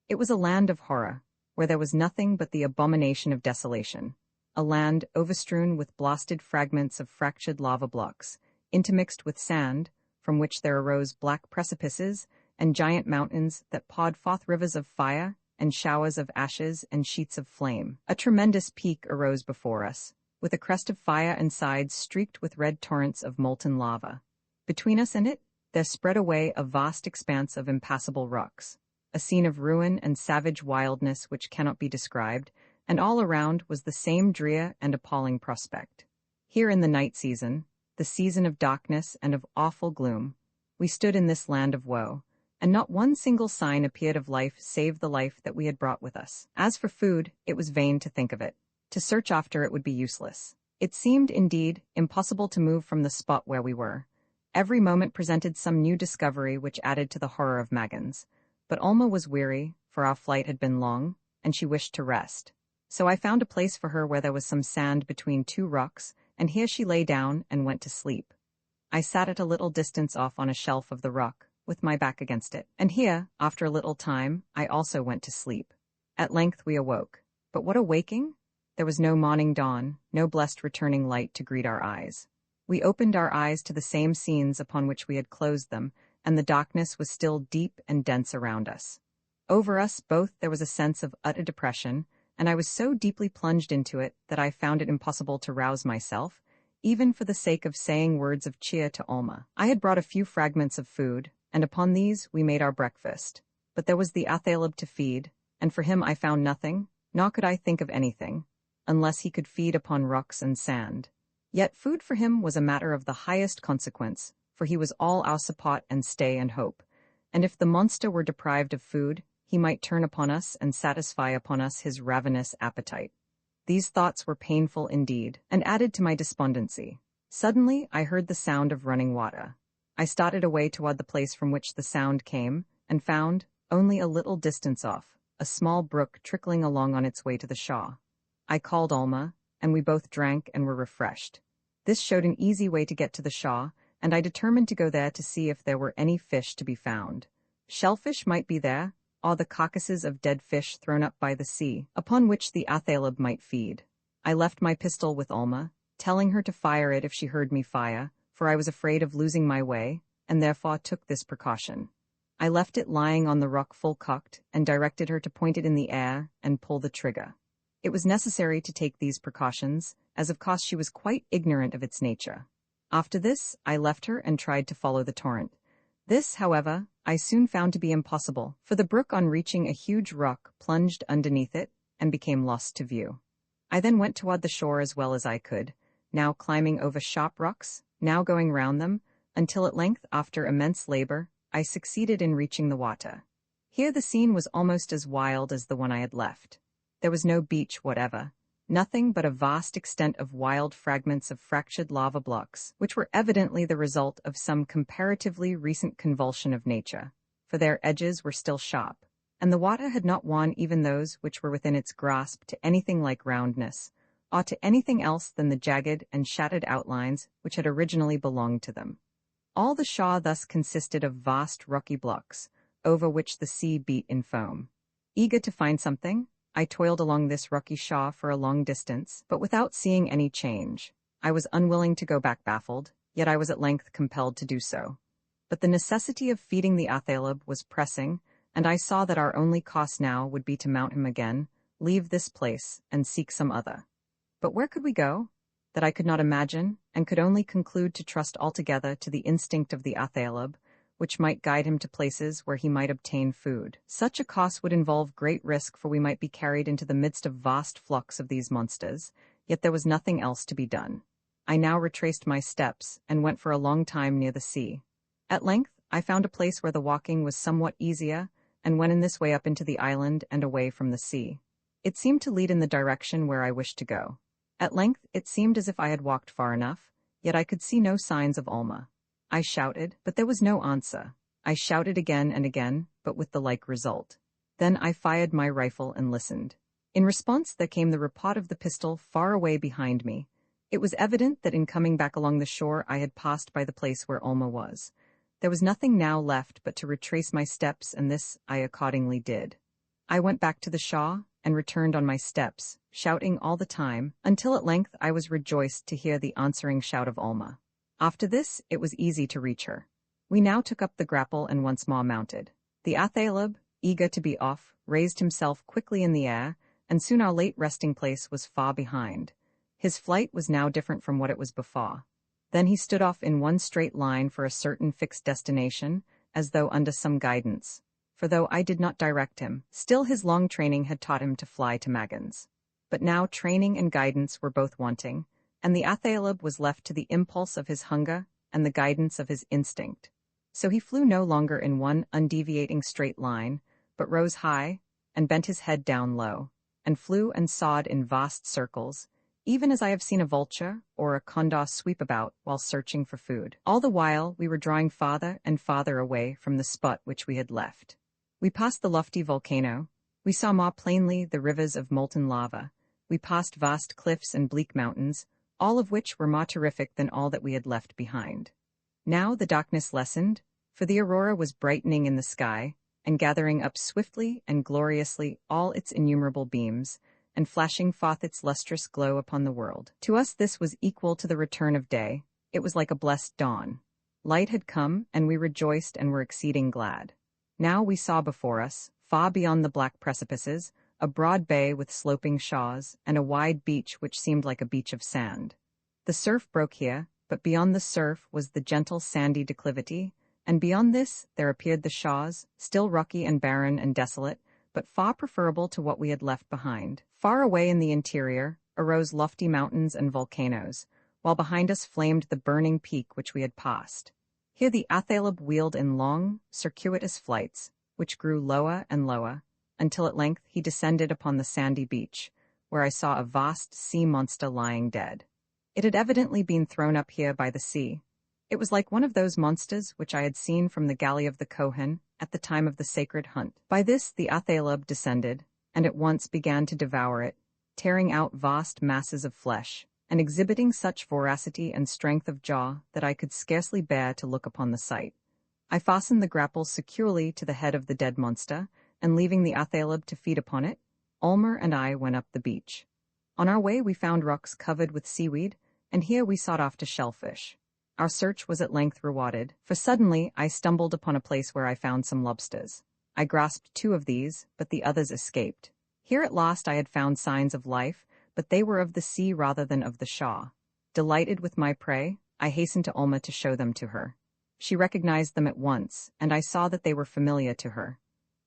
It was a land of horror, where there was nothing but the abomination of desolation, a land overstrewn with blasted fragments of fractured lava blocks, intermixed with sand, from which there arose black precipices and giant mountains that poured forth rivers of fire and showers of ashes and sheets of flame. A tremendous peak arose before us, with a crest of fire and sides streaked with red torrents of molten lava. Between us and it, there spread away a vast expanse of impassable rocks, a scene of ruin and savage wildness which cannot be described, and all around was the same drear and appalling prospect. Here in the night season, the season of darkness and of awful gloom, we stood in this land of woe, and not one single sign appeared of life save the life that we had brought with us. As for food, it was vain to think of it. To search after it would be useless. It seemed, indeed, impossible to move from the spot where we were. Every moment presented some new discovery which added to the horror of Magans. But Alma was weary, for our flight had been long, and she wished to rest. So I found a place for her where there was some sand between two rocks, and here she lay down and went to sleep. I sat at a little distance off on a shelf of the rock, with my back against it, and here, after a little time, I also went to sleep. At length we awoke. But what a waking! There was no morning dawn, no blessed returning light to greet our eyes. We opened our eyes to the same scenes upon which we had closed them, and the darkness was still deep and dense around us. Over us both there was a sense of utter depression, and I was so deeply plunged into it that I found it impossible to rouse myself, even for the sake of saying words of cheer to Alma. I had brought a few fragments of food, and upon these we made our breakfast. But there was the Athaleb to feed, and for him I found nothing, nor could I think of anything, unless he could feed upon rocks and sand. Yet food for him was a matter of the highest consequence, for he was all our support and stay and hope, and if the monster were deprived of food, he might turn upon us and satisfy upon us his ravenous appetite. These thoughts were painful indeed, and added to my despondency. Suddenly I heard the sound of running water. I started away toward the place from which the sound came, and found, only a little distance off, a small brook trickling along on its way to the shore. I called Alma, and we both drank and were refreshed. This showed an easy way to get to the shore, and I determined to go there to see if there were any fish to be found. Shellfish might be there, or the carcasses of dead fish thrown up by the sea, upon which the Athaleb might feed. I left my pistol with Alma, telling her to fire it if she heard me fire, for I was afraid of losing my way, and therefore took this precaution. I left it lying on the rock full cocked, and directed her to point it in the air and pull the trigger. It was necessary to take these precautions, as of course she was quite ignorant of its nature. After this, I left her and tried to follow the torrent. This, however, I soon found to be impossible, for the brook on reaching a huge rock plunged underneath it and became lost to view. I then went toward the shore as well as I could, now climbing over sharp rocks, now going round them, until at length, after immense labor, I succeeded in reaching the water. Here the scene was almost as wild as the one I had left. There was no beach whatever, nothing but a vast extent of wild fragments of fractured lava blocks, which were evidently the result of some comparatively recent convulsion of nature, for their edges were still sharp, and the water had not won even those which were within its grasp to anything like roundness, or to anything else than the jagged and shattered outlines which had originally belonged to them. All the shore thus consisted of vast rocky blocks, over which the sea beat in foam. Eager to find something, I toiled along this rocky shore for a long distance, but without seeing any change. I was unwilling to go back baffled, yet I was at length compelled to do so. But the necessity of feeding the Athaleb was pressing, and I saw that our only course now would be to mount him again, leave this place, and seek some other. But where could we go? That I could not imagine, and could only conclude to trust altogether to the instinct of the Athaleb, which might guide him to places where he might obtain food. Such a course would involve great risk, for we might be carried into the midst of vast flocks of these monsters, yet there was nothing else to be done. I now retraced my steps, and went for a long time near the sea. At length, I found a place where the walking was somewhat easier, and went in this way up into the island and away from the sea. It seemed to lead in the direction where I wished to go. At length, it seemed as if I had walked far enough, yet I could see no signs of Alma. I shouted, but there was no answer. I shouted again and again, but with the like result. Then I fired my rifle and listened. In response, there came the report of the pistol far away behind me. It was evident that in coming back along the shore I had passed by the place where Alma was. There was nothing now left but to retrace my steps, and this I accordingly did. I went back to the Shaw and returned on my steps, shouting all the time, until at length I was rejoiced to hear the answering shout of Alma. After this, it was easy to reach her. We now took up the grapple and once more mounted. The Athaleb, eager to be off, raised himself quickly in the air, and soon our late resting place was far behind. His flight was now different from what it was before. Then he stood off in one straight line for a certain fixed destination, as though under some guidance. For though I did not direct him, still his long training had taught him to fly to Magans. But now training and guidance were both wanting, and the Athaleb was left to the impulse of his hunger and the guidance of his instinct. So he flew no longer in one undeviating straight line, but rose high, and bent his head down low, and flew and sawed in vast circles, even as I have seen a vulture or a condor sweep about while searching for food. All the while we were drawing farther and farther away from the spot which we had left. We passed the lofty volcano. We saw more plainly the rivers of molten lava. We passed vast cliffs and bleak mountains, all of which were more terrific than all that we had left behind. Now the darkness lessened, for the aurora was brightening in the sky, and gathering up swiftly and gloriously all its innumerable beams, and flashing forth its lustrous glow upon the world. To us this was equal to the return of day. It was like a blessed dawn. Light had come, and we rejoiced and were exceeding glad. Now we saw before us, far beyond the black precipices, a broad bay with sloping shaws, and a wide beach which seemed like a beach of sand. The surf broke here, but beyond the surf was the gentle sandy declivity, and beyond this there appeared the shaws, still rocky and barren and desolate, but far preferable to what we had left behind. Far away in the interior arose lofty mountains and volcanoes, while behind us flamed the burning peak which we had passed. Here the Athaleb wheeled in long, circuitous flights, which grew lower and lower, until at length he descended upon the sandy beach, where I saw a vast sea monster lying dead. It had evidently been thrown up here by the sea. It was like one of those monsters which I had seen from the galley of the Kohen at the time of the sacred hunt. By this the Athaleb descended, and at once began to devour it, tearing out vast masses of flesh, and exhibiting such voracity and strength of jaw that I could scarcely bear to look upon the sight. I fastened the grapple securely to the head of the dead monster, and leaving the Athaleb to feed upon it, Ulmer and I went up the beach. On our way we found rocks covered with seaweed, and here we sought after shellfish. Our search was at length rewarded, for suddenly I stumbled upon a place where I found some lobsters. I grasped 2 of these, but the others escaped. Here at last I had found signs of life, but they were of the sea rather than of the Shaw. Delighted with my prey, I hastened to Ulma to show them to her. She recognized them at once, and I saw that they were familiar to her.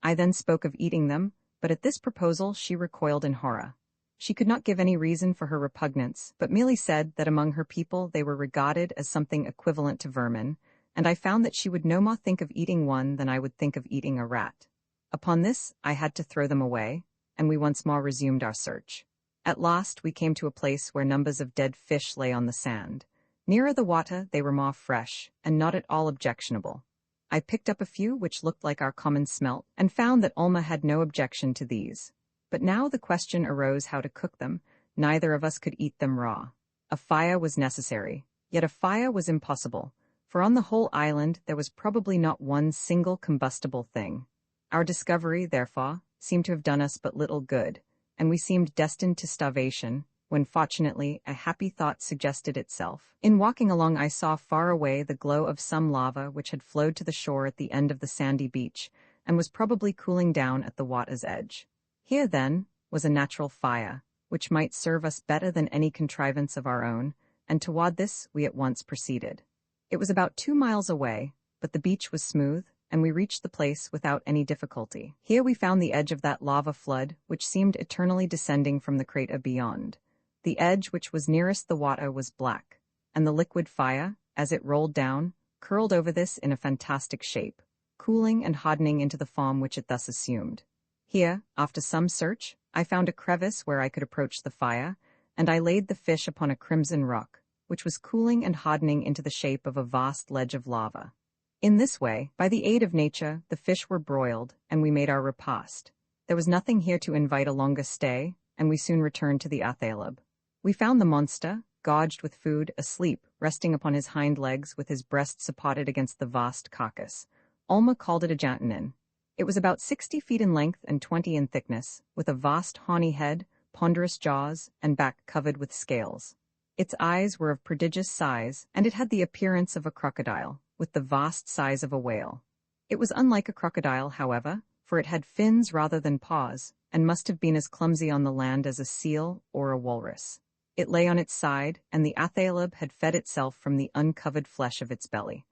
I then spoke of eating them, but at this proposal she recoiled in horror. She could not give any reason for her repugnance, but merely said that among her people they were regarded as something equivalent to vermin, and I found that she would no more think of eating one than I would think of eating a rat. Upon this, I had to throw them away, and we once more resumed our search. At last we came to a place where numbers of dead fish lay on the sand. Nearer the water they were more fresh, and not at all objectionable. I picked up a few which looked like our common smelt, and found that Ulma had no objection to these. But now the question arose how to cook them. Neither of us could eat them raw. A fire was necessary, yet a fire was impossible, for on the whole island there was probably not one single combustible thing. Our discovery, therefore, seemed to have done us but little good, and we seemed destined to starvation, when fortunately a happy thought suggested itself. In walking along I saw far away the glow of some lava which had flowed to the shore at the end of the sandy beach, and was probably cooling down at the water's edge. Here, then, was a natural fire, which might serve us better than any contrivance of our own, and toward this we at once proceeded. It was about 2 miles away, but the beach was smooth, and we reached the place without any difficulty. Here we found the edge of that lava flood, which seemed eternally descending from the crater beyond. The edge which was nearest the water was black, and the liquid fire, as it rolled down, curled over this in a fantastic shape, cooling and hardening into the form which it thus assumed. Here, after some search, I found a crevice where I could approach the fire, and I laid the fish upon a crimson rock, which was cooling and hardening into the shape of a vast ledge of lava. In this way, by the aid of nature, the fish were broiled, and we made our repast. There was nothing here to invite a longer stay, and we soon returned to the Athaleb. We found the monster, gorged with food, asleep, resting upon his hind legs with his breast supported against the vast carcass. Alma called it a jantanin. It was about 60 feet in length and 20 in thickness, with a vast horny head, ponderous jaws, and back covered with scales. Its eyes were of prodigious size, and it had the appearance of a crocodile, with the vast size of a whale. It was unlike a crocodile, however, for it had fins rather than paws, and must have been as clumsy on the land as a seal or a walrus. It lay on its side, and the Athaleb had fed itself from the uncovered flesh of its belly.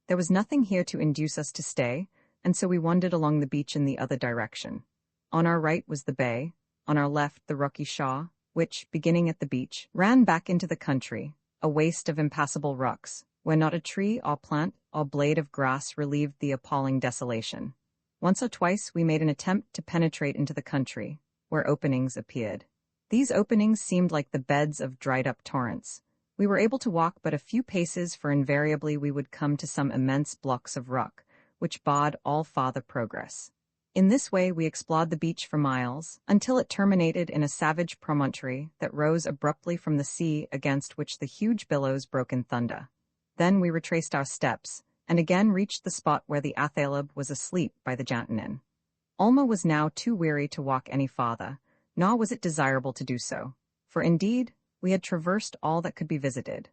There was nothing here to induce us to stay, and so we wandered along the beach in the other direction. On our right was the bay, on our left the rocky shore, which, beginning at the beach, ran back into the country, a waste of impassable rocks, where not a tree or plant or blade of grass relieved the appalling desolation. Once or twice we made an attempt to penetrate into the country, where openings appeared. These openings seemed like the beds of dried-up torrents. We were able to walk but a few paces, for invariably we would come to some immense blocks of rock, which barred all farther progress. In this way we explored the beach for miles, until it terminated in a savage promontory that rose abruptly from the sea against which the huge billows broke in thunder. Then we retraced our steps, and again reached the spot where the Athaleb was asleep by the jantanin. Alma was now too weary to walk any farther, nor was it desirable to do so, for indeed we had traversed all that could be visited.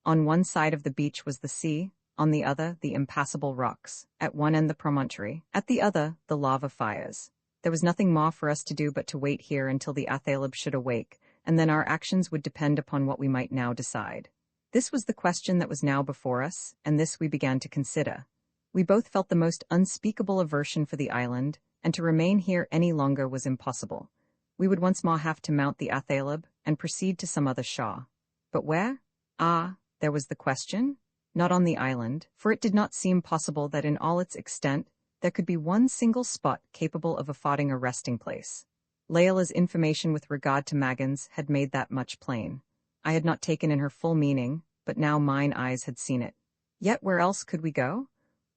On one side of the beach was the sea, on the other the impassable rocks, at one end the promontory, at the other the lava fires. There was nothing more for us to do but to wait here until the Athaleb should awake, and then our actions would depend upon what we might now decide. This was the question that was now before us, and this we began to consider. We both felt the most unspeakable aversion for the island, and to remain here any longer was impossible. We would once more have to mount the Athaleb and proceed to some other shore. But where? Ah, there was the question. Not on the island, for it did not seem possible that in all its extent there could be one single spot capable of affording a resting place. Layla's information with regard to Maggins had made that much plain. I had not taken in her full meaning, but now mine eyes had seen it. Yet where else could we go?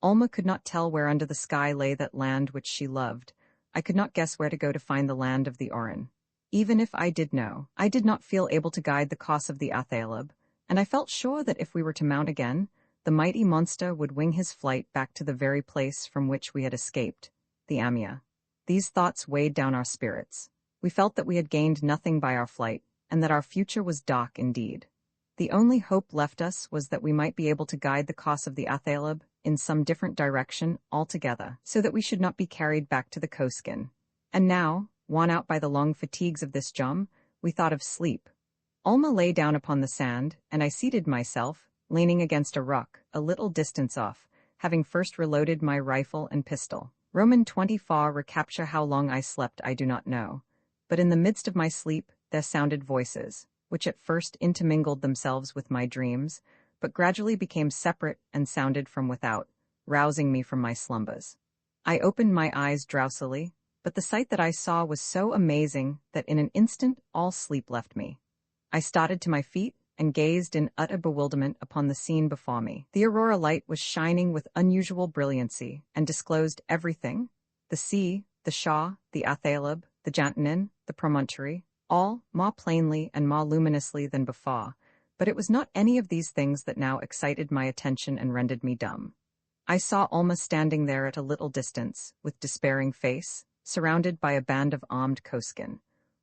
Alma could not tell where under the sky lay that land which she loved. I could not guess where to go to find the land of the Orin. Even if I did know, I did not feel able to guide the course of the Athaleb, and I felt sure that if we were to mount again, the mighty monster would wing his flight back to the very place from which we had escaped, the Amia. These thoughts weighed down our spirits. We felt that we had gained nothing by our flight, and that our future was dark indeed. The only hope left us was that we might be able to guide the course of the Athaleb in some different direction altogether, so that we should not be carried back to the Koskin. And now, worn out by the long fatigues of this jom, we thought of sleep. Alma lay down upon the sand, and I seated myself, leaning against a rock, a little distance off, having first reloaded my rifle and pistol. Roman 24 recapture how long I slept I do not know, but in the midst of my sleep there sounded voices, which at first intermingled themselves with my dreams, but gradually became separate and sounded from without, rousing me from my slumbers. I opened my eyes drowsily, but the sight that I saw was so amazing that in an instant all sleep left me. I started to my feet and gazed in utter bewilderment upon the scene before me. The aurora light was shining with unusual brilliancy and disclosed everything: the sea, the shore, the Athaleb, the jantanin, the promontory, all more plainly and more luminously than before, but it was not any of these things that now excited my attention and rendered me dumb. I saw Alma standing there at a little distance, with despairing face, surrounded by a band of armed Koskin,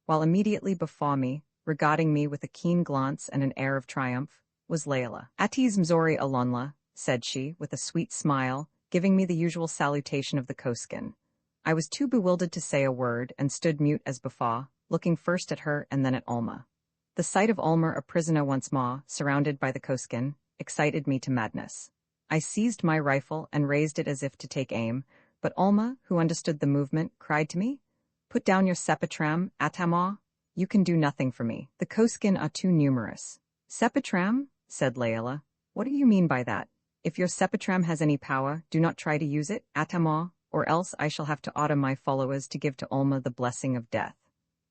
while immediately before me, regarding me with a keen glance and an air of triumph, was Layla. "Atiz Mzori Alonla," said she, with a sweet smile, giving me the usual salutation of the Koskin. I was too bewildered to say a word, and stood mute as before, looking first at her and then at Alma. The sight of Alma a prisoner once more, surrounded by the Koskin, excited me to madness. I seized my rifle and raised it as if to take aim, but Alma, who understood the movement, cried to me, "Put down your sepetram, Atamar. You can do nothing for me. The Koskin are too numerous." "Sepetram?" said Layla. "What do you mean by that? If your sepetram has any power, do not try to use it, Atamar, or else I shall have to order my followers to give to Alma the blessing of death."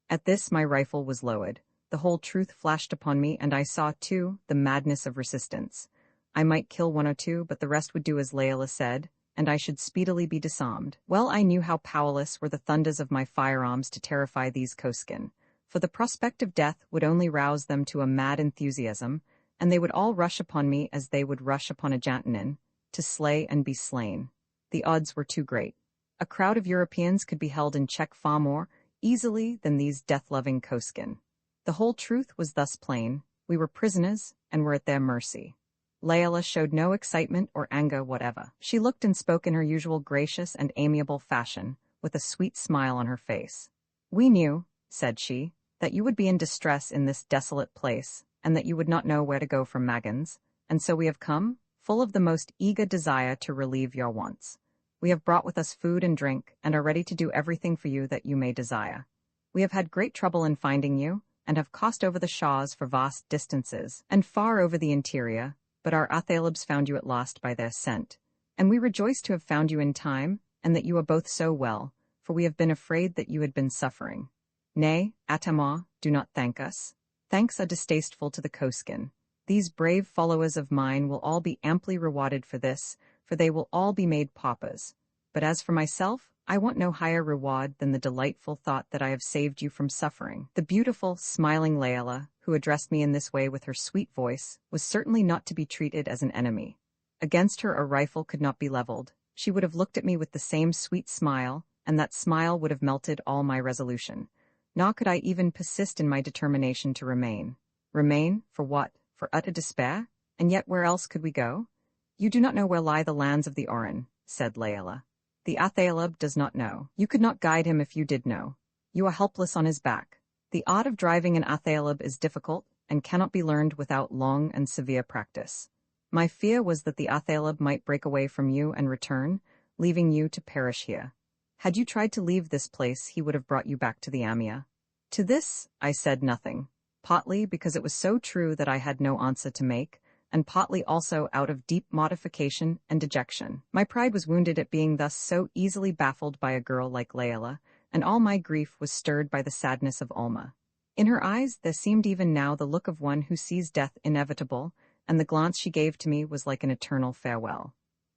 At this my rifle was lowered. The whole truth flashed upon me, and I saw, too, the madness of resistance. I might kill one or two, but the rest would do as Layla said, and I should speedily be disarmed. Well, I knew how powerless were the thunders of my firearms to terrify these Koskin, for the prospect of death would only rouse them to a mad enthusiasm, and they would all rush upon me as they would rush upon a jantanin, to slay and be slain. The odds were too great. A crowd of Europeans could be held in check far more easily than these death-loving Koskin. The whole truth was thus plain: we were prisoners and were at their mercy. Layla showed no excitement or anger whatever. She looked and spoke in her usual gracious and amiable fashion, with a sweet smile on her face. "We knew," said she, "that you would be in distress in this desolate place, and that you would not know where to go from Magans, and so we have come, full of the most eager desire to relieve your wants. We have brought with us food and drink, and are ready to do everything for you that you may desire. We have had great trouble in finding you, and have crossed over the Shaw's for vast distances, and far over the interior, but our Athalebs found you at last by their scent. And we rejoice to have found you in time, and that you are both so well, for we have been afraid that you had been suffering. Nay, Atama, do not thank us. Thanks are distasteful to the Koskin. These brave followers of mine will all be amply rewarded for this, for they will all be made paupers. But as for myself, I want no higher reward than the delightful thought that I have saved you from suffering." The beautiful, smiling Layla, who addressed me in this way with her sweet voice, was certainly not to be treated as an enemy. Against her a rifle could not be leveled. She would have looked at me with the same sweet smile, and that smile would have melted all my resolution. Nor could I even persist in my determination to remain. Remain? For what? For utter despair? And yet where else could we go? "You do not know where lie the lands of the Orin," said Layla. "The Athaleb does not know. You could not guide him if you did know. You are helpless on his back. The art of driving an Athaleb is difficult, and cannot be learned without long and severe practice. My fear was that the Athaleb might break away from you and return, leaving you to perish here. Had you tried to leave this place, he would have brought you back to the Amia." To this I said nothing, partly because it was so true that I had no answer to make, and partly also out of deep mortification and dejection. My pride was wounded at being thus so easily baffled by a girl like Layla, and all my grief was stirred by the sadness of Alma. In her eyes there seemed even now the look of one who sees death inevitable, and the glance she gave to me was like an eternal farewell.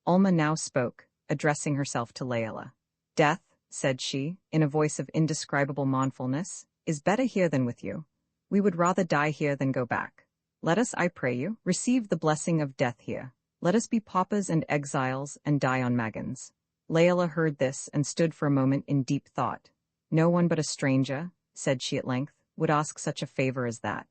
Alma now spoke, addressing herself to Layla. "Death," said she, in a voice of indescribable mournfulness, "is better here than with you. We would rather die here than go back. Let us, I pray you, receive the blessing of death here. Let us be paupers and exiles and die on Magans." Layla heard this and stood for a moment in deep thought. "No one but a stranger," said she at length, "would ask such a favor as that.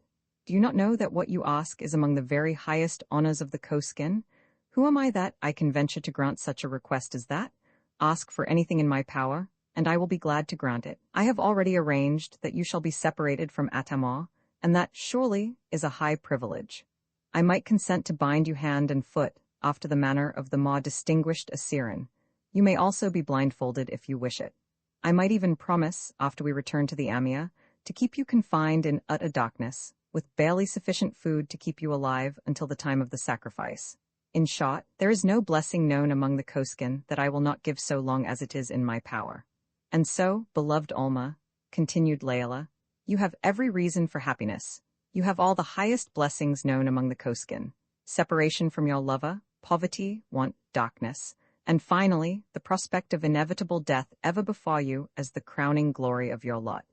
Do you not know that what you ask is among the very highest honors of the Koskin? Who am I that I can venture to grant such a request as that? Ask for anything in my power, and I will be glad to grant it. I have already arranged that you shall be separated from Atama, and that, surely, is a high privilege. I might consent to bind you hand and foot, after the manner of the more distinguished Assyrian. You may also be blindfolded if you wish it. I might even promise, after we return to the Amia, to keep you confined in utter darkness, with barely sufficient food to keep you alive until the time of the sacrifice. In short, there is no blessing known among the Koskin that I will not give so long as it is in my power. And so, beloved Alma," continued Layla, "you have every reason for happiness. You have all the highest blessings known among the Koskin: separation from your lover, poverty, want, darkness, and finally, the prospect of inevitable death ever before you as the crowning glory of your lot."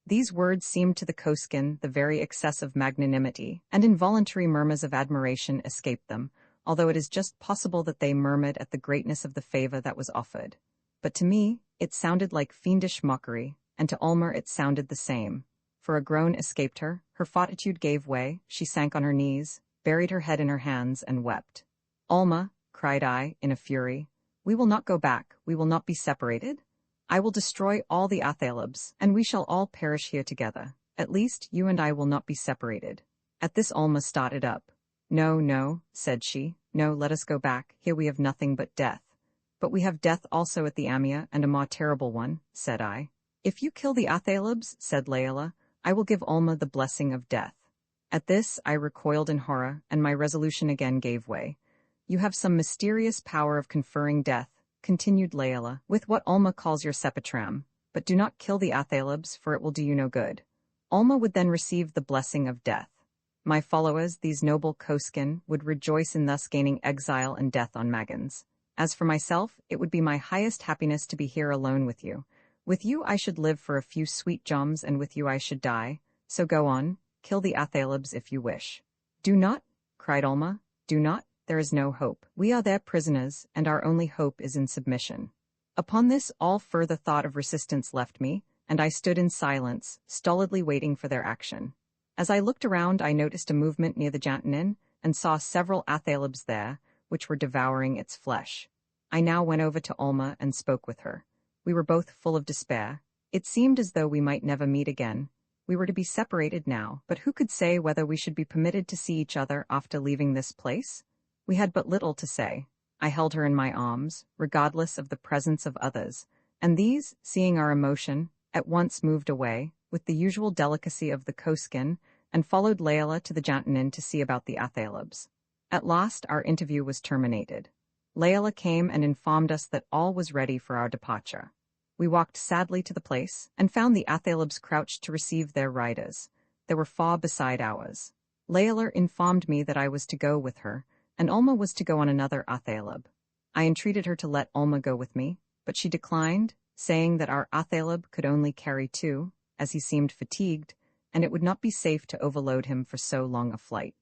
These words seemed to the Koskin the very excess of magnanimity, and involuntary murmurs of admiration escaped them, although it is just possible that they murmured at the greatness of the favor that was offered. But to me, it sounded like fiendish mockery, and to Alma it sounded the same. For a groan escaped her, her fortitude gave way, she sank on her knees, buried her head in her hands, and wept. "Alma," cried I, in a fury, "we will not go back, we will not be separated. I will destroy all the Athalebs, and we shall all perish here together. At least, you and I will not be separated." At this Alma started up. "No, no," said she, "no, let us go back, here we have nothing but death." "But we have death also at the Amia, and a more terrible one," said I. "If you kill the Athalebs," said Layla, "I will give Alma the blessing of death." At this I recoiled in horror, and my resolution again gave way. "You have some mysterious power of conferring death," continued Layla, "with what Alma calls your sepetram, but do not kill the Athalebs, for it will do you no good. Alma would then receive the blessing of death. My followers, these noble Koskin, would rejoice in thus gaining exile and death on Magans. As for myself, it would be my highest happiness to be here alone with you. With you I should live for a few sweet joms, and with you I should die. So go on, kill the Athalebs if you wish." "Do not," cried Alma, "do not, there is no hope. We are their prisoners, and our only hope is in submission." Upon this, all further thought of resistance left me, and I stood in silence, stolidly waiting for their action. As I looked around, I noticed a movement near the Jantanin, and saw several Athalebs there, which were devouring its flesh. I now went over to Alma and spoke with her. We were both full of despair. It seemed as though we might never meet again. We were to be separated now, but who could say whether we should be permitted to see each other after leaving this place? We had but little to say. I held her in my arms, regardless of the presence of others, and these, seeing our emotion, at once moved away, with the usual delicacy of the Koskin, and followed Layla to the Jantanin to see about the Athalebs. At last our interview was terminated. Layla came and informed us that all was ready for our departure. We walked sadly to the place, and found the Athalebs crouched to receive their riders. They were far beside ours. Layla informed me that I was to go with her, and Alma was to go on another Athaleb. I entreated her to let Alma go with me, but she declined, saying that our Athaleb could only carry 2, as he seemed fatigued, and it would not be safe to overload him for so long a flight.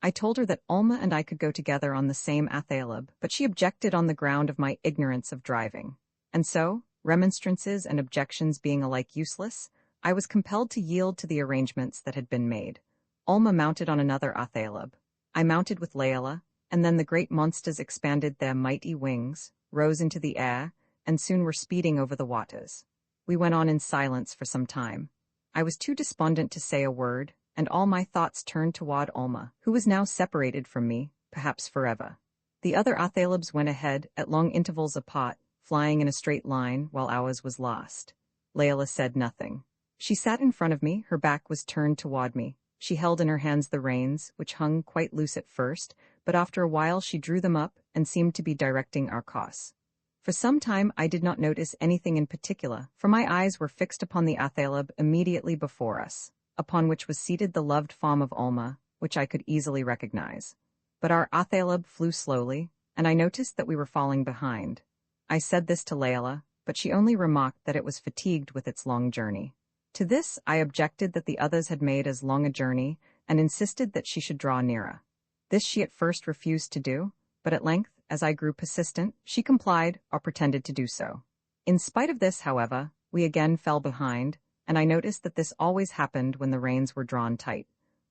I told her that Alma and I could go together on the same Athaleb, but she objected on the ground of my ignorance of driving. And so, remonstrances and objections being alike useless, I was compelled to yield to the arrangements that had been made. Alma mounted on another Athaleb. I mounted with Layla, and then the great monsters expanded their mighty wings, rose into the air, and soon were speeding over the waters. We went on in silence for some time. I was too despondent to say a word, and all my thoughts turned toward Alma, who was now separated from me, perhaps forever. The other Athalebs went ahead, at long intervals apart, flying in a straight line, while ours was lost. Layla said nothing. She sat in front of me, her back was turned toward me. She held in her hands the reins, which hung quite loose at first, but after a while she drew them up, and seemed to be directing our course. For some time I did not notice anything in particular, for my eyes were fixed upon the Athaleb immediately before us, upon which was seated the loved form of Alma, which I could easily recognize. But our Athaleb flew slowly, and I noticed that we were falling behind. I said this to Layla, but she only remarked that it was fatigued with its long journey. To this I objected that the others had made as long a journey, and insisted that she should draw nearer. This she at first refused to do, but at length, as I grew persistent, she complied, or pretended to do so. In spite of this, however, we again fell behind, and I noticed that this always happened when the reins were drawn tight.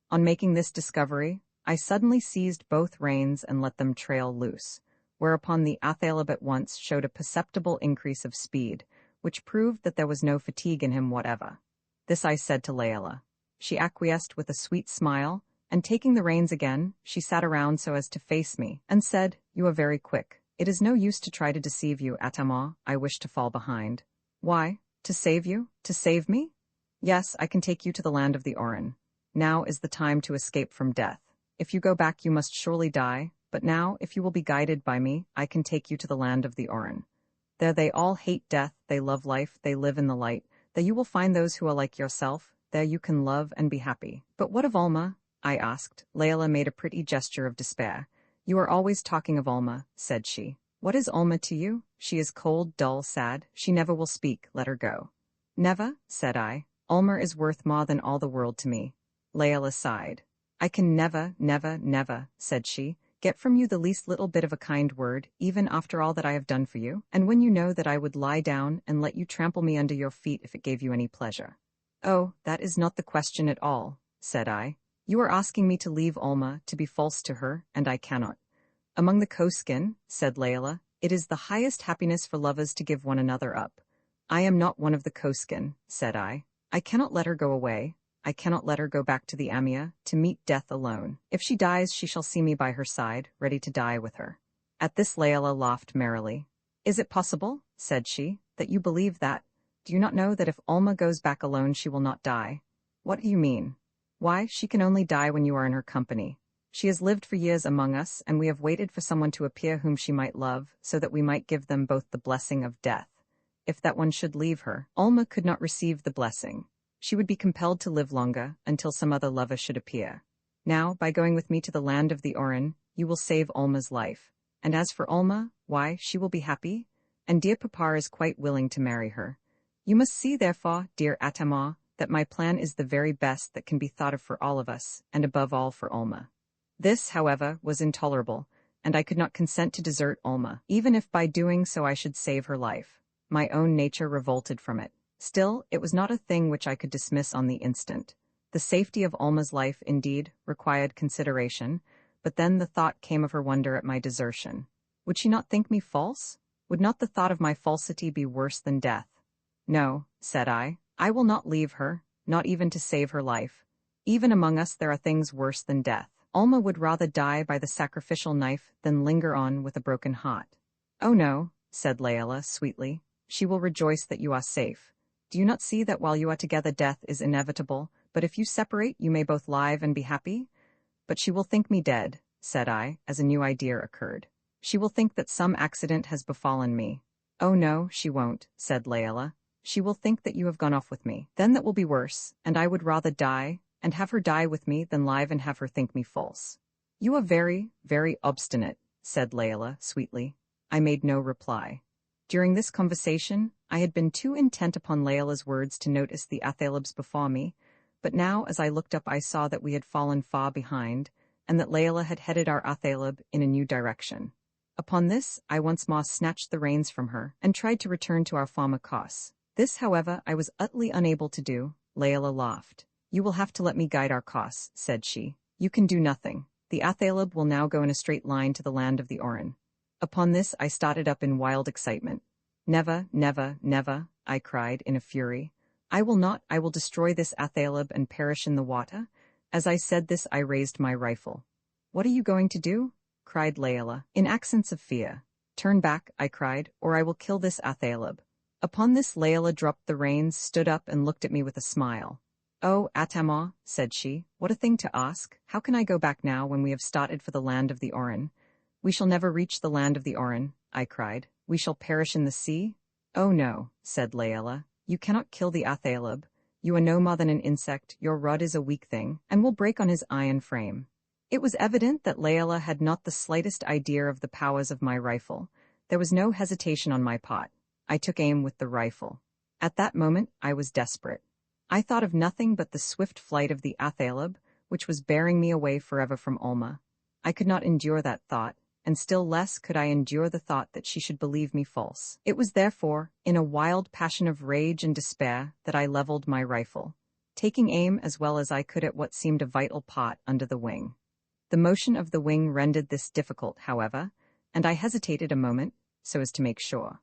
On making this discovery, I suddenly seized both reins and let them trail loose, whereupon the Athaleb at once showed a perceptible increase of speed, which proved that there was no fatigue in him whatever. This I said to Layla. She acquiesced with a sweet smile, and taking the reins again, she sat around so as to face me, and said, "You are very quick. It is no use to try to deceive you, Atama. I wish to fall behind." "Why? To save you? To save me?" "Yes, I can take you to the land of the Orin. Now is the time to escape from death. If you go back you must surely die, but now, if you will be guided by me, I can take you to the land of the Orin. There they all hate death, they love life, they live in the light. There you will find those who are like yourself, there you can love and be happy." "But what of Alma?" I asked. Layla made a pretty gesture of despair. "You are always talking of Alma," said she. "What is Alma to you? She is cold, dull, sad. She never will speak. Let her go." "Never," said I. "Alma is worth more than all the world to me." Layla sighed. "I can never, never," said she, "get from you the least little bit of a kind word, even after all that I have done for you, and when you know that I would lie down and let you trample me under your feet if it gave you any pleasure." "Oh, that is not the question at all," said I. "You are asking me to leave Alma, to be false to her, and I cannot." "Among the Koskin," said Layla, "it is the highest happiness for lovers to give one another up." "I am not one of the Koskin," said I. "I cannot let her go away. I cannot let her go back to the Amia, to meet death alone. If she dies, she shall see me by her side, ready to die with her." At this Layla laughed merrily. "Is it possible," said she, "that you believe that? Do you not know that if Alma goes back alone she will not die?" "What do you mean?" "Why, she can only die when you are in her company. She has lived for years among us, and we have waited for someone to appear whom she might love, so that we might give them both the blessing of death. If that one should leave her, Alma could not receive the blessing. She would be compelled to live longer, until some other lover should appear. Now, by going with me to the land of the Orin, you will save Alma's life. And as for Ulma, why, she will be happy, and dear Papa is quite willing to marry her. You must see, therefore, dear Atama, that my plan is the very best that can be thought of for all of us, and above all for Ulma. This, however, was intolerable, and I could not consent to desert Ulma, even if by doing so I should save her life. My own nature revolted from it. Still, it was not a thing which I could dismiss on the instant. The safety of Ulma's life, indeed, required consideration, but then the thought came of her wonder at my desertion. Would she not think me false? Would not the thought of my falsity be worse than death? No, said I will not leave her, not even to save her life. Even among us there are things worse than death. Ulma would rather die by the sacrificial knife than linger on with a broken heart. Oh no, said Layla sweetly, she will rejoice that you are safe. Do you not see that while you are together death is inevitable, but if you separate you may both live and be happy? But she will think me dead, said I, as a new idea occurred. She will think that some accident has befallen me. Oh no, she won't, said Layla. She will think that you have gone off with me. Then that will be worse, and I would rather die, and have her die with me than live and have her think me false. You are very, very obstinate, said Layla sweetly. I made no reply. During this conversation, I had been too intent upon Layla's words to notice the athalebs before me, but now as I looked up I saw that we had fallen far behind, and that Layla had headed our athaleb in a new direction. Upon this, I once more snatched the reins from her, and tried to return to our former course. This, however, I was utterly unable to do. Layla laughed. You will have to let me guide our course, said she. You can do nothing. The athaleb will now go in a straight line to the land of the Orin. Upon this I started up in wild excitement. Never, never, never, I cried in a fury. I will not, I will destroy this athaleb and perish in the water. As I said this I raised my rifle. What are you going to do? Cried Layla, in accents of fear. Turn back, I cried, or I will kill this athaleb. Upon this Layla dropped the reins, stood up and looked at me with a smile. Oh, Atama, said she, what a thing to ask. How can I go back now when we have started for the land of the Orin? We shall never reach the land of the Orin, I cried. We shall perish in the sea? Oh no, said Layla. You cannot kill the athaleb. You are no more than an insect, your rod is a weak thing, and will break on his iron frame. It was evident that Layla had not the slightest idea of the powers of my rifle. There was no hesitation on my part. I took aim with the rifle. At that moment I was desperate. I thought of nothing but the swift flight of the athaleb, which was bearing me away forever from Ulma. I could not endure that thought, and still less could I endure the thought that she should believe me false. It was therefore, in a wild passion of rage and despair, that I leveled my rifle, taking aim as well as I could at what seemed a vital part under the wing. The motion of the wing rendered this difficult, however, and I hesitated a moment, so as to make sure.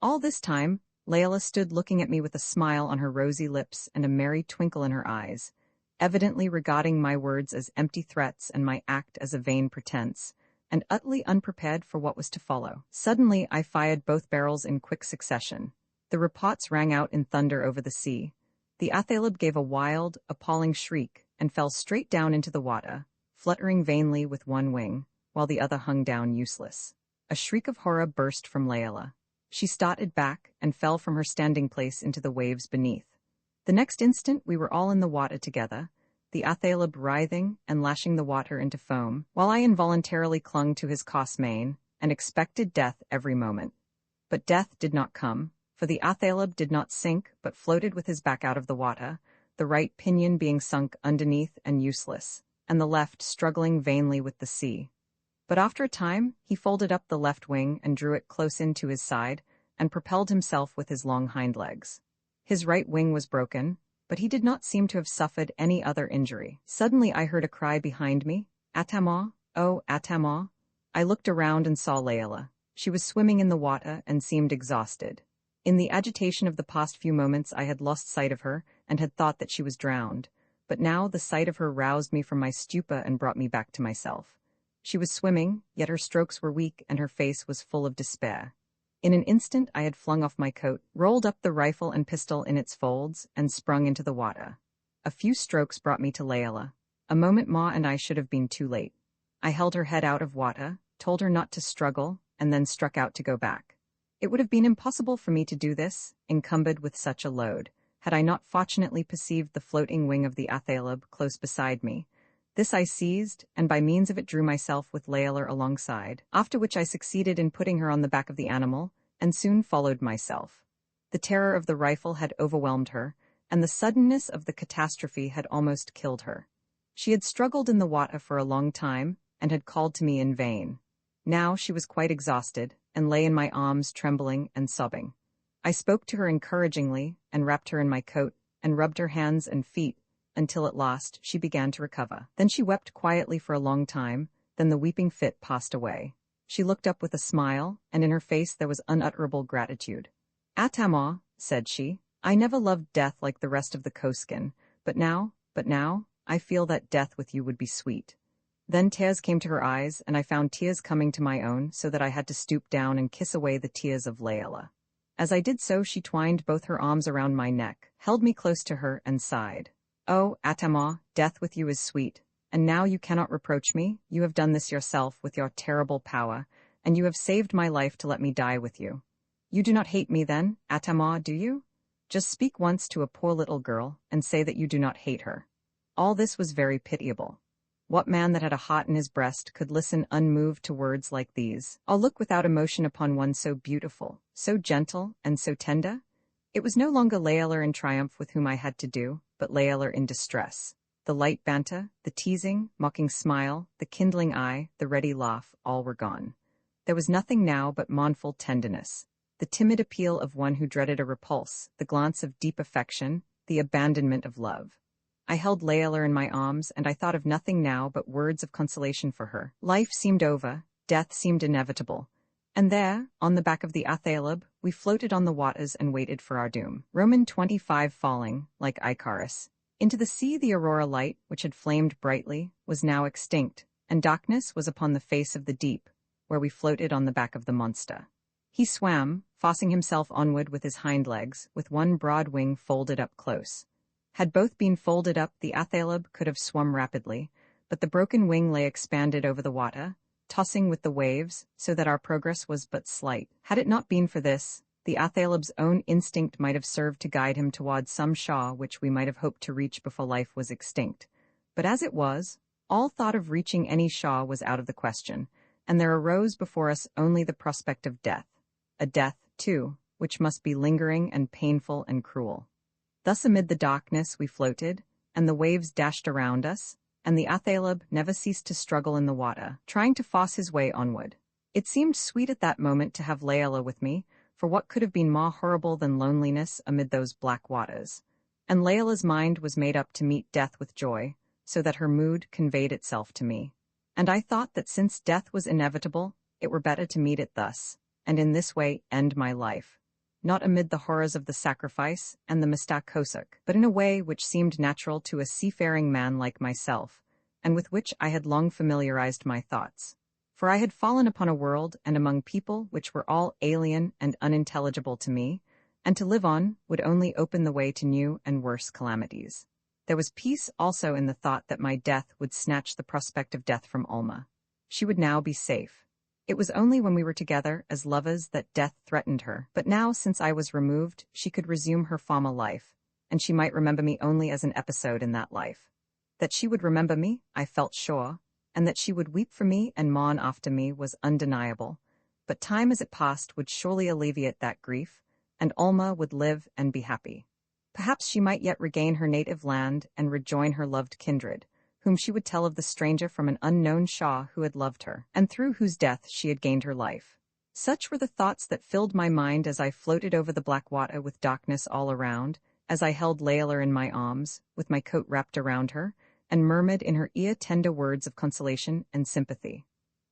All this time, Layla stood looking at me with a smile on her rosy lips and a merry twinkle in her eyes, evidently regarding my words as empty threats and my act as a vain pretense, and utterly unprepared for what was to follow. Suddenly I fired both barrels in quick succession. The reports rang out in thunder over the sea. The athaleb gave a wild, appalling shriek, and fell straight down into the water, fluttering vainly with one wing, while the other hung down useless. A shriek of horror burst from Layla. She started back and fell from her standing place into the waves beneath. The next instant we were all in the water together, the athaleb writhing and lashing the water into foam, while I involuntarily clung to his coarse mane, and expected death every moment. But death did not come, for the athaleb did not sink, but floated with his back out of the water, the right pinion being sunk underneath and useless, and the left struggling vainly with the sea. But after a time, he folded up the left wing and drew it close in to his side, and propelled himself with his long hind legs. His right wing was broken, but he did not seem to have suffered any other injury. Suddenly I heard a cry behind me, Atama, oh, Atama. I looked around and saw Layla. She was swimming in the water and seemed exhausted. In the agitation of the past few moments I had lost sight of her and had thought that she was drowned, but now the sight of her roused me from my stupor and brought me back to myself. She was swimming, yet her strokes were weak and her face was full of despair. In an instant I had flung off my coat, rolled up the rifle and pistol in its folds, and sprung into the water. A few strokes brought me to Layla. A moment more and I should have been too late. I held her head out of water, told her not to struggle, and then struck out to go back. It would have been impossible for me to do this, encumbered with such a load, had I not fortunately perceived the floating wing of the athaleb close beside me, This I seized, and by means of it drew myself with Layla alongside, after which I succeeded in putting her on the back of the animal, and soon followed myself. The terror of the rifle had overwhelmed her, and the suddenness of the catastrophe had almost killed her. She had struggled in the water for a long time, and had called to me in vain. Now she was quite exhausted, and lay in my arms trembling and sobbing. I spoke to her encouragingly, and wrapped her in my coat, and rubbed her hands and feet, until at last she began to recover. Then she wept quietly for a long time, then the weeping fit passed away. She looked up with a smile, and in her face there was unutterable gratitude. "Atama," said she, "I never loved death like the rest of the Koskin, but now, I feel that death with you would be sweet." Then tears came to her eyes, and I found tears coming to my own, so that I had to stoop down and kiss away the tears of Layla. As I did so, she twined both her arms around my neck, held me close to her, and sighed. "Oh, Atama, death with you is sweet, and now you cannot reproach me. You have done this yourself with your terrible power, and you have saved my life to let me die with you. You do not hate me then, Atama, do you? Just speak once to a poor little girl, and say that you do not hate her." All this was very pitiable. What man that had a heart in his breast could listen unmoved to words like these, or look without emotion upon one so beautiful, so gentle, and so tender? It was no longer Layla in triumph with whom I had to do, but Layla in distress. The light banter, the teasing, mocking smile, the kindling eye, the ready laugh, all were gone. There was nothing now but mournful tenderness, the timid appeal of one who dreaded a repulse, the glance of deep affection, the abandonment of love. I held Layla in my arms, and I thought of nothing now but words of consolation for her. Life seemed over, death seemed inevitable. And there, on the back of the Athaleb, we floated on the waters and waited for our doom. Roman 25 falling, like Icarus. Into the sea the aurora light, which had flamed brightly, was now extinct, and darkness was upon the face of the deep, where we floated on the back of the monster. He swam, forcing himself onward with his hind legs, with one broad wing folded up close. Had both been folded up, the Athaleb could have swum rapidly, but the broken wing lay expanded over the water, tossing with the waves, so that our progress was but slight. Had it not been for this, the Athaleb's own instinct might have served to guide him towards some shore which we might have hoped to reach before life was extinct. But as it was, all thought of reaching any shore was out of the question, and there arose before us only the prospect of death. A death, too, which must be lingering and painful and cruel. Thus amid the darkness we floated, and the waves dashed around us, and the Athaleb never ceased to struggle in the water, trying to force his way onward. It seemed sweet at that moment to have Layla with me, for what could have been more horrible than loneliness amid those black waters? And Layla's mind was made up to meet death with joy, so that her mood conveyed itself to me. And I thought that since death was inevitable, it were better to meet it thus, and in this way end my life. Not amid the horrors of the sacrifice and the mistakosuk, but in a way which seemed natural to a seafaring man like myself, and with which I had long familiarized my thoughts. For I had fallen upon a world and among people which were all alien and unintelligible to me, and to live on would only open the way to new and worse calamities. There was peace also in the thought that my death would snatch the prospect of death from Alma. She would now be safe. It was only when we were together as lovers that death threatened her, but now, since I was removed, she could resume her former life, and she might remember me only as an episode in that life. That she would remember me, I felt sure, and that she would weep for me and mourn after me was undeniable, but time as it passed would surely alleviate that grief, and Alma would live and be happy. Perhaps she might yet regain her native land and rejoin her loved kindred, whom she would tell of the stranger from an unknown Shah who had loved her, and through whose death she had gained her life. Such were the thoughts that filled my mind as I floated over the black water with darkness all around, as I held Layla in my arms, with my coat wrapped around her, and murmured in her ear tender words of consolation and sympathy.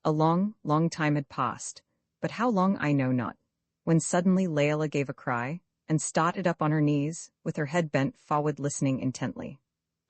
A long, long time had passed, but how long I know not, when suddenly Layla gave a cry, and started up on her knees, with her head bent forward listening intently.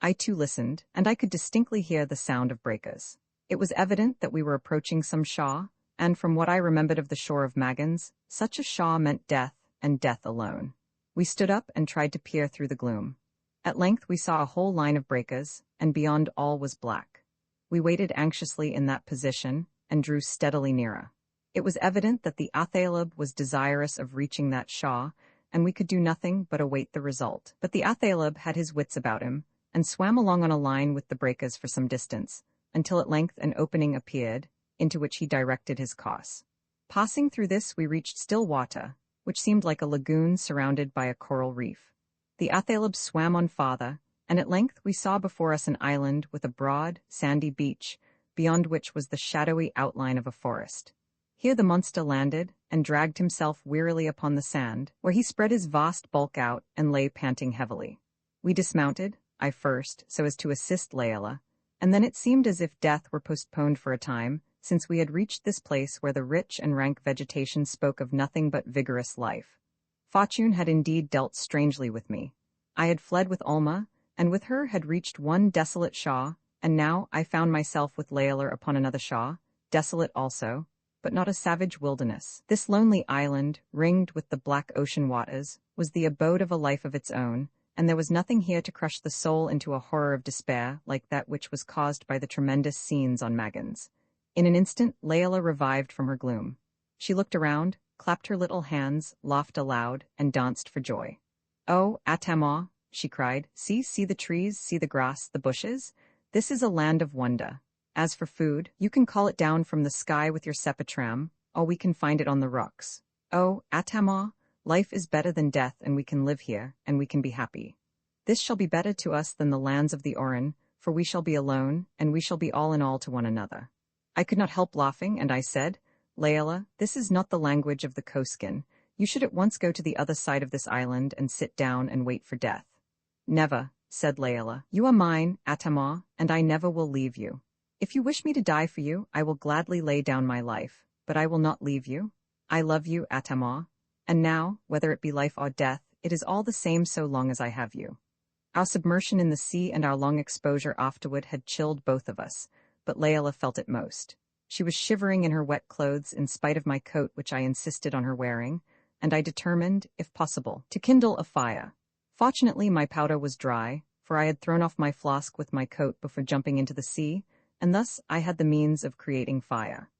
I too listened, and I could distinctly hear the sound of breakers. It was evident that we were approaching some Shah, and from what I remembered of the shore of Magans, such a Shah meant death, and death alone. We stood up and tried to peer through the gloom. At length we saw a whole line of breakers, and beyond all was black. We waited anxiously in that position, and drew steadily nearer. It was evident that the Athaleb was desirous of reaching that Shah, and we could do nothing but await the result. But the Athaleb had his wits about him, and swam along on a line with the breakers for some distance, until at length an opening appeared, into which he directed his course. Passing through this, we reached still water, which seemed like a lagoon surrounded by a coral reef. The athalebs swam on farther, and at length we saw before us an island with a broad, sandy beach, beyond which was the shadowy outline of a forest. Here the monster landed, and dragged himself wearily upon the sand, where he spread his vast bulk out and lay panting heavily. We dismounted, I first, so as to assist Layla, and then it seemed as if death were postponed for a time, since we had reached this place where the rich and rank vegetation spoke of nothing but vigorous life. Fortune had indeed dealt strangely with me. I had fled with Alma, and with her had reached one desolate shaw, and now I found myself with Layla upon another shaw, desolate also, but not a savage wilderness. This lonely island, ringed with the black ocean waters, was the abode of a life of its own, and there was nothing here to crush the soul into a horror of despair like that which was caused by the tremendous scenes on Magans. In an instant, Layla revived from her gloom. She looked around, clapped her little hands, laughed aloud, and danced for joy. "Oh, Atama," she cried, see the trees, see the grass, the bushes. This is a land of wonder. As for food, you can call it down from the sky with your sepatram, or we can find it on the rocks. Oh, Atama, life is better than death, and we can live here, and we can be happy. This shall be better to us than the lands of the Orin, for we shall be alone, and we shall be all in all to one another. I could not help laughing, and I said, Layla, this is not the language of the Koskin. You should at once go to the other side of this island and sit down and wait for death. Never, said Layla. You are mine, Atama, and I never will leave you. If you wish me to die for you, I will gladly lay down my life, but I will not leave you. I love you, Atama, and now, whether it be life or death, it is all the same so long as I have you. Our submersion in the sea and our long exposure afterward had chilled both of us, but Layla felt it most. She was shivering in her wet clothes in spite of my coat which I insisted on her wearing, and I determined, if possible, to kindle a fire. Fortunately, my powder was dry, for I had thrown off my flask with my coat before jumping into the sea, and thus I had the means of creating fire.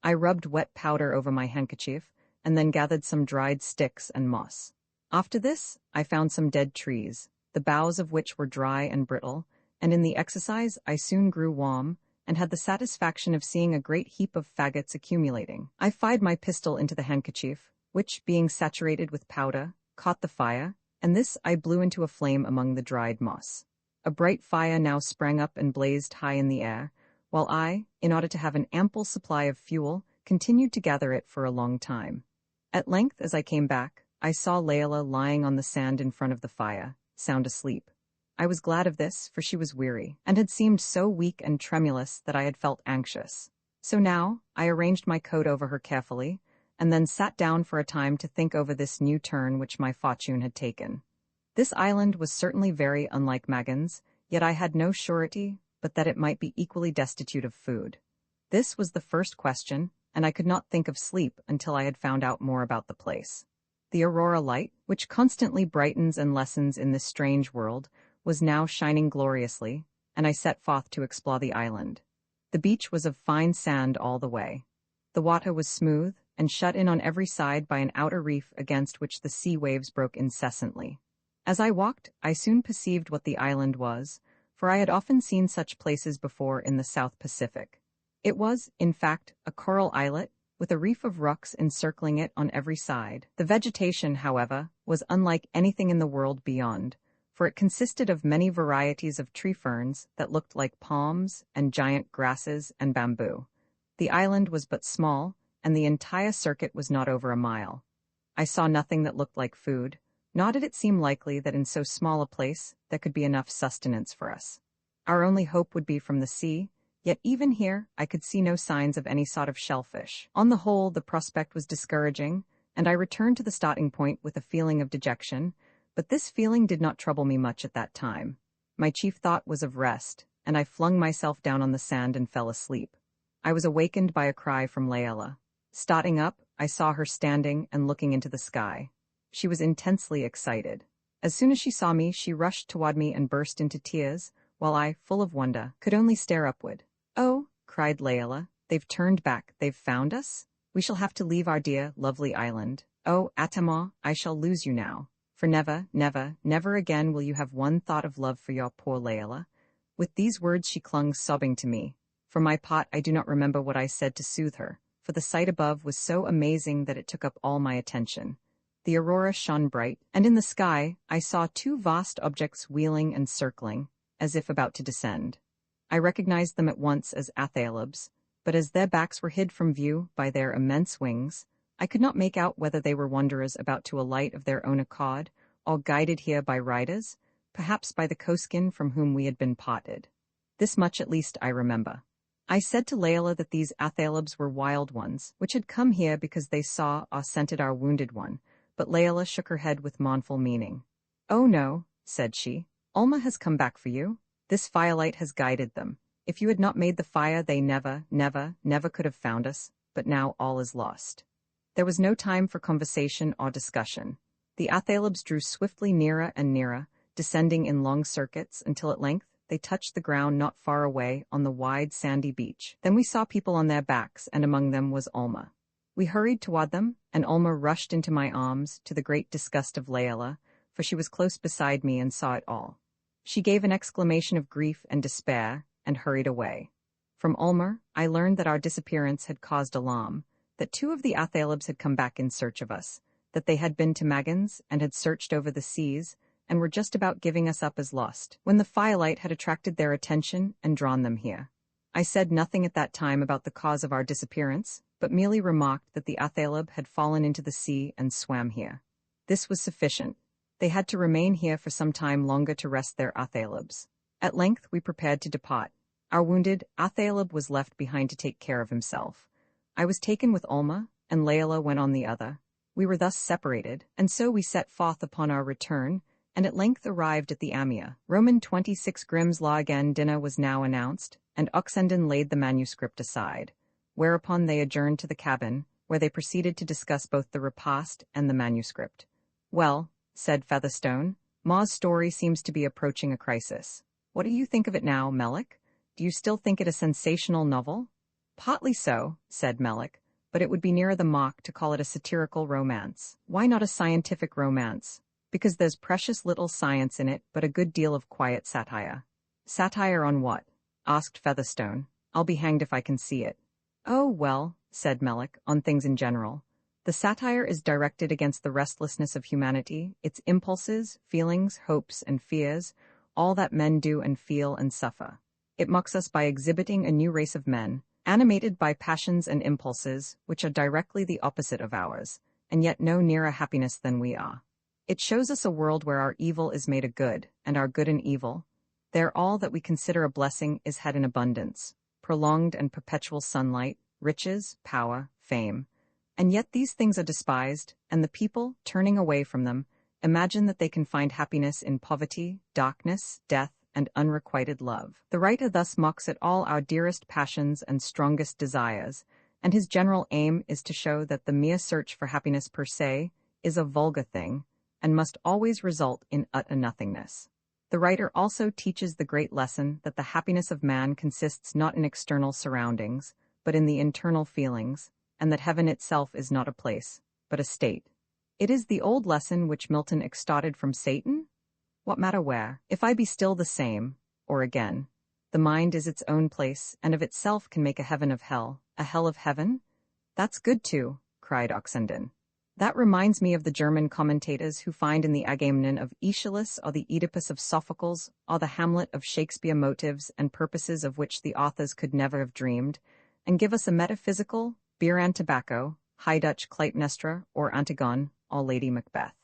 I rubbed wet powder over my handkerchief, and then gathered some dried sticks and moss. After this, I found some dead trees, the boughs of which were dry and brittle, and in the exercise I soon grew warm, and had the satisfaction of seeing a great heap of faggots accumulating. I fired my pistol into the handkerchief, which, being saturated with powder, caught the fire, and this I blew into a flame among the dried moss. A bright fire now sprang up and blazed high in the air, while I, in order to have an ample supply of fuel, continued to gather it for a long time. At length, as I came back, I saw Layla lying on the sand in front of the fire, sound asleep. I was glad of this, for she was weary, and had seemed so weak and tremulous that I had felt anxious. So now, I arranged my coat over her carefully, and then sat down for a time to think over this new turn which my fortune had taken. This island was certainly very unlike Magans, yet I had no surety but that it might be equally destitute of food. This was the first question, and I could not think of sleep until I had found out more about the place. The aurora light, which constantly brightens and lessens in this strange world, was now shining gloriously, and I set forth to explore the island. The beach was of fine sand all the way. The water was smooth, and shut in on every side by an outer reef against which the sea waves broke incessantly. As I walked, I soon perceived what the island was, for I had often seen such places before in the South Pacific. It was, in fact, a coral islet, with a reef of rocks encircling it on every side. The vegetation, however, was unlike anything in the world beyond, for it consisted of many varieties of tree ferns that looked like palms and giant grasses and bamboo. The island was but small, and the entire circuit was not over a mile. I saw nothing that looked like food, nor did it seem likely that in so small a place there could be enough sustenance for us. Our only hope would be from the sea, yet even here I could see no signs of any sort of shellfish. On the whole, the prospect was discouraging, and I returned to the starting point with a feeling of dejection, but this feeling did not trouble me much at that time. My chief thought was of rest, and I flung myself down on the sand and fell asleep. I was awakened by a cry from Layla. Starting up, I saw her standing and looking into the sky. She was intensely excited. As soon as she saw me, she rushed toward me and burst into tears, while I, full of wonder, could only stare upward. "Oh," cried Layla, "they've turned back, they've found us? We shall have to leave our dear, lovely island. Oh, Atama, I shall lose you now. For never, never, never again will you have one thought of love for your poor Layla. With these words she clung sobbing to me. For my part, I do not remember what I said to soothe her, for the sight above was so amazing that it took up all my attention. The aurora shone bright, and in the sky I saw two vast objects wheeling and circling, as if about to descend. I recognized them at once as athalebs, but as their backs were hid from view by their immense wings, I could not make out whether they were wanderers about to alight of their own accord, or guided here by riders, perhaps by the coaskin from whom we had been parted. This much at least I remember. I said to Layla that these athalebs were wild ones, which had come here because they saw or scented our wounded one, but Layla shook her head with mournful meaning. "Oh no," said she, "Ulma has come back for you. This firelight has guided them. If you had not made the fire, they never, never, never could have found us, but now all is lost." There was no time for conversation or discussion. The athalebs drew swiftly nearer and nearer, descending in long circuits until at length they touched the ground not far away on the wide sandy beach. Then we saw people on their backs, and among them was Ulma. We hurried toward them, and Ulma rushed into my arms, to the great disgust of Layla, for she was close beside me and saw it all. She gave an exclamation of grief and despair, and hurried away. From Ulma, I learned that our disappearance had caused alarm, that two of the athalebs had come back in search of us, that they had been to Magans and had searched over the seas, and were just about giving us up as lost, when the firelight had attracted their attention and drawn them here. I said nothing at that time about the cause of our disappearance, but merely remarked that the athaleb had fallen into the sea and swam here. This was sufficient. They had to remain here for some time longer to rest their athalebs. At length we prepared to depart. Our wounded athaleb was left behind to take care of himself. I was taken with Ulma, and Layla went on the other. We were thus separated, and so we set forth upon our return, and at length arrived at the Amia. Roman 26 Grimm's Law again dinner was now announced, and Oxenden laid the manuscript aside, whereupon they adjourned to the cabin, where they proceeded to discuss both the repast and the manuscript. "Well," said Featherstone, "Ma's story seems to be approaching a crisis. What do you think of it now, Melek? Do you still think it a sensational novel?" "Partly so," said Melek, "but it would be nearer the mark to call it a satirical romance." "Why not a scientific romance?" "Because there's precious little science in it, but a good deal of quiet satire." "Satire on what?" asked Featherstone. "I'll be hanged if I can see it." "Oh, well," said Melek, "on things in general. The satire is directed against the restlessness of humanity, its impulses, feelings, hopes, and fears, all that men do and feel and suffer. It mocks us by exhibiting a new race of men, animated by passions and impulses, which are directly the opposite of ours, and yet no nearer happiness than we are. It shows us a world where our evil is made a good, and our good an evil. There all that we consider a blessing is had in abundance, prolonged and perpetual sunlight, riches, power, fame. And yet these things are despised, and the people, turning away from them, imagine that they can find happiness in poverty, darkness, death, and unrequited love. The writer thus mocks at all our dearest passions and strongest desires, and his general aim is to show that the mere search for happiness per se is a vulgar thing, and must always result in utter nothingness. The writer also teaches the great lesson that the happiness of man consists not in external surroundings, but in the internal feelings, and that heaven itself is not a place, but a state. It is the old lesson which Milton extorted from Satan? What matter where, if I be still the same, or again, the mind is its own place, and of itself can make a heaven of hell, a hell of heaven? That's good too, cried Oxenden. That reminds me of the German commentators who find in the Agamemnon of Aeschylus or the Oedipus of Sophocles or the Hamlet of Shakespeare motives and purposes of which the authors could never have dreamed, and give us a metaphysical, beer and tobacco, High Dutch Clytemnestra or Antigone or Lady Macbeth.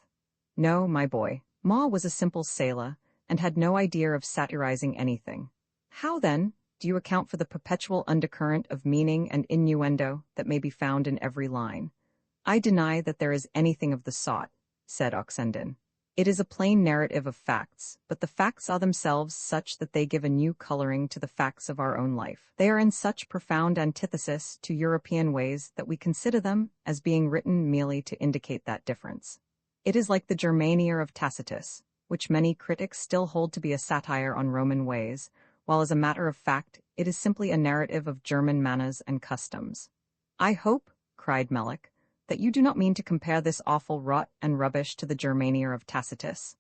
No, my boy, Ma was a simple sailor and had no idea of satirizing anything. How, then, do you account for the perpetual undercurrent of meaning and innuendo that may be found in every line? I deny that there is anything of the sort, said Oxenden. It is a plain narrative of facts, but the facts are themselves such that they give a new coloring to the facts of our own life. They are in such profound antithesis to European ways that we consider them as being written merely to indicate that difference. It is like the Germania of Tacitus, which many critics still hold to be a satire on Roman ways, while as a matter of fact it is simply a narrative of German manners and customs. I hope, cried Melek, that you do not mean to compare this awful rot and rubbish to the Germania of Tacitus.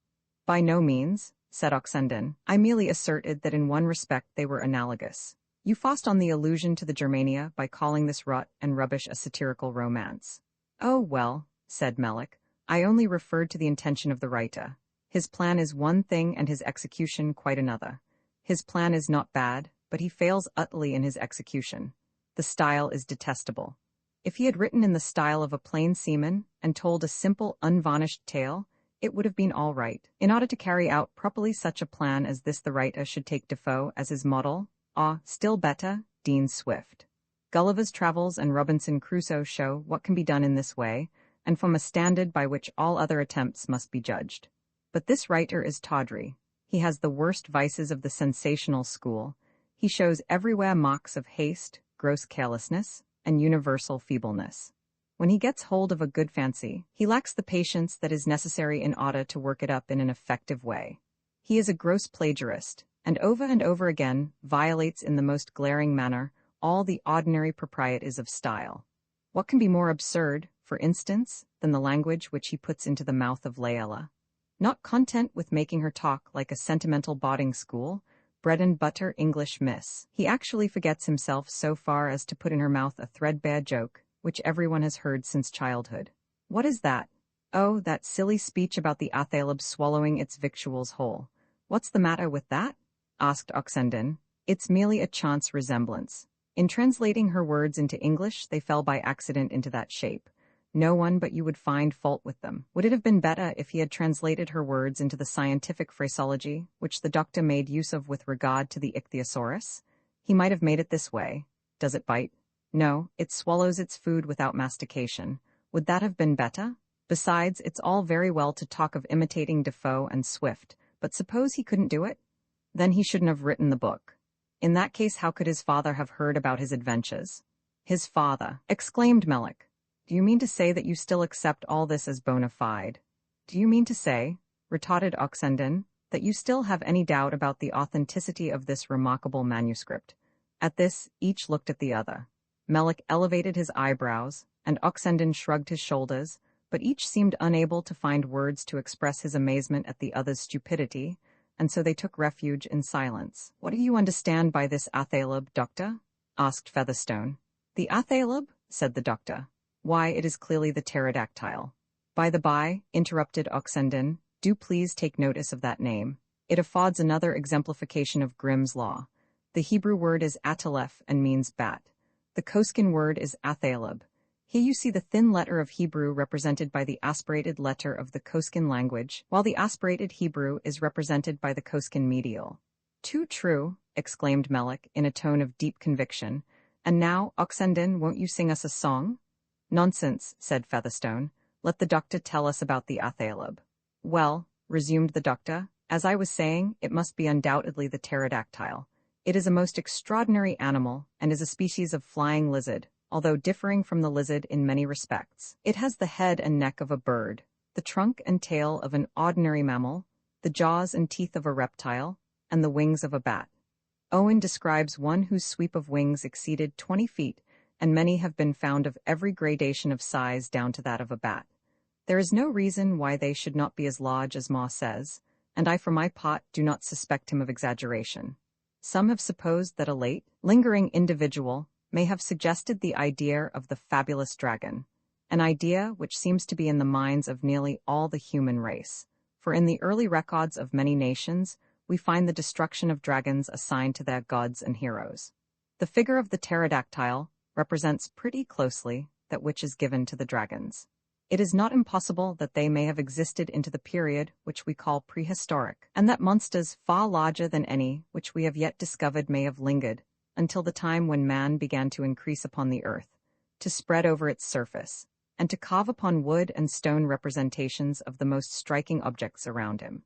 By no means, said Oxenden. I merely asserted that in one respect they were analogous. You fussed on the allusion to the Germania by calling this rot and rubbish a satirical romance. Oh, well, said Melick, I only referred to the intention of the writer. His plan is one thing and his execution quite another. His plan is not bad, but he fails utterly in his execution. The style is detestable. If he had written in the style of a plain seaman and told a simple, unvarnished tale, it would have been all right. In order to carry out properly such a plan as this, the writer should take Defoe as his model, or, still better, Dean Swift. Gulliver's Travels and Robinson Crusoe show what can be done in this way, and from a standard by which all other attempts must be judged. But this writer is tawdry. He has the worst vices of the sensational school. He shows everywhere marks of haste, gross carelessness, and universal feebleness. When he gets hold of a good fancy, he lacks the patience that is necessary in order to work it up in an effective way. He is a gross plagiarist, and over again violates in the most glaring manner all the ordinary proprieties of style. What can be more absurd, for instance, than the language which he puts into the mouth of Layella? Not content with making her talk like a sentimental boarding school, bread-and-butter English miss, he actually forgets himself so far as to put in her mouth a threadbare joke, which everyone has heard since childhood. What is that? Oh, that silly speech about the Athaleb swallowing its victuals whole. What's the matter with that? Asked Oxenden. It's merely a chance resemblance. In translating her words into English, they fell by accident into that shape. No one but you would find fault with them. Would it have been better if he had translated her words into the scientific phraseology, which the doctor made use of with regard to the ichthyosaurus? He might have made it this way. Does it bite? No, it swallows its food without mastication. Would that have been better? Besides, it's all very well to talk of imitating Defoe and Swift, but suppose he couldn't do it? Then he shouldn't have written the book. In that case, how could his father have heard about his adventures? His father, exclaimed Melick. Do you mean to say that you still accept all this as bona fide? Do you mean to say, retorted Oxenden, that you still have any doubt about the authenticity of this remarkable manuscript? At this, each looked at the other. Melick elevated his eyebrows, and Oxenden shrugged his shoulders, but each seemed unable to find words to express his amazement at the other's stupidity, and so they took refuge in silence. What do you understand by this Athaleb, doctor? Asked Featherstone. The Athaleb? Said the doctor. Why, it is clearly the pterodactyl. By the by, interrupted Oxenden, do please take notice of that name. It affords another exemplification of Grimm's law. The Hebrew word is atalef and means bat. The Koskin word is athaleb. Here you see the thin letter of Hebrew represented by the aspirated letter of the Koskin language, while the aspirated Hebrew is represented by the Koskin medial. Too true, exclaimed Melick in a tone of deep conviction. And now, Oxenden, won't you sing us a song? Nonsense, said Featherstone. Let the doctor tell us about the Athaleb. Well, resumed the doctor, as I was saying, it must be undoubtedly the pterodactyl. It is a most extraordinary animal, and is a species of flying lizard, although differing from the lizard in many respects. It has the head and neck of a bird, the trunk and tail of an ordinary mammal, the jaws and teeth of a reptile, and the wings of a bat. Owen describes one whose sweep of wings exceeded 20 feet, and many have been found of every gradation of size down to that of a bat. There is no reason why they should not be as large as Ma says, and I for my part do not suspect him of exaggeration. Some have supposed that a late, lingering individual may have suggested the idea of the fabulous dragon, an idea which seems to be in the minds of nearly all the human race, for in the early records of many nations we find the destruction of dragons assigned to their gods and heroes. The figure of the pterodactyl represents pretty closely that which is given to the dragons. It is not impossible that they may have existed into the period which we call prehistoric, and that monsters far larger than any which we have yet discovered may have lingered until the time when man began to increase upon the earth, to spread over its surface, and to carve upon wood and stone representations of the most striking objects around him.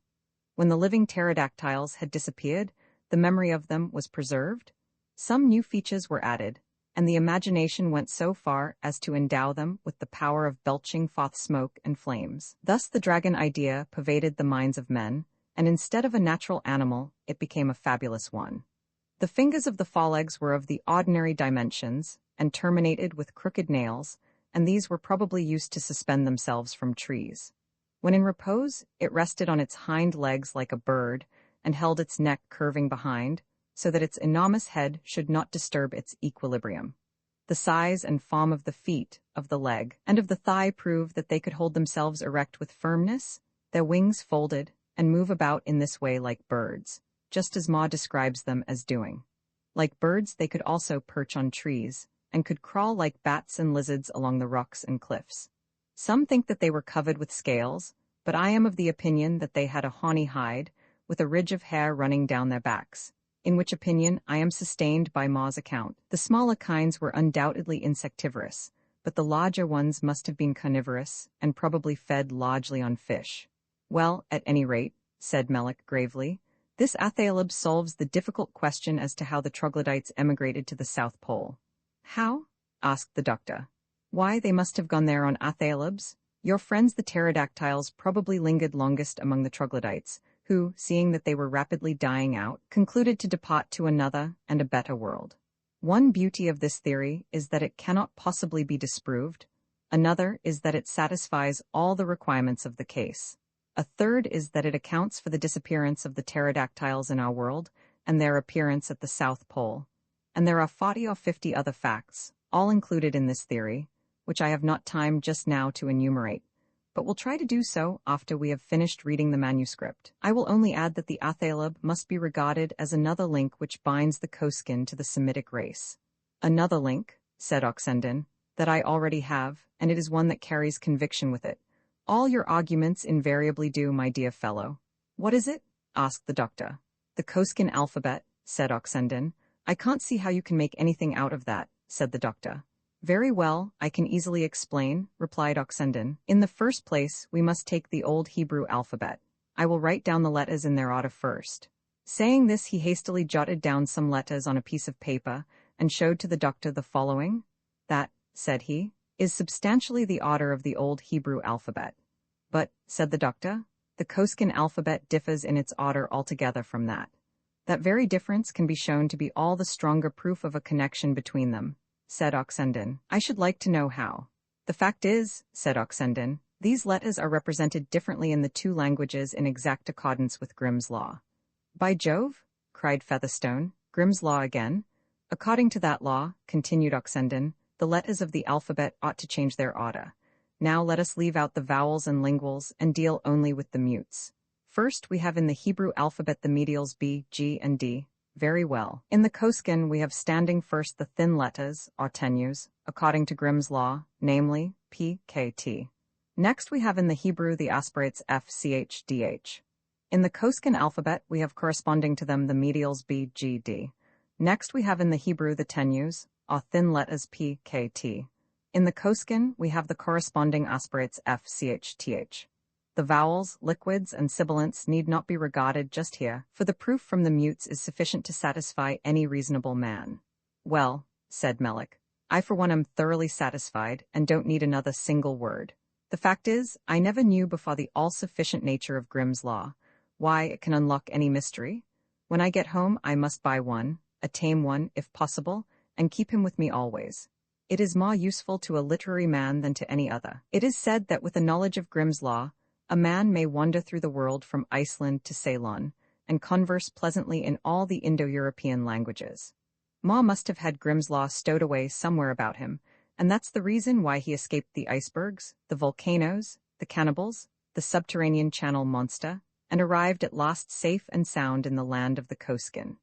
When the living pterodactyls had disappeared, the memory of them was preserved, some new features were added, and the imagination went so far as to endow them with the power of belching forth smoke and flames. Thus the dragon idea pervaded the minds of men, and instead of a natural animal, it became a fabulous one. The fingers of the forelegs were of the ordinary dimensions, and terminated with crooked nails, and these were probably used to suspend themselves from trees. When in repose, it rested on its hind legs like a bird and held its neck curving behind, so that its enormous head should not disturb its equilibrium. The size and form of the feet, of the leg, and of the thigh prove that they could hold themselves erect with firmness, their wings folded, and move about in this way like birds, just as Ma describes them as doing. Like birds, they could also perch on trees, and could crawl like bats and lizards along the rocks and cliffs. Some think that they were covered with scales, but I am of the opinion that they had a horny hide, with a ridge of hair running down their backs, in which opinion I am sustained by Ma's account. The smaller kinds were undoubtedly insectivorous, but the larger ones must have been carnivorous, and probably fed largely on fish. Well, at any rate, said Melick gravely, this Athaleb solves the difficult question as to how the troglodytes emigrated to the South Pole. How? Asked the doctor. Why, they must have gone there on Athalebs. Your friends the pterodactyls probably lingered longest among the troglodytes, who, seeing that they were rapidly dying out, concluded to depart to another and a better world. One beauty of this theory is that it cannot possibly be disproved. Another is that it satisfies all the requirements of the case. A third is that it accounts for the disappearance of the pterodactyls in our world and their appearance at the South Pole. And there are 40 or 50 other facts, all included in this theory, which I have not time just now to enumerate, but will try to do so after we have finished reading the manuscript. I will only add that the Athaleb must be regarded as another link which binds the Koskin to the Semitic race. Another link, said Oxenden, that I already have, and it is one that carries conviction with it. All your arguments invariably do, my dear fellow. What is it? Asked the doctor. The Koskin alphabet, said Oxenden. I can't see how you can make anything out of that, said the doctor. Very well, I can easily explain, replied Oxenden. In the first place, we must take the Old Hebrew alphabet. I will write down the letters in their order first. Saying this, he hastily jotted down some letters on a piece of paper and showed to the doctor the following. That, said he, is substantially the order of the Old Hebrew alphabet. But, said the doctor, the Koskin alphabet differs in its order altogether from that. That very difference can be shown to be all the stronger proof of a connection between them, said Oxenden. I should like to know how. The fact is, said Oxenden, these letters are represented differently in the two languages in exact accordance with Grimm's law. By Jove, cried Featherstone, Grimm's law again. According to that law, continued Oxenden, the letters of the alphabet ought to change their order. Now let us leave out the vowels and linguals and deal only with the mutes. First, we have in the Hebrew alphabet the medials B, G, and D. Very well. In the Koskin, we have standing first the thin letters, or tenues, according to Grimm's law, namely P, K, T. Next, we have in the Hebrew the aspirates F, CH, DH. In the Koskin alphabet, we have corresponding to them the medials B, G, D. Next, we have in the Hebrew the tenues, or thin letters P, K, T. In the Koskin, we have the corresponding aspirates F, CH, TH. The vowels, liquids, and sibilants need not be regarded just here, for the proof from the mutes is sufficient to satisfy any reasonable man. Well, said Melick, I for one am thoroughly satisfied, and don't need another single word. The fact is, I never knew before the all-sufficient nature of Grimm's law, why it can unlock any mystery. When I get home, I must buy one, a tame one, if possible, and keep him with me always. It is more useful to a literary man than to any other. It is said that with a knowledge of Grimm's law, a man may wander through the world from Iceland to Ceylon, and converse pleasantly in all the Indo-European languages. Ma must have had Grimm's law stowed away somewhere about him, and that's the reason why he escaped the icebergs, the volcanoes, the cannibals, the subterranean channel monster, and arrived at last safe and sound in the land of the Koskin.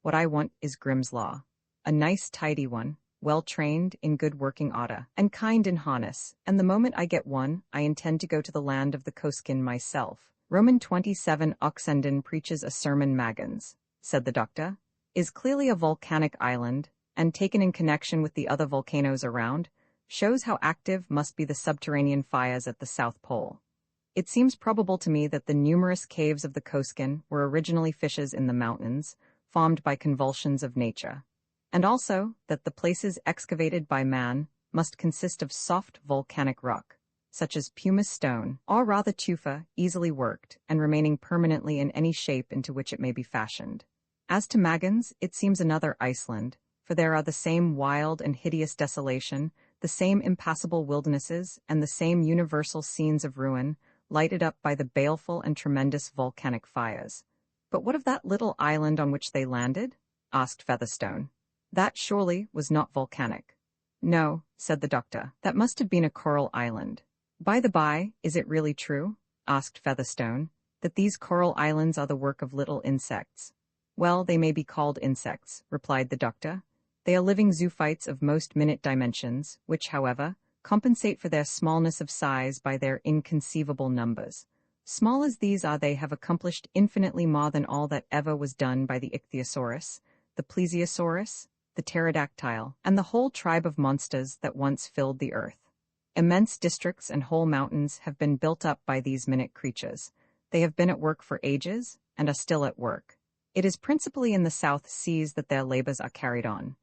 What I want is Grimm's law. A nice tidy one, well-trained, in good working order, and kind in harness, and the moment I get one, I intend to go to the land of the Koskin myself. Roman 27 Oxenden preaches a sermon Magans, said the doctor, is clearly a volcanic island, and taken in connection with the other volcanoes around, shows how active must be the subterranean fires at the South Pole. It seems probable to me that the numerous caves of the Koskin were originally fissures in the mountains, formed by convulsions of nature, and also that the places excavated by man must consist of soft volcanic rock, such as pumice stone, or rather tufa, easily worked, and remaining permanently in any shape into which it may be fashioned. As to Magans, it seems another Iceland, for there are the same wild and hideous desolation, the same impassable wildernesses and the same universal scenes of ruin, lighted up by the baleful and tremendous volcanic fires. But what of that little island on which they landed? Asked Featherstone. That surely was not volcanic. No, said the doctor, that must have been a coral island. By the by, is it really true, asked Featherstone, that these coral islands are the work of little insects? Well, they may be called insects, replied the doctor. They are living zoophytes of most minute dimensions, which, however, compensate for their smallness of size by their inconceivable numbers. Small as these are, they have accomplished infinitely more than all that ever was done by the ichthyosaurus, the plesiosaurus, the pterodactyl, and the whole tribe of monsters that once filled the earth. Immense districts and whole mountains have been built up by these minute creatures. They have been at work for ages, and are still at work. It is principally in the South Seas that their labors are carried on.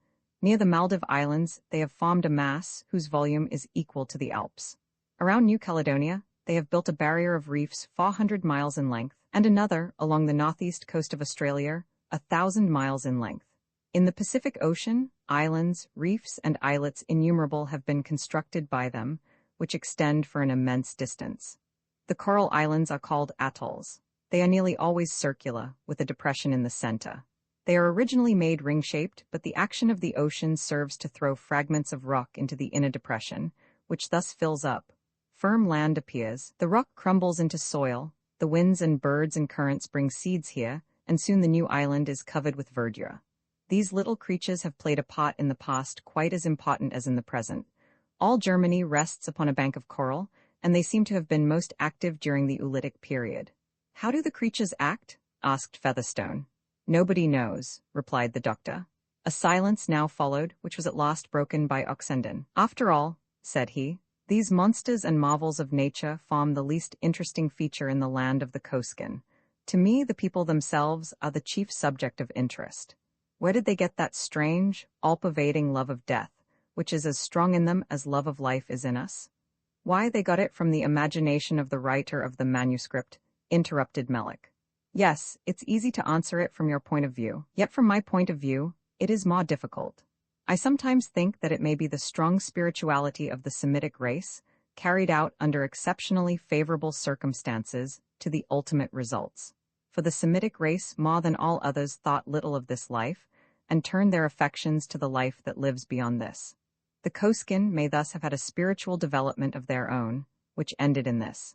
Near the Maldive Islands, they have formed a mass whose volume is equal to the Alps. Around New Caledonia, they have built a barrier of reefs 400 miles in length, and another along the northeast coast of Australia, 1,000 miles in length. In the Pacific Ocean, islands, reefs, and islets innumerable have been constructed by them, which extend for an immense distance. The coral islands are called atolls. They are nearly always circular, with a depression in the center. They are originally made ring-shaped, but the action of the ocean serves to throw fragments of rock into the inner depression, which thus fills up. Firm land appears, the rock crumbles into soil, the winds and birds and currents bring seeds here, and soon the new island is covered with verdure. These little creatures have played a part in the past quite as important as in the present. All Germany rests upon a bank of coral, and they seem to have been most active during the Oolitic period. How do the creatures act? Asked Featherstone. Nobody knows, replied the doctor. A silence now followed, which was at last broken by Oxenden. After all, said he, these monsters and marvels of nature form the least interesting feature in the land of the Koskin. To me, the people themselves are the chief subject of interest. Where did they get that strange, all-pervading love of death, which is as strong in them as love of life is in us? Why, they got it from the imagination of the writer of the manuscript, interrupted Mille. Yes, it's easy to answer it from your point of view, yet from my point of view, it is more difficult. I sometimes think that it may be the strong spirituality of the Semitic race, carried out under exceptionally favorable circumstances, to the ultimate results. For the Semitic race, more than all others, thought little of this life, and turned their affections to the life that lives beyond this. The Koskin may thus have had a spiritual development of their own, which ended in this.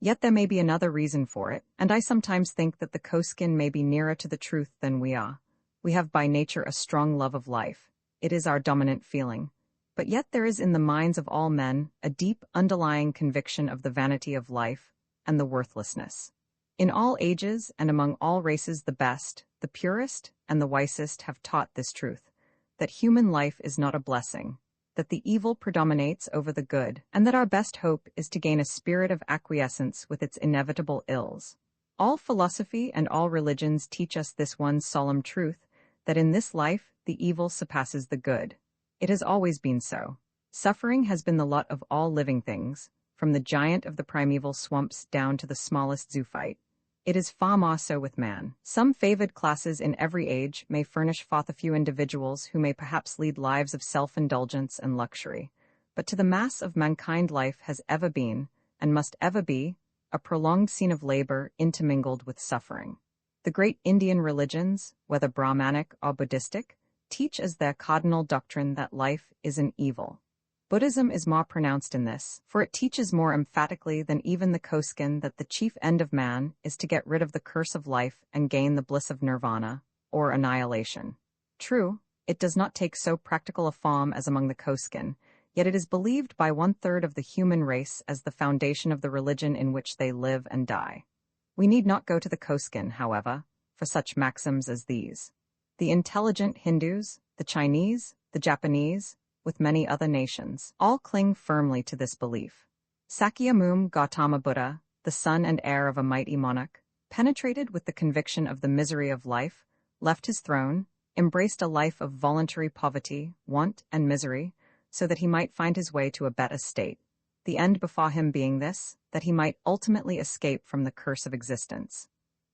Yet there may be another reason for it, and I sometimes think that the Koskin may be nearer to the truth than we are. We have by nature a strong love of life. It is our dominant feeling. But yet there is in the minds of all men a deep underlying conviction of the vanity of life and the worthlessness. In all ages and among all races, the best, the purest, and the wisest have taught this truth, that human life is not a blessing, that the evil predominates over the good, and that our best hope is to gain a spirit of acquiescence with its inevitable ills. All philosophy and all religions teach us this one solemn truth, that in this life the evil surpasses the good. It has always been so. Suffering has been the lot of all living things, from the giant of the primeval swamps down to the smallest zoophyte. It is far more so with man. Some favored classes in every age may furnish forth a few individuals who may perhaps lead lives of self-indulgence and luxury, but to the mass of mankind life has ever been, and must ever be, a prolonged scene of labor intermingled with suffering. The great Indian religions, whether Brahmanic or Buddhistic, teach as their cardinal doctrine that life is an evil. Buddhism is more pronounced in this, for it teaches more emphatically than even the Koskin that the chief end of man is to get rid of the curse of life and gain the bliss of nirvana, or annihilation. True, it does not take so practical a form as among the Koskin, yet it is believed by 1/3 of the human race as the foundation of the religion in which they live and die. We need not go to the Koskin, however, for such maxims as these. The intelligent Hindus, the Chinese, the Japanese, with many other nations, all cling firmly to this belief. Sakyamuni Gautama Buddha, the son and heir of a mighty monarch, penetrated with the conviction of the misery of life, left his throne, embraced a life of voluntary poverty, want, and misery, so that he might find his way to a better state, the end before him being this, that he might ultimately escape from the curse of existence.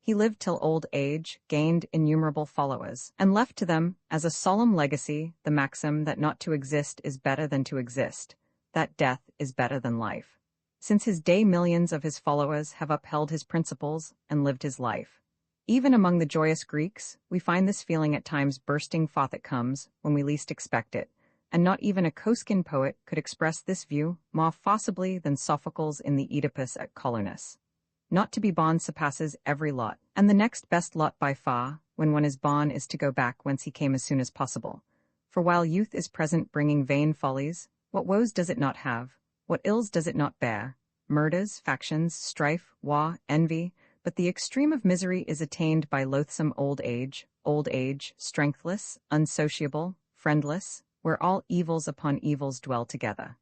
He lived till old age, gained innumerable followers, and left to them, as a solemn legacy, the maxim that not to exist is better than to exist, that death is better than life. Since his day, millions of his followers have upheld his principles and lived his life. Even among the joyous Greeks, we find this feeling at times bursting forth. It comes when we least expect it, and not even a Koskin poet could express this view more forcibly than Sophocles in the Oedipus at Colonus. Not to be born surpasses every lot, and the next best lot by far, when one is born, is to go back whence he came as soon as possible. For while youth is present bringing vain follies, what woes does it not have, what ills does it not bear? Murders, factions, strife, war, envy, but the extreme of misery is attained by loathsome old age, strengthless, unsociable, friendless, where all evils upon evils dwell together.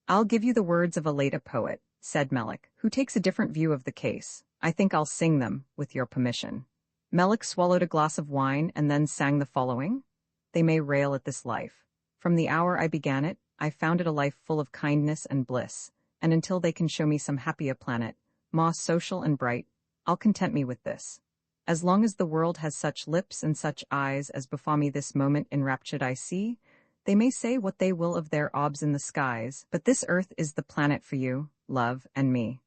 I'll give you the words of a later poet, said Melik, who takes a different view of the case. I think I'll sing them, with your permission. Melik swallowed a glass of wine and then sang the following. They may rail at this life. From the hour I began it, I found it a life full of kindness and bliss, and until they can show me some happier planet, more social and bright, I'll content me with this. As long as the world has such lips and such eyes as before me this moment enraptured I see, they may say what they will of their orbs in the skies, but this earth is the planet for you, love, and me.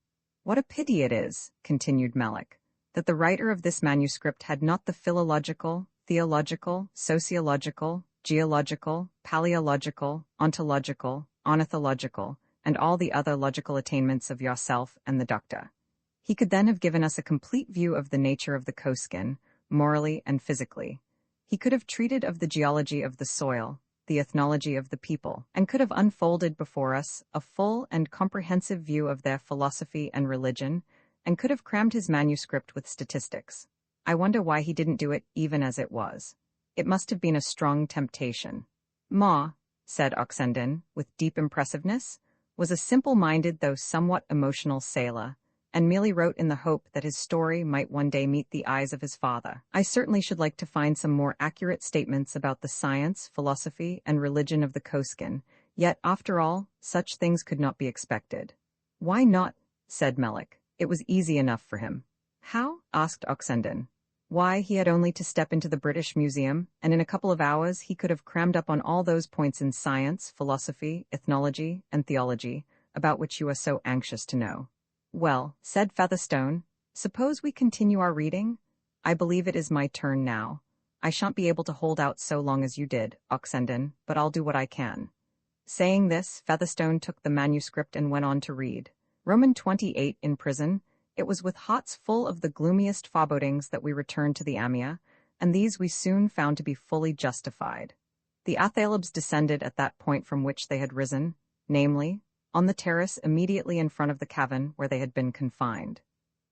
What a pity it is, continued Melik, that the writer of this manuscript had not the philological, theological, sociological, geological, paleological, ontological, ornithological, and all the other logical attainments of yourself and the doctor. He could then have given us a complete view of the nature of the Koskin, morally and physically. He could have treated of the geology of the soil, the ethnology of the people, and could have unfolded before us a full and comprehensive view of their philosophy and religion, and could have crammed his manuscript with statistics. I wonder why he didn't do it even as it was. It must have been a strong temptation. Ma, said Oxenden, with deep impressiveness, was a simple-minded though somewhat emotional sailor, and merely wrote in the hope that his story might one day meet the eyes of his father. I certainly should like to find some more accurate statements about the science, philosophy, and religion of the Koskin, yet, after all, such things could not be expected. Why not? Said Melik. It was easy enough for him. How? Asked Oxenden. Why, he had only to step into the British Museum, and in a couple of hours he could have crammed up on all those points in science, philosophy, ethnology, and theology, about which you are so anxious to know. Well, said Featherstone, suppose we continue our reading? I believe it is my turn now. I shan't be able to hold out so long as you did, Oxenden, but I'll do what I can. Saying this, Featherstone took the manuscript and went on to read. Roman 28 in prison. It was with hearts full of the gloomiest forebodings that we returned to the Amia, and these we soon found to be fully justified. The Athalebs descended at that point from which they had risen, namely, on the terrace immediately in front of the cavern where they had been confined.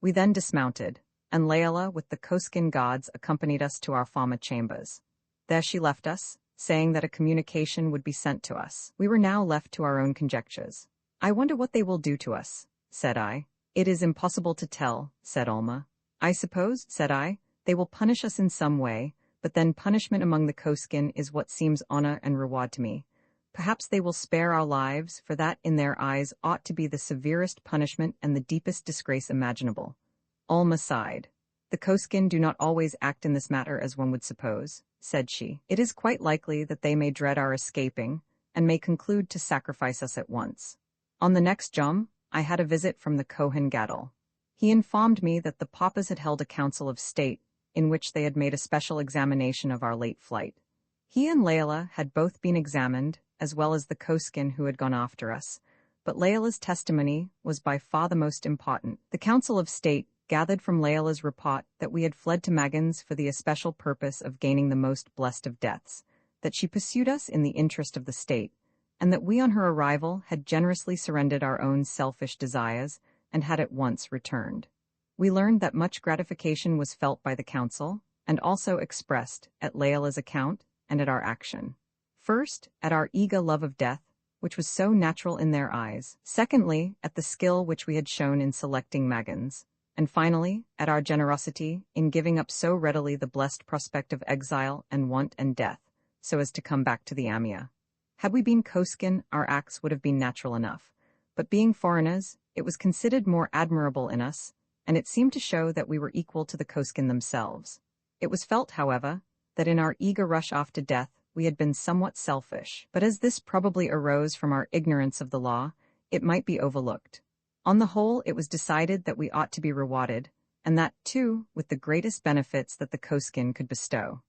We then dismounted, and Laela with the Koskin gods accompanied us to our former chambers. There she left us, saying that a communication would be sent to us. We were now left to our own conjectures. I wonder what they will do to us, said I. It is impossible to tell, said Alma. I suppose, said I, they will punish us in some way, but then punishment among the Koskin is what seems honor and reward to me. Perhaps they will spare our lives, for that in their eyes ought to be the severest punishment and the deepest disgrace imaginable. Alma sighed. The Koskin do not always act in this matter as one would suppose, said she. It is quite likely that they may dread our escaping, and may conclude to sacrifice us at once. On the next jom, I had a visit from the Kohen Gadol. He informed me that the Papas had held a council of state, in which they had made a special examination of our late flight. He and Laela had both been examined, as well as the Koskin who had gone after us, but Laela's testimony was by far the most important. The Council of State gathered from Laela's report that we had fled to Magans for the especial purpose of gaining the most blessed of deaths, that she pursued us in the interest of the state, and that we on her arrival had generously surrendered our own selfish desires and had at once returned. We learned that much gratification was felt by the council, and also expressed at Laela's account and at our action. First, at our eager love of death, which was so natural in their eyes. Secondly, at the skill which we had shown in selecting Magans. And finally, at our generosity in giving up so readily the blessed prospect of exile and want and death, so as to come back to the Amia. Had we been Koskin, our acts would have been natural enough. But being foreigners, it was considered more admirable in us, and it seemed to show that we were equal to the Koskin themselves. It was felt, however, that in our eager rush after death, we had been somewhat selfish, but as this probably arose from our ignorance of the law, it might be overlooked. On the whole, it was decided that we ought to be rewarded, and that, too, with the greatest benefits that the Koskin could bestow.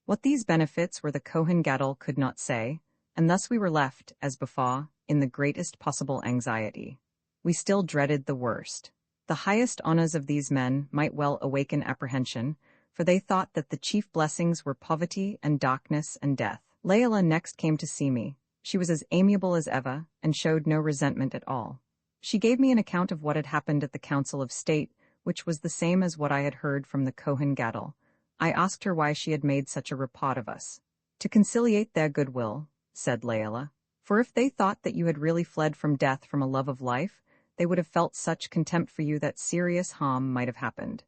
What these benefits were the Kohen Gadol could not say, and thus we were left, as before, in the greatest possible anxiety. We still dreaded the worst. The highest honors of these men might well awaken apprehension, for they thought that the chief blessings were poverty and darkness and death. Layla next came to see me. She was as amiable as ever, and showed no resentment at all. She gave me an account of what had happened at the Council of State, which was the same as what I had heard from the Kohen Gadol. I asked her why she had made such a report of us. To conciliate their goodwill, said Layla. For if they thought that you had really fled from death from a love of life, they would have felt such contempt for you that serious harm might have happened.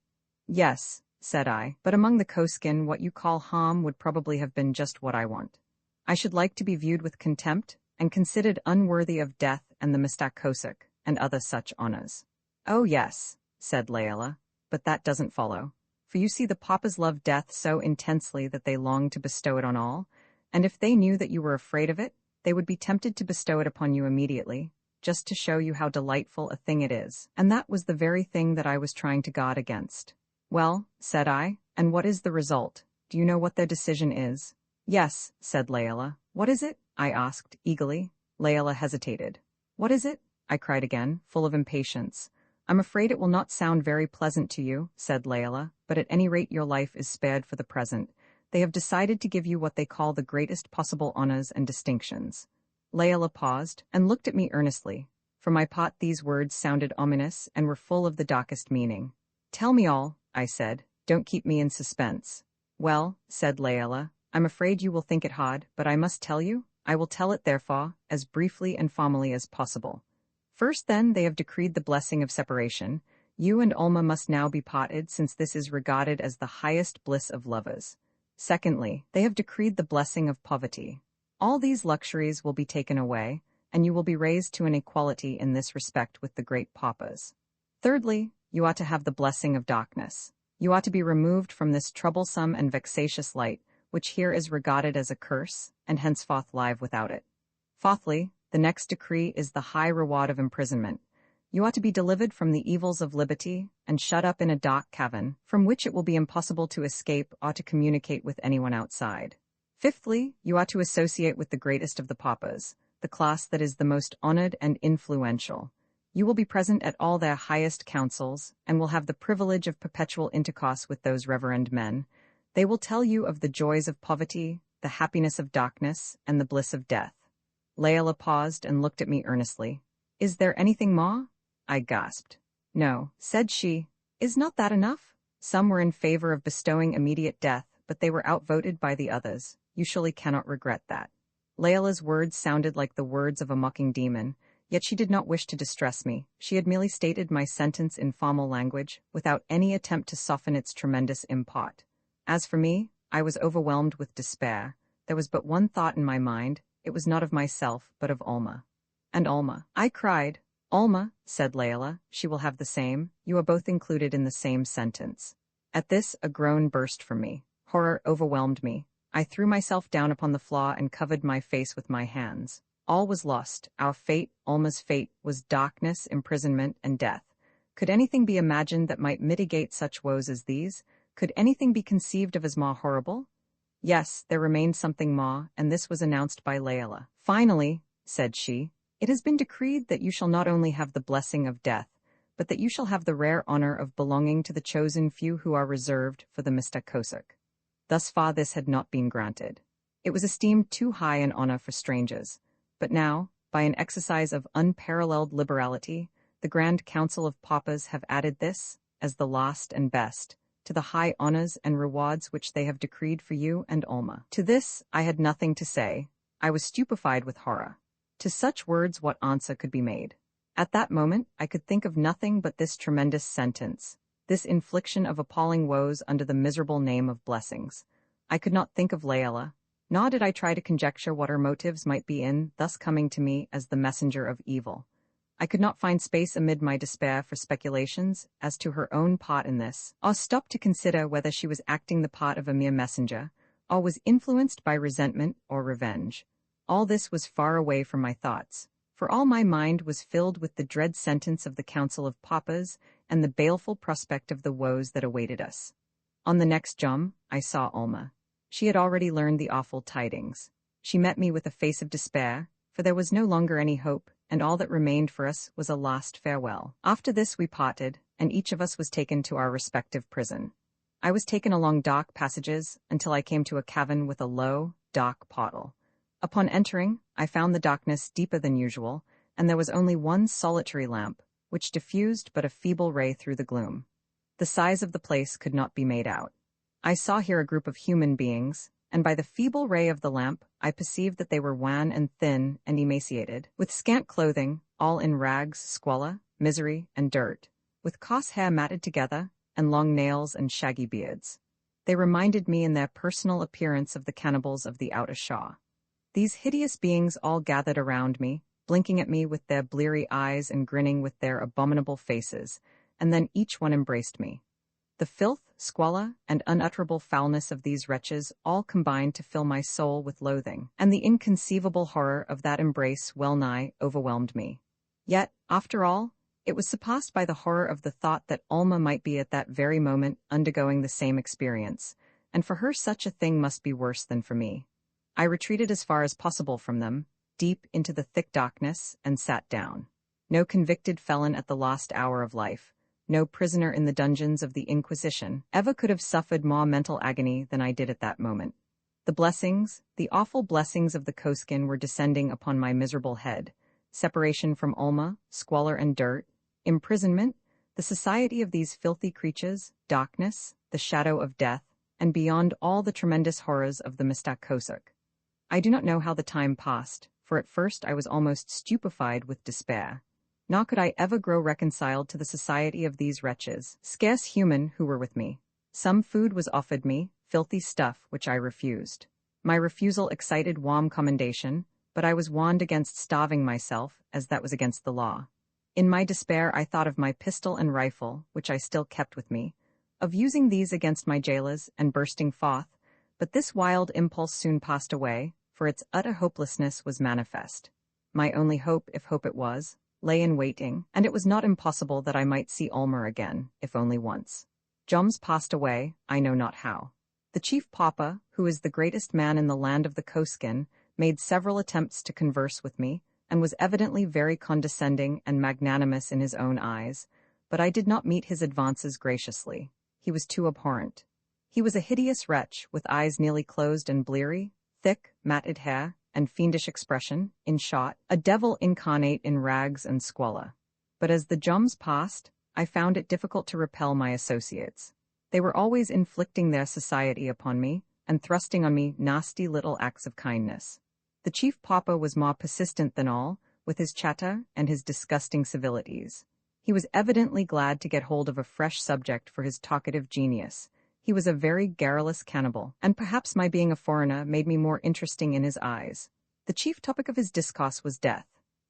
Yes, said I, but among the Koskin what you call harm would probably have been just what I want. I should like to be viewed with contempt, and considered unworthy of death and the Mistak Kosik, and other such honors. Oh yes, said Layla, but that doesn't follow. For you see the papas love death so intensely that they long to bestow it on all, and if they knew that you were afraid of it, they would be tempted to bestow it upon you immediately, just to show you how delightful a thing it is. And that was the very thing that I was trying to guard against. Well, said I, and what is the result? Do you know what their decision is? Yes, said Layla. What is it? I asked, eagerly. Layla hesitated. What is it? I cried again, full of impatience. I'm afraid it will not sound very pleasant to you, said Layla, but at any rate your life is spared for the present. They have decided to give you what they call the greatest possible honors and distinctions. Layla paused, and looked at me earnestly. For my part these words sounded ominous, and were full of the darkest meaning. Tell me all, I said. Don't keep me in suspense. Well, said Layla, I'm afraid you will think it hard, but I must tell you. I will tell it therefore, as briefly and formally as possible. First then, they have decreed the blessing of separation. You and Olma must now be parted, since this is regarded as the highest bliss of lovers. Secondly, they have decreed the blessing of poverty. All these luxuries will be taken away, and you will be raised to an equality in this respect with the great papas. Thirdly, you ought to have the blessing of darkness. You ought to be removed from this troublesome and vexatious light, which here is regarded as a curse, and henceforth live without it. Fourthly, the next decree is the high reward of imprisonment. You ought to be delivered from the evils of liberty, and shut up in a dark cavern, from which it will be impossible to escape or to communicate with anyone outside. Fifthly, you ought to associate with the greatest of the papas, the class that is the most honored and influential. You will be present at all their highest councils, and will have the privilege of perpetual intercourse with those reverend men. They will tell you of the joys of poverty, the happiness of darkness, and the bliss of death. Layla paused and looked at me earnestly. Is there anything more? I gasped. No, said she. Is not that enough? Some were in favor of bestowing immediate death, but they were outvoted by the others. You surely cannot regret that. Layla's words sounded like the words of a mocking demon, yet she did not wish to distress me. She had merely stated my sentence in formal language, without any attempt to soften its tremendous import. As for me, I was overwhelmed with despair. There was but one thought in my mind. It was not of myself, but of Olma. And Olma, I cried. Olma, said Layla, she will have the same. You are both included in the same sentence. At this, a groan burst from me. Horror overwhelmed me. I threw myself down upon the floor and covered my face with my hands. All was lost. Our fate, Olma's fate, was darkness, imprisonment, and death. Could anything be imagined that might mitigate such woes as these? Could anything be conceived of as more horrible? Yes, there remained something more, and this was announced by Layla. Finally, said she, it has been decreed that you shall not only have the blessing of death, but that you shall have the rare honor of belonging to the chosen few who are reserved for the Mistak Kosik. Thus far this had not been granted. It was esteemed too high an honor for strangers. But now, by an exercise of unparalleled liberality, the Grand Council of Papas have added this, as the last and best, to the high honors and rewards which they have decreed for you and Olma. To this I had nothing to say. I was stupefied with horror. To such words what answer could be made? At that moment I could think of nothing but this tremendous sentence, this infliction of appalling woes under the miserable name of blessings. I could not think of Layla, nor did I try to conjecture what her motives might be in thus coming to me as the messenger of evil. I could not find space amid my despair for speculations as to her own part in this, or stop to consider whether she was acting the part of a mere messenger, or was influenced by resentment or revenge. All this was far away from my thoughts, for all my mind was filled with the dread sentence of the Council of Papas and the baleful prospect of the woes that awaited us. On the next jom, I saw Alma. She had already learned the awful tidings. She met me with a face of despair, for there was no longer any hope, and all that remained for us was a last farewell. After this we parted, and each of us was taken to our respective prison. I was taken along dark passages until I came to a cavern with a low, dark portal. Upon entering, I found the darkness deeper than usual, and there was only one solitary lamp, which diffused but a feeble ray through the gloom. The size of the place could not be made out. I saw here a group of human beings, and by the feeble ray of the lamp I perceived that they were wan and thin and emaciated, with scant clothing, all in rags, squalor, misery, and dirt, with coarse hair matted together, and long nails and shaggy beards. They reminded me in their personal appearance of the cannibals of the outer shore. These hideous beings all gathered around me, blinking at me with their bleary eyes and grinning with their abominable faces, and then each one embraced me. The filth, squalor, and unutterable foulness of these wretches all combined to fill my soul with loathing, and the inconceivable horror of that embrace well-nigh overwhelmed me. Yet, after all, it was surpassed by the horror of the thought that Alma might be at that very moment undergoing the same experience, and for her such a thing must be worse than for me. I retreated as far as possible from them, deep into the thick darkness, and sat down. No convicted felon at the last hour of life, no prisoner in the dungeons of the Inquisition, ever could have suffered more mental agony than I did at that moment. The blessings, the awful blessings of the Koskin were descending upon my miserable head. Separation from Alma, squalor and dirt, imprisonment, the society of these filthy creatures, darkness, the shadow of death, and beyond all the tremendous horrors of the Mistakosuk. I do not know how the time passed, for at first I was almost stupefied with despair. Nor could I ever grow reconciled to the society of these wretches, scarce human, who were with me. Some food was offered me, filthy stuff, which I refused. My refusal excited warm commendation, but I was warned against starving myself, as that was against the law. In my despair I thought of my pistol and rifle, which I still kept with me, of using these against my jailers and bursting forth, but this wild impulse soon passed away, for its utter hopelessness was manifest. My only hope, if hope it was, lay in waiting, and it was not impossible that I might see Alma again, if only once. Joms passed away, I know not how. The chief Papa, who is the greatest man in the land of the Koskin, made several attempts to converse with me, and was evidently very condescending and magnanimous in his own eyes, but I did not meet his advances graciously. He was too abhorrent. He was a hideous wretch, with eyes nearly closed and bleary, thick, matted hair, and fiendish expression, in short, a devil incarnate in rags and squalor. But as the joms passed, I found it difficult to repel my associates. They were always inflicting their society upon me, and thrusting on me nasty little acts of kindness. The chief Papa was more persistent than all, with his chatter and his disgusting civilities. He was evidently glad to get hold of a fresh subject for his talkative genius. He was a very garrulous cannibal, and perhaps my being a foreigner made me more interesting in his eyes. The chief topic of his discourse was death.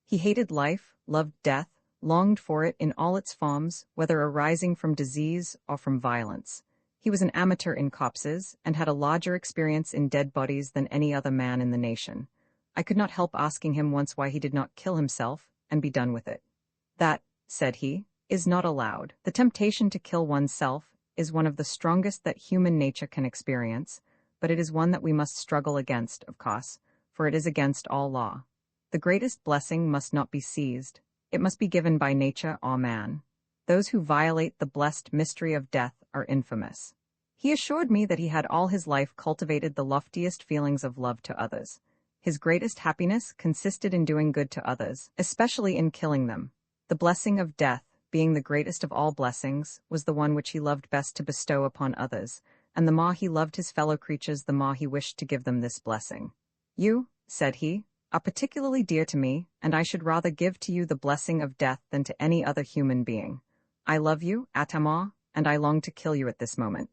He hated life, loved death, longed for it in all its forms, whether arising from disease or from violence. He was an amateur in corpses, and had a larger experience in dead bodies than any other man in the nation. I could not help asking him once why he did not kill himself, and be done with it. That, said he, is not allowed. The temptation to kill oneself is one of the strongest that human nature can experience, but it is one that we must struggle against, of course, for it is against all law. The greatest blessing must not be seized. It must be given by nature or man. Those who violate the blessed mystery of death are infamous. He assured me that he had all his life cultivated the loftiest feelings of love to others. His greatest happiness consisted in doing good to others, especially in killing them. The blessing of death, being the greatest of all blessings, was the one which he loved best to bestow upon others, and the more he loved his fellow creatures, the more he wished to give them this blessing. You, said he, are particularly dear to me, and I should rather give to you the blessing of death than to any other human being. I love you, Atamar, and I long to kill you at this moment.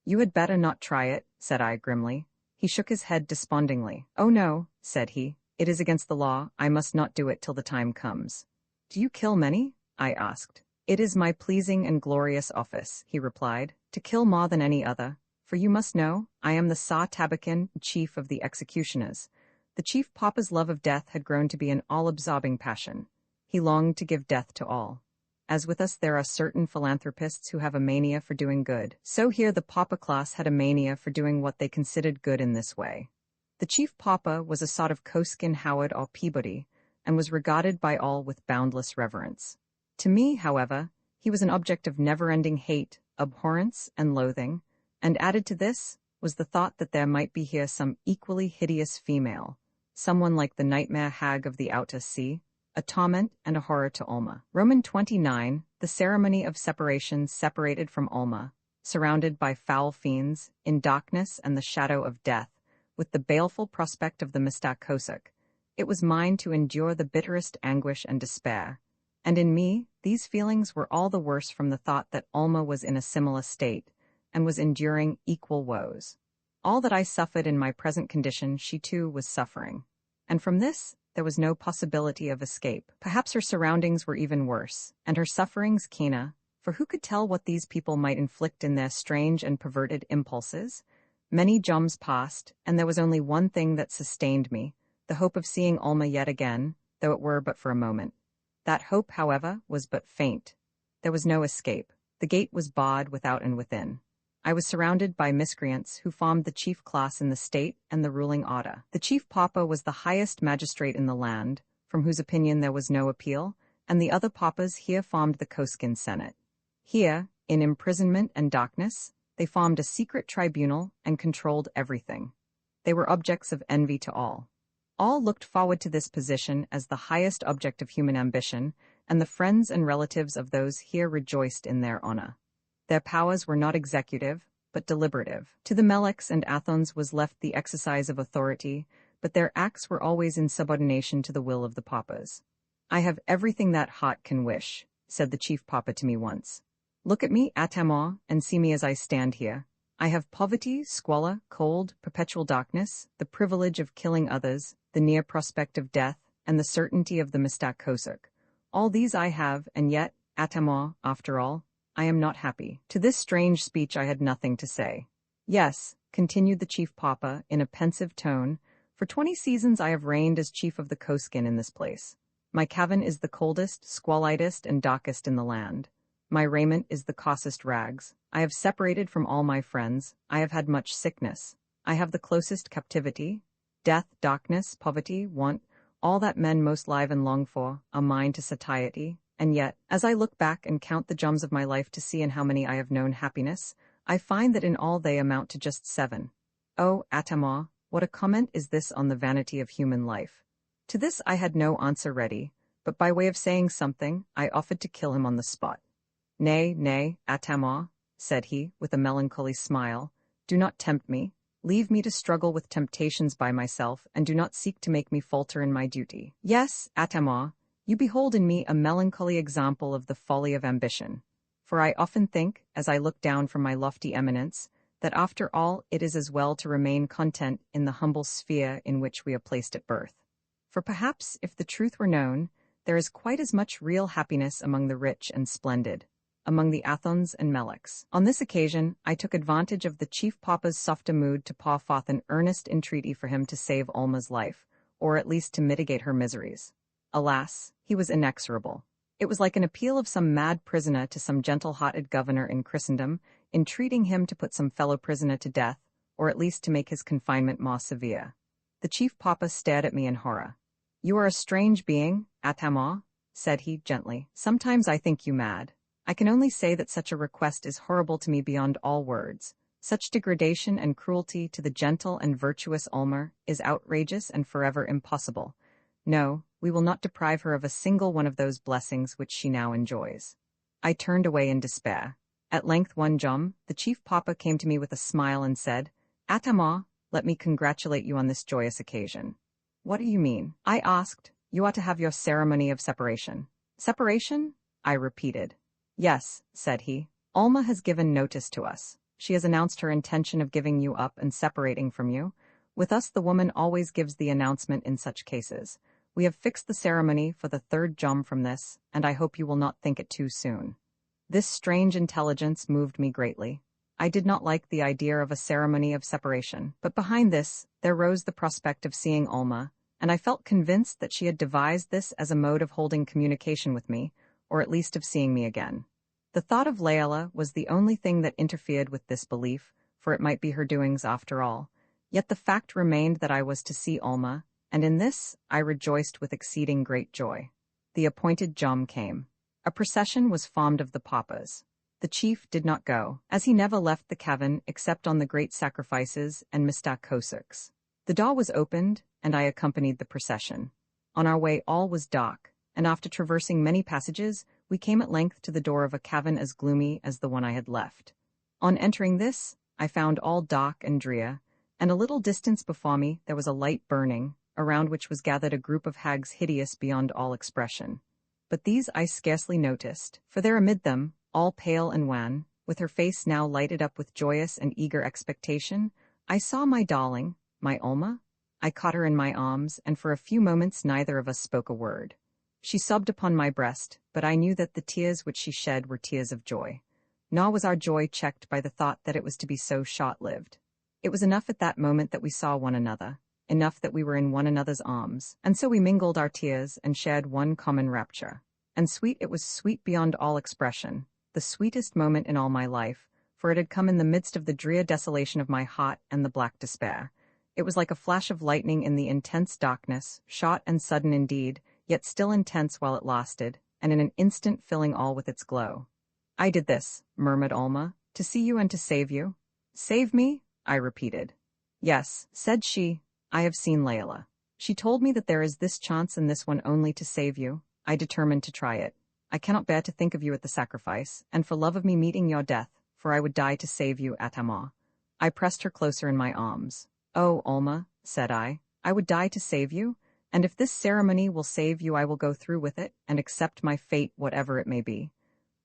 You had better not try it, said I grimly. He shook his head despondingly. Oh no, said he, it is against the law, I must not do it till the time comes. Do you kill many? I asked. It is my pleasing and glorious office, he replied, to kill more than any other, for you must know, I am the Sa Tabakin, chief of the executioners. The chief Papa's love of death had grown to be an all-absorbing passion. He longed to give death to all. As with us there are certain philanthropists who have a mania for doing good, so here the Papa class had a mania for doing what they considered good in this way. The chief Papa was a sort of Koskin Howard or Peabody, and was regarded by all with boundless reverence. To me, however, he was an object of never-ending hate, abhorrence, and loathing, and added to this was the thought that there might be here some equally hideous female, someone like the nightmare hag of the outer sea, a torment and a horror to Alma. Roman 29, the ceremony of separation separated from Alma, surrounded by foul fiends, in darkness and the shadow of death, with the baleful prospect of the Mista Kosuk. It was mine to endure the bitterest anguish and despair, and in me, these feelings were all the worse from the thought that Alma was in a similar state, and was enduring equal woes. All that I suffered in my present condition she too was suffering, and from this, there was no possibility of escape. Perhaps her surroundings were even worse, and her sufferings keener, for who could tell what these people might inflict in their strange and perverted impulses? Many joms passed, and there was only one thing that sustained me, the hope of seeing Alma yet again, though it were but for a moment. That hope, however, was but faint. There was no escape. The gate was barred without and within. I was surrounded by miscreants who formed the chief class in the state and the ruling order. The chief Papa was the highest magistrate in the land, from whose opinion there was no appeal, and the other Papas here formed the Koskin Senate. Here, in imprisonment and darkness, they formed a secret tribunal and controlled everything. They were objects of envy to all. All looked forward to this position as the highest object of human ambition, and the friends and relatives of those here rejoiced in their honor. Their powers were not executive, but deliberative. To the Meliks and Athons was left the exercise of authority, but their acts were always in subordination to the will of the Papas. I have everything that heart can wish, said the chief Papa to me once. Look at me, Atama, and see me as I stand here. I have poverty, squalor, cold, perpetual darkness, the privilege of killing others, the near prospect of death, and the certainty of the Mista Kosuk. All these I have, and yet, Atama, after all, I am not happy. To this strange speech I had nothing to say. Yes, continued the chief Papa, in a pensive tone, for 20 seasons I have reigned as chief of the Koskin in this place. My cabin is the coldest, squalidest, and darkest in the land. My raiment is the coarsest rags. I have separated from all my friends. I have had much sickness. I have the closest captivity. Death, darkness, poverty, want, all that men most live and long for, are mine to satiety. And yet, as I look back and count the joms of my life to see in how many I have known happiness, I find that in all they amount to just 7. Oh, Atama, what a comment is this on the vanity of human life? To this I had no answer ready, but by way of saying something, I offered to kill him on the spot. Nay, nay, Atama, said he, with a melancholy smile, do not tempt me. Leave me to struggle with temptations by myself, and do not seek to make me falter in my duty. Yes, Atama, you behold in me a melancholy example of the folly of ambition. For I often think, as I look down from my lofty eminence, that after all it is as well to remain content in the humble sphere in which we are placed at birth. For perhaps, if the truth were known, there is quite as much real happiness among the rich and splendid, among the Athons and Meliks. On this occasion, I took advantage of the chief Papa's softer mood to pour forth an earnest entreaty for him to save Alma's life, or at least to mitigate her miseries. Alas, he was inexorable. It was like an appeal of some mad prisoner to some gentle-hearted governor in Christendom, entreating him to put some fellow prisoner to death, or at least to make his confinement more severe. The chief Papa stared at me in horror. You are a strange being, Atama, said he gently. Sometimes I think you mad. I can only say that such a request is horrible to me beyond all words. Such degradation and cruelty to the gentle and virtuous Alma is outrageous and forever impossible. No, we will not deprive her of a single one of those blessings which she now enjoys. I turned away in despair. At length one jom, the chief Papa came to me with a smile and said, Atama, let me congratulate you on this joyous occasion. What do you mean? I asked. You ought to have your ceremony of separation. Separation? I repeated. Yes, said he. Alma has given notice to us. She has announced her intention of giving you up and separating from you. With us the woman always gives the announcement in such cases. We have fixed the ceremony for the third jom from this, and I hope you will not think it too soon. This strange intelligence moved me greatly. I did not like the idea of a ceremony of separation, but behind this, there rose the prospect of seeing Alma, and I felt convinced that she had devised this as a mode of holding communication with me, or at least of seeing me again. The thought of Layla was the only thing that interfered with this belief, for it might be her doings after all. Yet the fact remained that I was to see Alma, and in this I rejoiced with exceeding great joy. The appointed jom came. A procession was formed of the papas. The chief did not go, as he never left the cavern except on the great sacrifices and Mista Kosuks. The door was opened, and I accompanied the procession. On our way all was dark, and after traversing many passages, we came at length to the door of a cavern as gloomy as the one I had left. On entering this, I found all dark and drear, and a little distance before me there was a light burning, around which was gathered a group of hags hideous beyond all expression. But these I scarcely noticed, for there amid them, all pale and wan, with her face now lighted up with joyous and eager expectation, I saw my darling, my Alma. I caught her in my arms, and for a few moments neither of us spoke a word. She sobbed upon my breast, but I knew that the tears which she shed were tears of joy. Nor was our joy checked by the thought that it was to be so short-lived. It was enough at that moment that we saw one another, enough that we were in one another's arms, and so we mingled our tears and shared one common rapture. And sweet it was, sweet beyond all expression, the sweetest moment in all my life, for it had come in the midst of the drear desolation of my heart and the black despair. It was like a flash of lightning in the intense darkness, short and sudden indeed, yet still intense while it lasted, and in an instant filling all with its glow. I did this, murmured Alma, to see you and to save you. Save me? I repeated. Yes, said she, I have seen Layla. She told me that there is this chance and this one only to save you. I determined to try it. I cannot bear to think of you at the sacrifice, and for love of me meeting your death, for I would die to save you, Atama. I pressed her closer in my arms. Oh, Alma, said I would die to save you, and if this ceremony will save you I will go through with it, and accept my fate whatever it may be.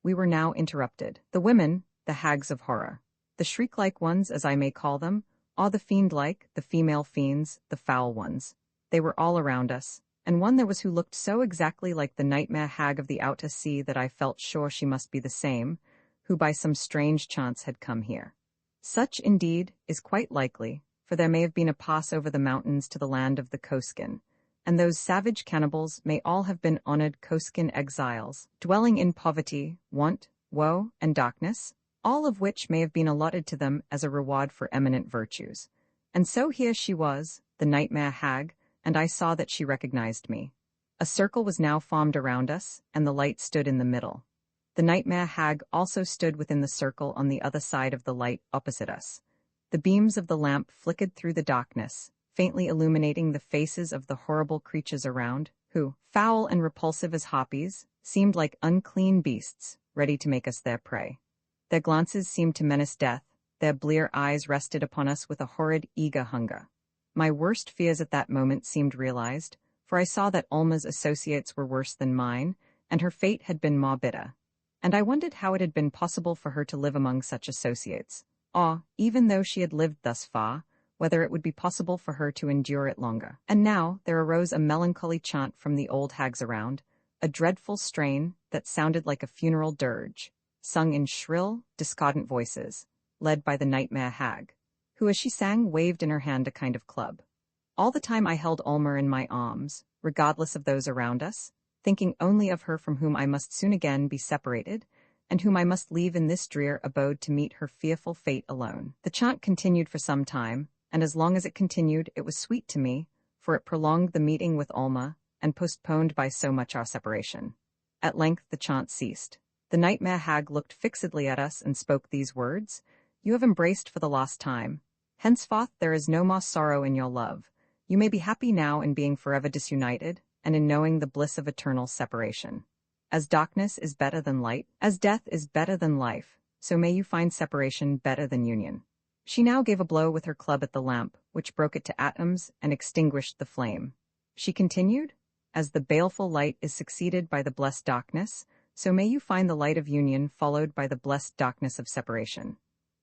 We were now interrupted. The women, the hags of horror, the shriek-like ones as I may call them, or the fiend-like, the female fiends, the foul ones. They were all around us, and one there was who looked so exactly like the nightmare hag of the outer sea that I felt sure she must be the same, who by some strange chance had come here. Such, indeed, is quite likely, for there may have been a pass over the mountains to the land of the Koskin, and those savage cannibals may all have been honored Koskin exiles, dwelling in poverty, want, woe, and darkness, all of which may have been allotted to them as a reward for eminent virtues. And so here she was, the nightmare hag, and I saw that she recognized me. A circle was now formed around us, and the light stood in the middle. The nightmare hag also stood within the circle on the other side of the light opposite us. The beams of the lamp flickered through the darkness, faintly illuminating the faces of the horrible creatures around, who, foul and repulsive as harpies, seemed like unclean beasts, ready to make us their prey. Their glances seemed to menace death, their blear eyes rested upon us with a horrid, eager hunger. My worst fears at that moment seemed realized, for I saw that Alma's associates were worse than mine, and her fate had been more bitter. And I wondered how it had been possible for her to live among such associates, or, even though she had lived thus far, whether it would be possible for her to endure it longer. And now there arose a melancholy chant from the old hags around, a dreadful strain that sounded like a funeral dirge, sung in shrill, discordant voices, led by the nightmare hag, who as she sang waved in her hand a kind of club. All the time I held Alma in my arms, regardless of those around us, thinking only of her from whom I must soon again be separated, and whom I must leave in this drear abode to meet her fearful fate alone. The chant continued for some time, and as long as it continued it was sweet to me, for it prolonged the meeting with Alma, and postponed by so much our separation. At length the chant ceased. The nightmare hag looked fixedly at us and spoke these words, "You have embraced for the last time. Henceforth there is no more sorrow in your love. You may be happy now in being forever disunited, and in knowing the bliss of eternal separation. As darkness is better than light, as death is better than life, so may you find separation better than union." She now gave a blow with her club at the lamp, which broke it to atoms and extinguished the flame. She continued, "As the baleful light is succeeded by the blessed darkness, so may you find the light of union followed by the blessed darkness of separation."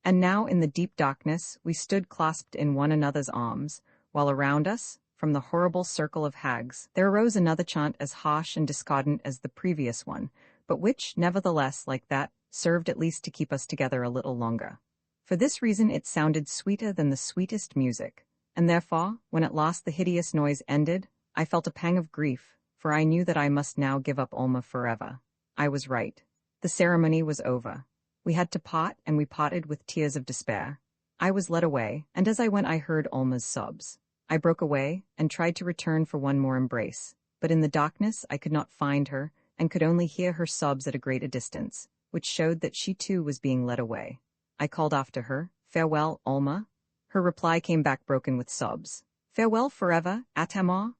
And now in the deep darkness we stood clasped in one another's arms, while around us, from the horrible circle of hags, there arose another chant as harsh and discordant as the previous one, but which, nevertheless, like that, served at least to keep us together a little longer. For this reason it sounded sweeter than the sweetest music, and therefore, when at last the hideous noise ended, I felt a pang of grief, for I knew that I must now give up Olma forever. I was right. The ceremony was over. We had to part, and we parted with tears of despair. I was led away, and as I went I heard Olma's sobs. I broke away, and tried to return for one more embrace, but in the darkness I could not find her, and could only hear her sobs at a greater distance, which showed that she too was being led away. I called after her, "Farewell, Olma." Her reply came back broken with sobs. "Farewell forever, Atama."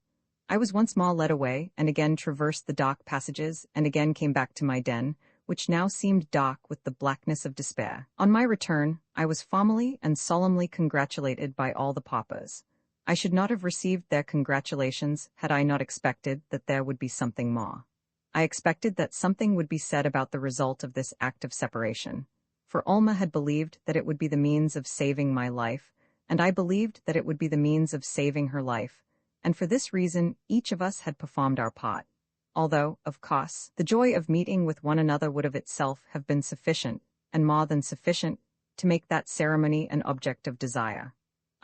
I was once more led away, and again traversed the dark passages, and again came back to my den, which now seemed dark with the blackness of despair. On my return, I was formally and solemnly congratulated by all the papas. I should not have received their congratulations had I not expected that there would be something more. I expected that something would be said about the result of this act of separation, for Olma had believed that it would be the means of saving my life, and I believed that it would be the means of saving her life, and for this reason each of us had performed our part. Although, of course, the joy of meeting with one another would of itself have been sufficient, and more than sufficient, to make that ceremony an object of desire.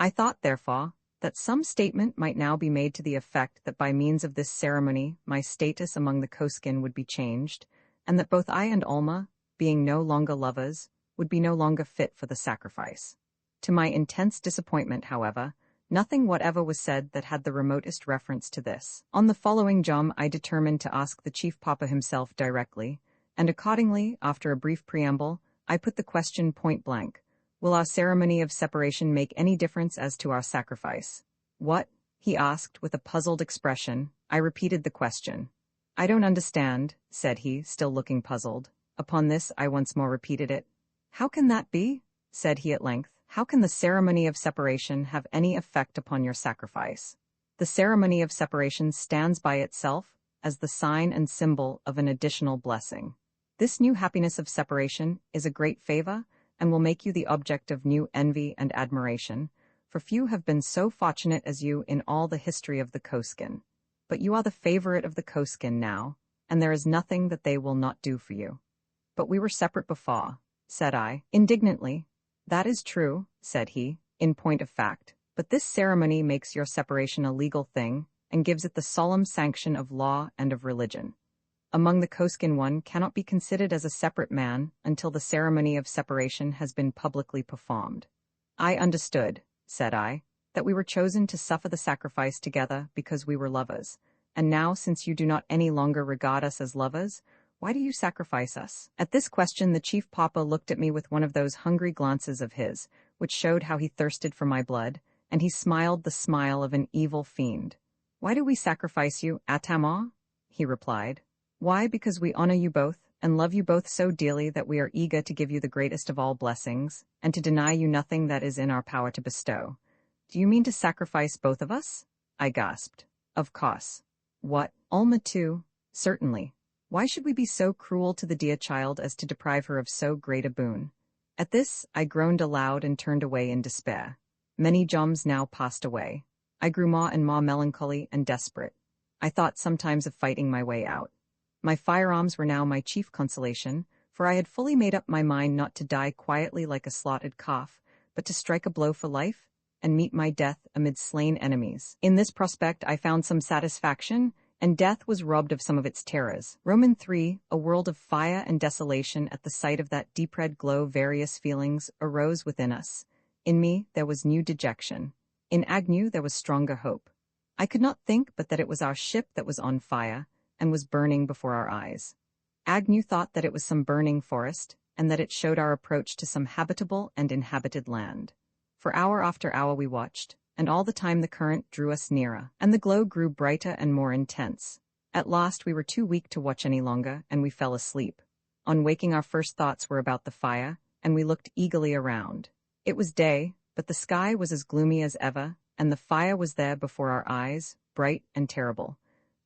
I thought, therefore, that some statement might now be made to the effect that by means of this ceremony my status among the Koskin would be changed, and that both I and Olma, being no longer lovers, would be no longer fit for the sacrifice. To my intense disappointment, however, nothing whatever was said that had the remotest reference to this. On the following jom I determined to ask the chief papa himself directly, and accordingly, after a brief preamble, I put the question point blank: "Will our ceremony of separation make any difference as to our sacrifice?" "What?" he asked with a puzzled expression. I repeated the question. "I don't understand," said he, still looking puzzled. Upon this I once more repeated it. "How can that be?" said he at length. "How can the ceremony of separation have any effect upon your sacrifice? The ceremony of separation stands by itself as the sign and symbol of an additional blessing. This new happiness of separation is a great favor, and will make you the object of new envy and admiration, for few have been so fortunate as you in all the history of the Koskin. But you are the favorite of the Koskin now, and there is nothing that they will not do for you." "But we were separate before," said I, indignantly. "That is true," said he, "in point of fact, but this ceremony makes your separation a legal thing, and gives it the solemn sanction of law and of religion. Among the Koskin one cannot be considered as a separate man until the ceremony of separation has been publicly performed." "I understood," said I, "that we were chosen to suffer the sacrifice together because we were lovers, and now since you do not any longer regard us as lovers, why do you sacrifice us?" At this question the chief papa looked at me with one of those hungry glances of his, which showed how he thirsted for my blood, and he smiled the smile of an evil fiend. "Why do we sacrifice you, Atama?" he replied. "Why, because we honor you both, and love you both so dearly that we are eager to give you the greatest of all blessings, and to deny you nothing that is in our power to bestow." "Do you mean to sacrifice both of us?" I gasped. "Of course." "What, Olma too?" "Certainly. Why should we be so cruel to the dear child as to deprive her of so great a boon?" At this, I groaned aloud and turned away in despair. Many joms now passed away. I grew more and more melancholy and desperate. I thought sometimes of fighting my way out. My firearms were now my chief consolation, for I had fully made up my mind not to die quietly like a slaughtered calf, but to strike a blow for life, and meet my death amid slain enemies. In this prospect I found some satisfaction, and death was robbed of some of its terrors. Roman 3, a world of fire and desolation at the sight of that deep red glow. Various feelings arose within us. In me there was new dejection. In Agnew there was stronger hope. I could not think but that it was our ship that was on fire, and was burning before our eyes. Agnew thought that it was some burning forest, and that it showed our approach to some habitable and inhabited land. For hour after hour we watched, and all the time the current drew us nearer, and the glow grew brighter and more intense. At last we were too weak to watch any longer, and we fell asleep. On waking our first thoughts were about the fire, and we looked eagerly around. It was day, but the sky was as gloomy as ever, and the fire was there before our eyes, bright and terrible.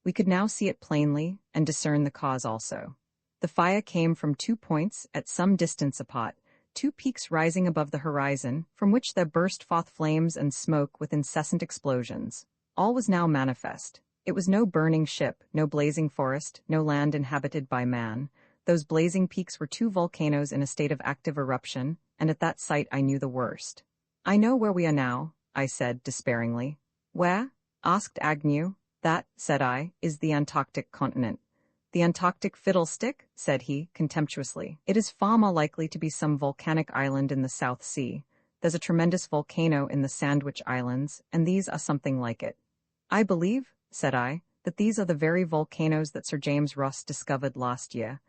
We could now see it plainly, and discern the cause also. The fire came from 2 points at some distance apart, 2 peaks rising above the horizon, from which there burst forth flames and smoke with incessant explosions. All was now manifest. It was no burning ship, no blazing forest, no land inhabited by man. Those blazing peaks were two volcanoes in a state of active eruption, and at that sight I knew the worst. "I know where we are now," I said despairingly. "Where?" asked Agnew. "That," said I, "is the Antarctic continent." "The Antarctic fiddlestick," said he, contemptuously. "It is far more likely to be some volcanic island in the South Sea. There's a tremendous volcano in the Sandwich Islands, and these are something like it." "I believe," said I, "that these are the very volcanoes that Sir James Ross discovered last year.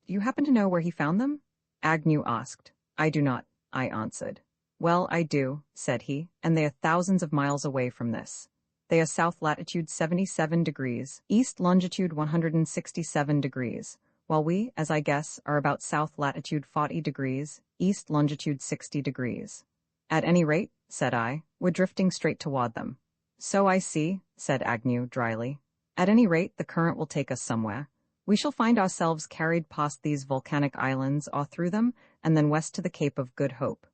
Do you happen to know where he found them?" Agnew asked. "I do not," I answered. "Well, I do," said he, "and they are thousands of miles away from this. They are south latitude 77 degrees, east longitude 167 degrees, while we, as I guess, are about south latitude 40 degrees, east longitude 60 degrees. At any rate," said I, "we're drifting straight toward them." "So I see," said Agnew dryly. "At any rate, the current will take us somewhere. We shall find ourselves carried past these volcanic islands or through them, and then west to the Cape of Good Hope.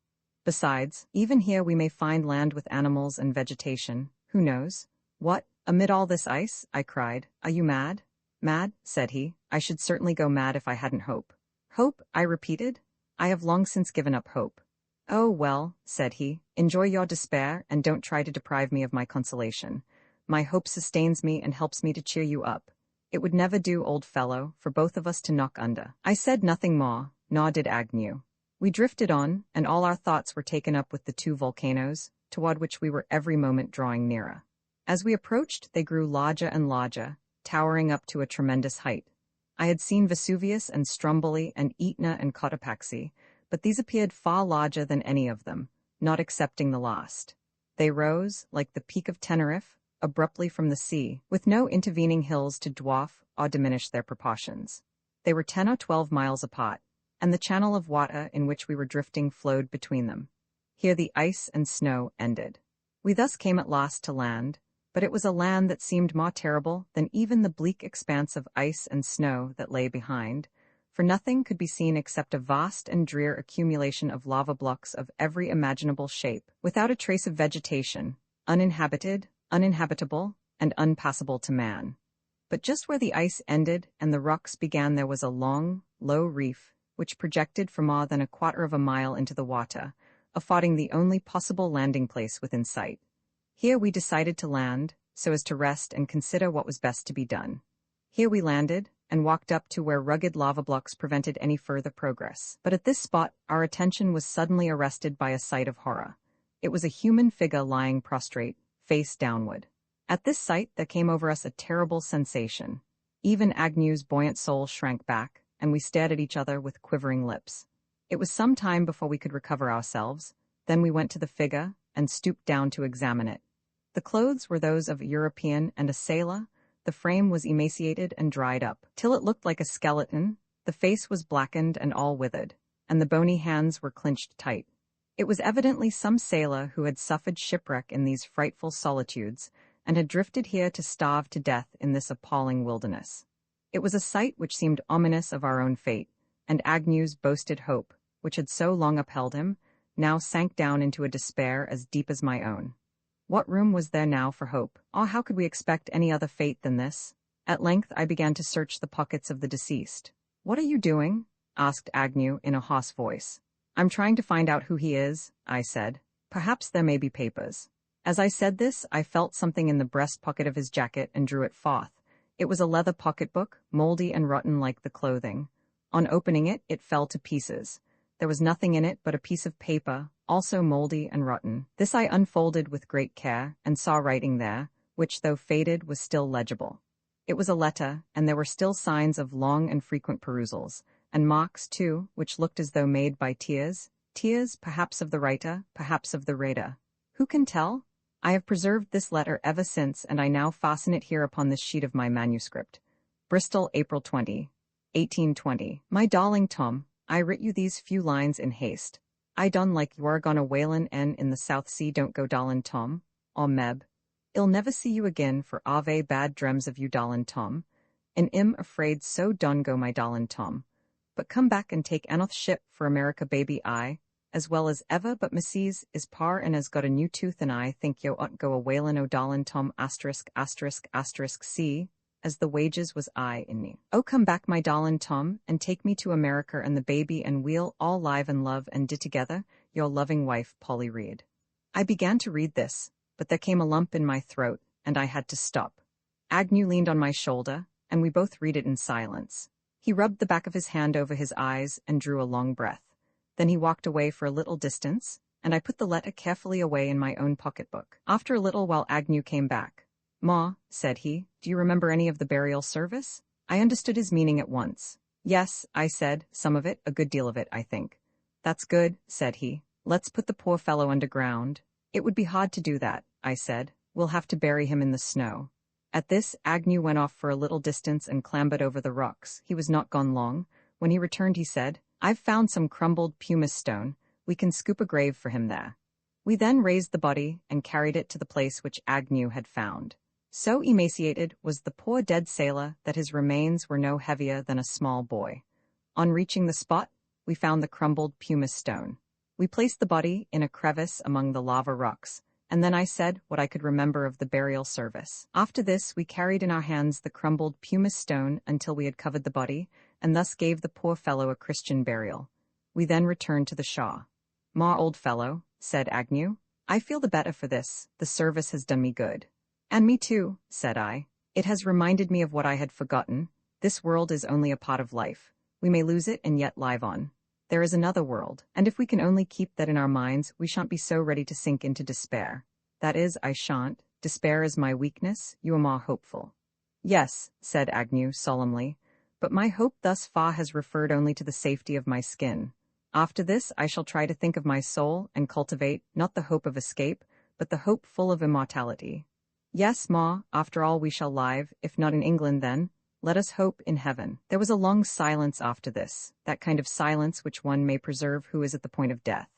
Besides, even here we may find land with animals and vegetation. Who knows?" "What, amid all this ice?" I cried. "Are you mad?" "Mad?" said he. "I should certainly go mad if I hadn't hope." "Hope?" I repeated. "I have long since given up hope." "Oh, well," said he, "enjoy your despair, and don't try to deprive me of my consolation. My hope sustains me and helps me to cheer you up. It would never do, old fellow, for both of us to knock under." I said nothing more, nor did Agnew. We drifted on, and all our thoughts were taken up with the two volcanoes, toward which we were every moment drawing nearer. As we approached, they grew larger and larger, towering up to a tremendous height. I had seen Vesuvius and Stromboli and Etna and Cotopaxi, but these appeared far larger than any of them, not excepting the last. They rose, like the Peak of Teneriffe, abruptly from the sea, with no intervening hills to dwarf or diminish their proportions. They were 10 or 12 miles apart, and the channel of water in which we were drifting flowed between them. Here the ice and snow ended. We thus came at last to land, but it was a land that seemed more terrible than even the bleak expanse of ice and snow that lay behind, for nothing could be seen except a vast and drear accumulation of lava blocks of every imaginable shape, without a trace of vegetation, uninhabited, uninhabitable, and unpassable to man. But just where the ice ended and the rocks began there was a long, low reef, which projected for more than a quarter of a mile into the water, affording the only possible landing place within sight. Here we decided to land, so as to rest and consider what was best to be done. Here we landed, and walked up to where rugged lava blocks prevented any further progress. But at this spot, our attention was suddenly arrested by a sight of horror. It was a human figure lying prostrate, face downward. At this sight there came over us a terrible sensation. Even Agnew's buoyant soul shrank back, and we stared at each other with quivering lips. It was some time before we could recover ourselves. Then we went to the figure, and stooped down to examine it. The clothes were those of a European and a sailor. The frame was emaciated and dried up, till it looked like a skeleton. The face was blackened and all withered, and the bony hands were clenched tight. It was evidently some sailor who had suffered shipwreck in these frightful solitudes, and had drifted here to starve to death in this appalling wilderness. It was a sight which seemed ominous of our own fate, and Agnew's boasted hope, which had so long upheld him, now sank down into a despair as deep as my own. What room was there now for hope? Oh, how could we expect any other fate than this? At length I began to search the pockets of the deceased. "What are you doing?" asked Agnew in a hoarse voice. "I'm trying to find out who he is," I said. "Perhaps there may be papers." As I said this, I felt something in the breast pocket of his jacket and drew it forth. It was a leather pocketbook, moldy and rotten like the clothing. On opening it, it fell to pieces. There was nothing in it but a piece of paper, also moldy and rotten. This I unfolded with great care, and saw writing there, which, though faded, was still legible. It was a letter, and there were still signs of long and frequent perusals, and marks, too, which looked as though made by tears, perhaps of the writer, perhaps of the reader. Who can tell? I have preserved this letter ever since, and I now fasten it here upon this sheet of my manuscript. Bristol, April 20, 1820. My darling Tom, I writ you these few lines in haste. I done like you are gone a whalin' en in the South Sea, don't go darlin' Tom, or Meb. I'll never see you again, for I've bad dreams of you darlin' Tom, and im afraid so done go my darlin' Tom. But come back and take anoth ship for America baby I, as well as ever, but Mrs. is par and has got a new tooth, and I think yo ought go a whalin' o'dallin' Tom *****c, as the wages was I in me. Oh, come back, my darlin' Tom, and take me to America and the baby, and we'll all live and love and di together, your loving wife, Polly Reed. I began to read this, but there came a lump in my throat, and I had to stop. Agnew leaned on my shoulder, and we both read it in silence. He rubbed the back of his hand over his eyes and drew a long breath. Then he walked away for a little distance, and I put the letter carefully away in my own pocketbook. After a little while Agnew came back. "Ma," said he, "do you remember any of the burial service?" I understood his meaning at once. "Yes," I said, "some of it, a good deal of it, I think." "That's good," said he. "Let's put the poor fellow underground." "It would be hard to do that," I said. "We'll have to bury him in the snow." At this, Agnew went off for a little distance and clambered over the rocks. He was not gone long. When he returned, he said, "I've found some crumbled pumice stone. We can scoop a grave for him there." We then raised the body and carried it to the place which Agnew had found. So emaciated was the poor dead sailor that his remains were no heavier than a small boy. On reaching the spot, we found the crumbled pumice stone. We placed the body in a crevice among the lava rocks, and then I said what I could remember of the burial service. After this, we carried in our hands the crumbled pumice stone until we had covered the body, and thus gave the poor fellow a Christian burial. We then returned to the Shah. "Ma, old fellow," said Agnew, "I feel the better for this. The service has done me good." "And me too," said I. "It has reminded me of what I had forgotten. This world is only a part of life. We may lose it and yet live on. There is another world, and if we can only keep that in our minds, we shan't be so ready to sink into despair. That is, I shan't. Despair is my weakness. You are more hopeful." "Yes," said Agnew solemnly, "but my hope thus far has referred only to the safety of my skin. After this, I shall try to think of my soul and cultivate, not the hope of escape, but the hope full of immortality. Yes, Ma, after all we shall live, if not in England then, let us hope in heaven." There was a long silence after this, that kind of silence which one may preserve who is at the point of death.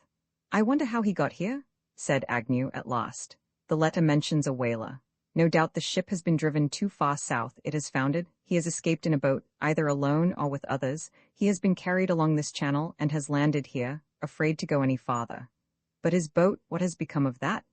"I wonder how he got here?" said Agnew at last. "The letter mentions a whaler. No doubt the ship has been driven too far south. It has foundered. He has escaped in a boat, either alone or with others. He has been carried along this channel and has landed here, afraid to go any farther. But his boat, what has become of that?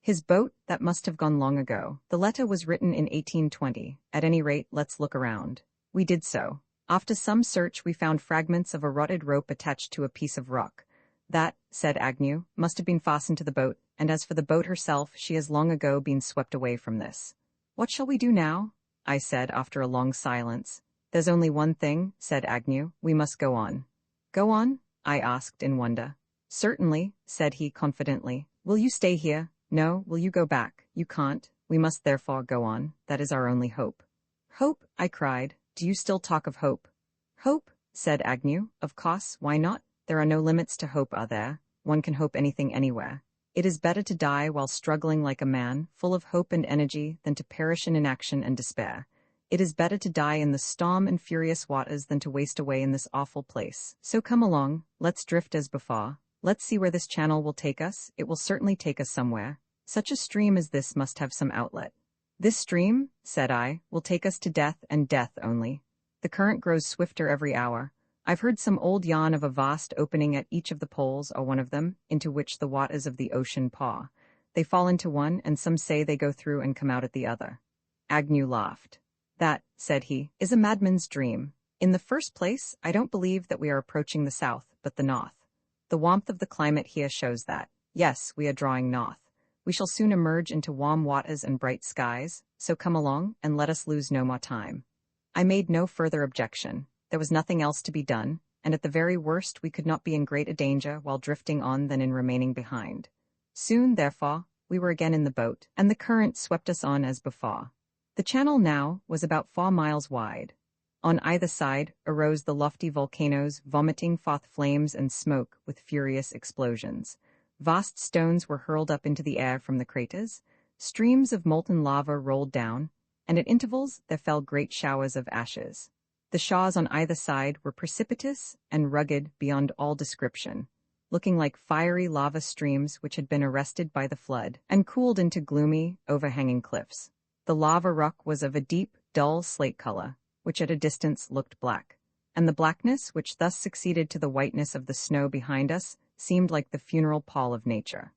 His boat, that must have gone long ago. The letter was written in 1820. At any rate, let's look around." We did so. After some search, we found fragments of a rotted rope attached to a piece of rock. "That," said Agnew, "must have been fastened to the boat, and as for the boat herself, she has long ago been swept away from this." "What shall we do now?" I said after a long silence. "There's only one thing," said Agnew. "We must go on." "Go on?" I asked in wonder. "Certainly," said he confidently. "Will you stay here?" "No, will you go back?" "You can't. We must therefore go on. That is our only hope." "Hope?" I cried. "Do you still talk of hope?" "Hope?" said Agnew. "Of course, why not? There are no limits to hope, are there? One can hope anything anywhere. It is better to die while struggling like a man, full of hope and energy, than to perish in inaction and despair. It is better to die in the storm and furious waters than to waste away in this awful place. So come along, let's drift as before. Let's see where this channel will take us. It will certainly take us somewhere. Such a stream as this must have some outlet." "This stream," said I, "will take us to death and death only. The current grows swifter every hour. I've heard some old yarn of a vast opening at each of the poles or one of them, into which the waters of the ocean pour. They fall into one, and some say they go through and come out at the other." Agnew laughed. "That," said he, "is a madman's dream. In the first place, I don't believe that we are approaching the south, but the north. The warmth of the climate here shows that. Yes, we are drawing north. We shall soon emerge into warm waters and bright skies, so come along, and let us lose no more time." I made no further objection. There was nothing else to be done, and at the very worst we could not be in greater danger while drifting on than in remaining behind. Soon, therefore, we were again in the boat, and the current swept us on as before. The channel now was about 4 miles wide. On either side arose the lofty volcanoes, vomiting forth flames and smoke with furious explosions. Vast stones were hurled up into the air from the craters, streams of molten lava rolled down, and at intervals there fell great showers of ashes. The shaws on either side were precipitous and rugged beyond all description, looking like fiery lava streams which had been arrested by the flood and cooled into gloomy, overhanging cliffs. The lava rock was of a deep, dull slate color, which at a distance looked black, and the blackness which thus succeeded to the whiteness of the snow behind us seemed like the funeral pall of nature.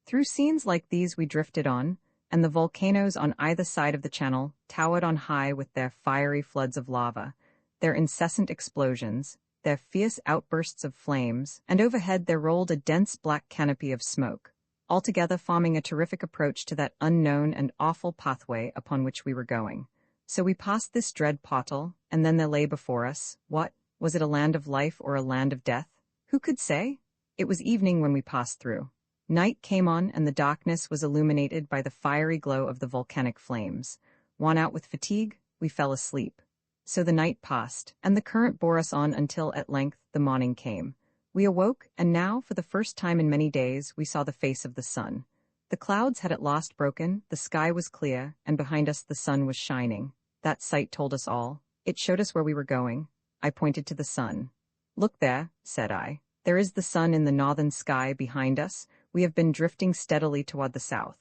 Through scenes like these we drifted on, and the volcanoes on either side of the channel towered on high with their fiery floods of lava, their incessant explosions, their fierce outbursts of flames, and overhead there rolled a dense black canopy of smoke, altogether forming a terrific approach to that unknown and awful pathway upon which we were going. So we passed this dread portal, and then there lay before us, what? Was it a land of life or a land of death? Who could say? It was evening when we passed through. Night came on, and the darkness was illuminated by the fiery glow of the volcanic flames. Worn out with fatigue, we fell asleep. So the night passed, and the current bore us on until at length the morning came. We awoke, and now, for the first time in many days, we saw the face of the sun. The clouds had at last broken, the sky was clear, and behind us the sun was shining. That sight told us all. It showed us where we were going. I pointed to the sun. "Look there," said I. "There is the sun in the northern sky behind us. We have been drifting steadily toward the south."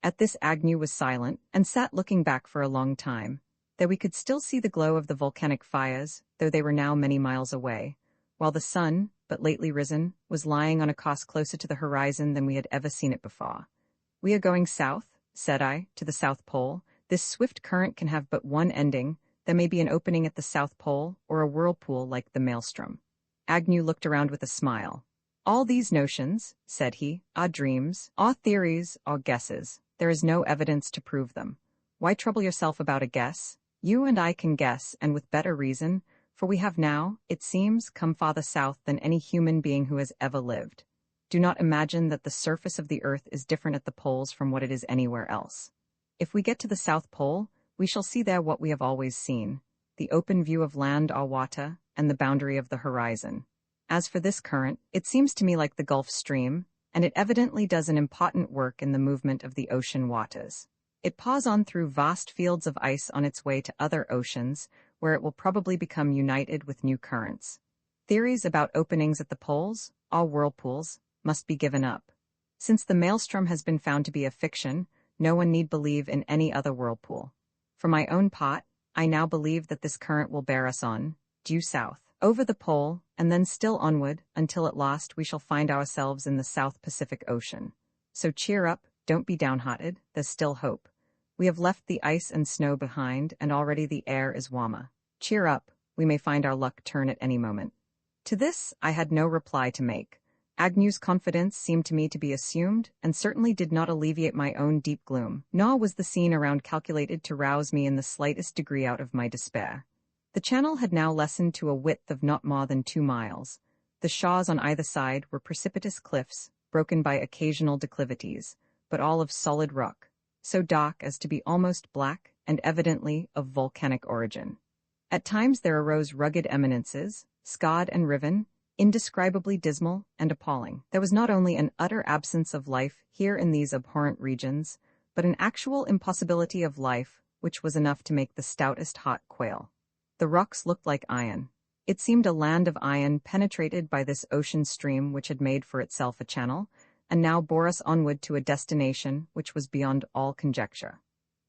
At this Agnew was silent, and sat looking back for a long time. There we could still see the glow of the volcanic fires, though they were now many miles away, while the sun, but lately risen, was lying on a course closer to the horizon than we had ever seen it before. "We are going south," said I, "to the South Pole. This swift current can have but one ending. There may be an opening at the South Pole, or a whirlpool like the Maelstrom." Agnew looked around with a smile. "All these notions," said he, "are dreams, are theories, are guesses. There is no evidence to prove them. Why trouble yourself about a guess? You and I can guess, and with better reason, for we have now, it seems, come farther south than any human being who has ever lived. Do not imagine that the surface of the earth is different at the poles from what it is anywhere else. If we get to the South Pole, we shall see there what we have always seen, the open view of land or water, and the boundary of the horizon. As for this current, it seems to me like the Gulf Stream, and it evidently does an important work in the movement of the ocean waters. It paws on through vast fields of ice on its way to other oceans, where it will probably become united with new currents. Theories about openings at the poles, or whirlpools, must be given up. Since the Maelstrom has been found to be a fiction, no one need believe in any other whirlpool. For my own part, I now believe that this current will bear us on, due south, over the pole, and then still onward, until at last we shall find ourselves in the South Pacific Ocean. So cheer up, don't be downhearted, there's still hope. We have left the ice and snow behind, and already the air is warmer. Cheer up, we may find our luck turn at any moment. To this I had no reply to make. Agnew's confidence seemed to me to be assumed, and certainly did not alleviate my own deep gloom, nor was the scene around calculated to rouse me in the slightest degree out of my despair. The channel had now lessened to a width of not more than 2 miles. The shores on either side were precipitous cliffs, broken by occasional declivities, but all of solid rock, so dark as to be almost black, and evidently of volcanic origin. At times there arose rugged eminences, scarred and riven, indescribably dismal and appalling. There was not only an utter absence of life here in these abhorrent regions, but an actual impossibility of life which was enough to make the stoutest heart quail. The rocks looked like iron. It seemed a land of iron penetrated by this ocean stream which had made for itself a channel, and now bore us onward to a destination which was beyond all conjecture.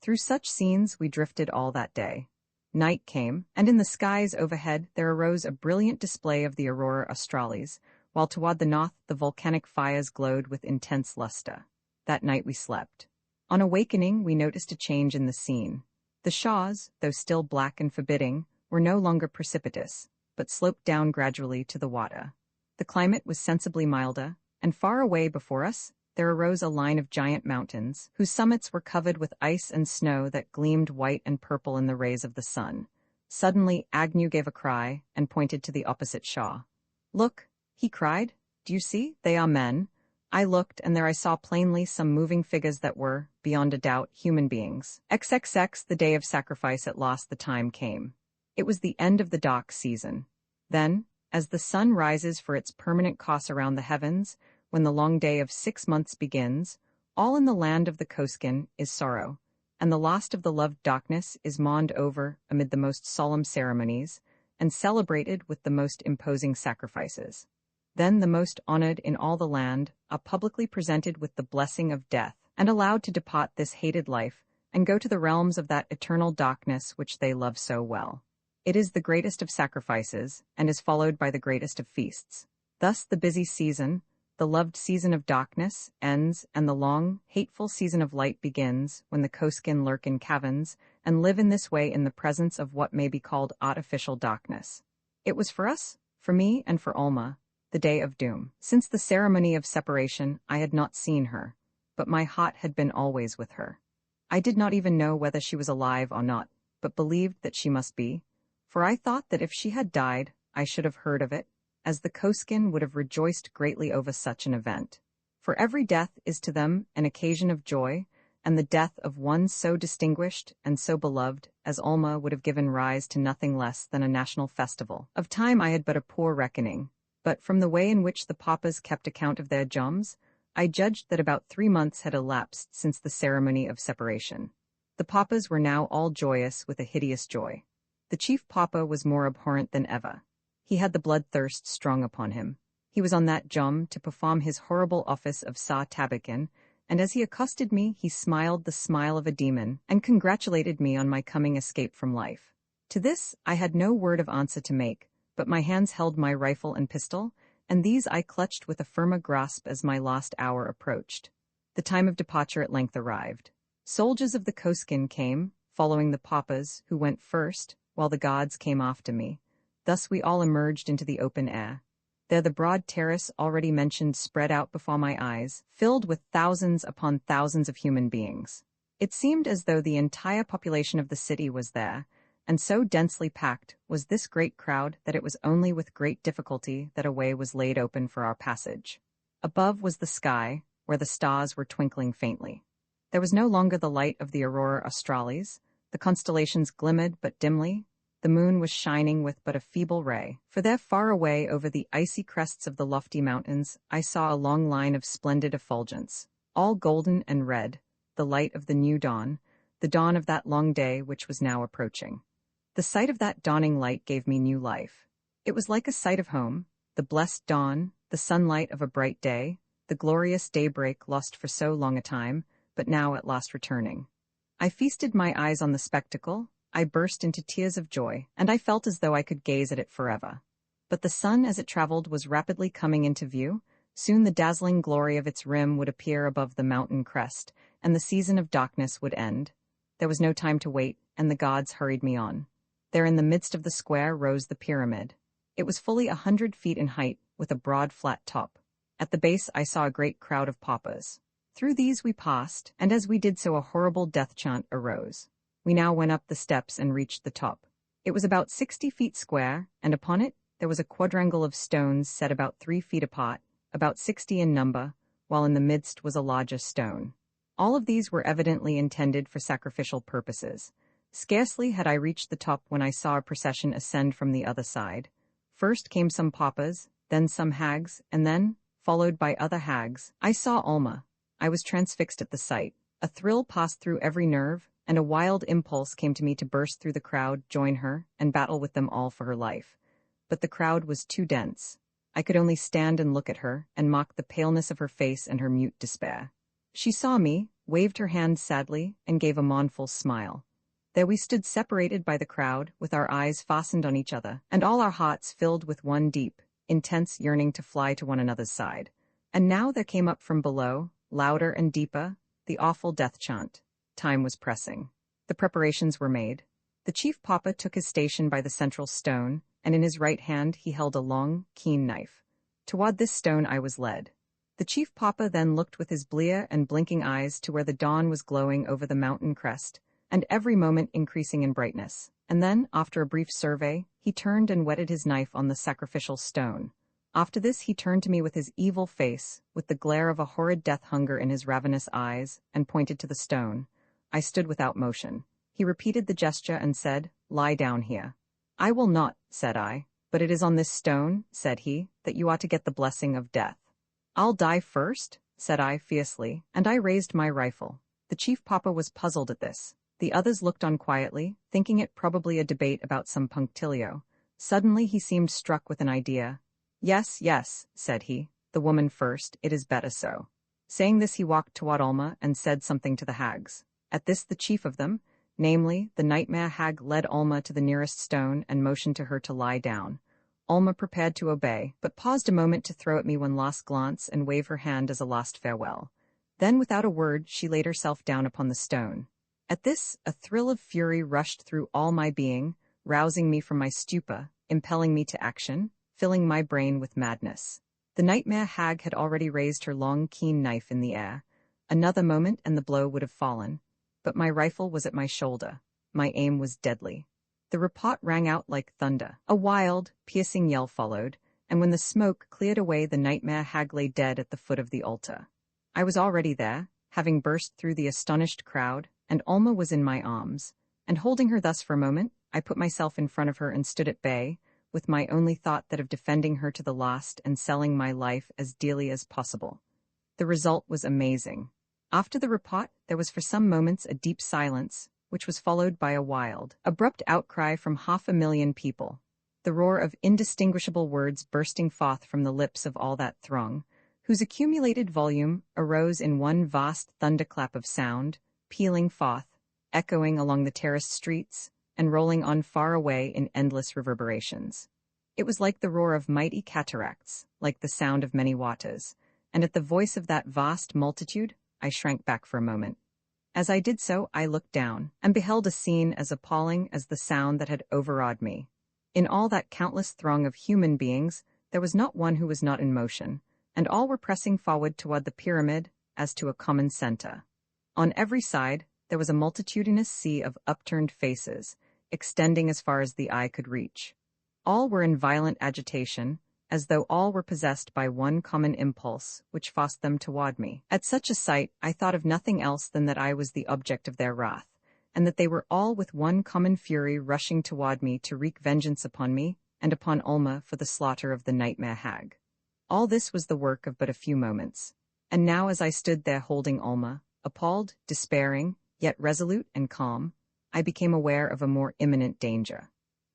Through such scenes we drifted all that day. Night came, and in the skies overhead there arose a brilliant display of the aurora australis, while toward the north the volcanic fires glowed with intense luster. That night we slept. On awakening we noticed a change in the scene. The shores, though still black and forbidding, were no longer precipitous, but sloped down gradually to the water. The climate was sensibly milder, and far away before us there arose a line of giant mountains, whose summits were covered with ice and snow that gleamed white and purple in the rays of the sun. Suddenly Agnew gave a cry, and pointed to the opposite shore. "Look," he cried, "do you see? They are men." I looked, and there I saw plainly some moving figures that were, beyond a doubt, human beings. XXX, the day of sacrifice at last the time came. It was the end of the dark season. Then, as the sun rises for its permanent course around the heavens, when the long day of 6 months begins, all in the land of the Koskin is sorrow, and the lost of the loved darkness is mourned over amid the most solemn ceremonies, and celebrated with the most imposing sacrifices. Then the most honored in all the land are publicly presented with the blessing of death, and allowed to depart this hated life, and go to the realms of that eternal darkness which they love so well. It is the greatest of sacrifices, and is followed by the greatest of feasts. Thus the busy season, The loved season of darkness ends, and the long, hateful season of light begins, when the Koskin lurk in caverns, and live in this way in the presence of what may be called artificial darkness. It was for us, for me and for Alma, the day of doom. Since the ceremony of separation, I had not seen her, but my heart had been always with her. I did not even know whether she was alive or not, but believed that she must be, for I thought that if she had died, I should have heard of it, as the Koskin would have rejoiced greatly over such an event. For every death is to them an occasion of joy, and the death of one so distinguished and so beloved as Alma would have given rise to nothing less than a national festival. Of time I had but a poor reckoning, but from the way in which the papas kept account of their joms, I judged that about 3 months had elapsed since the ceremony of separation. The papas were now all joyous with a hideous joy. The chief papa was more abhorrent than ever. He had the bloodthirst strong upon him. He was on that jom to perform his horrible office of Sa Tabakin, and as he accosted me, he smiled the smile of a demon, and congratulated me on my coming escape from life. To this I had no word of answer to make, but my hands held my rifle and pistol, and these I clutched with a firmer grasp as my last hour approached. The time of departure at length arrived. Soldiers of the Koskin came, following the papas, who went first, while the guards came after me. Thus we all emerged into the open air. There the broad terrace already mentioned spread out before my eyes, filled with thousands upon thousands of human beings. It seemed as though the entire population of the city was there, and so densely packed was this great crowd that it was only with great difficulty that a way was laid open for our passage. Above was the sky, where the stars were twinkling faintly. There was no longer the light of the aurora australis. The constellations glimmered but dimly. The moon was shining with but a feeble ray, for there far away over the icy crests of the lofty mountains I saw a long line of splendid effulgence, all golden and red, the light of the new dawn, the dawn of that long day which was now approaching. The sight of that dawning light gave me new life. It was like a sight of home, the blessed dawn, the sunlight of a bright day, the glorious daybreak lost for so long a time, but now at last returning. I feasted my eyes on the spectacle, I burst into tears of joy, and I felt as though I could gaze at it forever. But the sun as it traveled was rapidly coming into view. Soon the dazzling glory of its rim would appear above the mountain crest, and the season of darkness would end. There was no time to wait, and the gods hurried me on. There in the midst of the square rose the pyramid. It was fully 100 feet in height, with a broad flat top. At the base I saw a great crowd of papas. Through these we passed, and as we did so a horrible death chant arose. We now went up the steps and reached the top. It was about 60 feet square, and upon it there was a quadrangle of stones set about 3 feet apart, about 60 in number, while in the midst was a larger stone. All of these were evidently intended for sacrificial purposes. Scarcely had I reached the top when I saw a procession ascend from the other side. First came some papas, then some hags, and then, followed by other hags, I saw Alma. I was transfixed at the sight. A thrill passed through every nerve, and a wild impulse came to me to burst through the crowd, join her, and battle with them all for her life. But the crowd was too dense. I could only stand and look at her, and mock the paleness of her face and her mute despair. She saw me, waved her hand sadly, and gave a mournful smile. There we stood separated by the crowd, with our eyes fastened on each other, and all our hearts filled with one deep, intense yearning to fly to one another's side. And now there came up from below, louder and deeper, the awful death chant. Time was pressing. The preparations were made. The chief papa took his station by the central stone, and in his right hand he held a long, keen knife. Toward this stone I was led. The chief papa then looked with his blear and blinking eyes to where the dawn was glowing over the mountain crest, and every moment increasing in brightness. And then, after a brief survey, he turned and whetted his knife on the sacrificial stone. After this he turned to me with his evil face, with the glare of a horrid death hunger in his ravenous eyes, and pointed to the stone. I stood without motion. He repeated the gesture and said, "Lie down here." "I will not," said I. "But it is on this stone," said he, "that you ought to get the blessing of death." "I'll die first," said I fiercely, and I raised my rifle. The chief papa was puzzled at this. The others looked on quietly, thinking it probably a debate about some punctilio. Suddenly he seemed struck with an idea. "Yes, yes," said he. "The woman first, it is better so." Saying this he walked toward Alma and said something to the hags. At this the chief of them, namely, the nightmare hag, led Alma to the nearest stone and motioned to her to lie down. Alma prepared to obey, but paused a moment to throw at me one last glance and wave her hand as a last farewell. Then, without a word, she laid herself down upon the stone. At this, a thrill of fury rushed through all my being, rousing me from my stupor, impelling me to action, filling my brain with madness. The nightmare hag had already raised her long, keen knife in the air. Another moment and the blow would have fallen. But my rifle was at my shoulder. My aim was deadly. The report rang out like thunder. A wild, piercing yell followed, and when the smoke cleared away, the nightmare hag lay dead at the foot of the altar. I was already there, having burst through the astonished crowd, and Alma was in my arms. And holding her thus for a moment, I put myself in front of her and stood at bay, with my only thought that of defending her to the last and selling my life as dearly as possible. The result was amazing. After the report, there was for some moments a deep silence, which was followed by a wild, abrupt outcry from 500,000 people. The roar of indistinguishable words bursting forth from the lips of all that throng, whose accumulated volume arose in one vast thunderclap of sound, pealing forth, echoing along the terraced streets, and rolling on far away in endless reverberations. It was like the roar of mighty cataracts, like the sound of many waters, and at the voice of that vast multitude, I shrank back for a moment. As I did so, I looked down, and beheld a scene as appalling as the sound that had overawed me. In all that countless throng of human beings, there was not one who was not in motion, and all were pressing forward toward the pyramid as to a common center. On every side, there was a multitudinous sea of upturned faces, extending as far as the eye could reach. All were in violent agitation, as though all were possessed by one common impulse, which forced them toward me. At such a sight, I thought of nothing else than that I was the object of their wrath, and that they were all with one common fury rushing toward me to wreak vengeance upon me and upon Alma for the slaughter of the nightmare hag. All this was the work of but a few moments, and now as I stood there holding Alma, appalled, despairing, yet resolute and calm, I became aware of a more imminent danger.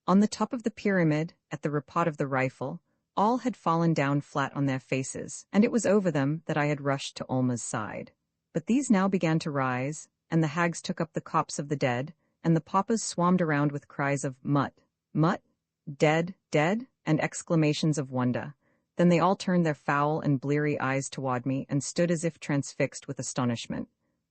On the top of the pyramid, at the report of the rifle, all had fallen down flat on their faces, and it was over them that I had rushed to Alma's side. But these now began to rise, and the hags took up the corpse of the dead, and the paupers swarmed around with cries of "Mutt, Mutt, dead, dead," and exclamations of wonder. Then they all turned their foul and bleary eyes toward me and stood as if transfixed with astonishment.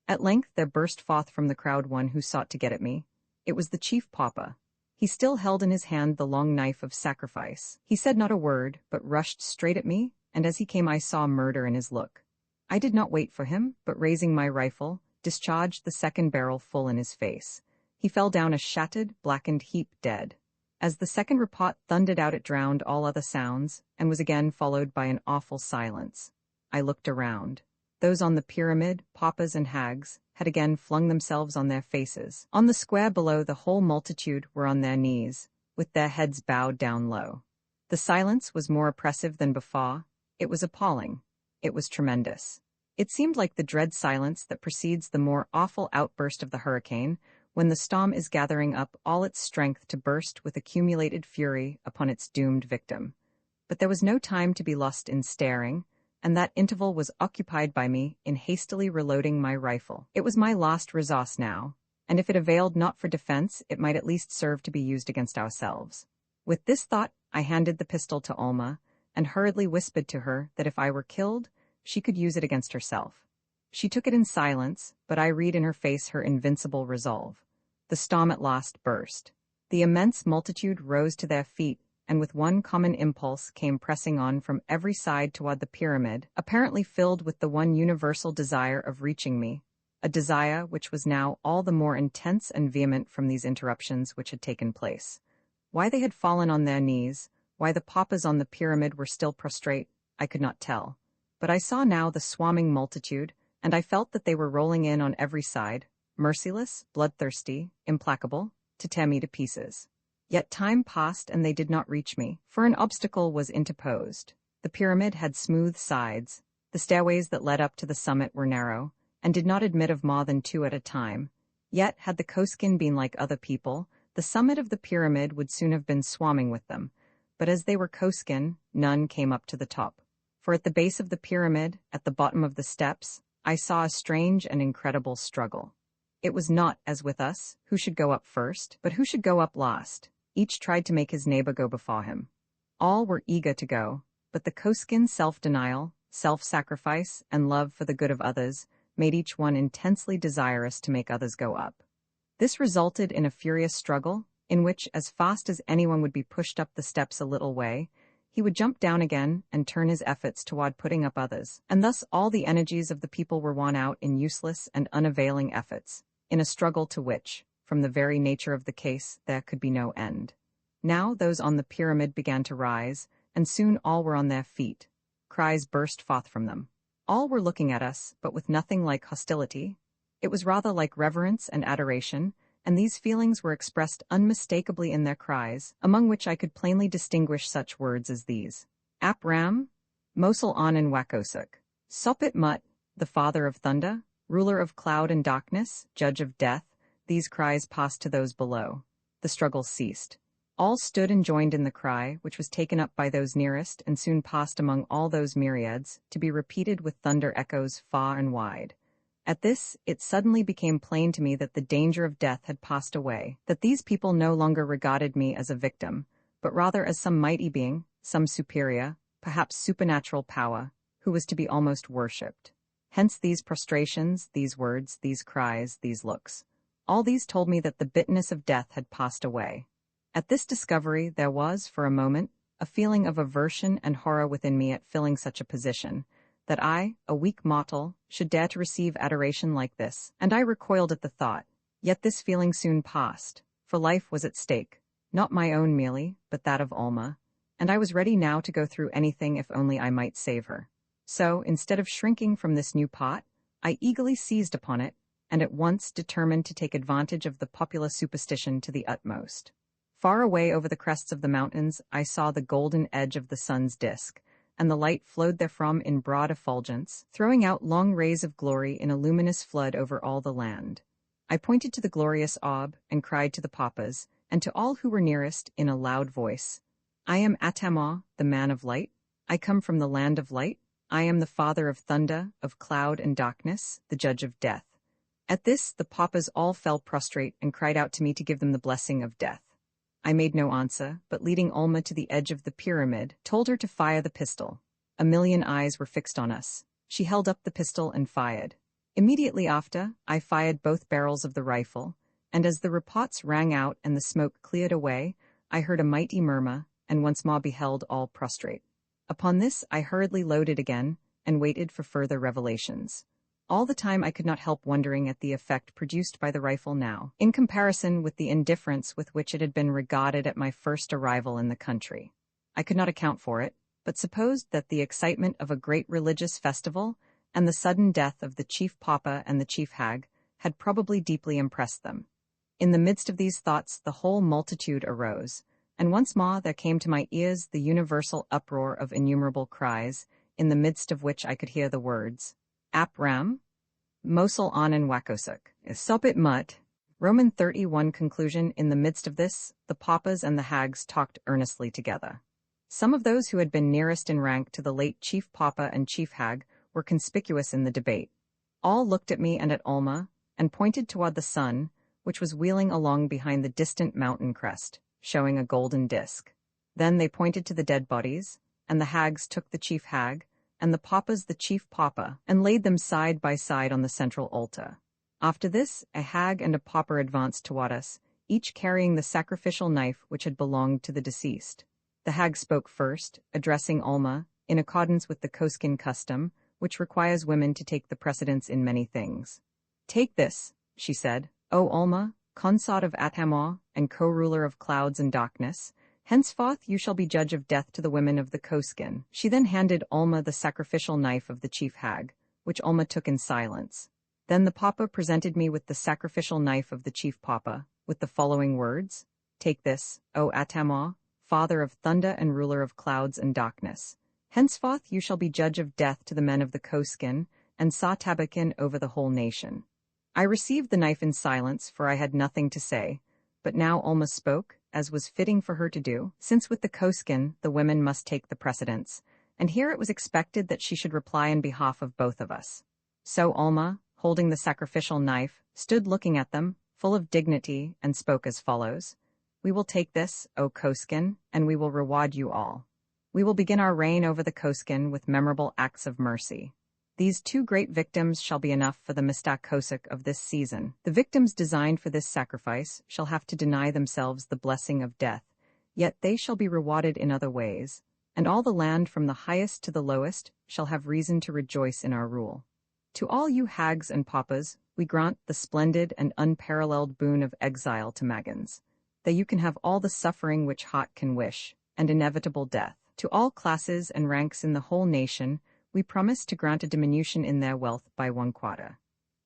At length there burst forth from the crowd one who sought to get at me. It was the chief pauper. He still held in his hand the long knife of sacrifice. He said not a word, but rushed straight at me, and as he came I saw murder in his look. I did not wait for him, but raising my rifle, discharged the second barrel full in his face. He fell down a shattered, blackened heap dead. As the second report thundered out, it drowned all other sounds, and was again followed by an awful silence. I looked around. Those on the pyramid, paupers and hags, had again flung themselves on their faces. On the square below, the whole multitude were on their knees, with their heads bowed down low. The silence was more oppressive than before. It was appalling. It was tremendous. It seemed like the dread silence that precedes the more awful outburst of the hurricane, when the storm is gathering up all its strength to burst with accumulated fury upon its doomed victim. But there was no time to be lost in staring, and that interval was occupied by me in hastily reloading my rifle. It was my last resource now, and if it availed not for defense, it might at least serve to be used against ourselves. With this thought, I handed the pistol to Alma, and hurriedly whispered to her that if I were killed, she could use it against herself. She took it in silence, but I read in her face her invincible resolve. The storm at last burst. The immense multitude rose to their feet, and with one common impulse came pressing on from every side toward the pyramid, apparently filled with the one universal desire of reaching me, a desire which was now all the more intense and vehement from these interruptions which had taken place. Why they had fallen on their knees, why the paupers on the pyramid were still prostrate, I could not tell. But I saw now the swarming multitude, and I felt that they were rolling in on every side, merciless, bloodthirsty, implacable, to tear me to pieces. Yet time passed and they did not reach me, for an obstacle was interposed. The pyramid had smooth sides. The stairways that led up to the summit were narrow, and did not admit of more than 2 at a time. Yet, had the Koskin been like other people, the summit of the pyramid would soon have been swarming with them. But as they were Koskin, none came up to the top. For at the base of the pyramid, at the bottom of the steps, I saw a strange and incredible struggle. It was not, as with us, who should go up first, but who should go up last. Each tried to make his neighbor go before him. All were eager to go, but the Koskin's self-denial, self-sacrifice, and love for the good of others made each one intensely desirous to make others go up. This resulted in a furious struggle, in which, as fast as anyone would be pushed up the steps a little way, he would jump down again and turn his efforts toward putting up others, and thus all the energies of the people were won out in useless and unavailing efforts, in a struggle to which, from the very nature of the case, there could be no end. Now those on the pyramid began to rise, and soon all were on their feet. Cries burst forth from them. All were looking at us, but with nothing like hostility. It was rather like reverence and adoration, and these feelings were expressed unmistakably in their cries, among which I could plainly distinguish such words as these: Ap Ram, Mosul Anan Wakosuk, Sopit Mut, the father of thunder, ruler of cloud and darkness, judge of death. These cries passed to those below. The struggle ceased. All stood and joined in the cry, which was taken up by those nearest and soon passed among all those myriads, to be repeated with thunder echoes far and wide. At this, it suddenly became plain to me that the danger of death had passed away, that these people no longer regarded me as a victim, but rather as some mighty being, some superior, perhaps supernatural power, who was to be almost worshipped. Hence these prostrations, these words, these cries, these looks. All these told me that the bitterness of death had passed away. At this discovery there was, for a moment, a feeling of aversion and horror within me at filling such a position, that I, a weak mortal, should dare to receive adoration like this, and I recoiled at the thought. Yet this feeling soon passed, for life was at stake, not my own merely, but that of Alma, and I was ready now to go through anything if only I might save her. So, instead of shrinking from this new pot, I eagerly seized upon it, and at once determined to take advantage of the popular superstition to the utmost. Far away over the crests of the mountains I saw the golden edge of the sun's disk, and the light flowed therefrom in broad effulgence, throwing out long rays of glory in a luminous flood over all the land. I pointed to the glorious orb, and cried to the papas, and to all who were nearest, in a loud voice, I am Atama, the man of light. I come from the land of light. I am the father of thunder, of cloud and darkness, the judge of death. At this, the papas all fell prostrate and cried out to me to give them the blessing of death. I made no answer, but leading Alma to the edge of the pyramid, told her to fire the pistol. A million eyes were fixed on us. She held up the pistol and fired. Immediately after, I fired both barrels of the rifle, and as the reports rang out and the smoke cleared away, I heard a mighty murmur, and once more beheld all prostrate. Upon this I hurriedly loaded again, and waited for further revelations. All the time I could not help wondering at the effect produced by the rifle now, in comparison with the indifference with which it had been regarded at my first arrival in the country. I could not account for it, but supposed that the excitement of a great religious festival and the sudden death of the chief papa and the chief hag had probably deeply impressed them. In the midst of these thoughts the whole multitude arose, and once more there came to my ears the universal uproar of innumerable cries, in the midst of which I could hear the words, Ap Ram, Mosul Anan Wakosuk, Sopit Mut. Roman 31 conclusion. In the midst of this, the papas and the hags talked earnestly together. Some of those who had been nearest in rank to the late chief papa and chief hag were conspicuous in the debate. All looked at me and at Alma, and pointed toward the sun, which was wheeling along behind the distant mountain crest, showing a golden disk. Then they pointed to the dead bodies, and the hags took the chief hag, and the papas the chief papa, and laid them side by side on the central altar. After this, a hag and a pauper advanced toward us, each carrying the sacrificial knife which had belonged to the deceased. The hag spoke first, addressing Alma, in accordance with the Koskin custom, which requires women to take the precedence in many things. Take this, she said, O Alma, consort of Atama, and co-ruler of clouds and darkness. Henceforth you shall be judge of death to the women of the Koskin. She then handed Alma the sacrificial knife of the chief hag, which Alma took in silence. Then the papa presented me with the sacrificial knife of the chief papa, with the following words, Take this, O Atama, father of thunder and ruler of clouds and darkness. Henceforth you shall be judge of death to the men of the Koskin, and Satabakin over the whole nation. I received the knife in silence, for I had nothing to say, but now Alma spoke, as was fitting for her to do, since with the Koskin the women must take the precedence, and here it was expected that she should reply in behalf of both of us. So Alma, holding the sacrificial knife, stood looking at them, full of dignity, and spoke as follows, We will take this, O Koskin, and we will reward you all. We will begin our reign over the Koskin with memorable acts of mercy. These 2 great victims shall be enough for the Kosik of this season. The victims designed for this sacrifice shall have to deny themselves the blessing of death, yet they shall be rewarded in other ways, and all the land from the highest to the lowest shall have reason to rejoice in our rule. To all you hags and papas, we grant the splendid and unparalleled boon of exile to Magans, that you can have all the suffering which heart can wish, and inevitable death. To all classes and ranks in the whole nation, we promise to grant a diminution in their wealth by 1/4.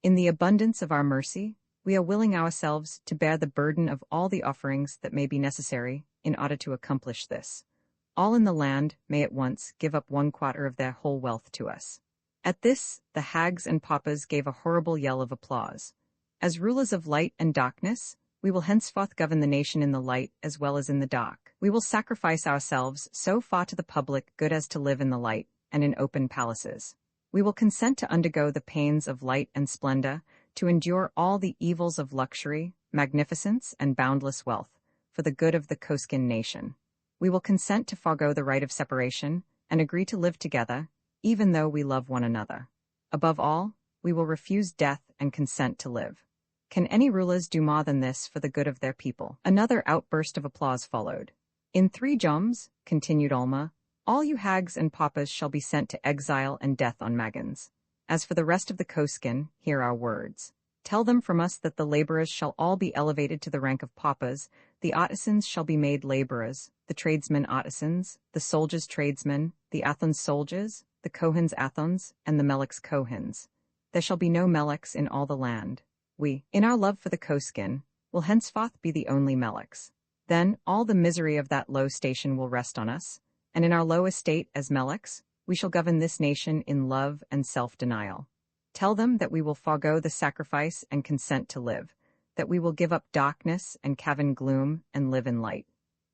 In the abundance of our mercy, we are willing ourselves to bear the burden of all the offerings that may be necessary in order to accomplish this. All in the land may at once give up 1/4 of their whole wealth to us. At this, the hags and papas gave a horrible yell of applause. As rulers of light and darkness, we will henceforth govern the nation in the light as well as in the dark. We will sacrifice ourselves so far to the public good as to live in the light and in open palaces. We will consent to undergo the pains of light and splendor, to endure all the evils of luxury, magnificence, and boundless wealth, for the good of the Koskin nation. We will consent to forego the right of separation, and agree to live together, even though we love one another. Above all, we will refuse death and consent to live. Can any rulers do more than this for the good of their people? Another outburst of applause followed. In 3 joms, continued Alma, all you hags and papas shall be sent to exile and death on Magans. As for the rest of the Koskin, hear our words. Tell them from us that the laborers shall all be elevated to the rank of papas, the artisans shall be made laborers, the tradesmen artisans, the soldiers tradesmen, the Athons soldiers, the Kohens Athons, and the Meleks Kohens. There shall be no Meleks in all the land. We, in our love for the Koskin, will henceforth be the only Meleks. Then all the misery of that low station will rest on us, and in our low estate as Meleks, we shall govern this nation in love and self-denial. Tell them that we will forego the sacrifice and consent to live, that we will give up darkness and cavern gloom and live in light.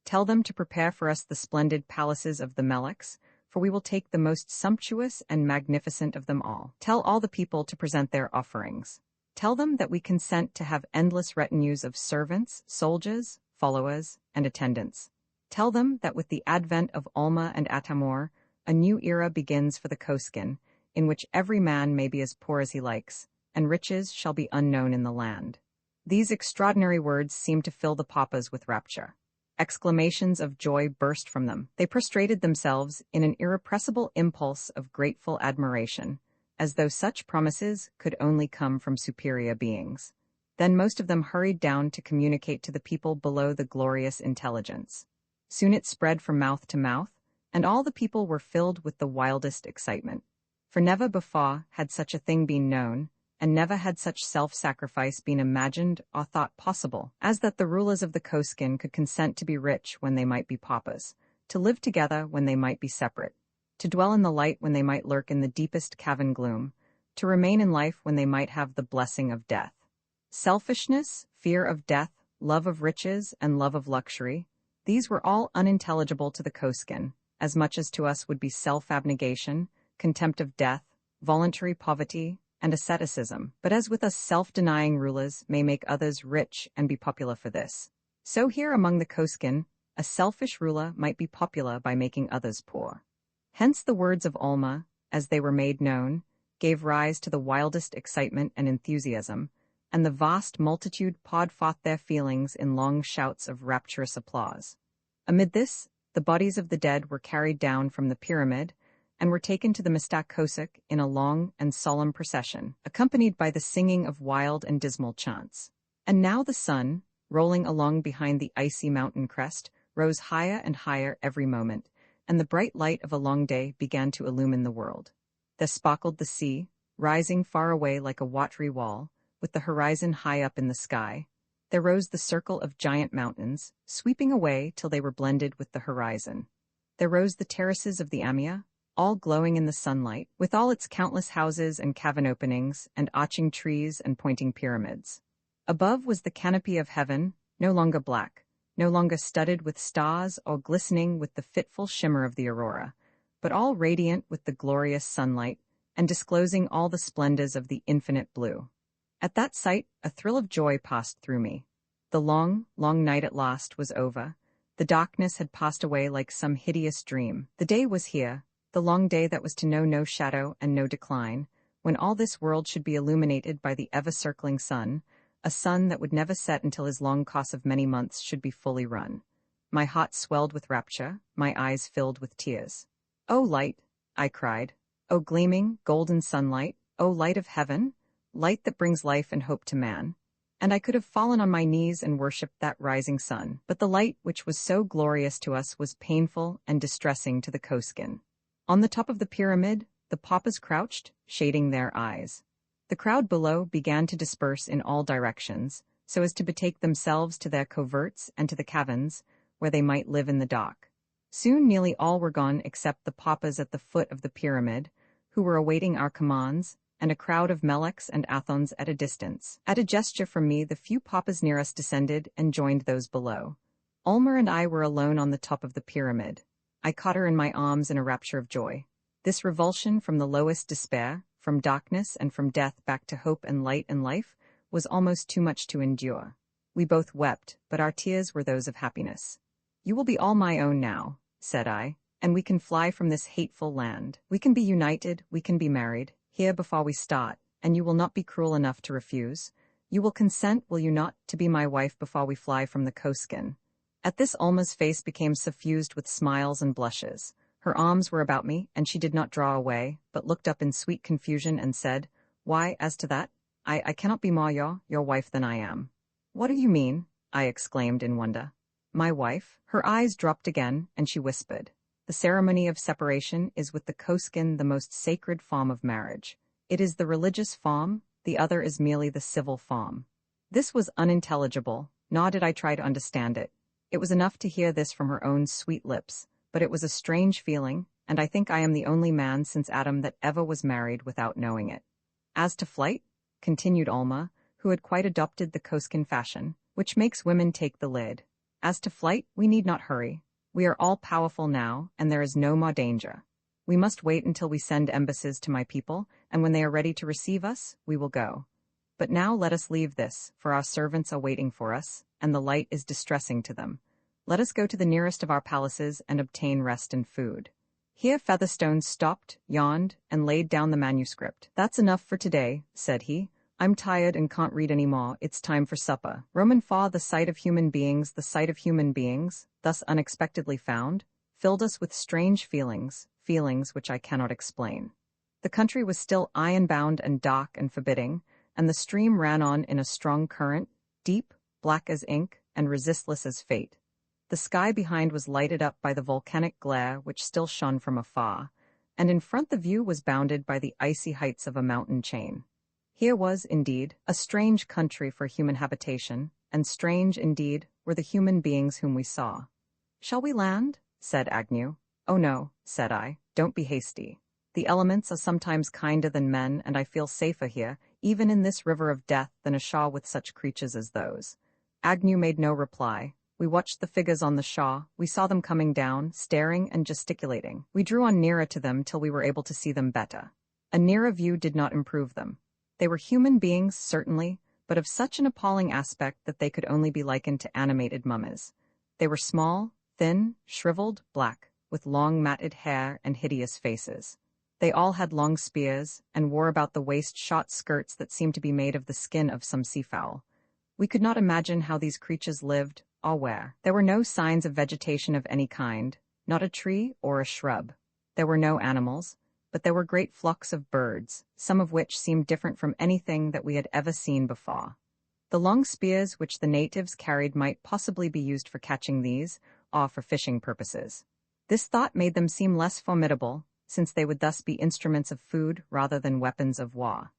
Tell them to prepare for us the splendid palaces of the Meleks, for we will take the most sumptuous and magnificent of them all. Tell all the people to present their offerings. Tell them that we consent to have endless retinues of servants, soldiers, followers, and attendants. Tell them that with the advent of Alma and Atamor, a new era begins for the Koskin, in which every man may be as poor as he likes, and riches shall be unknown in the land. These extraordinary words seemed to fill the papas with rapture. Exclamations of joy burst from them. They prostrated themselves in an irrepressible impulse of grateful admiration, as though such promises could only come from superior beings. Then most of them hurried down to communicate to the people below the glorious intelligence. Soon it spread from mouth to mouth, and all the people were filled with the wildest excitement. For never before had such a thing been known, and never had such self-sacrifice been imagined or thought possible, as that the rulers of the Koskin could consent to be rich when they might be papas, to live together when they might be separate, to dwell in the light when they might lurk in the deepest cavern gloom, to remain in life when they might have the blessing of death. Selfishness, fear of death, love of riches, and love of luxury, these were all unintelligible to the Koskin, as much as to us would be self-abnegation, contempt of death, voluntary poverty, and asceticism. But as with us self-denying rulers may make others rich and be popular for this, so here among the Koskin, a selfish ruler might be popular by making others poor. Hence the words of Alma, as they were made known, gave rise to the wildest excitement and enthusiasm, and the vast multitude poured forth their feelings in long shouts of rapturous applause. Amid this, the bodies of the dead were carried down from the pyramid, and were taken to the Kosik in a long and solemn procession, accompanied by the singing of wild and dismal chants. And now the sun, rolling along behind the icy mountain crest, rose higher and higher every moment, and the bright light of a long day began to illumine the world. There sparkled the sea, rising far away like a watery wall, with the horizon high up in the sky. There rose the circle of giant mountains, sweeping away till they were blended with the horizon. There rose the terraces of the Amia, all glowing in the sunlight, with all its countless houses and cavern openings, and arching trees and pointing pyramids. Above was the canopy of heaven, no longer black, no longer studded with stars or glistening with the fitful shimmer of the aurora, but all radiant with the glorious sunlight, and disclosing all the splendors of the infinite blue. At that sight, a thrill of joy passed through me. The long, long night at last was over. The darkness had passed away like some hideous dream. The day was here, the long day that was to know no shadow and no decline, when all this world should be illuminated by the ever-circling sun, a sun that would never set until his long course of many months should be fully run. My heart swelled with rapture, my eyes filled with tears. "O light," I cried. "O gleaming, golden sunlight, O light of heaven, light that brings life and hope to man." And I could have fallen on my knees and worshipped that rising sun. But the light which was so glorious to us was painful and distressing to the Koskin. On the top of the pyramid, the papas crouched, shading their eyes. The crowd below began to disperse in all directions, so as to betake themselves to their coverts and to the caverns, where they might live in the dark. Soon nearly all were gone except the papas at the foot of the pyramid, who were awaiting our commands, and a crowd of Meleks and Athons at a distance. At a gesture from me, the few papas near us descended and joined those below. Ulmer and I were alone on the top of the pyramid. I caught her in my arms in a rapture of joy. This revulsion from the lowest despair, from darkness and from death back to hope and light and life, was almost too much to endure. We both wept, but our tears were those of happiness. "You will be all my own now," said I, "and we can fly from this hateful land. We can be united, we can be married, here before we start, and you will not be cruel enough to refuse. You will consent, will you not, to be my wife before we fly from the Koskin?" At this Ulma's face became suffused with smiles and blushes. Her arms were about me, and she did not draw away, but looked up in sweet confusion and said, "Why, as to that, I cannot be more your wife than I am." "What do you mean?" I exclaimed in wonder. "My wife?" Her eyes dropped again, and she whispered, "The ceremony of separation is with the Koskin the most sacred form of marriage. It is the religious form, the other is merely the civil form." This was unintelligible, nor did I try to understand it. It was enough to hear this from her own sweet lips, but it was a strange feeling, and I think I am the only man since Adam that ever was married without knowing it. "As to flight," continued Ulma, who had quite adopted the Koskin fashion, which makes women take the lid. "As to flight, we need not hurry. We are all powerful now, and there is no more danger. We must wait until we send embassies to my people, and when they are ready to receive us, we will go. But now let us leave this, for our servants are waiting for us, and the light is distressing to them. Let us go to the nearest of our palaces and obtain rest and food." Here Featherstone stopped, yawned, and laid down the manuscript. "That's enough for today," said he. "I'm tired and can't read any more. It's time for supper." Roman 4, the sight of human beings, thus unexpectedly found, filled us with strange feelings which I cannot explain. The country was still iron-bound and dark and forbidding, and the stream ran on in a strong current, deep, black as ink, and resistless as fate. The sky behind was lighted up by the volcanic glare which still shone from afar, and in front the view was bounded by the icy heights of a mountain chain. Here was, indeed, a strange country for human habitation, and strange, indeed, were the human beings whom we saw. "Shall we land?" said Agnew. "Oh no," said I, "don't be hasty. The elements are sometimes kinder than men, and I feel safer here, even in this river of death, than ashore with such creatures as those." Agnew made no reply. We watched the figures on the shore. We saw them coming down, staring and gesticulating. We drew on nearer to them till we were able to see them better. A nearer view did not improve them. They were human beings, certainly, but of such an appalling aspect that they could only be likened to animated mummies. They were small, thin, shriveled, black, with long matted hair and hideous faces. They all had long spears, and wore about the waist short skirts that seemed to be made of the skin of some seafowl. We could not imagine how these creatures lived, or where. There were no signs of vegetation of any kind, not a tree or a shrub. There were no animals, but there were great flocks of birds, some of which seemed different from anything that we had ever seen before. The long spears which the natives carried might possibly be used for catching these, or for fishing purposes. This thought made them seem less formidable, since they would thus be instruments of food rather than weapons of war.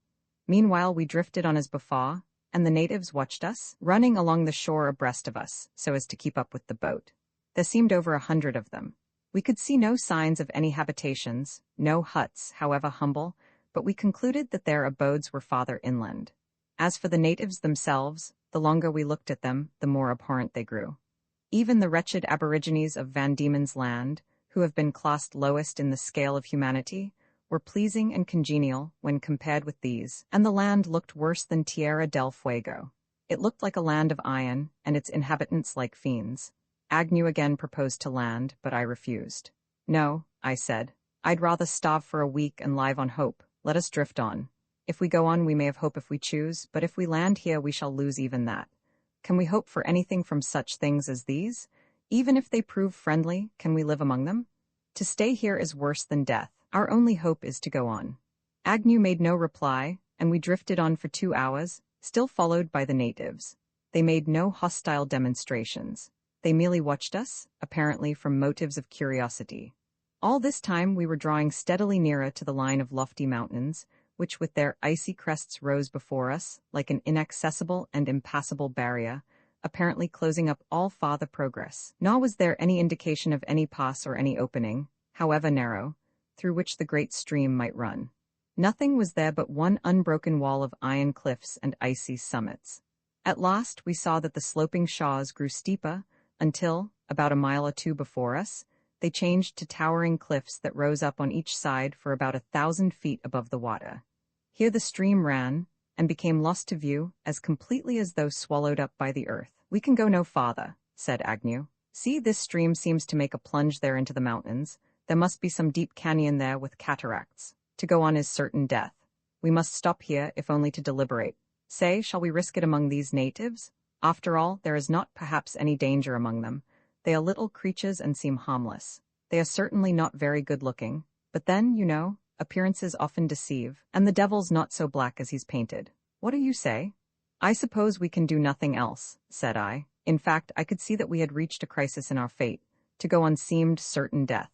Meanwhile we drifted on as before, and the natives watched us, running along the shore abreast of us, so as to keep up with the boat. There seemed over 100 of them. We could see no signs of any habitations, no huts, however humble, but we concluded that their abodes were farther inland. As for the natives themselves, the longer we looked at them, the more abhorrent they grew. Even the wretched aborigines of Van Diemen's Land, who have been classed lowest in the scale of humanity, were pleasing and congenial when compared with these, and the land looked worse than Tierra del Fuego. It looked like a land of iron, and its inhabitants like fiends. Agnew again proposed to land, but I refused. No, I said. I'd rather starve for a week and live on hope. Let us drift on. If we go on, we may have hope if we choose, but if we land here, we shall lose even that. Can we hope for anything from such things as these? Even if they prove friendly, can we live among them? To stay here is worse than death. Our only hope is to go on. Agnew made no reply, and we drifted on for 2 hours, still followed by the natives. They made no hostile demonstrations. They merely watched us, apparently from motives of curiosity. All this time we were drawing steadily nearer to the line of lofty mountains, which with their icy crests rose before us, like an inaccessible and impassable barrier, apparently closing up all farther progress. Nor was there any indication of any pass or any opening, however narrow, through which the great stream might run. Nothing was there but one unbroken wall of iron cliffs and icy summits. At last we saw that the sloping shaws grew steeper, until, about a mile or two before us, they changed to towering cliffs that rose up on each side for about 1,000 feet above the water. Here the stream ran, and became lost to view, as completely as though swallowed up by the earth. "We can go no farther," said Agnew. "See, this stream seems to make a plunge there into the mountains. There must be some deep canyon there with cataracts. To go on is certain death. We must stop here, if only to deliberate. Say, shall we risk it among these natives? After all, there is not perhaps any danger among them. They are little creatures and seem harmless. They are certainly not very good-looking, but then, you know, appearances often deceive, and the devil's not so black as he's painted. What do you say?" "I suppose we can do nothing else," said I. In fact, I could see that we had reached a crisis in our fate. To go on seemed certain death.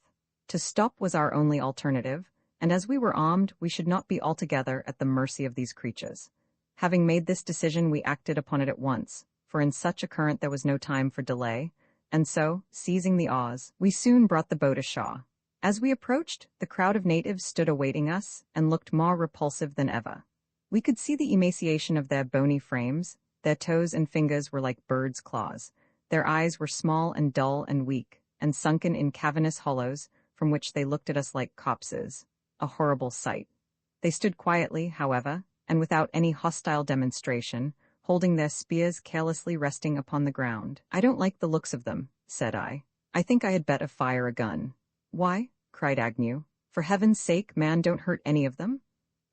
To stop was our only alternative, and as we were armed, we should not be altogether at the mercy of these creatures. Having made this decision, we acted upon it at once, for in such a current there was no time for delay, and so, seizing the oars, we soon brought the boat ashore. As we approached, the crowd of natives stood awaiting us, and looked more repulsive than ever. We could see the emaciation of their bony frames. Their toes and fingers were like birds' claws. Their eyes were small and dull and weak, and sunken in cavernous hollows, from which they looked at us like corpses. A horrible sight. They stood quietly, however, and without any hostile demonstration, holding their spears carelessly resting upon the ground. "I don't like the looks of them," said I. "I think I had better fire a gun." "Why?" cried Agnew. "For heaven's sake, man, don't hurt any of them."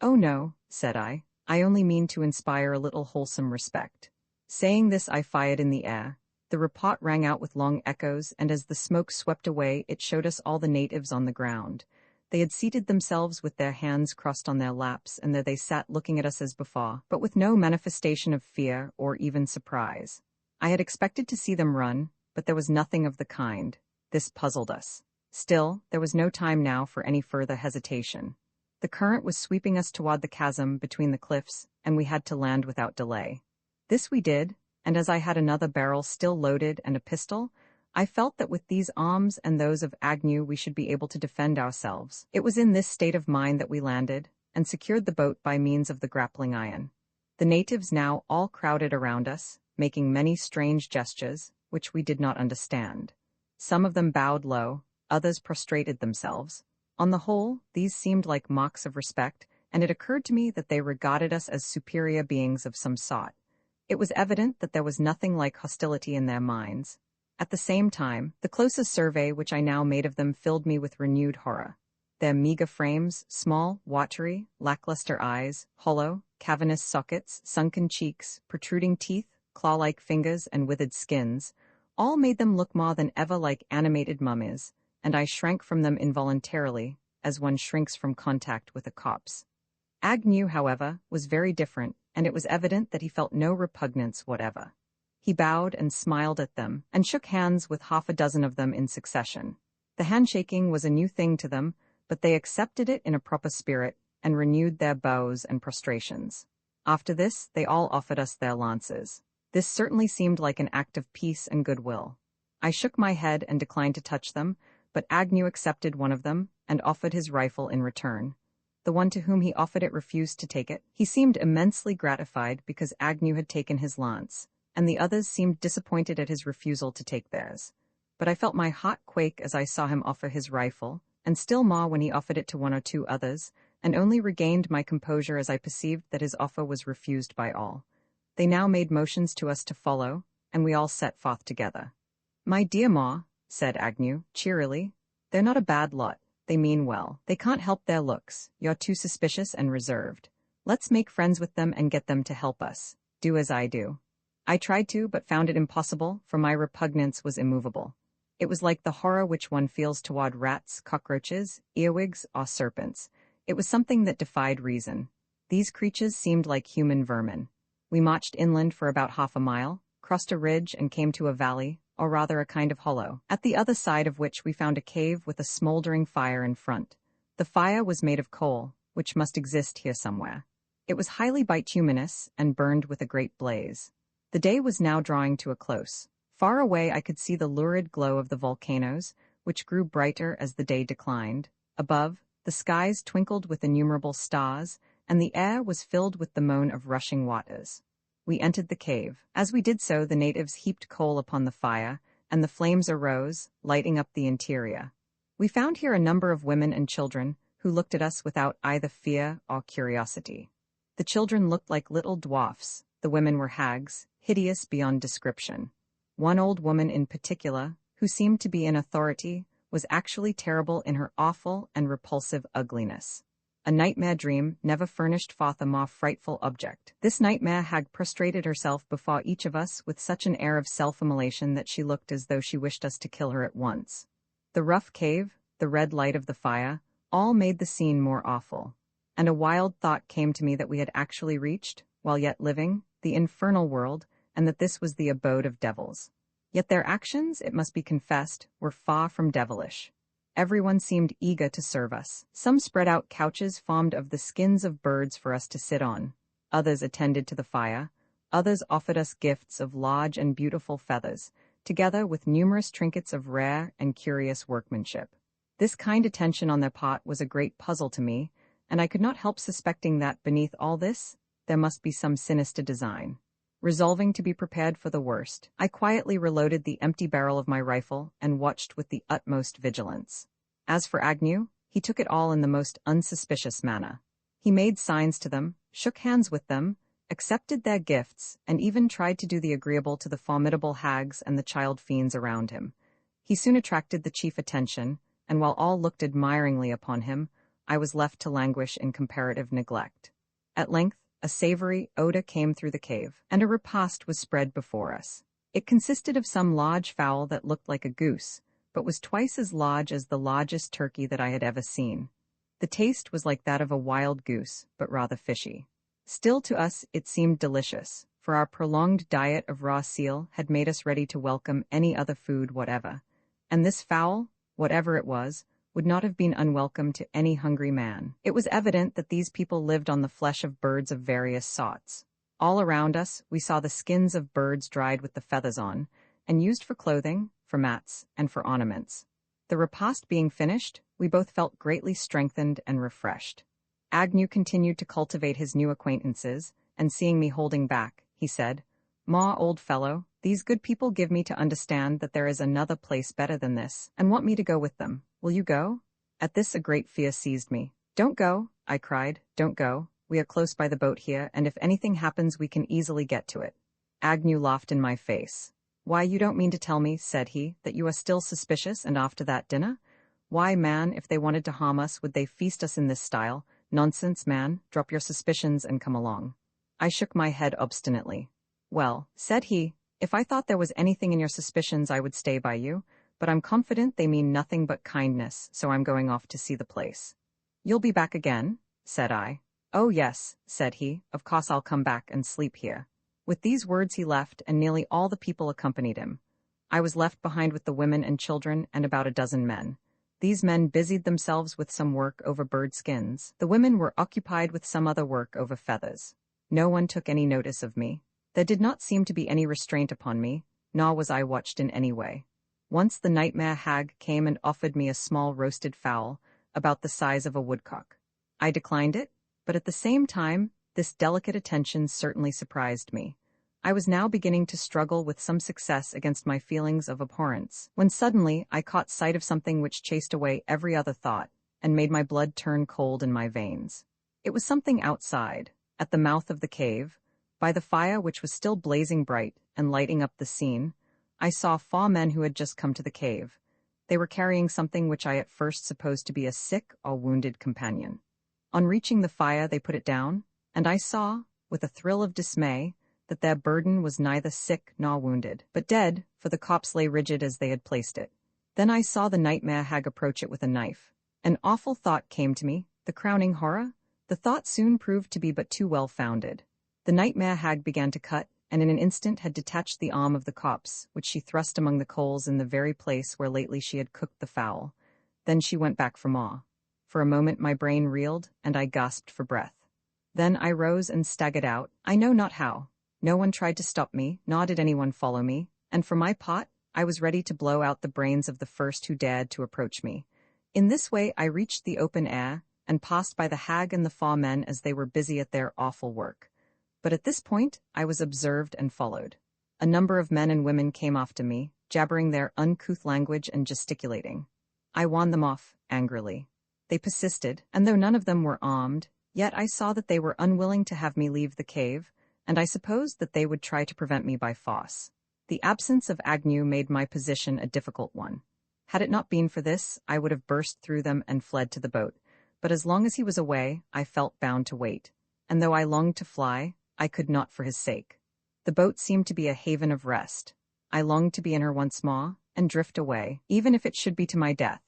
"Oh no," said I only mean to inspire a little wholesome respect." Saying this, I fired in the air. The report rang out with long echoes, and as the smoke swept away, it showed us all the natives on the ground. They had seated themselves with their hands crossed on their laps, and there they sat looking at us as before, but with no manifestation of fear or even surprise. I had expected to see them run, but there was nothing of the kind. This puzzled us. Still, there was no time now for any further hesitation. The current was sweeping us toward the chasm between the cliffs, and we had to land without delay. This we did, and as I had another barrel still loaded and a pistol, I felt that with these arms and those of Agnew we should be able to defend ourselves. It was in this state of mind that we landed, and secured the boat by means of the grappling iron. The natives now all crowded around us, making many strange gestures, which we did not understand. Some of them bowed low, others prostrated themselves. On the whole, these seemed like marks of respect, and it occurred to me that they regarded us as superior beings of some sort. It was evident that there was nothing like hostility in their minds. At the same time, the closer survey which I now made of them filled me with renewed horror. Their meager frames, small, watery, lackluster eyes, hollow, cavernous sockets, sunken cheeks, protruding teeth, claw-like fingers, and withered skins, all made them look more than ever like animated mummies, and I shrank from them involuntarily, as one shrinks from contact with a corpse. Agnew, however, was very different, and it was evident that he felt no repugnance whatever. He bowed and smiled at them, and shook hands with half a dozen of them in succession. The handshaking was a new thing to them, but they accepted it in a proper spirit, and renewed their bows and prostrations. After this, they all offered us their lances. This certainly seemed like an act of peace and goodwill. I shook my head and declined to touch them, but Agnew accepted one of them, and offered his rifle in return. The one to whom he offered it refused to take it. He seemed immensely gratified because Agnew had taken his lance, and the others seemed disappointed at his refusal to take theirs. But I felt my heart quake as I saw him offer his rifle, and still more when he offered it to one or two others, and only regained my composure as I perceived that his offer was refused by all. They now made motions to us to follow, and we all set forth together. My dear Ma, said Agnew, cheerily, they're not a bad lot. They mean well. They can't help their looks. You're too suspicious and reserved. Let's make friends with them and get them to help us. Do as I do. I tried to, but found it impossible, for my repugnance was immovable. It was like the horror which one feels toward rats, cockroaches, earwigs, or serpents. It was something that defied reason. These creatures seemed like human vermin. We marched inland for about half a mile, crossed a ridge and came to a valley, or rather a kind of hollow, at the other side of which we found a cave with a smoldering fire in front. The fire was made of coal, which must exist here somewhere. It was highly bituminous and burned with a great blaze. The day was now drawing to a close. Far away I could see the lurid glow of the volcanoes, which grew brighter as the day declined. Above, the skies twinkled with innumerable stars, and the air was filled with the moan of rushing waters. We entered the cave. As we did so, the natives heaped coal upon the fire, and the flames arose, lighting up the interior. We found here a number of women and children, who looked at us without either fear or curiosity. The children looked like little dwarfs. The women were hags, hideous beyond description. One old woman in particular, who seemed to be in authority, was actually terrible in her awful and repulsive ugliness. A nightmare dream never furnished forth a more frightful object. This nightmare hag prostrated herself before each of us with such an air of self-immolation that she looked as though she wished us to kill her at once. The rough cave, the red light of the fire, all made the scene more awful. And a wild thought came to me that we had actually reached, while yet living, the infernal world, and that this was the abode of devils. Yet their actions, it must be confessed, were far from devilish. Everyone seemed eager to serve us. Some spread out couches formed of the skins of birds for us to sit on. Others attended to the fire. Others offered us gifts of large and beautiful feathers, together with numerous trinkets of rare and curious workmanship. This kind attention on their part was a great puzzle to me, and I could not help suspecting that beneath all this, there must be some sinister design. Resolving to be prepared for the worst, I quietly reloaded the empty barrel of my rifle and watched with the utmost vigilance. As for Agnew, he took it all in the most unsuspicious manner. He made signs to them, shook hands with them, accepted their gifts, and even tried to do the agreeable to the formidable hags and the child fiends around him. He soon attracted the chief attention, and while all looked admiringly upon him, I was left to languish in comparative neglect. At length, a savory odor came through the cave, and a repast was spread before us. It consisted of some large fowl that looked like a goose, but was twice as large as the largest turkey that I had ever seen. The taste was like that of a wild goose, but rather fishy. Still to us it seemed delicious, for our prolonged diet of raw seal had made us ready to welcome any other food whatever, and this fowl, whatever it was, would not have been unwelcome to any hungry man. It was evident that these people lived on the flesh of birds of various sorts. All around us, we saw the skins of birds dried with the feathers on, and used for clothing, for mats, and for ornaments. The repast being finished, we both felt greatly strengthened and refreshed. Agnew continued to cultivate his new acquaintances, and seeing me holding back, he said, "Ma, old fellow, these good people give me to understand that there is another place better than this, and want me to go with them. Will you go?" At this a great fear seized me. "Don't go," I cried, "don't go. We are close by the boat here, and if anything happens we can easily get to it." Agnew laughed in my face. "Why, you don't mean to tell me," said he, "that you are still suspicious and after that dinner? Why, man, if they wanted to harm us, would they feast us in this style? Nonsense, man, drop your suspicions and come along." I shook my head obstinately. "Well," said he, "if I thought there was anything in your suspicions I would stay by you, but I'm confident they mean nothing but kindness, so I'm going off to see the place." "You'll be back again?" said I. "Oh yes," said he, "of course I'll come back and sleep here." With these words he left, and nearly all the people accompanied him. I was left behind with the women and children and about a dozen men. These men busied themselves with some work over bird skins. The women were occupied with some other work over feathers. No one took any notice of me. There did not seem to be any restraint upon me, nor was I watched in any way. Once the nightmare hag came and offered me a small roasted fowl, about the size of a woodcock. I declined it, but at the same time, this delicate attention certainly surprised me. I was now beginning to struggle with some success against my feelings of abhorrence, when suddenly I caught sight of something which chased away every other thought, and made my blood turn cold in my veins. It was something outside, at the mouth of the cave, by the fire which was still blazing bright and lighting up the scene. I saw 4 men who had just come to the cave. They were carrying something which I at first supposed to be a sick or wounded companion. On reaching the fire, they put it down, and I saw, with a thrill of dismay, that their burden was neither sick nor wounded, but dead, for the corpse lay rigid as they had placed it. Then I saw the nightmare hag approach it with a knife. An awful thought came to me, the crowning horror. The thought soon proved to be but too well founded. The nightmare hag began to cut, and in an instant had detached the arm of the corpse, which she thrust among the coals in the very place where lately she had cooked the fowl. Then she went back for more. For a moment my brain reeled, and I gasped for breath. Then I rose and staggered out, I know not how. No one tried to stop me, nor did anyone follow me, and for my part, I was ready to blow out the brains of the first who dared to approach me. In this way I reached the open air, and passed by the hag and the 4 men as they were busy at their awful work. But at this point, I was observed and followed. A number of men and women came after me, jabbering their uncouth language and gesticulating. I warned them off, angrily. They persisted, and though none of them were armed, yet I saw that they were unwilling to have me leave the cave, and I supposed that they would try to prevent me by force. The absence of Agnew made my position a difficult one. Had it not been for this, I would have burst through them and fled to the boat. But as long as he was away, I felt bound to wait, and though I longed to fly, I could not for his sake. The boat seemed to be a haven of rest. I longed to be in her once more, and drift away, even if it should be to my death.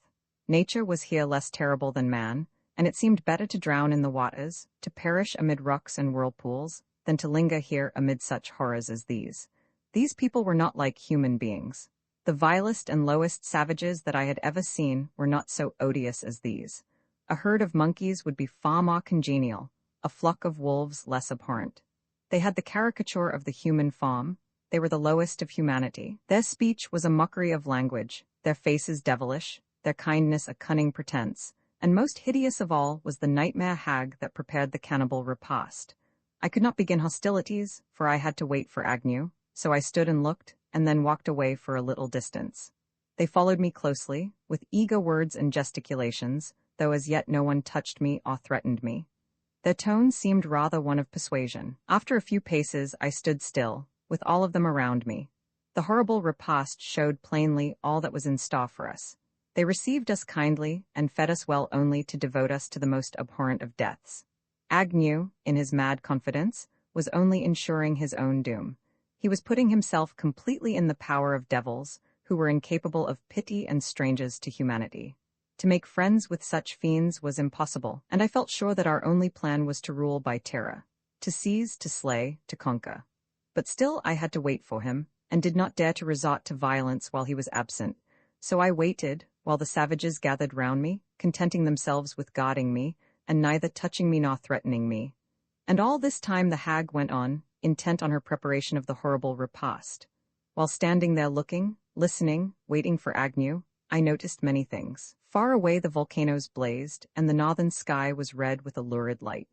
Nature was here less terrible than man, and it seemed better to drown in the waters, to perish amid rocks and whirlpools, than to linger here amid such horrors as these. These people were not like human beings. The vilest and lowest savages that I had ever seen were not so odious as these. A herd of monkeys would be far more congenial, a flock of wolves less abhorrent. They had the caricature of the human form. They were the lowest of humanity. Their speech was a mockery of language, their faces devilish, their kindness a cunning pretense, and most hideous of all was the nightmare hag that prepared the cannibal repast. I could not begin hostilities, for I had to wait for Agnew, so I stood and looked, and then walked away for a little distance. They followed me closely, with eager words and gesticulations, though as yet no one touched me or threatened me. Their tone seemed rather one of persuasion. After a few paces I stood still, with all of them around me. The horrible repast showed plainly all that was in store for us. They received us kindly, and fed us well only to devote us to the most abhorrent of deaths. Agnew, in his mad confidence, was only ensuring his own doom. He was putting himself completely in the power of devils, who were incapable of pity and strangers to humanity. To make friends with such fiends was impossible, and I felt sure that our only plan was to rule by terror, to seize, to slay, to conquer. But still I had to wait for him, and did not dare to resort to violence while he was absent. So I waited, while the savages gathered round me, contenting themselves with guarding me, and neither touching me nor threatening me. And all this time the hag went on, intent on her preparation of the horrible repast. While standing there looking, listening, waiting for Agnew, I noticed many things. Far away the volcanoes blazed, and the northern sky was red with a lurid light.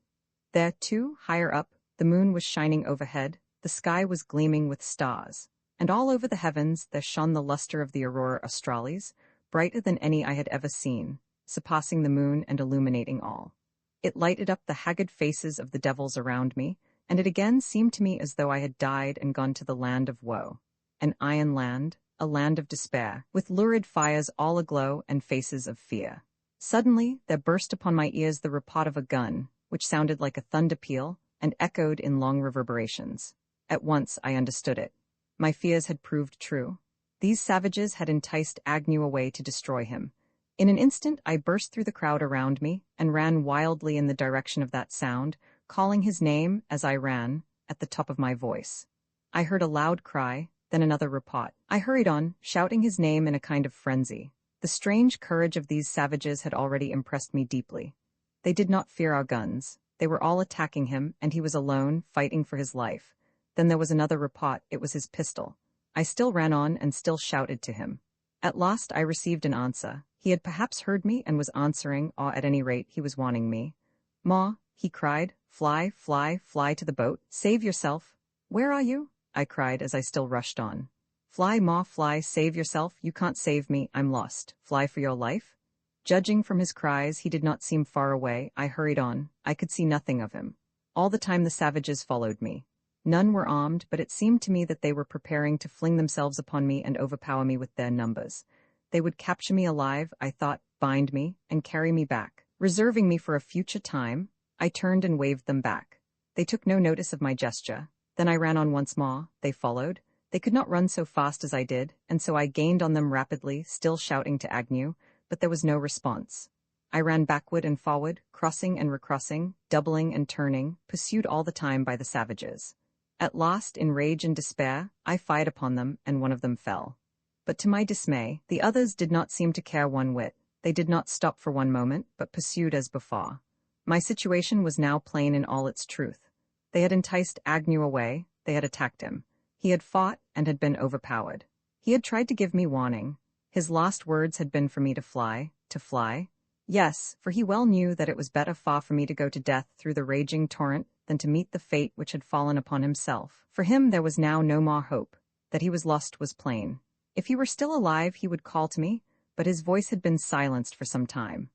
There, too, higher up, the moon was shining overhead, the sky was gleaming with stars, and all over the heavens there shone the luster of the aurora australis, brighter than any I had ever seen, surpassing the moon and illuminating all. It lighted up the haggard faces of the devils around me, and it again seemed to me as though I had died and gone to the land of woe, an iron land, a land of despair, with lurid fires all aglow and faces of fear. Suddenly there burst upon my ears the report of a gun, which sounded like a thunder peal, and echoed in long reverberations. At once I understood it. My fears had proved true. These savages had enticed Agnew away to destroy him. In an instant I burst through the crowd around me, and ran wildly in the direction of that sound, calling his name, as I ran, at the top of my voice. I heard a loud cry, then another report. I hurried on, shouting his name in a kind of frenzy. The strange courage of these savages had already impressed me deeply. They did not fear our guns. They were all attacking him, and he was alone, fighting for his life. Then there was another report. It was his pistol. I still ran on and still shouted to him. At last I received an answer. He had perhaps heard me and was answering, or at any rate he was warning me. "Ma," he cried, "fly, fly, fly to the boat. Save yourself." "Where are you?" I cried as I still rushed on. "Fly, Ma, fly, save yourself. You can't save me. I'm lost. Fly for your life." Judging from his cries, he did not seem far away. I hurried on. I could see nothing of him. All the time the savages followed me. None were armed, but it seemed to me that they were preparing to fling themselves upon me and overpower me with their numbers. They would capture me alive, I thought, bind me, and carry me back. Reserving me for a future time, I turned and waved them back. They took no notice of my gesture. Then I ran on once more. They followed. They could not run so fast as I did, and so I gained on them rapidly, still shouting to Agnew, but there was no response. I ran backward and forward, crossing and recrossing, doubling and turning, pursued all the time by the savages. At last, in rage and despair, I fired upon them, and one of them fell. But to my dismay, the others did not seem to care one whit. They did not stop for one moment, but pursued as before. My situation was now plain in all its truth. They had enticed Agnew away, they had attacked him. He had fought and had been overpowered. He had tried to give me warning. His last words had been for me to fly, to fly. Yes, for he well knew that it was better far for me to go to death through the raging torrent than to meet the fate which had fallen upon himself. For him there was now no more hope. That he was lost was plain. If he were still alive he would call to me, but his voice had been silenced for some time.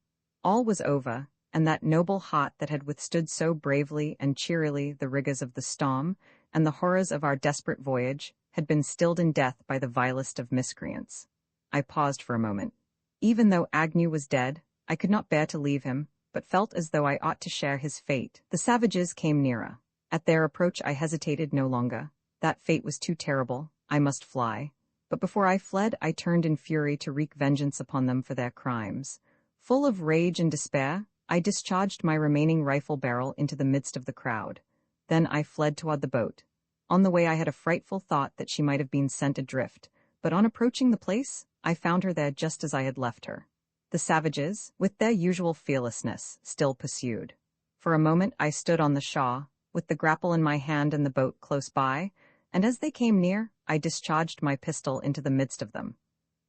All was over, and that noble heart that had withstood so bravely and cheerily the rigors of the storm and the horrors of our desperate voyage had been stilled in death by the vilest of miscreants. I paused for a moment. Even though Agnew was dead, I could not bear to leave him, but felt as though I ought to share his fate. The savages came nearer. At their approach I hesitated no longer. That fate was too terrible. I must fly. But before I fled, I turned in fury to wreak vengeance upon them for their crimes. Full of rage and despair, I discharged my remaining rifle barrel into the midst of the crowd. Then I fled toward the boat. On the way I had a frightful thought that she might have been sent adrift, but on approaching the place, I found her there just as I had left her. The savages, with their usual fearlessness, still pursued. For a moment I stood on the shaw, with the grapple in my hand and the boat close by, and as they came near, I discharged my pistol into the midst of them.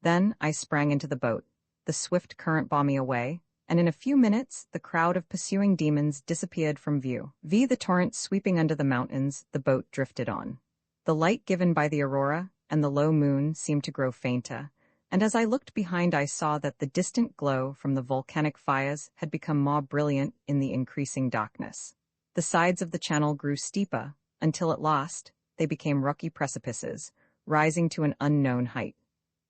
Then I sprang into the boat. The swift current bore me away, and in a few minutes the crowd of pursuing demons disappeared from view. The torrent sweeping under the mountains, the boat drifted on. The light given by the aurora and the low moon seemed to grow fainter, and as I looked behind I saw that the distant glow from the volcanic fires had become more brilliant in the increasing darkness. The sides of the channel grew steeper, until at last they became rocky precipices, rising to an unknown height.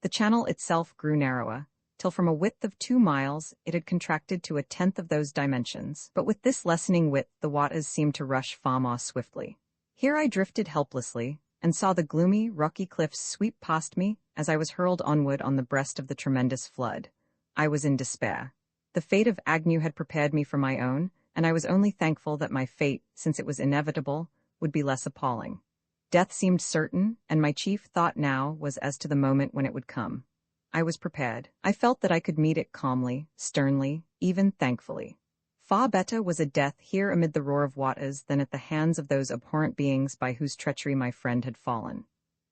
The channel itself grew narrower, till from a width of 2 miles it had contracted to 1/10 of those dimensions, but with this lessening width the waters seemed to rush far more swiftly. Here I drifted helplessly, and saw the gloomy, rocky cliffs sweep past me as I was hurled onward on the breast of the tremendous flood. I was in despair. The fate of Agnew had prepared me for my own, and I was only thankful that my fate, since it was inevitable, would be less appalling. Death seemed certain, and my chief thought now was as to the moment when it would come. I was prepared. I felt that I could meet it calmly, sternly, even thankfully. Far better was a death here amid the roar of waters than at the hands of those abhorrent beings by whose treachery my friend had fallen.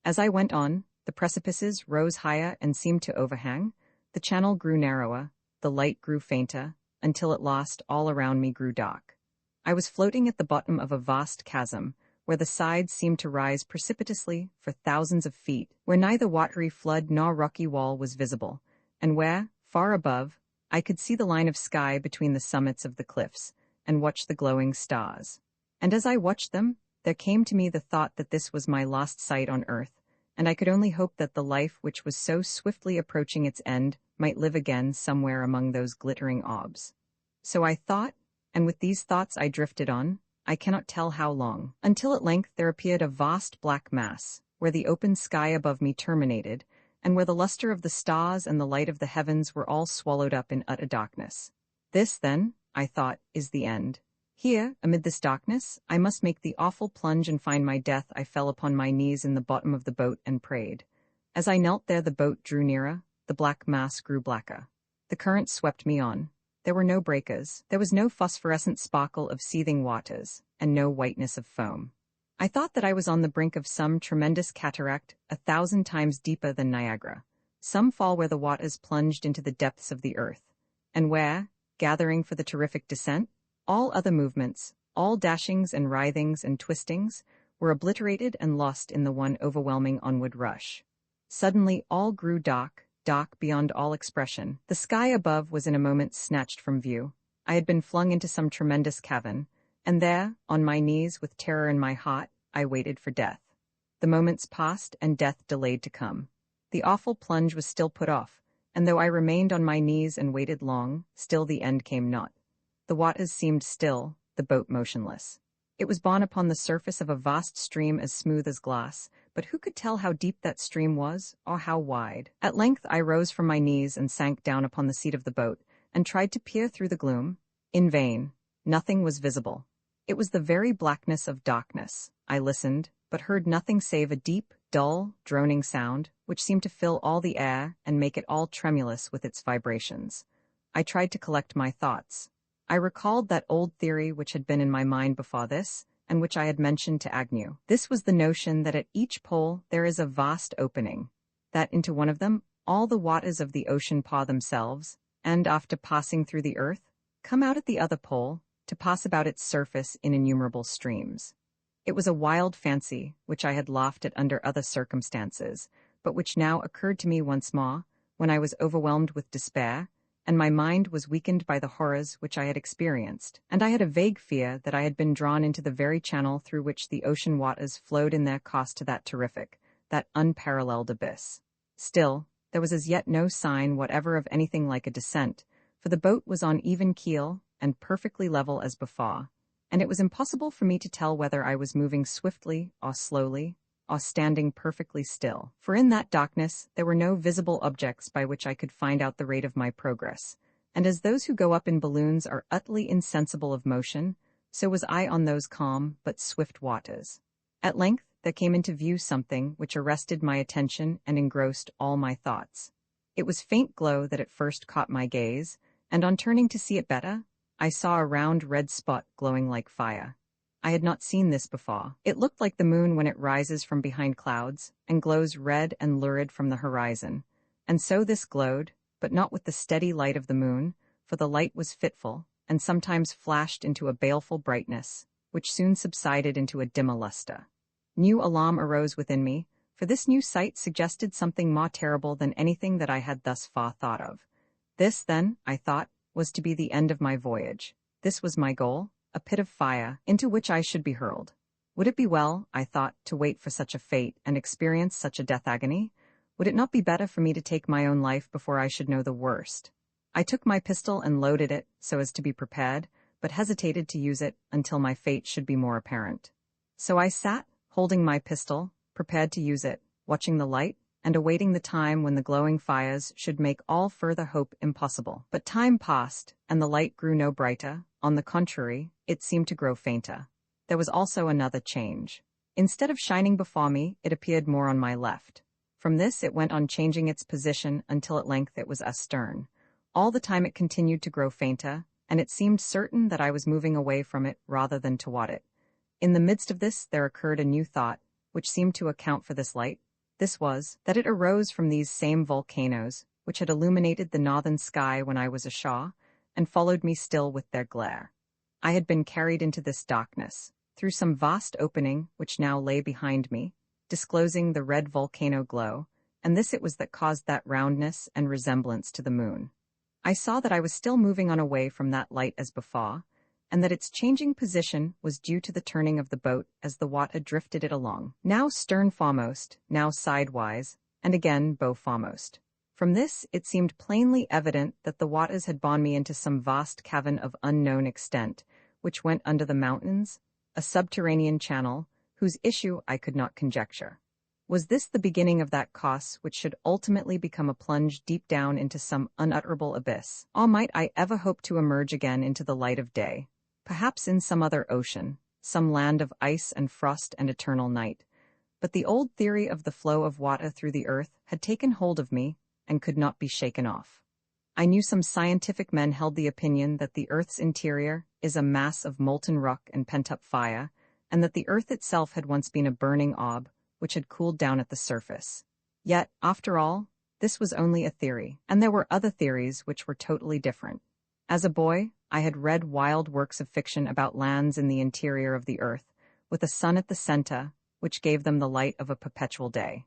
As I went on, the precipices rose higher and seemed to overhang, the channel grew narrower, the light grew fainter, until at last all around me grew dark. I was floating at the bottom of a vast chasm, where the sides seemed to rise precipitously for thousands of feet, where neither watery flood nor rocky wall was visible, and where, far above, I could see the line of sky between the summits of the cliffs, and watch the glowing stars. And as I watched them, there came to me the thought that this was my last sight on earth, and I could only hope that the life which was so swiftly approaching its end might live again somewhere among those glittering orbs. So I thought, and with these thoughts I drifted on, I cannot tell how long, until at length there appeared a vast black mass, where the open sky above me terminated, and where the luster of the stars and the light of the heavens were all swallowed up in utter darkness. This, then, I thought, is the end. Here, amid this darkness, I must make the awful plunge and find my death. I fell upon my knees in the bottom of the boat and prayed. As I knelt there the boat drew nearer, the black mass grew blacker. The current swept me on. There were no breakers, there was no phosphorescent sparkle of seething waters, and no whiteness of foam. I thought that I was on the brink of some tremendous cataract 1,000 times deeper than Niagara, some fall where the waters plunged into the depths of the earth, and where, gathering for the terrific descent, all other movements, all dashings and writhings and twistings, were obliterated and lost in the one overwhelming onward rush. Suddenly all grew dark beyond all expression. The sky above was in a moment snatched from view. I had been flung into some tremendous cavern, and there, on my knees with terror in my heart, I waited for death. The moments passed and death delayed to come. The awful plunge was still put off, and though I remained on my knees and waited long, still the end came not. The waters seemed still, the boat motionless. It was borne upon the surface of a vast stream as smooth as glass, but who could tell how deep that stream was, or how wide? At length I rose from my knees and sank down upon the seat of the boat, and tried to peer through the gloom. In vain. Nothing was visible. It was the very blackness of darkness. I listened, but heard nothing save a deep, dull, droning sound, which seemed to fill all the air and make it all tremulous with its vibrations. I tried to collect my thoughts. I recalled that old theory which had been in my mind before this, and which I had mentioned to Agnew. This was the notion that at each pole there is a vast opening, that into one of them all the waters of the ocean pour themselves, and after passing through the earth, come out at the other pole, to pass about its surface in innumerable streams. It was a wild fancy, which I had laughed at under other circumstances, but which now occurred to me once more, when I was overwhelmed with despair, and my mind was weakened by the horrors which I had experienced, and I had a vague fear that I had been drawn into the very channel through which the ocean waters flowed in their course to that terrific, that unparalleled abyss. Still, there was as yet no sign whatever of anything like a descent, for the boat was on even keel and perfectly level as before, and it was impossible for me to tell whether I was moving swiftly or slowly, or standing perfectly still. For in that darkness there were no visible objects by which I could find out the rate of my progress, and as those who go up in balloons are utterly insensible of motion, so was I on those calm but swift waters. At length there came into view something which arrested my attention and engrossed all my thoughts. It was faint glow that at first caught my gaze, and on turning to see it better, I saw a round red spot glowing like fire. I had not seen this before. It looked like the moon when it rises from behind clouds, and glows red and lurid from the horizon. And so this glowed, but not with the steady light of the moon, for the light was fitful, and sometimes flashed into a baleful brightness, which soon subsided into a dimmer luster. New alarm arose within me, for this new sight suggested something more terrible than anything that I had thus far thought of. This, then, I thought, was to be the end of my voyage. This was my goal, a pit of fire, into which I should be hurled. Would it be well, I thought, to wait for such a fate and experience such a death agony? Would it not be better for me to take my own life before I should know the worst? I took my pistol and loaded it so as to be prepared, but hesitated to use it until my fate should be more apparent. So I sat, holding my pistol, prepared to use it, watching the light, and awaiting the time when the glowing fires should make all further hope impossible. But time passed, and the light grew no brighter. On the contrary, it seemed to grow fainter. There was also another change. Instead of shining before me, it appeared more on my left. From this it went on changing its position until at length it was astern. All the time it continued to grow fainter, and it seemed certain that I was moving away from it rather than toward it. In the midst of this there occurred a new thought, which seemed to account for this light. This was, that it arose from these same volcanoes, which had illuminated the northern sky when I was ashore, and followed me still with their glare. I had been carried into this darkness, through some vast opening which now lay behind me, disclosing the red volcano glow, and this it was that caused that roundness and resemblance to the moon. I saw that I was still moving on away from that light as before, and that its changing position was due to the turning of the boat as the water drifted it along, now stern foremost, now sidewise, and again bow foremost. From this it seemed plainly evident that the waters had borne me into some vast cavern of unknown extent, which went under the mountains, a subterranean channel, whose issue I could not conjecture. Was this the beginning of that course which should ultimately become a plunge deep down into some unutterable abyss? Or might I ever hope to emerge again into the light of day, perhaps in some other ocean, some land of ice and frost and eternal night? But the old theory of the flow of water through the earth had taken hold of me, and could not be shaken off. I knew some scientific men held the opinion that the Earth's interior is a mass of molten rock and pent-up fire, and that the Earth itself had once been a burning orb, which had cooled down at the surface. Yet, after all, this was only a theory, and there were other theories which were totally different. As a boy, I had read wild works of fiction about lands in the interior of the Earth, with a sun at the center, which gave them the light of a perpetual day.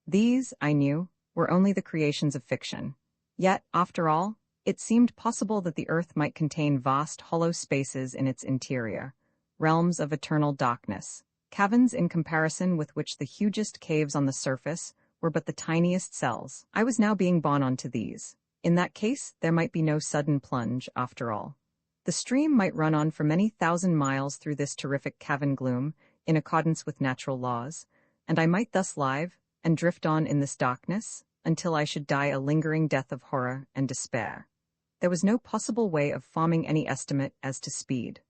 These, I knew, were only the creations of fiction. Yet, after all, it seemed possible that the earth might contain vast hollow spaces in its interior, realms of eternal darkness, Caverns in comparison with which the hugest caves on the surface were but the tiniest cells. I was now being borne onto these. In that case, there might be no sudden plunge, after all. The stream might run on for many thousand miles through this terrific cavern gloom, in accordance with natural laws, and I might thus live and drift on in this darkness until I should die a lingering death of horror and despair. There was no possible way of forming any estimate as to speed.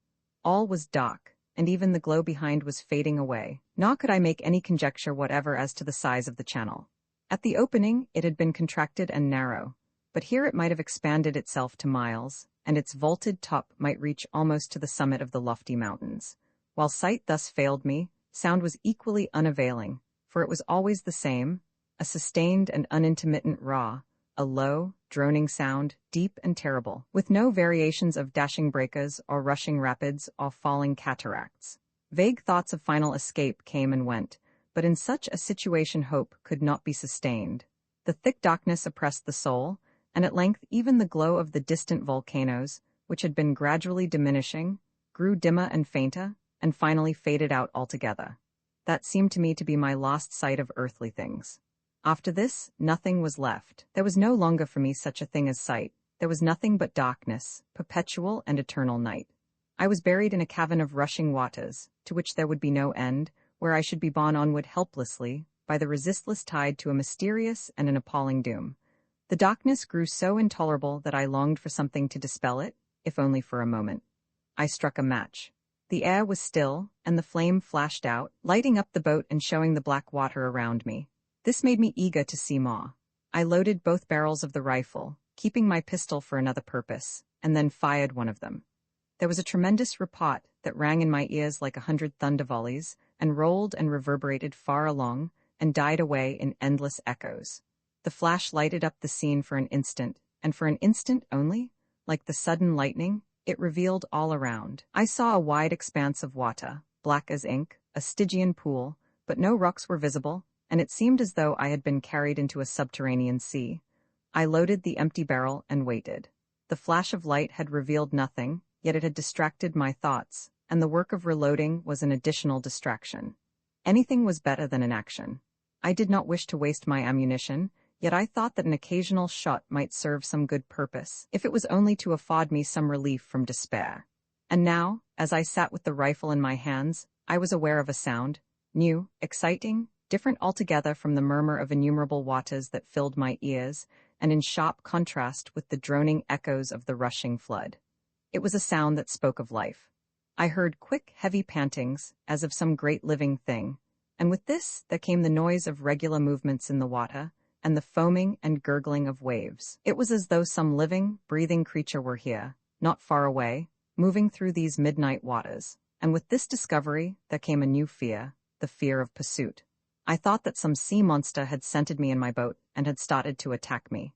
All was dark, and even the glow behind was fading away, nor could I make any conjecture whatever as to the size of the channel. At the opening it had been contracted and narrow, but here it might have expanded itself to miles, and its vaulted top might reach almost to the summit of the lofty mountains. While sight thus failed me, sound was equally unavailing, for it was always the same, a sustained and unintermittent roar, a low, droning sound, deep and terrible, with no variations of dashing breakers or rushing rapids or falling cataracts. Vague thoughts of final escape came and went, but in such a situation hope could not be sustained. The thick darkness oppressed the soul, and at length even the glow of the distant volcanoes, which had been gradually diminishing, grew dimmer and fainter, and finally faded out altogether. That seemed to me to be my lost sight of earthly things. After this, nothing was left. There was no longer for me such a thing as sight. There was nothing but darkness, perpetual and eternal night. I was buried in a cavern of rushing waters, to which there would be no end, where I should be borne onward helplessly, by the resistless tide to a mysterious and an appalling doom. The darkness grew so intolerable that I longed for something to dispel it, if only for a moment. I struck a match. The air was still, and the flame flashed out, lighting up the boat and showing the black water around me. This made me eager to see more. I loaded both barrels of the rifle, keeping my pistol for another purpose, and then fired one of them. There was a tremendous report that rang in my ears like 100 thunder volleys, and rolled and reverberated far along, and died away in endless echoes. The flash lighted up the scene for an instant, and for an instant only, like the sudden lightning, it revealed all around. I saw a wide expanse of water, black as ink, a Stygian pool, but no rocks were visible, and it seemed as though I had been carried into a subterranean sea. I loaded the empty barrel and waited. The flash of light had revealed nothing, yet it had distracted my thoughts, and the work of reloading was an additional distraction. Anything was better than inaction. I did not wish to waste my ammunition, yet I thought that an occasional shot might serve some good purpose, if it was only to afford me some relief from despair. And now, as I sat with the rifle in my hands, I was aware of a sound, new, exciting, different altogether from the murmur of innumerable waters that filled my ears, and in sharp contrast with the droning echoes of the rushing flood. It was a sound that spoke of life. I heard quick, heavy pantings, as of some great living thing, and with this there came the noise of regular movements in the water, and the foaming and gurgling of waves. It was as though some living, breathing creature were here, not far away, moving through these midnight waters, and with this discovery there came a new fear, the fear of pursuit. I thought that some sea monster had scented me in my boat and had started to attack me.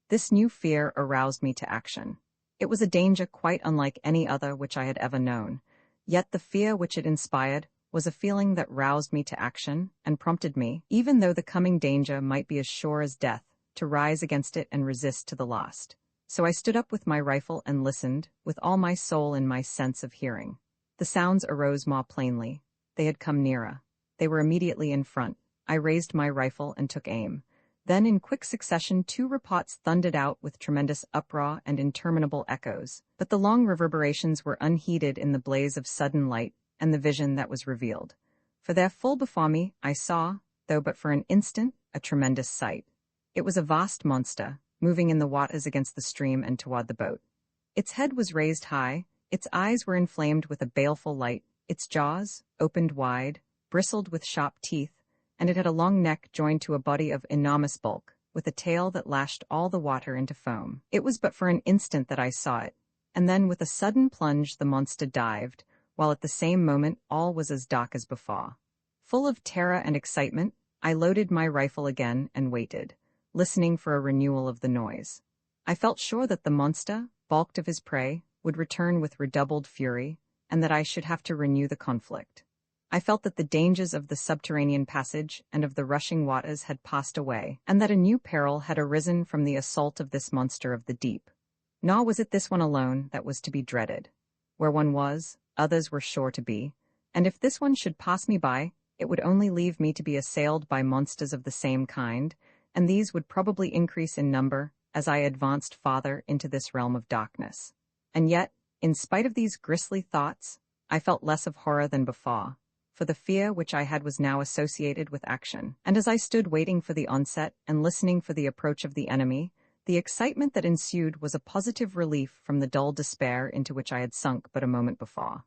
This new fear aroused me to action. It was a danger quite unlike any other which I had ever known, yet the fear which it inspired was a feeling that roused me to action and prompted me, even though the coming danger might be as sure as death, to rise against it and resist to the last. So I stood up with my rifle and listened, with all my soul in my sense of hearing. The sounds arose more plainly. They had come nearer. They were immediately in front. I raised my rifle and took aim. Then in quick succession 2 reports thundered out with tremendous uproar and interminable echoes, but the long reverberations were unheeded in the blaze of sudden light and the vision that was revealed. For there full before me I saw, though but for an instant, a tremendous sight. It was a vast monster, moving in the waters against the stream and toward the boat. Its head was raised high, its eyes were inflamed with a baleful light, its jaws, opened wide, bristled with sharp teeth, and it had a long neck joined to a body of enormous bulk, with a tail that lashed all the water into foam. It was but for an instant that I saw it, and then with a sudden plunge the monster dived, while at the same moment all was as dark as before. Full of terror and excitement, I loaded my rifle again and waited, listening for a renewal of the noise. I felt sure that the monster, balked of his prey, would return with redoubled fury, and that I should have to renew the conflict. I felt that the dangers of the subterranean passage and of the rushing waters had passed away, and that a new peril had arisen from the assault of this monster of the deep. Nor was it this one alone that was to be dreaded. Where one was, others were sure to be, And if this one should pass me by, it would only leave me to be assailed by monsters of the same kind, and these would probably increase in number as I advanced farther into this realm of darkness. And yet, in spite of these grisly thoughts, I felt less of horror than before, for the fear which I had was now associated with action. And as I stood waiting for the onset and listening for the approach of the enemy, the excitement that ensued was a positive relief from the dull despair into which I had sunk but a moment before.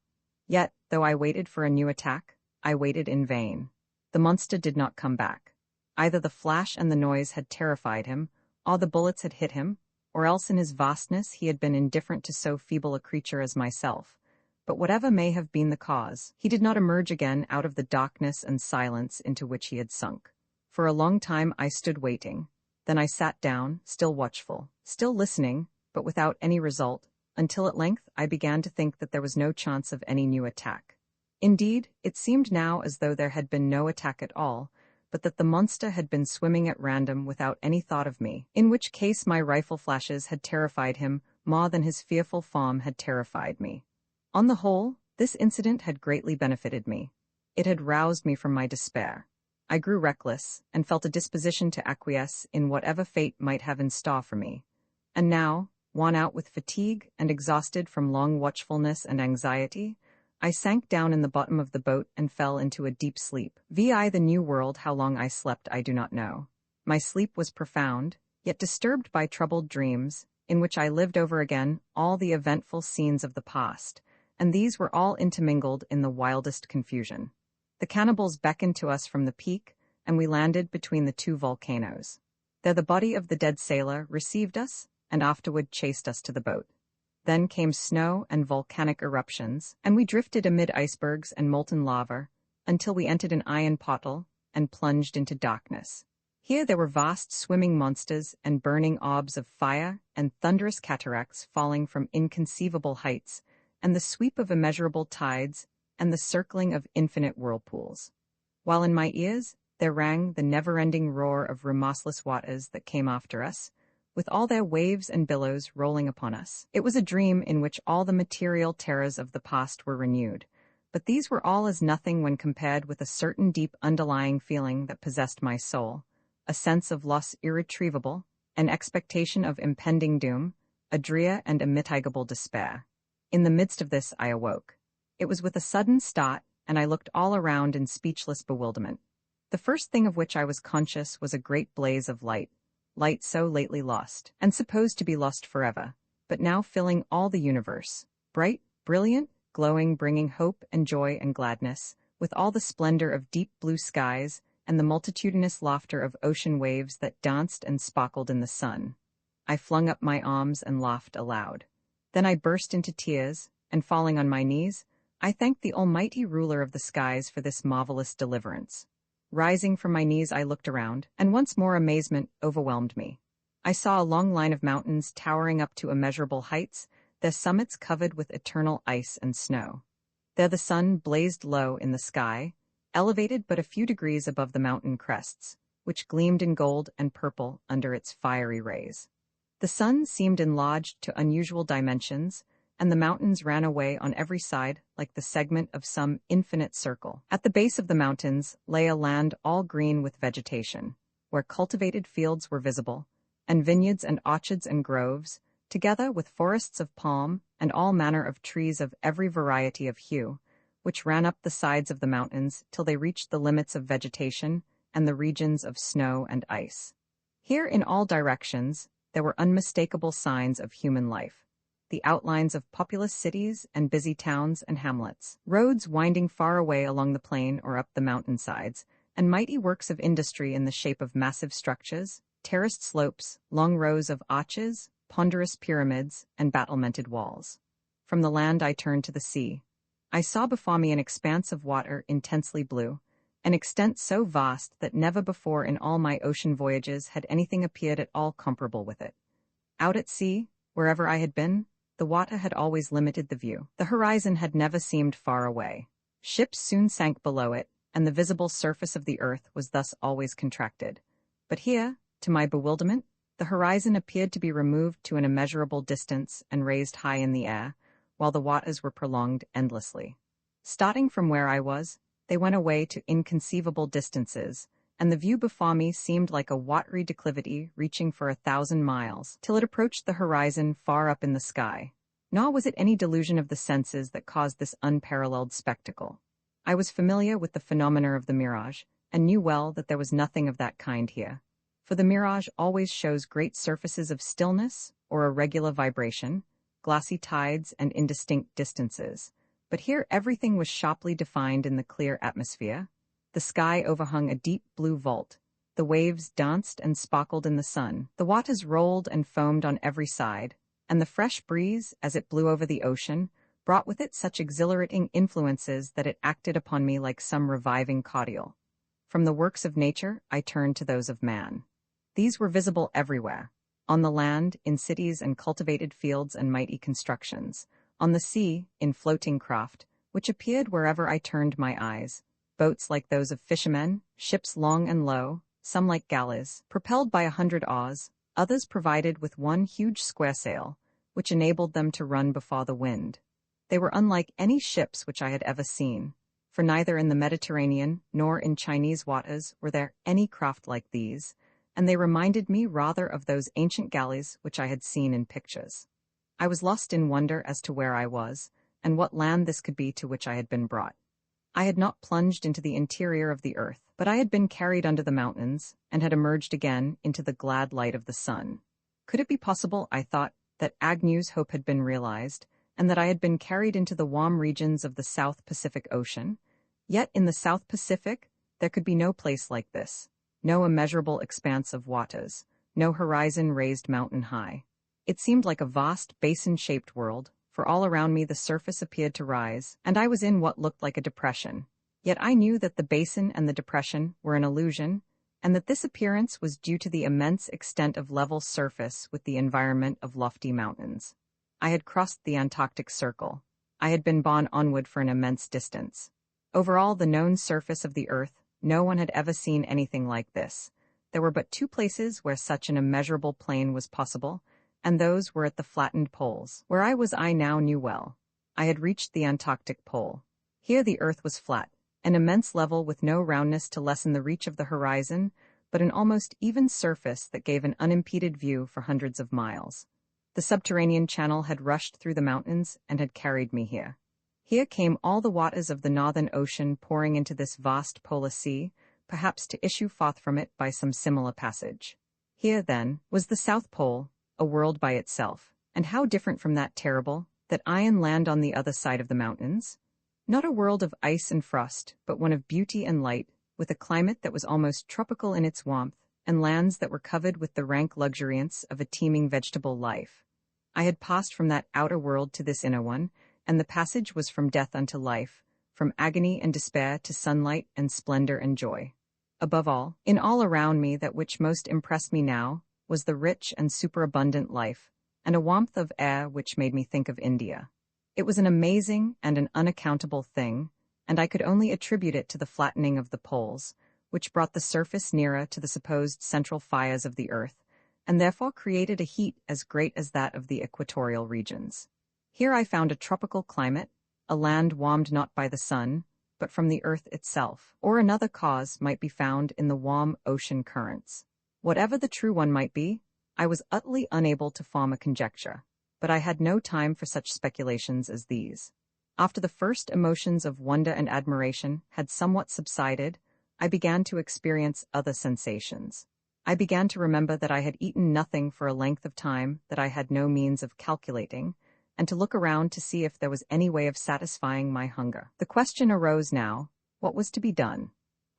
Yet, though I waited for a new attack, I waited in vain. The monster did not come back. Either the flash and the noise had terrified him, or the bullets had hit him, or else in his vastness he had been indifferent to so feeble a creature as myself. But whatever may have been the cause, he did not emerge again out of the darkness and silence into which he had sunk. For a long time I stood waiting. Then I sat down, still watchful, still listening, but without any result, until at length I began to think that there was no chance of any new attack. Indeed, it seemed now as though there had been no attack at all, but that the monster had been swimming at random without any thought of me, in which case my rifle flashes had terrified him more than his fearful form had terrified me. On the whole, this incident had greatly benefited me. It had roused me from my despair. I grew reckless, and felt a disposition to acquiesce in whatever fate might have in store for me. And now, worn out with fatigue and exhausted from long watchfulness and anxiety, I sank down in the bottom of the boat and fell into a deep sleep. The new world, how long I slept I do not know. My sleep was profound, yet disturbed by troubled dreams, in which I lived over again all the eventful scenes of the past, and these were all intermingled in the wildest confusion. The cannibals beckoned to us from the peak, and we landed between the two volcanoes. There the body of the dead sailor received us, and afterward chased us to the boat. Then came snow and volcanic eruptions, and we drifted amid icebergs and molten lava, until we entered an iron portal, and plunged into darkness. Here there were vast swimming monsters and burning orbs of fire, and thunderous cataracts falling from inconceivable heights, and the sweep of immeasurable tides, and the circling of infinite whirlpools. While in my ears there rang the never-ending roar of remorseless waters that came after us, with all their waves and billows rolling upon us. It was a dream in which all the material terrors of the past were renewed, but these were all as nothing when compared with a certain deep underlying feeling that possessed my soul, a sense of loss irretrievable, an expectation of impending doom, a drear and immitigable despair. In the midst of this I awoke. It was with a sudden start, and I looked all around in speechless bewilderment. The first thing of which I was conscious was a great blaze of light so lately lost, and supposed to be lost forever, but now filling all the universe, bright, brilliant, glowing, bringing hope and joy and gladness, with all the splendor of deep blue skies and the multitudinous laughter of ocean waves that danced and sparkled in the sun. I flung up my arms and laughed aloud. Then I burst into tears, and falling on my knees, I thanked the almighty ruler of the skies for this marvelous deliverance. Rising from my knees I looked around, and once more amazement overwhelmed me. I saw a long line of mountains towering up to immeasurable heights, their summits covered with eternal ice and snow. There the sun blazed low in the sky, elevated but a few degrees above the mountain crests, which gleamed in gold and purple under its fiery rays. The sun seemed enlarged to unusual dimensions, and the mountains ran away on every side like the segment of some infinite circle. At the base of the mountains lay a land all green with vegetation, where cultivated fields were visible, and vineyards and orchards and groves, together with forests of palm and all manner of trees of every variety of hue, which ran up the sides of the mountains till they reached the limits of vegetation and the regions of snow and ice. Here in all directions there were unmistakable signs of human life. The outlines of populous cities and busy towns and hamlets, roads winding far away along the plain or up the mountainsides, and mighty works of industry in the shape of massive structures, terraced slopes, long rows of arches, ponderous pyramids, and battlemented walls. From the land I turned to the sea. I saw before me an expanse of water intensely blue, an extent so vast that never before in all my ocean voyages had anything appeared at all comparable with it. Out at sea, wherever I had been, the water had always limited the view. The horizon had never seemed far away. Ships soon sank below it, and the visible surface of the earth was thus always contracted. But here, to my bewilderment, the horizon appeared to be removed to an immeasurable distance and raised high in the air, while the waters were prolonged endlessly. Starting from where I was, they went away to inconceivable distances, and the view before me seemed like a watery declivity reaching for 1,000 miles, till it approached the horizon far up in the sky. Nor was it any delusion of the senses that caused this unparalleled spectacle. I was familiar with the phenomena of the mirage, and knew well that there was nothing of that kind here. For the mirage always shows great surfaces of stillness or irregular vibration, glassy tides and indistinct distances. But here everything was sharply defined in the clear atmosphere. The sky overhung a deep blue vault. The waves danced and sparkled in the sun. The waters rolled and foamed on every side, and the fresh breeze, as it blew over the ocean, brought with it such exhilarating influences that it acted upon me like some reviving cordial. From the works of nature, I turned to those of man. These were visible everywhere. On the land, in cities and cultivated fields and mighty constructions. On the sea, in floating craft, which appeared wherever I turned my eyes. Boats like those of fishermen, ships long and low, some like galleys, propelled by 100 oars, others provided with one huge square sail, which enabled them to run before the wind. They were unlike any ships which I had ever seen, for neither in the Mediterranean nor in Chinese waters were there any craft like these, and they reminded me rather of those ancient galleys which I had seen in pictures. I was lost in wonder as to where I was, and what land this could be to which I had been brought. I had not plunged into the interior of the earth, but I had been carried under the mountains, and had emerged again into the glad light of the sun. Could it be possible, I thought, that Agnew's hope had been realized, and that I had been carried into the warm regions of the South Pacific Ocean? Yet in the South Pacific, there could be no place like this, no immeasurable expanse of waters, no horizon raised mountain high. It seemed like a vast, basin-shaped world, for all around me the surface appeared to rise, and I was in what looked like a depression. Yet I knew that the basin and the depression were an illusion, and that this appearance was due to the immense extent of level surface with the environment of lofty mountains. I had crossed the Antarctic Circle. I had been borne onward for an immense distance. Over all the known surface of the earth, no one had ever seen anything like this. There were but two places where such an immeasurable plain was possible, and those were at the flattened poles. Where I now knew well. I had reached the Antarctic Pole. Here the earth was flat, an immense level with no roundness to lessen the reach of the horizon, but an almost even surface that gave an unimpeded view for hundreds of miles. The subterranean channel had rushed through the mountains and had carried me here. Here came all the waters of the Northern Ocean pouring into this vast polar sea, perhaps to issue forth from it by some similar passage. Here, then, was the South Pole, a world by itself, and how different from that terrible, that iron land on the other side of the mountains? Not a world of ice and frost, but one of beauty and light, with a climate that was almost tropical in its warmth, and lands that were covered with the rank luxuriance of a teeming vegetable life. I had passed from that outer world to this inner one, and the passage was from death unto life, from agony and despair to sunlight and splendor and joy. Above all, in all around me, that which most impressed me now was the rich and superabundant life, and a warmth of air which made me think of India. It was an amazing and an unaccountable thing, and I could only attribute it to the flattening of the poles, which brought the surface nearer to the supposed central fires of the earth, and therefore created a heat as great as that of the equatorial regions. Here I found a tropical climate, a land warmed not by the sun, but from the earth itself, or another cause might be found in the warm ocean currents. Whatever the true one might be, I was utterly unable to form a conjecture, but I had no time for such speculations as these. After the first emotions of wonder and admiration had somewhat subsided, I began to experience other sensations. I began to remember that I had eaten nothing for a length of time that I had no means of calculating, and to look around to see if there was any way of satisfying my hunger. The question arose now, what was to be done?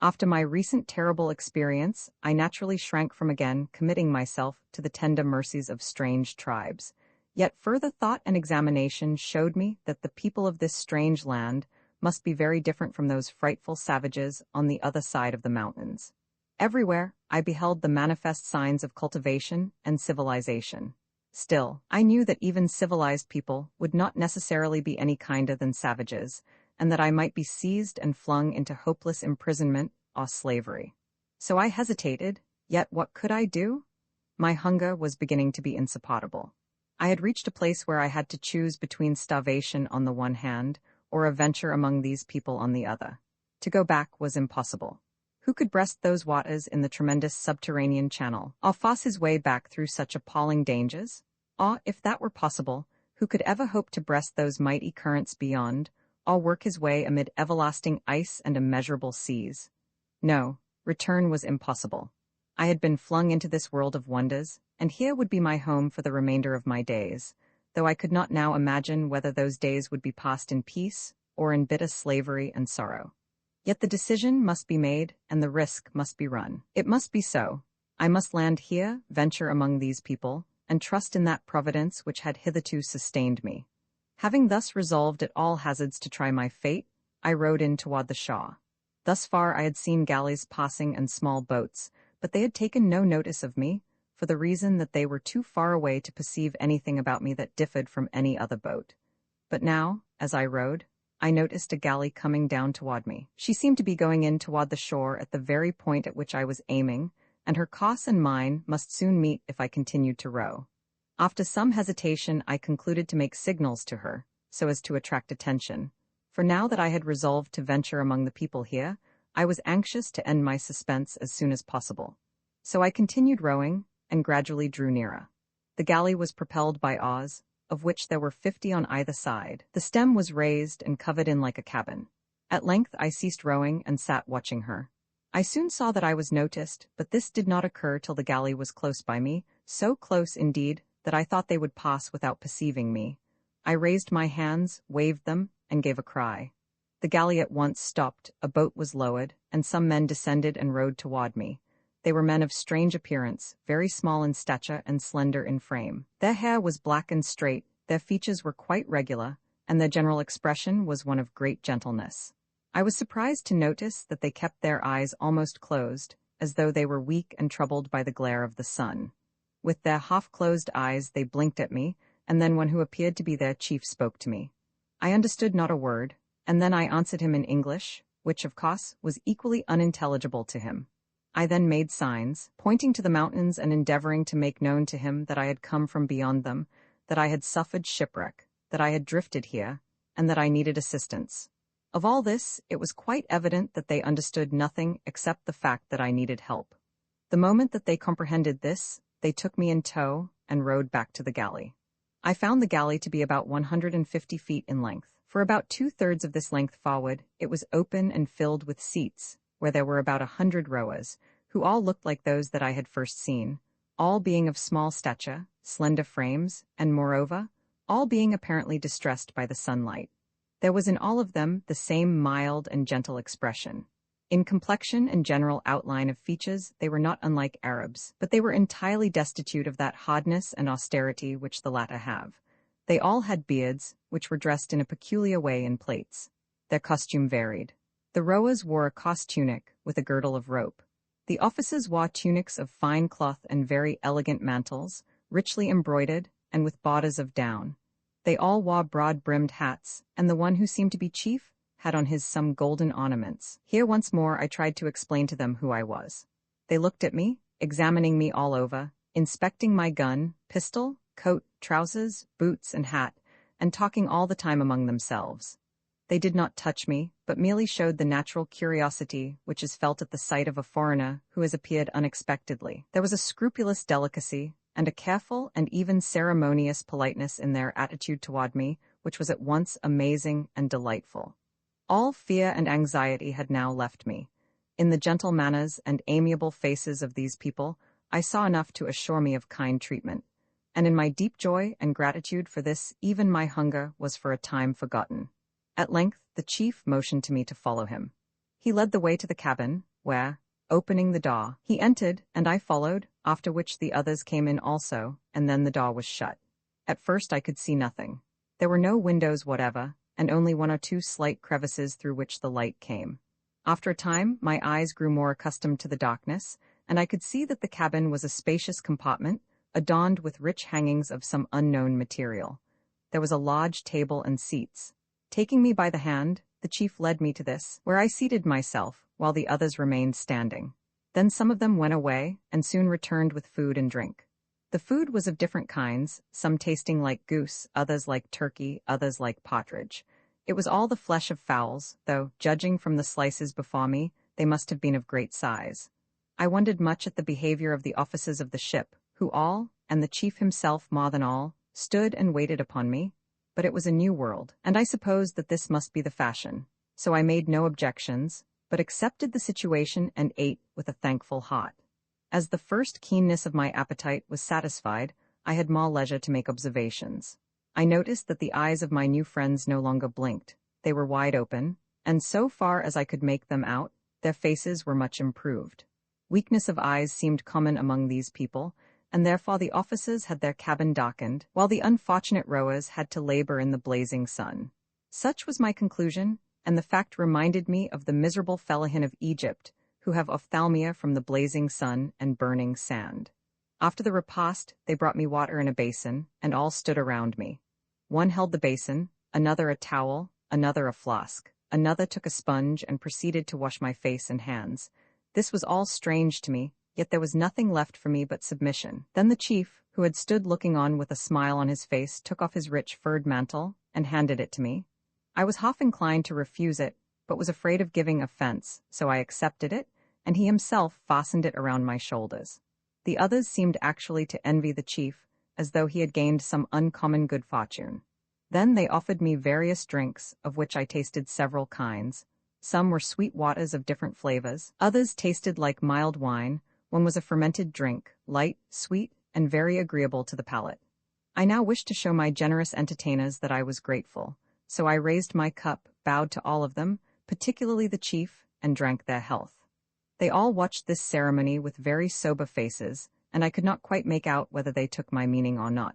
After my recent terrible experience, I naturally shrank from again committing myself to the tender mercies of strange tribes. Yet further thought and examination showed me that the people of this strange land must be very different from those frightful savages on the other side of the mountains. Everywhere, I beheld the manifest signs of cultivation and civilization. Still, I knew that even civilized people would not necessarily be any kinder than savages, and that I might be seized and flung into hopeless imprisonment or slavery. So I hesitated, yet what could I do? My hunger was beginning to be insupportable. I had reached a place where I had to choose between starvation on the one hand, or a venture among these people on the other. To go back was impossible. Who could breast those waters in the tremendous subterranean channel, or force his way back through such appalling dangers? Or, if that were possible, who could ever hope to breast those mighty currents beyond, or work his way amid everlasting ice and immeasurable seas? No, return was impossible. I had been flung into this world of wonders, and here would be my home for the remainder of my days, though I could not now imagine whether those days would be passed in peace or in bitter slavery and sorrow. Yet the decision must be made, and the risk must be run. It must be so. I must land here, venture among these people, and trust in that providence which had hitherto sustained me. Having thus resolved at all hazards to try my fate, I rowed in toward the shore. Thus far I had seen galleys passing and small boats, but they had taken no notice of me, for the reason that they were too far away to perceive anything about me that differed from any other boat. But now, as I rowed, I noticed a galley coming down toward me. She seemed to be going in toward the shore at the very point at which I was aiming, and her course and mine must soon meet if I continued to row. After some hesitation, I concluded to make signals to her, so as to attract attention, for now that I had resolved to venture among the people here, I was anxious to end my suspense as soon as possible. So I continued rowing, and gradually drew nearer. The galley was propelled by oars, of which there were 50 on either side. The stem was raised and covered in like a cabin. At length I ceased rowing and sat watching her. I soon saw that I was noticed, but this did not occur till the galley was close by me, so close indeed that I thought they would pass without perceiving me. I raised my hands, waved them, and gave a cry. The galley at once stopped, a boat was lowered, and some men descended and rowed toward me. They were men of strange appearance, very small in stature and slender in frame. Their hair was black and straight, their features were quite regular, and their general expression was one of great gentleness. I was surprised to notice that they kept their eyes almost closed, as though they were weak and troubled by the glare of the sun. With their half-closed eyes they blinked at me, and then one who appeared to be their chief spoke to me. I understood not a word, and then I answered him in English, which, of course, was equally unintelligible to him. I then made signs, pointing to the mountains and endeavoring to make known to him that I had come from beyond them, that I had suffered shipwreck, that I had drifted here, and that I needed assistance. Of all this, it was quite evident that they understood nothing except the fact that I needed help. The moment that they comprehended this, they took me in tow and rowed back to the galley. I found the galley to be about 150 feet in length. For about 2/3 of this length forward, it was open and filled with seats, where there were about 100 rowers, who all looked like those that I had first seen, all being of small stature, slender frames, and moreover, all being apparently distressed by the sunlight. There was in all of them the same mild and gentle expression. In complexion and general outline of features they were not unlike Arabs, but they were entirely destitute of that hardness and austerity which the latter have. They all had beards, which were dressed in a peculiar way in plaits. Their costume varied. The rowers wore a coarse tunic with a girdle of rope. The officers wore tunics of fine cloth and very elegant mantles, richly embroidered and with borders of down. They all wore broad-brimmed hats, and the one who seemed to be chief had on his some golden ornaments. Here once more I tried to explain to them who I was. They looked at me, examining me all over, inspecting my gun, pistol, coat, trousers, boots, and hat, and talking all the time among themselves. They did not touch me, but merely showed the natural curiosity which is felt at the sight of a foreigner who has appeared unexpectedly. There was a scrupulous delicacy, and a careful and even ceremonious politeness in their attitude toward me, which was at once amazing and delightful. All fear and anxiety had now left me. In the gentle manners and amiable faces of these people, I saw enough to assure me of kind treatment, and in my deep joy and gratitude for this, even my hunger was for a time forgotten. At length, the chief motioned to me to follow him. He led the way to the cabin, where, opening the door, he entered, and I followed, after which the others came in also, and then the door was shut. At first I could see nothing. There were no windows whatever, and only 1 or 2 slight crevices through which the light came. After a time, my eyes grew more accustomed to the darkness, and I could see that the cabin was a spacious compartment, adorned with rich hangings of some unknown material. There was a large table and seats. Taking me by the hand, the chief led me to this, where I seated myself, while the others remained standing. Then some of them went away, and soon returned with food and drink. The food was of different kinds, some tasting like goose, others like turkey, others like partridge. It was all the flesh of fowls, though, judging from the slices before me, they must have been of great size. I wondered much at the behavior of the officers of the ship, who all, and the chief himself more than all, stood and waited upon me. But it was a new world, and I supposed that this must be the fashion. So I made no objections, but accepted the situation and ate with a thankful heart. As the first keenness of my appetite was satisfied, I had more leisure to make observations. I noticed that the eyes of my new friends no longer blinked. They were wide open, and so far as I could make them out, their faces were much improved. Weakness of eyes seemed common among these people, and therefore the officers had their cabin darkened, while the unfortunate rowers had to labor in the blazing sun. Such was my conclusion, and the fact reminded me of the miserable fellahin of Egypt, who have ophthalmia from the blazing sun and burning sand. After the repast, they brought me water in a basin, and all stood around me. One held the basin, another a towel, another a flask, another took a sponge and proceeded to wash my face and hands. This was all strange to me, yet there was nothing left for me but submission. Then the chief, who had stood looking on with a smile on his face, took off his rich furred mantle and handed it to me. I was half inclined to refuse it, but was afraid of giving offense, so I accepted it, and he himself fastened it around my shoulders. The others seemed actually to envy the chief, as though he had gained some uncommon good fortune. Then they offered me various drinks, of which I tasted several kinds. Some were sweet waters of different flavors, others tasted like mild wine, one was a fermented drink, light, sweet, and very agreeable to the palate. I now wished to show my generous entertainers that I was grateful, so I raised my cup, bowed to all of them, particularly the chief, and drank their health. They all watched this ceremony with very sober faces, and I could not quite make out whether they took my meaning or not.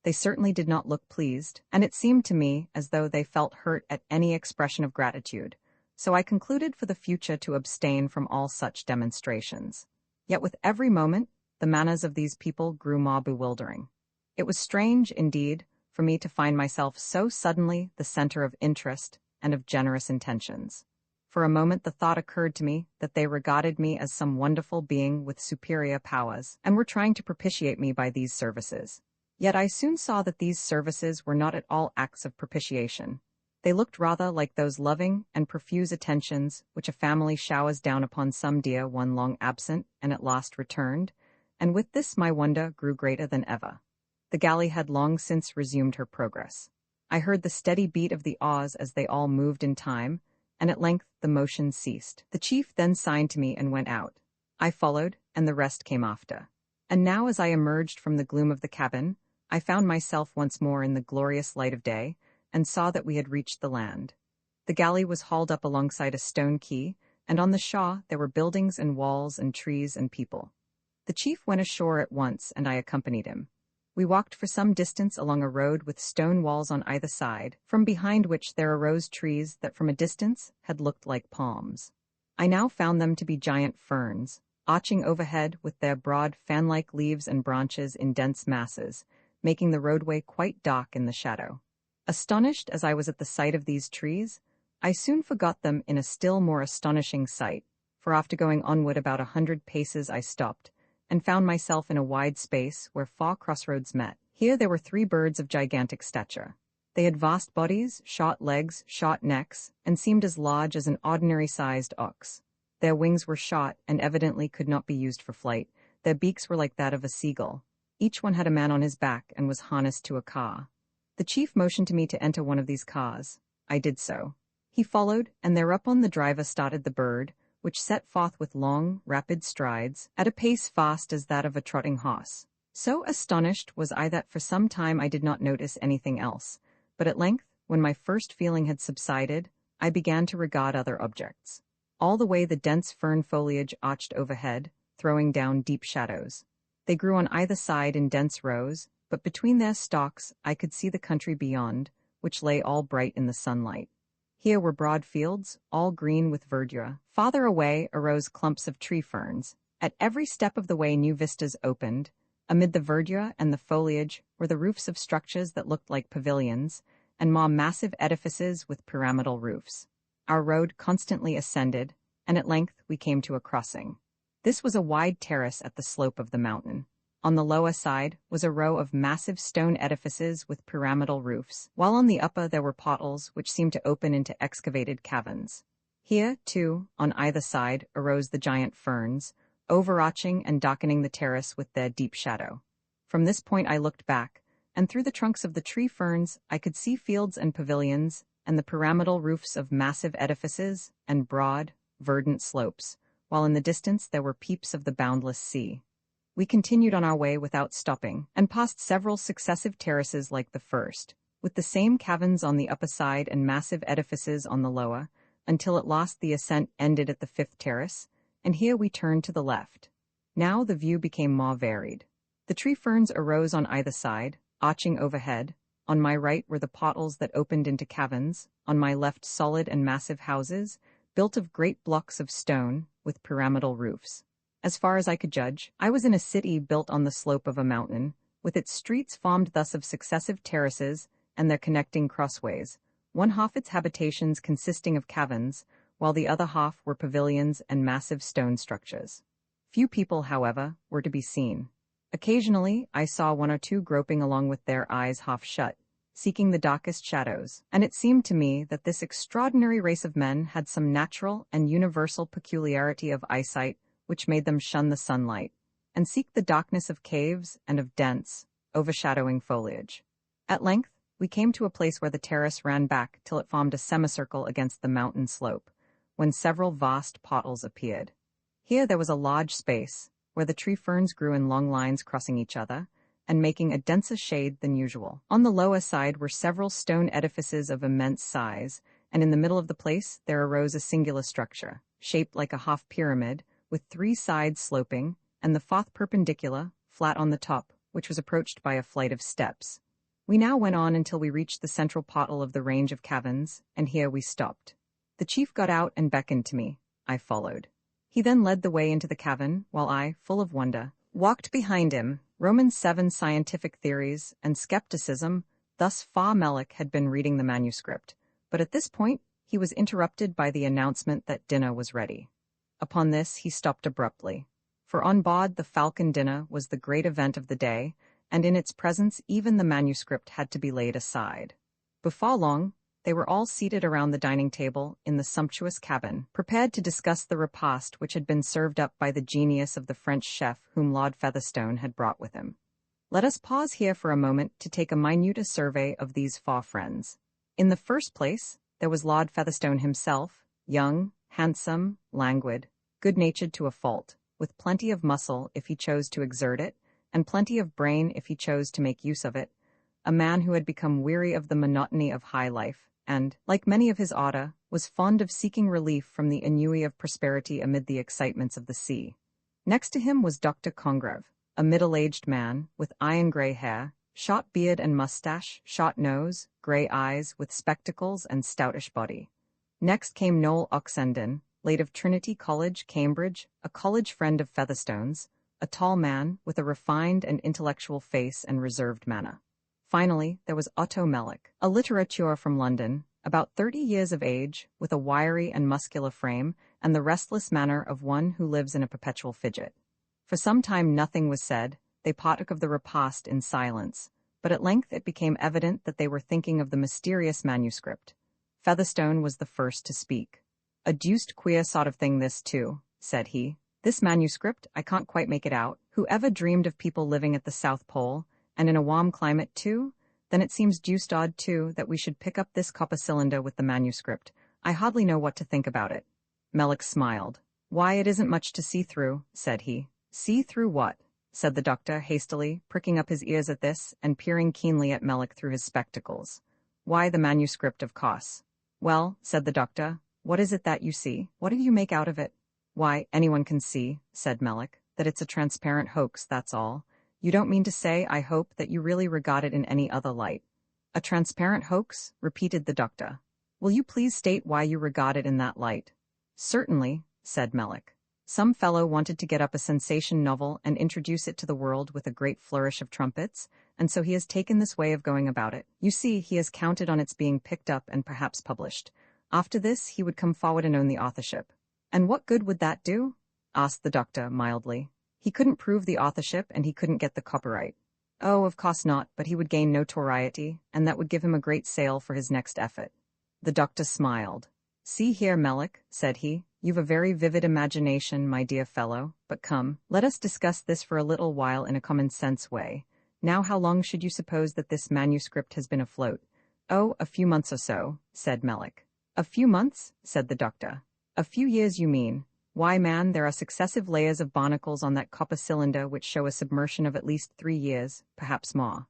They certainly did not look pleased, and it seemed to me as though they felt hurt at any expression of gratitude, so I concluded for the future to abstain from all such demonstrations. Yet with every moment, the manners of these people grew more bewildering. It was strange, indeed, for me to find myself so suddenly the center of interest and of generous intentions. For a moment the thought occurred to me that they regarded me as some wonderful being with superior powers, and were trying to propitiate me by these services. Yet I soon saw that these services were not at all acts of propitiation. They looked rather like those loving and profuse attentions which a family showers down upon some dear one long absent and at last returned, and with this my wonder grew greater than ever. The galley had long since resumed her progress. I heard the steady beat of the oars as they all moved in time, and at length the motion ceased. The chief then signed to me and went out. I followed, and the rest came after. And now as I emerged from the gloom of the cabin, I found myself once more in the glorious light of day, and saw that we had reached the land. The galley was hauled up alongside a stone quay, and on the shore there were buildings and walls and trees and people. The chief went ashore at once, and I accompanied him. We walked for some distance along a road with stone walls on either side, from behind which there arose trees that from a distance had looked like palms. I now found them to be giant ferns, arching overhead with their broad fan-like leaves and branches in dense masses, making the roadway quite dark in the shadow. Astonished as I was at the sight of these trees, I soon forgot them in a still more astonishing sight, for after going onward about 100 paces I stopped, and found myself in a wide space where 4 crossroads met. Here there were 3 birds of gigantic stature. They had vast bodies, short legs, short necks, and seemed as large as an ordinary-sized ox. Their wings were short and evidently could not be used for flight. Their beaks were like that of a seagull. Each one had a man on his back and was harnessed to a car. The chief motioned to me to enter one of these cars. I did so. He followed, and thereupon the driver started the bird, which set forth with long, rapid strides, at a pace fast as that of a trotting horse. So astonished was I that for some time I did not notice anything else, but at length, when my first feeling had subsided, I began to regard other objects. All the way the dense fern foliage arched overhead, throwing down deep shadows. They grew on either side in dense rows, but between their stalks I could see the country beyond, which lay all bright in the sunlight. Here were broad fields, all green with verdure. Farther away arose clumps of tree ferns. At every step of the way new vistas opened. Amid the verdure and the foliage were the roofs of structures that looked like pavilions, and more massive edifices with pyramidal roofs. Our road constantly ascended, and at length we came to a crossing. This was a wide terrace at the slope of the mountain. On the lower side was a row of massive stone edifices with pyramidal roofs, while on the upper there were portals which seemed to open into excavated caverns. Here, too, on either side, arose the giant ferns, overarching and darkening the terrace with their deep shadow. From this point I looked back, and through the trunks of the tree ferns I could see fields and pavilions, and the pyramidal roofs of massive edifices, and broad, verdant slopes, while in the distance there were peeps of the boundless sea. We continued on our way without stopping, and passed several successive terraces like the first, with the same caverns on the upper side and massive edifices on the lower, until at last the ascent ended at the fifth terrace, and here we turned to the left. Now the view became more varied. The tree ferns arose on either side, arching overhead. On my right were the portals that opened into caverns, on my left solid and massive houses, built of great blocks of stone, with pyramidal roofs. As far as I could judge, I was in a city built on the slope of a mountain, with its streets formed thus of successive terraces and their connecting crossways, one half its habitations consisting of caverns, while the other half were pavilions and massive stone structures. Few people, however, were to be seen. Occasionally, I saw one or two groping along with their eyes half shut, seeking the darkest shadows, and it seemed to me that this extraordinary race of men had some natural and universal peculiarity of eyesight which made them shun the sunlight, and seek the darkness of caves and of dense, overshadowing foliage. At length, we came to a place where the terrace ran back till it formed a semicircle against the mountain slope, when several vast portals appeared. Here there was a large space, where the tree ferns grew in long lines crossing each other, and making a denser shade than usual. On the lower side were several stone edifices of immense size, and in the middle of the place there arose a singular structure, shaped like a half pyramid, with 3 sides sloping, and the fourth perpendicular, flat on the top, which was approached by a flight of steps. We now went on until we reached the central portal of the range of caverns, and here we stopped. The chief got out and beckoned to me. I followed. He then led the way into the cavern, while I, full of wonder, walked behind him. Romans 7 scientific theories and skepticism. Thus far Mille had been reading the manuscript, but at this point he was interrupted by the announcement that dinner was ready. Upon this he stopped abruptly, for on board the Falcon dinner was the great event of the day, and in its presence even the manuscript had to be laid aside. Before long, they were all seated around the dining table in the sumptuous cabin, prepared to discuss the repast which had been served up by the genius of the French chef whom Lord Featherstone had brought with him. Let us pause here for a moment to take a minute survey of these 4 friends. In the first place, there was Lord Featherstone himself, young, handsome, languid, good-natured to a fault, with plenty of muscle if he chose to exert it, and plenty of brain if he chose to make use of it, a man who had become weary of the monotony of high life, and, like many of his order, was fond of seeking relief from the ennui of prosperity amid the excitements of the sea. Next to him was Dr. Congreve, a middle-aged man, with iron-gray hair, short beard and mustache, short nose, gray eyes, with spectacles and stoutish body. Next came Noel Oxenden, late of Trinity College, Cambridge, a college friend of Featherstone's, a tall man with a refined and intellectual face and reserved manner. Finally, there was Otto Mille, a litterateur from London, about 30 years of age, with a wiry and muscular frame, and the restless manner of one who lives in a perpetual fidget. For some time nothing was said. They partook of the repast in silence, but at length it became evident that they were thinking of the mysterious manuscript. Featherstone was the first to speak. "A deuced queer sort of thing this, too," said he. "This manuscript, I can't quite make it out. Who ever dreamed of people living at the South Pole, and in a warm climate, too? Then it seems deuced odd, too, that we should pick up this copper cylinder with the manuscript. I hardly know what to think about it." Mille smiled. "Why, it isn't much to see through," said he. "See through what?" said the doctor hastily, pricking up his ears at this, and peering keenly at Mille through his spectacles. "Why, the manuscript, of course." "Well," said the doctor, "what is it that you see? What do you make out of it?" "Why, anyone can see," said Mille, "that it's a transparent hoax, that's all. You don't mean to say, I hope, that you really regard it in any other light." "A transparent hoax?" repeated the doctor. "Will you please state why you regard it in that light?" "Certainly," said Mille. "Some fellow wanted to get up a sensation novel and introduce it to the world with a great flourish of trumpets, and so he has taken this way of going about it. You see, he has counted on its being picked up and perhaps published. After this, he would come forward and own the authorship." "And what good would that do?" asked the doctor mildly. He couldn't prove the authorship and he couldn't get the copyright. Oh, of course not, but he would gain notoriety, and that would give him a great sale for his next effort. The doctor smiled. See here, Melick, said he, you've a very vivid imagination, my dear fellow, but come, let us discuss this for a little while in a common-sense way. Now how long should you suppose that this manuscript has been afloat? Oh, a few months or so, said Melick. A few months, said the doctor. A few years, you mean? Why, man, there are successive layers of barnacles on that copper cylinder which show a submersion of at least 3 years, perhaps more.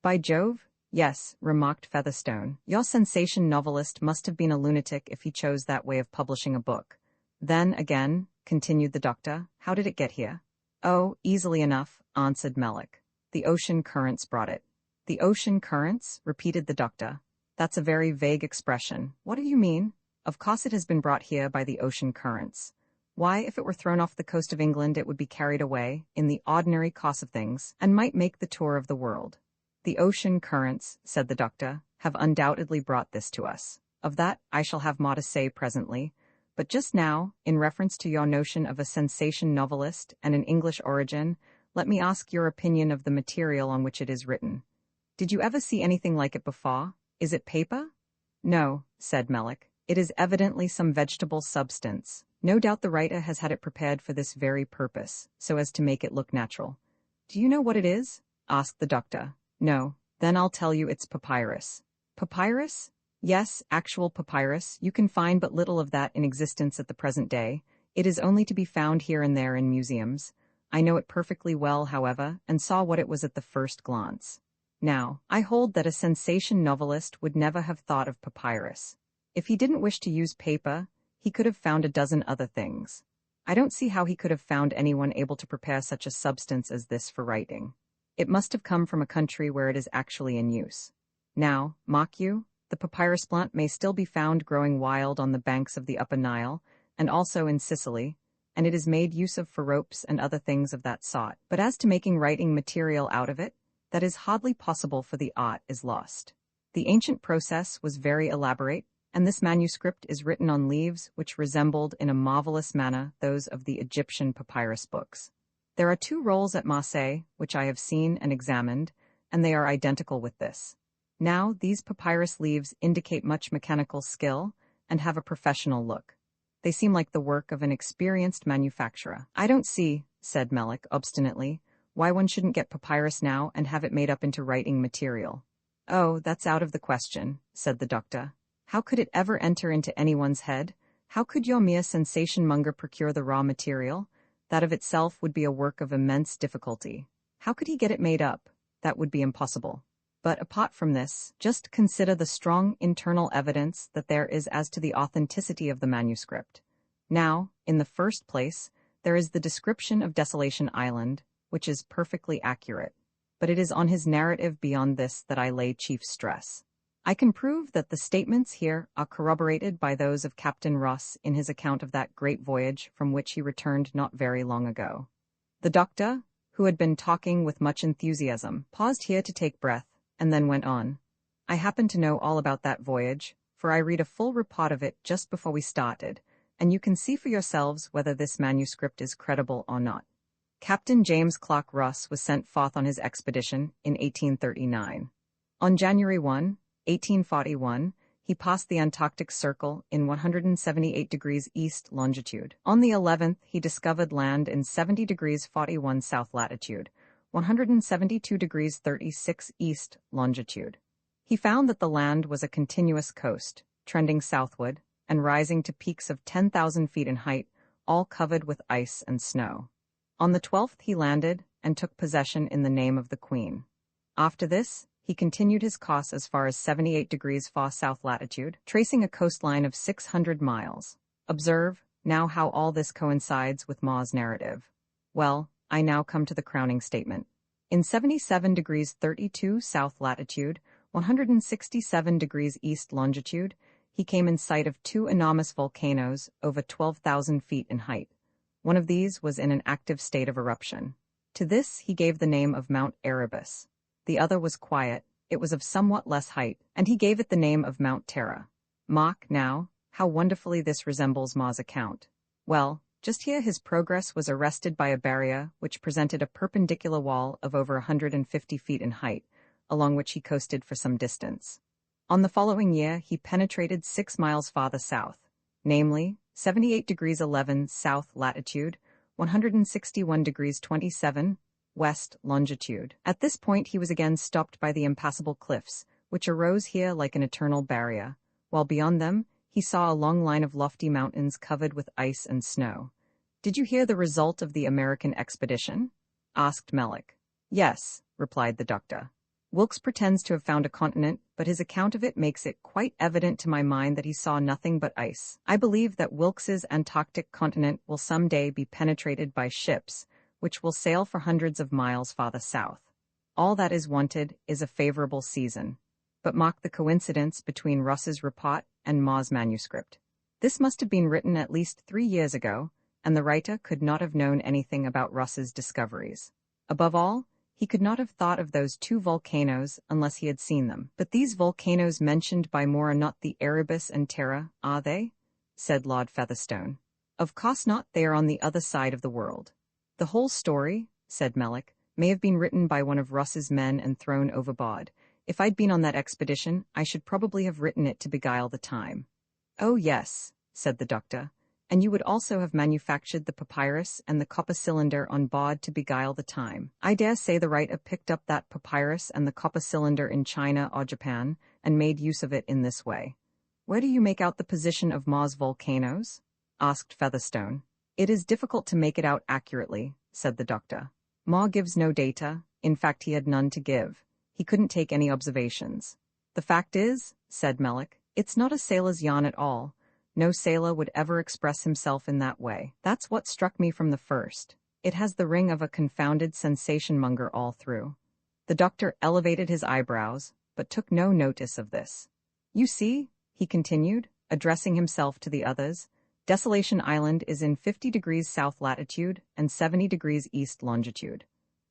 By Jove, yes, remarked Featherstone. Your sensation novelist must have been a lunatic if he chose that way of publishing a book. Then, again, continued the doctor, how did it get here? Oh, easily enough, answered Melick. The ocean currents brought it. The ocean currents? Repeated the doctor. That's a very vague expression. What do you mean? Of course it has been brought here by the ocean currents. Why, if it were thrown off the coast of England, it would be carried away, in the ordinary course of things, and might make the tour of the world. The ocean currents, said the doctor, have undoubtedly brought this to us. Of that I shall have more to say presently, but just now, in reference to your notion of a sensation novelist and an English origin, let me ask your opinion of the material on which it is written. Did you ever see anything like it before? Is it paper? No, said Melick. It is evidently some vegetable substance. No doubt the writer has had it prepared for this very purpose, so as to make it look natural. Do you know what it is? Asked the doctor. No. Then I'll tell you it's papyrus. Papyrus? Yes, actual papyrus. You can find but little of that in existence at the present day. It is only to be found here and there in museums. I know it perfectly well, however, and saw what it was at the first glance. Now, I hold that a sensation novelist would never have thought of papyrus. If he didn't wish to use paper, he could have found a dozen other things. I don't see how he could have found anyone able to prepare such a substance as this for writing. It must have come from a country where it is actually in use. Now, mock you, the papyrus plant may still be found growing wild on the banks of the Upper Nile, and also in Sicily, and it is made use of for ropes and other things of that sort. But as to making writing material out of it, that is hardly possible, for the art is lost. The ancient process was very elaborate, and this manuscript is written on leaves which resembled in a marvelous manner those of the Egyptian papyrus books. There are 2 rolls at Marseille, which I have seen and examined, and they are identical with this. Now, these papyrus leaves indicate much mechanical skill and have a professional look. They seem like the work of an experienced manufacturer. I don't see, said Melick obstinately, why one shouldn't get papyrus now and have it made up into writing material. Oh, that's out of the question, said the doctor. How could it ever enter into anyone's head? How could your mere sensation-monger procure the raw material? That of itself would be a work of immense difficulty. How could he get it made up? That would be impossible. But apart from this, just consider the strong internal evidence that there is as to the authenticity of the manuscript. Now, in the first place, there is the description of Desolation Island, which is perfectly accurate. But it is on his narrative beyond this that I lay chief stress. I can prove that the statements here are corroborated by those of Captain Ross in his account of that great voyage from which he returned not very long ago. The doctor, who had been talking with much enthusiasm, paused here to take breath, and then went on. I happen to know all about that voyage, for I read a full report of it just before we started, and you can see for yourselves whether this manuscript is credible or not. Captain James Clark Ross was sent forth on his expedition in 1839. On January 1, 1841, he passed the Antarctic Circle in 178 degrees east longitude. On the 11th, he discovered land in 70 degrees 41 south latitude, 172 degrees 36 east longitude. He found that the land was a continuous coast, trending southward, and rising to peaks of 10,000 feet in height, all covered with ice and snow. On the 12th, he landed and took possession in the name of the Queen. After this, he continued his course as far as 78 degrees far south latitude, tracing a coastline of 600 miles. Observe, now, how all this coincides with Ma's narrative. Well, I now come to the crowning statement. In 77 degrees 32 south latitude, 167 degrees east longitude, he came in sight of 2 enormous volcanoes over 12,000 feet in height. One of these was in an active state of eruption. To this he gave the name of Mount Erebus. The other was quiet, it was of somewhat less height, and he gave it the name of Mount Terra. Mark, now, how wonderfully this resembles Ma's account. Well, Just here his progress was arrested by a barrier which presented a perpendicular wall of over 150 feet in height, along which he coasted for some distance. On the following year, he penetrated 6 miles farther south, namely 78 degrees 11 south latitude, 161 degrees 27 west longitude. At this point he was again stopped by the impassable cliffs, which arose here like an eternal barrier, while beyond them he saw a long line of lofty mountains covered with ice and snow. "Did you hear the result of the American expedition?" asked Mille. "Yes," replied the doctor. "Wilkes pretends to have found a continent, but his account of it makes it quite evident to my mind that he saw nothing but ice. I believe that Wilkes's Antarctic continent will some day be penetrated by ships, which will sail for hundreds of miles farther south. All that is wanted is a favorable season." But mark the coincidence between Ross's report and Maugh's manuscript. This must have been written at least 3 years ago, and the writer could not have known anything about Ross's discoveries. Above all, he could not have thought of those 2 volcanoes unless he had seen them. "But these volcanoes mentioned by Moore are not the Erebus and Terror, are they?" said Lord Featherstone. "Of course not, they are on the other side of the world." "The whole story," said Mille, "may have been written by one of Ross's men and thrown overboard. If I'd been on that expedition, I should probably have written it to beguile the time." "Oh yes," said the doctor, "and you would also have manufactured the papyrus and the copper cylinder on board to beguile the time. I dare say the writer picked up that papyrus and the copper cylinder in China or Japan, and made use of it in this way." "Where do you make out the position of Maugh's volcanoes?" asked Featherstone. "It is difficult to make it out accurately," said the doctor. "Maugh gives no data, in fact he had none to give. He couldn't take any observations." "The fact is," said Mille, "it's not a sailor's yarn at all. No sailor would ever express himself in that way. That's what struck me from the first. It has the ring of a confounded sensation-monger all through." The doctor elevated his eyebrows, but took no notice of this. "You see," he continued, addressing himself to the others, "Desolation Island is in 50 degrees south latitude and 70 degrees east longitude.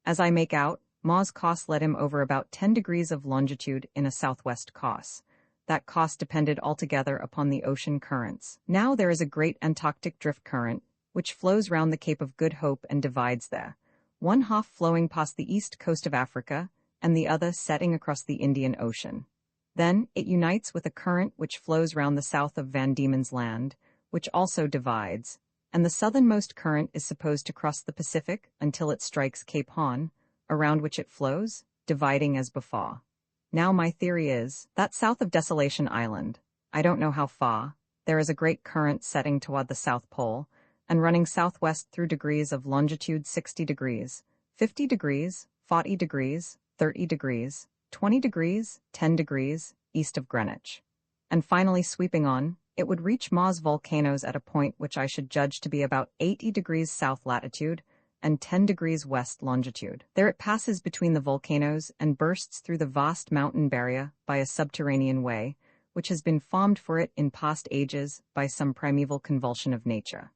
As I make out, Maugh's course led him over about 10 degrees of longitude in a southwest course. That course depended altogether upon the ocean currents. Now there is a great Antarctic drift current, which flows round the Cape of Good Hope and divides there, one half flowing past the east coast of Africa, and the other setting across the Indian Ocean. Then it unites with a current which flows round the south of Van Diemen's Land, which also divides, and the southernmost current is supposed to cross the Pacific until it strikes Cape Horn, around which it flows, dividing as before. Now my theory is that south of Desolation Island, I don't know how far, there is a great current setting toward the South Pole, and running southwest through degrees of longitude 60 degrees, 50 degrees, 40 degrees, 30 degrees, 20 degrees, 10 degrees, east of Greenwich. And finally sweeping on, it would reach Maugh's volcanoes at a point which I should judge to be about 80 degrees south latitude and 10 degrees west longitude. There it passes between the volcanoes and bursts through the vast mountain barrier by a subterranean way, which has been formed for it in past ages by some primeval convulsion of nature.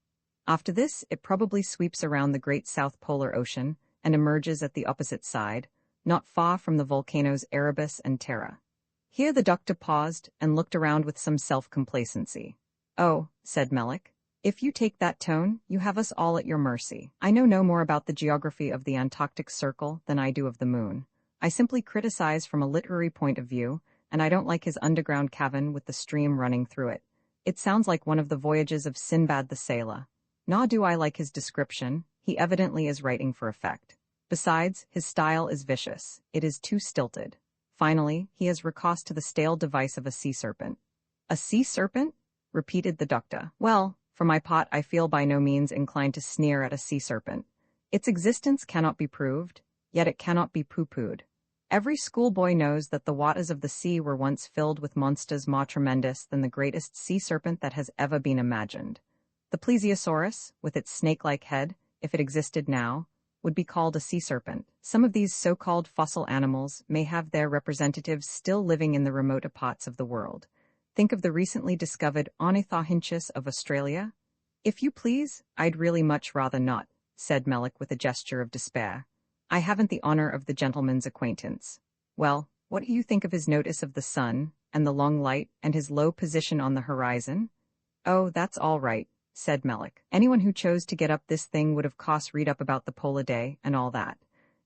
After this, it probably sweeps around the great South Polar Ocean and emerges at the opposite side, not far from the volcanoes Erebus and Terra. Here the doctor paused and looked around with some self-complacency. "Oh," said Mille, "if you take that tone, you have us all at your mercy. I know no more about the geography of the Antarctic Circle than I do of the moon. I simply criticize from a literary point of view, and I don't like his underground cavern with the stream running through it. It sounds like one of the voyages of Sinbad the Sailor. Nor do I like his description. He evidently is writing for effect. Besides, his style is vicious. It is too stilted. Finally, he has recourse to the stale device of a sea serpent." "A sea serpent?" repeated the doctor. "Well, for my part, I feel by no means inclined to sneer at a sea serpent. Its existence cannot be proved, yet it cannot be pooh-poohed. Every schoolboy knows that the waters of the sea were once filled with monsters more tremendous than the greatest sea serpent that has ever been imagined. The plesiosaurus, with its snake-like head, if it existed now, would be called a sea serpent. Some of these so-called fossil animals may have their representatives still living in the remoter parts of the world. Think of the recently discovered ornithorhynchus of Australia." "If you please, I'd really much rather not," said Mille with a gesture of despair. "I haven't the honor of the gentleman's acquaintance." "Well, what do you think of his notice of the sun, and the long light, and his low position on the horizon?" "Oh, that's all right," said Melle. Anyone who chose to get up this thing would of course read up about the polar day and all that.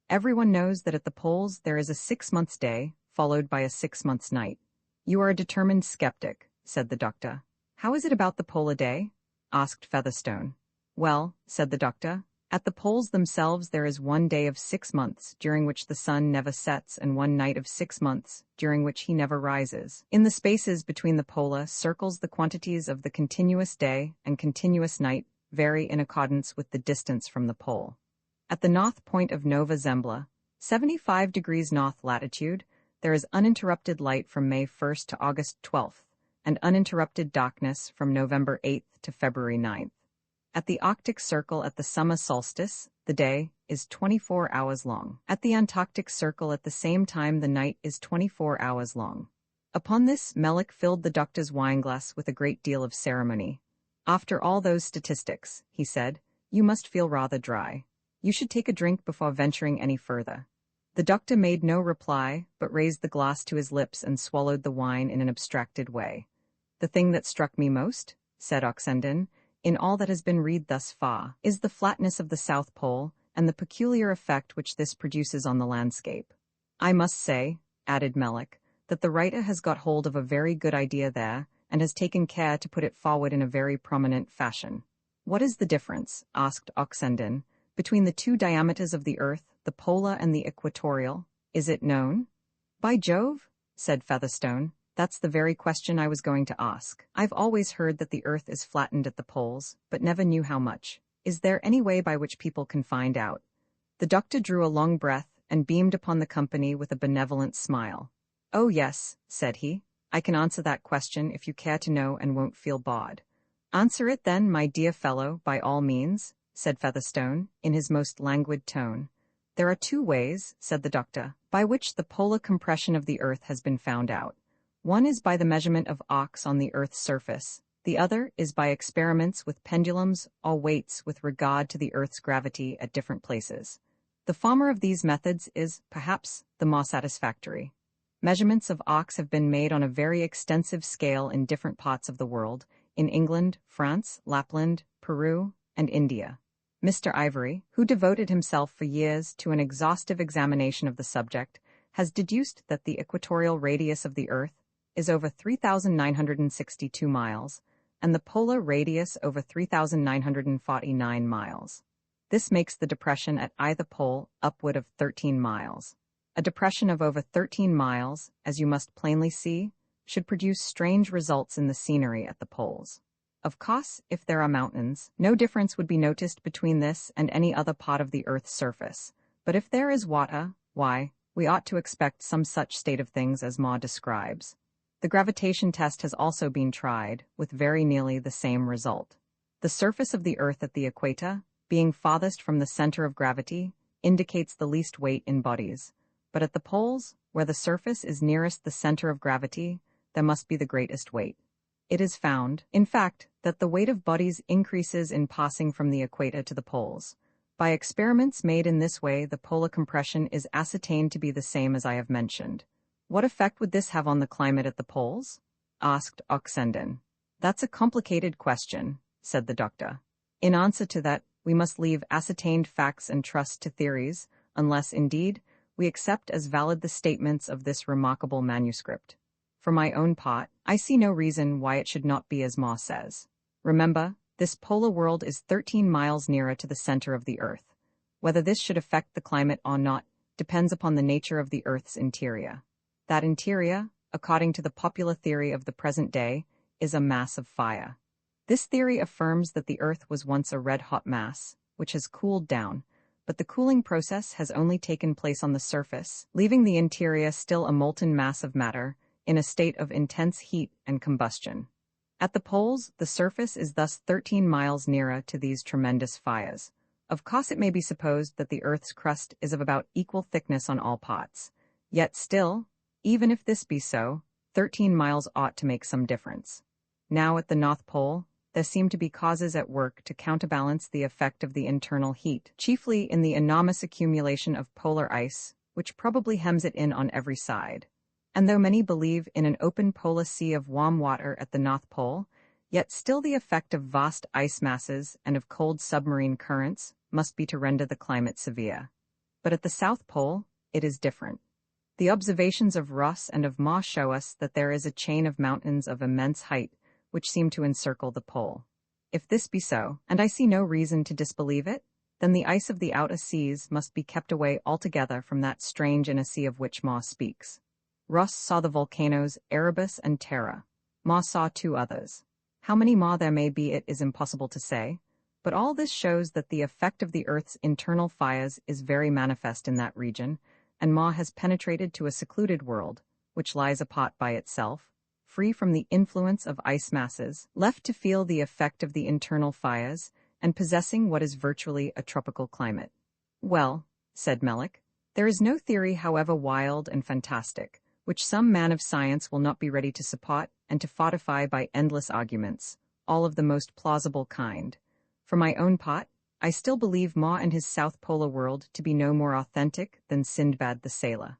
Everyone knows that at the poles there is a 6 months day, followed by a 6 months night. You are a determined skeptic, said the doctor. How is it about the polar day? Asked Featherstone. Well, said the doctor, at the poles themselves there is 1 day of 6 months, during which the sun never sets, and 1 night of 6 months, during which he never rises. In the spaces between the polar circles the quantities of the continuous day and continuous night vary in accordance with the distance from the pole. At the north point of Nova Zembla, 75 degrees north latitude, there is uninterrupted light from May 1st to August 12th, and uninterrupted darkness from November 8th to February 9th. At the Arctic Circle at the summer solstice, the day is 24 hours long. At the Antarctic Circle at the same time the night is 24 hours long. Upon this, Melle filled the doctor's wineglass with a great deal of ceremony. After all those statistics, he said, you must feel rather dry. You should take a drink before venturing any further. The doctor made no reply, but raised the glass to his lips and swallowed the wine in an abstracted way. The thing that struck me most, said Oxenden, in all that has been read thus far, is the flatness of the South Pole and the peculiar effect which this produces on the landscape. I must say, added Melle, that the writer has got hold of a very good idea there, and has taken care to put it forward in a very prominent fashion. What is the difference, asked Oxenden, between the two diameters of the earth, the polar and the equatorial? Is it known? By Jove, said Featherstone, that's the very question I was going to ask. I've always heard that the earth is flattened at the poles, but never knew how much. Is there any way by which people can find out? The doctor drew a long breath and beamed upon the company with a benevolent smile. Oh yes, said he, I can answer that question if you care to know and won't feel bored. Answer it then, my dear fellow, by all means, said Featherstone, in his most languid tone. There are 2 ways, said the doctor, by which the polar compression of the earth has been found out. One is by the measurement of arcs on the earth's surface. The other is by experiments with pendulums or weights with regard to the earth's gravity at different places. The former of these methods is, perhaps, the more satisfactory. Measurements of arcs have been made on a very extensive scale in different parts of the world, in England, France, Lapland, Peru, and India. Mr. Ivory, who devoted himself for years to an exhaustive examination of the subject, has deduced that the equatorial radius of the earth is over 3,962 miles, and the polar radius over 3,949 miles. This makes the depression at either pole upward of 13 miles. A depression of over 13 miles, as you must plainly see, should produce strange results in the scenery at the poles. Of course, if there are mountains, no difference would be noticed between this and any other part of the earth's surface, but if there is water, why, we ought to expect some such state of things as Ma describes. The gravitation test has also been tried, with very nearly the same result. The surface of the earth at the equator, being farthest from the center of gravity, indicates the least weight in bodies, but at the poles, where the surface is nearest the center of gravity, there must be the greatest weight. It is found, in fact, that the weight of bodies increases in passing from the equator to the poles. By experiments made in this way, the polar compression is ascertained to be the same as I have mentioned. What effect would this have on the climate at the poles? Asked Oxenden. That's a complicated question, said the doctor. In answer to that, we must leave ascertained facts and trust to theories, unless, indeed, we accept as valid the statements of this remarkable manuscript. For my own part, I see no reason why it should not be as Ma says. Remember, this polar world is 13 miles nearer to the center of the earth. Whether this should affect the climate or not depends upon the nature of the earth's interior. That interior, according to the popular theory of the present day, is a mass of fire. This theory affirms that the earth was once a red-hot mass, which has cooled down, but the cooling process has only taken place on the surface, leaving the interior still a molten mass of matter, in a state of intense heat and combustion. At the poles, the surface is thus 13 miles nearer to these tremendous fires. Of course, it may be supposed that the Earth's crust is of about equal thickness on all parts. Yet still, even if this be so, 13 miles ought to make some difference. Now at the North Pole, there seem to be causes at work to counterbalance the effect of the internal heat, chiefly in the enormous accumulation of polar ice, which probably hems it in on every side. And though many believe in an open polar sea of warm water at the North Pole, Yet still the effect of vast ice masses and of cold submarine currents must be to render the climate severe. But at the South Pole, it is different. The observations of Ross and of Ma show us that there is a chain of mountains of immense height which seem to encircle the pole. If this be so, and I see no reason to disbelieve it, then the ice of the outer seas must be kept away altogether from that strange inner sea of which Ma speaks. Ross saw the volcanoes Erebus and Terra. Ma saw 2 others. How many Ma there may be it is impossible to say, but all this shows that the effect of the Earth's internal fires is very manifest in that region, and Ma has penetrated to a secluded world, which lies apart by itself, free from the influence of ice masses, left to feel the effect of the internal fires, and possessing what is virtually a tropical climate. Well, said Mille, there is no theory, however wild and fantastic, which some man of science will not be ready to support and to fortify by endless arguments, all of the most plausible kind. For my own part, I still believe Ma and his South Polar world to be no more authentic than Sindbad the sailor.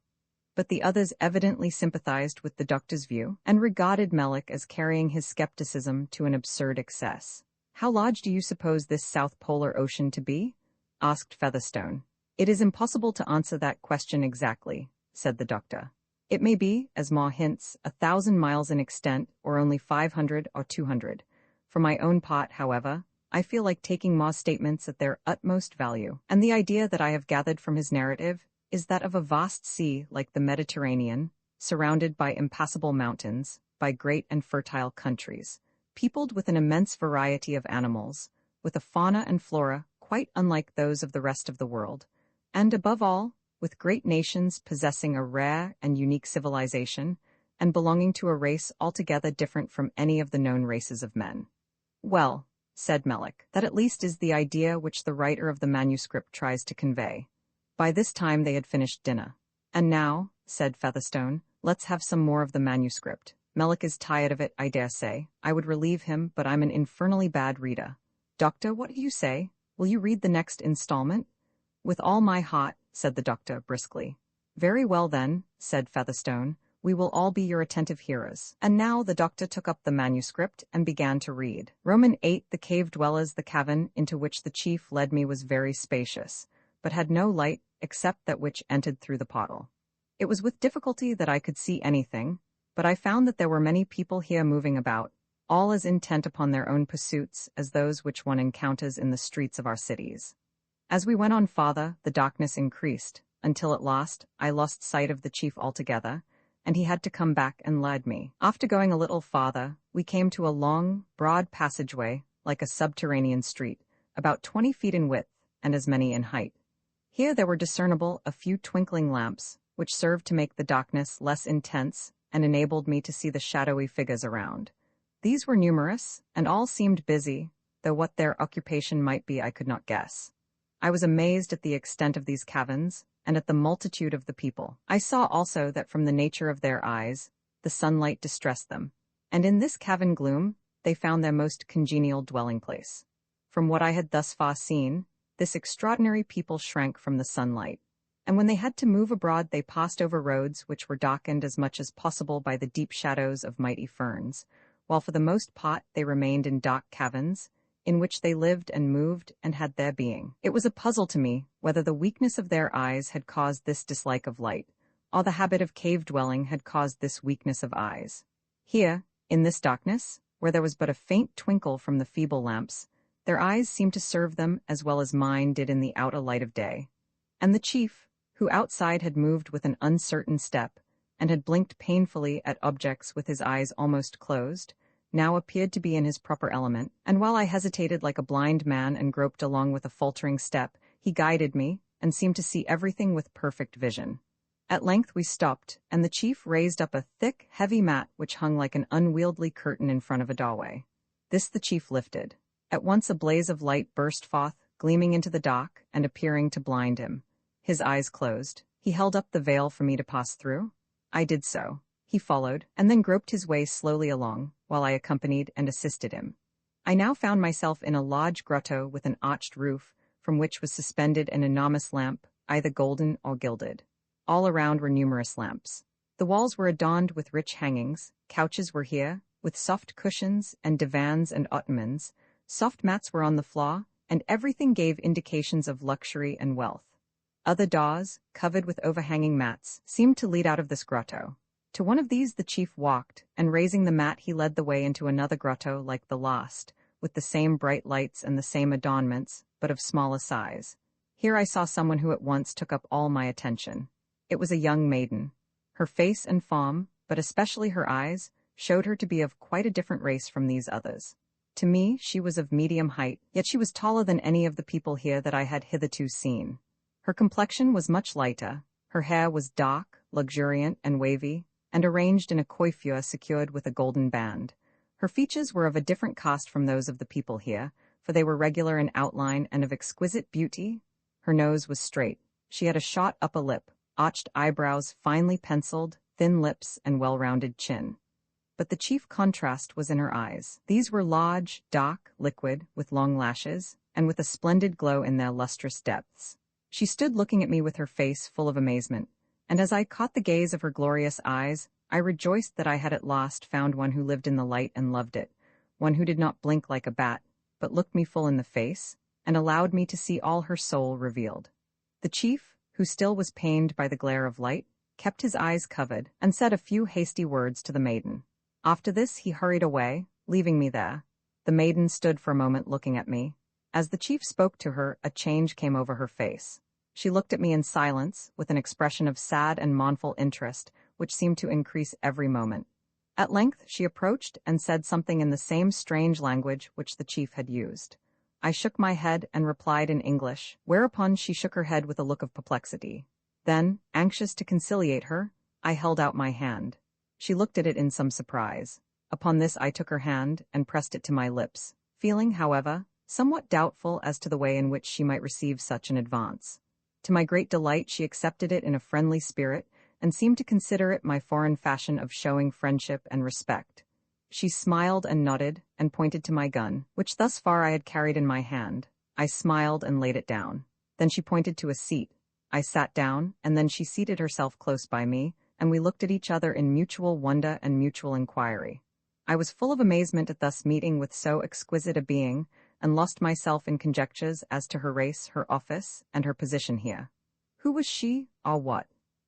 But the others evidently sympathized with the doctor's view and regarded Melle as carrying his skepticism to an absurd excess. How large do you suppose this South Polar Ocean to be? Asked Featherstone. It is impossible to answer that question exactly, said the doctor. It may be, as Ma hints, 1,000 miles in extent, or only 500 or 200. For my own part, however, I feel like taking Ma's statements at their utmost value, and the idea that I have gathered from his narrative is that of a vast sea like the Mediterranean, surrounded by impassable mountains, by great and fertile countries, peopled with an immense variety of animals, with a fauna and flora quite unlike those of the rest of the world, and above all, with great nations possessing a rare and unique civilization, and belonging to a race altogether different from any of the known races of men. Well, said Melle, that at least is the idea which the writer of the manuscript tries to convey. By this time they had finished dinner. And now, said Featherstone, let's have some more of the manuscript. Melle is tired of it, I dare say. I would relieve him, but I'm an infernally bad reader. Doctor, what do you say? Will you read the next installment? With all my heart, said the doctor briskly. Very well then, said Featherstone. We will all be your attentive hearers. And now the doctor took up the manuscript and began to read. Roman 8. The cave dwellers. The cavern into which the chief led me was very spacious, but had no light except that which entered through the portal. It was with difficulty that I could see anything, but I found that there were many people here moving about, all as intent upon their own pursuits as those which one encounters in the streets of our cities. As we went on farther, the darkness increased, until at last I lost sight of the chief altogether, and he had to come back and lead me. After going a little farther, we came to a long, broad passageway, like a subterranean street, about 20 feet in width and as many in height. Here there were discernible a few twinkling lamps, which served to make the darkness less intense and enabled me to see the shadowy figures around. These were numerous, and all seemed busy, though what their occupation might be I could not guess. I was amazed at the extent of these caverns, and at the multitude of the people. I saw also that from the nature of their eyes, the sunlight distressed them, and in this cavern gloom they found their most congenial dwelling place. From what I had thus far seen, this extraordinary people shrank from the sunlight, and when they had to move abroad they passed over roads which were darkened as much as possible by the deep shadows of mighty ferns, while for the most part they remained in dark caverns, in which they lived and moved and had their being. It was a puzzle to me whether the weakness of their eyes had caused this dislike of light, or the habit of cave-dwelling had caused this weakness of eyes. Here, in this darkness, where there was but a faint twinkle from the feeble lamps, their eyes seemed to serve them as well as mine did in the outer light of day. And the chief, who outside had moved with an uncertain step, and had blinked painfully at objects with his eyes almost closed, now appeared to be in his proper element, and while I hesitated like a blind man and groped along with a faltering step, he guided me, and seemed to see everything with perfect vision. At length we stopped, and the chief raised up a thick, heavy mat which hung like an unwieldy curtain in front of a doorway. This the chief lifted. At once a blaze of light burst forth, gleaming into the dark, and appearing to blind him. His eyes closed. He held up the veil for me to pass through. I did so. He followed, and then groped his way slowly along, while I accompanied and assisted him. I now found myself in a large grotto with an arched roof, from which was suspended an enormous lamp, either golden or gilded. All around were numerous lamps. The walls were adorned with rich hangings, couches were here, with soft cushions and divans and ottomans. Soft mats were on the floor, and everything gave indications of luxury and wealth. Other doors, covered with overhanging mats, seemed to lead out of this grotto. To one of these the chief walked, and raising the mat he led the way into another grotto like the last, with the same bright lights and the same adornments, but of smaller size. Here I saw someone who at once took up all my attention. It was a young maiden. Her face and form, but especially her eyes, showed her to be of quite a different race from these others. To me, she was of medium height, yet she was taller than any of the people here that I had hitherto seen. Her complexion was much lighter, her hair was dark, luxuriant, and wavy, and arranged in a coiffure secured with a golden band. Her features were of a different cast from those of the people here, for they were regular in outline and of exquisite beauty. Her nose was straight. She had a short upper lip, arched eyebrows finely penciled, thin lips, and well-rounded chin. But the chief contrast was in her eyes. These were large, dark, liquid, with long lashes, and with a splendid glow in their lustrous depths. She stood looking at me with her face full of amazement, and as I caught the gaze of her glorious eyes, I rejoiced that I had at last found one who lived in the light and loved it, one who did not blink like a bat, but looked me full in the face, and allowed me to see all her soul revealed. The chief, who still was pained by the glare of light, kept his eyes covered, and said a few hasty words to the maiden. After this he hurried away, leaving me there. The maiden stood for a moment looking at me. As the chief spoke to her, a change came over her face. She looked at me in silence, with an expression of sad and mournful interest, which seemed to increase every moment. At length she approached and said something in the same strange language which the chief had used. I shook my head and replied in English, whereupon she shook her head with a look of perplexity. Then, anxious to conciliate her, I held out my hand. She looked at it in some surprise. Upon this I took her hand and pressed it to my lips, feeling, however, somewhat doubtful as to the way in which she might receive such an advance. To my great delight she accepted it in a friendly spirit, and seemed to consider it my foreign fashion of showing friendship and respect. She smiled and nodded, and pointed to my gun, which thus far I had carried in my hand. I smiled and laid it down. Then she pointed to a seat. I sat down, and then she seated herself close by me, and we looked at each other in mutual wonder and mutual inquiry. I was full of amazement at thus meeting with so exquisite a being, and lost myself in conjectures as to her race, her office, and her position here. Who was she, or what?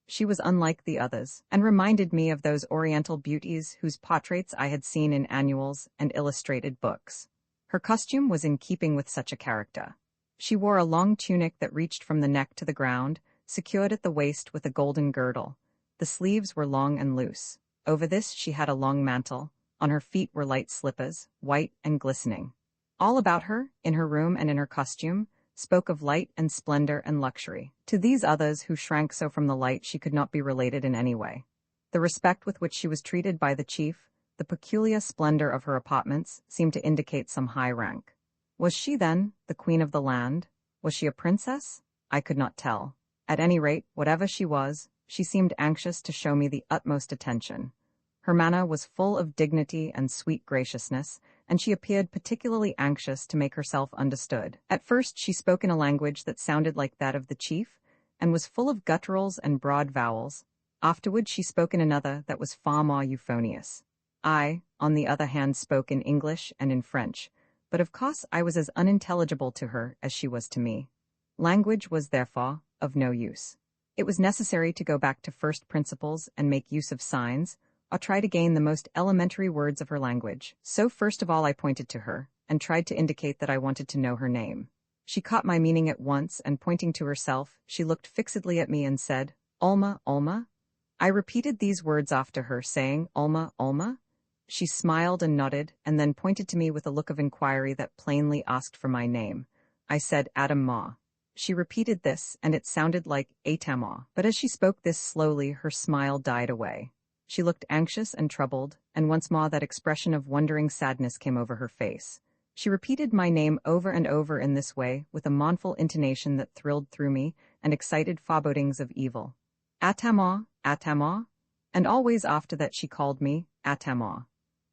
She was unlike the others, and reminded me of those Oriental beauties whose portraits I had seen in annuals and illustrated books. Her costume was in keeping with such a character. She wore a long tunic that reached from the neck to the ground, secured at the waist with a golden girdle. The sleeves were long and loose. Over this she had a long mantle. On her feet were light slippers, white and glistening. All about her, in her room and in her costume, spoke of light and splendor and luxury. To these others who shrank so from the light she could not be related in any way. The respect with which she was treated by the chief, the peculiar splendor of her apartments, seemed to indicate some high rank. Was she, then, the queen of the land? Was she a princess? I could not tell. At any rate, whatever she was, she seemed anxious to show me the utmost attention. Her manner was full of dignity and sweet graciousness, and she appeared particularly anxious to make herself understood. At first she spoke in a language that sounded like that of the chief, and was full of gutturals and broad vowels. Afterward she spoke in another that was far more euphonious. I, on the other hand, spoke in English and in French, but of course I was as unintelligible to her as she was to me. Language was, therefore, of no use. It was necessary to go back to first principles and make use of signs, or try to gain the most elementary words of her language. So first of all I pointed to her, and tried to indicate that I wanted to know her name. She caught my meaning at once, and pointing to herself, she looked fixedly at me and said, "Ulma, Ulma?" I repeated these words after her, saying, "Ulma, Ulma?" She smiled and nodded, and then pointed to me with a look of inquiry that plainly asked for my name. I said, "Adam Ma." She repeated this, and it sounded like Atama, but as she spoke this slowly, her smile died away. She looked anxious and troubled, and once more that expression of wondering sadness came over her face. She repeated my name over and over in this way, with a mournful intonation that thrilled through me and excited forebodings of evil. Atama, Atama, and always after that she called me Atama.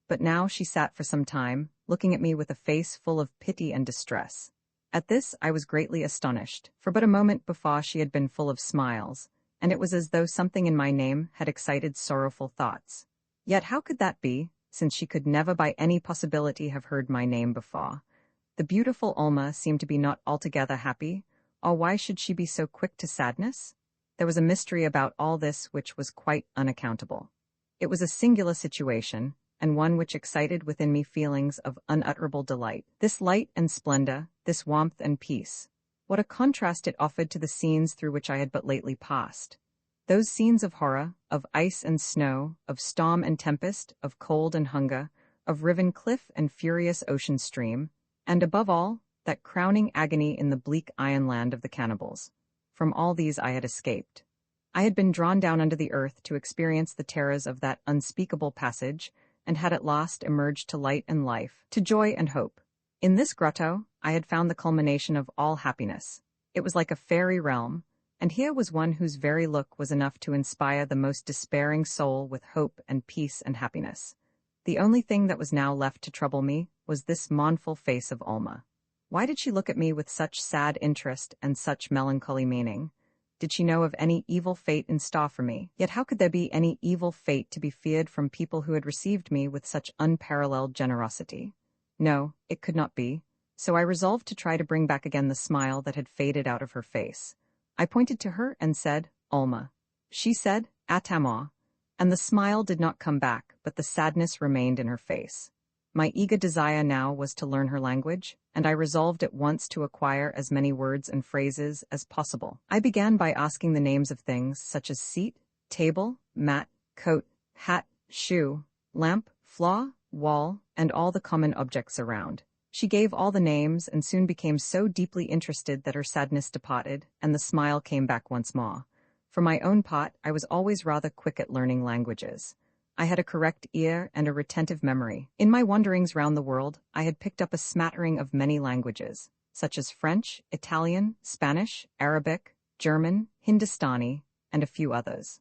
But now she sat for some time, looking at me with a face full of pity and distress. At this I was greatly astonished, for but a moment before she had been full of smiles, and it was as though something in my name had excited sorrowful thoughts. Yet how could that be, since she could never by any possibility have heard my name before. The beautiful Alma seemed to be not altogether happy, or why should she be so quick to sadness? There was a mystery about all this which was quite unaccountable. It was a singular situation, and one which excited within me feelings of unutterable delight. This light and splendor, this warmth and peace. What a contrast it offered to the scenes through which I had but lately passed. Those scenes of horror, of ice and snow, of storm and tempest, of cold and hunger, of riven cliff and furious ocean stream, and above all, that crowning agony in the bleak iron land of the cannibals. From all these I had escaped. I had been drawn down under the earth to experience the terrors of that unspeakable passage, and had at last emerged to light and life, to joy and hope. In this grotto, I had found the culmination of all happiness. It was like a fairy realm, and here was one whose very look was enough to inspire the most despairing soul with hope and peace and happiness. The only thing that was now left to trouble me was this mournful face of Alma. Why did she look at me with such sad interest and such melancholy meaning? Did she know of any evil fate in store for me? Yet how could there be any evil fate to be feared from people who had received me with such unparalleled generosity? No, it could not be, so I resolved to try to bring back again the smile that had faded out of her face. I pointed to her and said, Alma. She said, Attends, and the smile did not come back, but the sadness remained in her face. My eager desire now was to learn her language, and I resolved at once to acquire as many words and phrases as possible. I began by asking the names of things such as seat, table, mat, coat, hat, shoe, lamp, floor, wall, and all the common objects around. She gave all the names and soon became so deeply interested that her sadness departed, and the smile came back once more. For my own part, I was always rather quick at learning languages. I had a correct ear and a retentive memory. In my wanderings round the world, I had picked up a smattering of many languages, such as French, Italian, Spanish, Arabic, German, Hindustani, and a few others.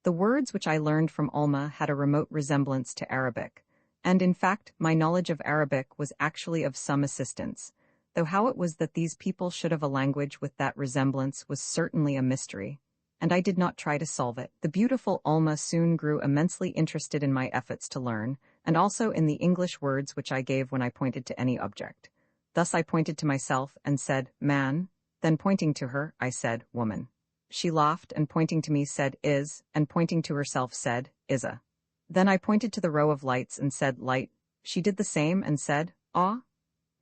The words which I learned from Alma had a remote resemblance to Arabic, and in fact, my knowledge of Arabic was actually of some assistance, though how it was that these people should have a language with that resemblance was certainly a mystery, and I did not try to solve it. The beautiful Alma soon grew immensely interested in my efforts to learn, and also in the English words which I gave when I pointed to any object. Thus I pointed to myself and said, man, then pointing to her, I said, woman. She laughed, and pointing to me said, is, and pointing to herself said, isa. Then I pointed to the row of lights and said, light. She did the same and said, ah.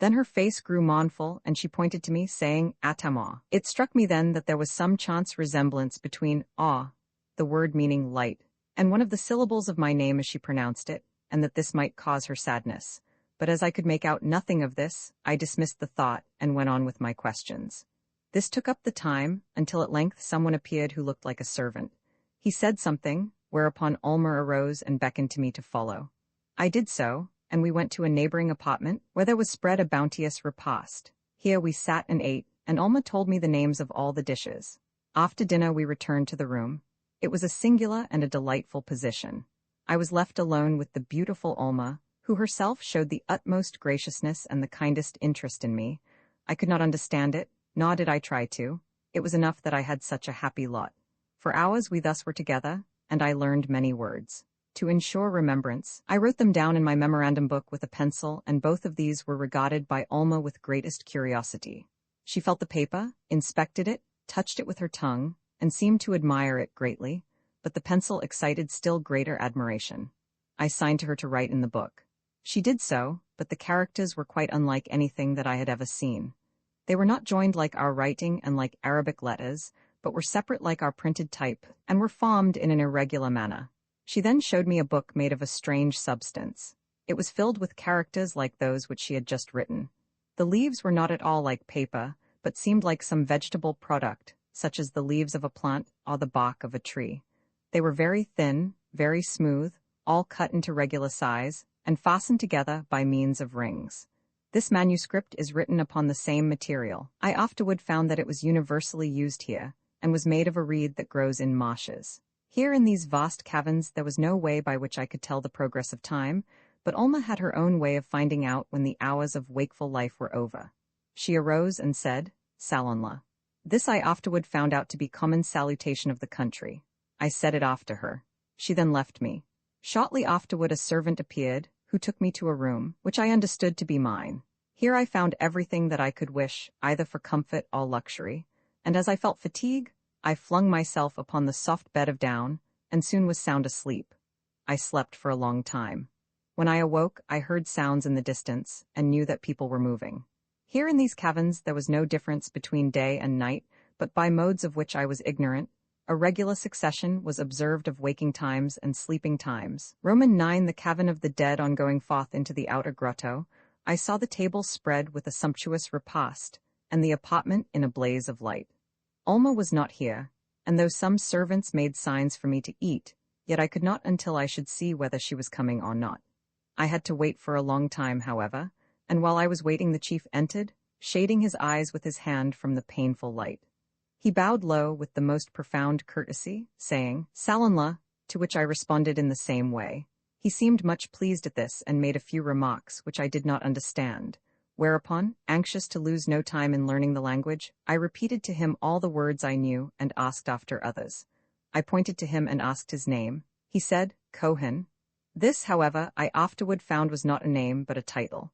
Then her face grew mournful, and she pointed to me, saying, Attends. It struck me then that there was some chance resemblance between ah, the word meaning light, and one of the syllables of my name as she pronounced it, and that this might cause her sadness. But as I could make out nothing of this, I dismissed the thought and went on with my questions. This took up the time, until at length someone appeared who looked like a servant. He said something, whereupon Alma arose and beckoned to me to follow. I did so, and we went to a neighboring apartment, where there was spread a bounteous repast. Here we sat and ate, and Alma told me the names of all the dishes. After dinner we returned to the room. It was a singular and a delightful position. I was left alone with the beautiful Alma, who herself showed the utmost graciousness and the kindest interest in me. I could not understand it, nor did I try to. It was enough that I had such a happy lot. For hours we thus were together, and I learned many words. To ensure remembrance, I wrote them down in my memorandum book with a pencil, and both of these were regarded by Alma with greatest curiosity. She felt the paper, inspected it, touched it with her tongue, and seemed to admire it greatly, but the pencil excited still greater admiration. I signed to her to write in the book. She did so, but the characters were quite unlike anything that I had ever seen. They were not joined like our writing and like Arabic letters, but were separate like our printed type, and were formed in an irregular manner. She then showed me a book made of a strange substance. It was filled with characters like those which she had just written. The leaves were not at all like paper, but seemed like some vegetable product, such as the leaves of a plant or the bark of a tree. They were very thin, very smooth, all cut into regular size, and fastened together by means of rings. This manuscript is written upon the same material. I afterward found that it was universally used here, and was made of a reed that grows in marshes. Here in these vast caverns there was no way by which I could tell the progress of time, but Alma had her own way of finding out when the hours of wakeful life were over. She arose and said, Salonla. This I afterward found out to be common salutation of the country. I said it after her. She then left me. Shortly afterward a servant appeared, who took me to a room, which I understood to be mine. Here I found everything that I could wish, either for comfort or luxury, and as I felt fatigue, I flung myself upon the soft bed of down, and soon was sound asleep. I slept for a long time. When I awoke, I heard sounds in the distance, and knew that people were moving. Here in these caverns there was no difference between day and night, but by modes of which I was ignorant, a regular succession was observed of waking times and sleeping times. Roman 9 The cavern of the dead. On going forth into the outer grotto, I saw the table spread with a sumptuous repast, and the apartment in a blaze of light. Alma was not here, and though some servants made signs for me to eat, yet I could not until I should see whether she was coming or not. I had to wait for a long time, however, and while I was waiting the chief entered, shading his eyes with his hand from the painful light. He bowed low with the most profound courtesy, saying, "Salanla," to which I responded in the same way. He seemed much pleased at this and made a few remarks which I did not understand, whereupon, anxious to lose no time in learning the language, I repeated to him all the words I knew and asked after others. I pointed to him and asked his name. He said, "Kohen." This, however, I afterward found was not a name but a title.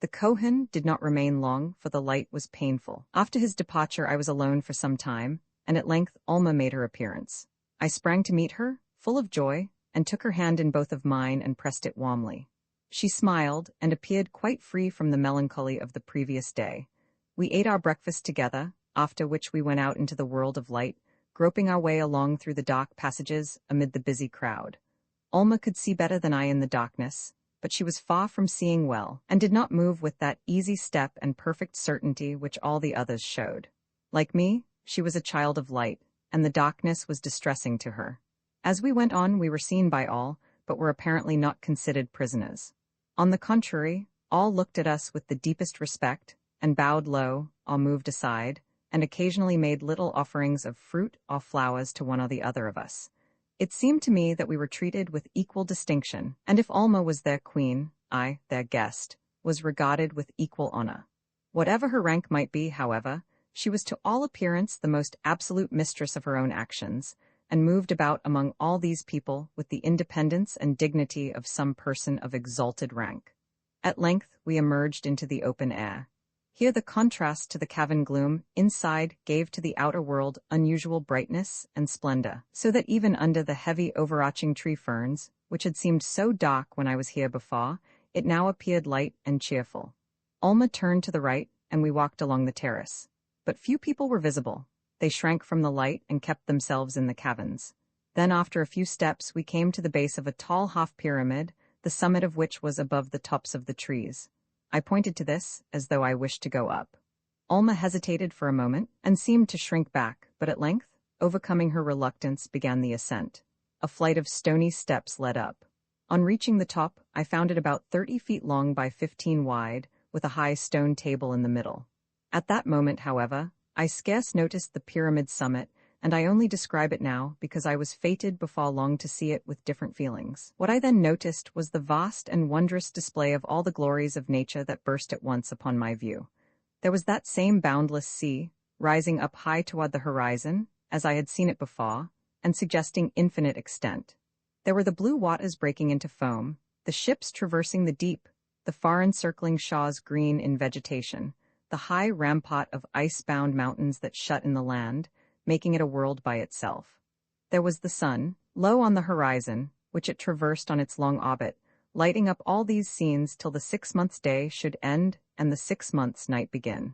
The Kohen did not remain long, for the light was painful. After his departure I was alone for some time, and at length Alma made her appearance. I sprang to meet her, full of joy, and took her hand in both of mine and pressed it warmly. She smiled, and appeared quite free from the melancholy of the previous day. We ate our breakfast together, after which we went out into the world of light, groping our way along through the dark passages amid the busy crowd. Alma could see better than I in the darkness, but she was far from seeing well, and did not move with that easy step and perfect certainty which all the others showed. Like me, she was a child of light, and the darkness was distressing to her. As we went on, we were seen by all, but were apparently not considered prisoners. On the contrary, all looked at us with the deepest respect, and bowed low, or moved aside, and occasionally made little offerings of fruit or flowers to one or the other of us. It seemed to me that we were treated with equal distinction, and if Alma was their queen, I, their guest, was regarded with equal honor. Whatever her rank might be, however, she was to all appearance the most absolute mistress of her own actions, and moved about among all these people with the independence and dignity of some person of exalted rank. At length we emerged into the open air. Here the contrast to the cavern gloom inside gave to the outer world unusual brightness and splendor, so that even under the heavy overarching tree ferns, which had seemed so dark when I was here before, it now appeared light and cheerful. Alma turned to the right, and we walked along the terrace. But few people were visible. They shrank from the light and kept themselves in the caverns. Then after a few steps we came to the base of a tall half-pyramid, the summit of which was above the tops of the trees. I pointed to this, as though I wished to go up. Alma hesitated for a moment, and seemed to shrink back, but at length, overcoming her reluctance, began the ascent. A flight of stony steps led up. On reaching the top, I found it about 30 feet long by 15 wide, with a high stone table in the middle. At that moment, however, I scarce noticed the pyramid summit, and I only describe it now because I was fated before long to see it with different feelings. What I then noticed was the vast and wondrous display of all the glories of nature that burst at once upon my view. There was that same boundless sea, rising up high toward the horizon, as I had seen it before, and suggesting infinite extent. There were the blue waters breaking into foam, the ships traversing the deep, the far encircling shores green in vegetation, the high rampart of ice-bound mountains that shut in the land, making it a world by itself. There was the sun, low on the horizon, which it traversed on its long orbit, lighting up all these scenes till the 6 months' day should end and the 6 months' night begin.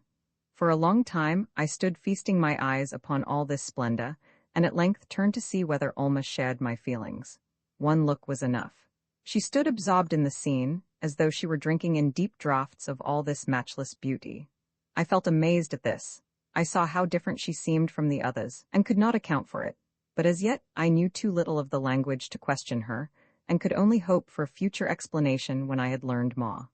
For a long time I stood feasting my eyes upon all this splendor, and at length turned to see whether Alma shared my feelings. One look was enough. She stood absorbed in the scene, as though she were drinking in deep draughts of all this matchless beauty. I felt amazed at this. I saw how different she seemed from the others, and could not account for it. But as yet I knew too little of the language to question her, and could only hope for a future explanation when I had learned more.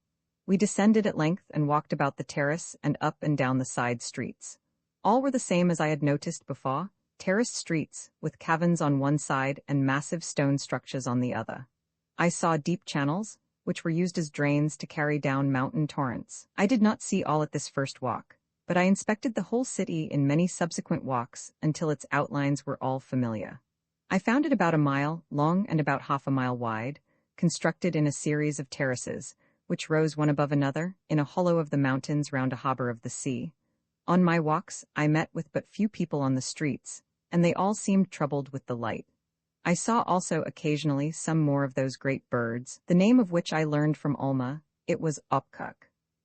We descended at length and walked about the terrace and up and down the side streets. All were the same as I had noticed before, terraced streets, with caverns on one side and massive stone structures on the other. I saw deep channels, which were used as drains to carry down mountain torrents. I did not see all at this first walk, but I inspected the whole city in many subsequent walks until its outlines were all familiar. I found it about a mile long and about half a mile wide, constructed in a series of terraces, which rose one above another, in a hollow of the mountains round a harbor of the sea. On my walks, I met with but few people on the streets, and they all seemed troubled with the light. I saw also occasionally some more of those great birds, the name of which I learned from Alma. It was opkuk.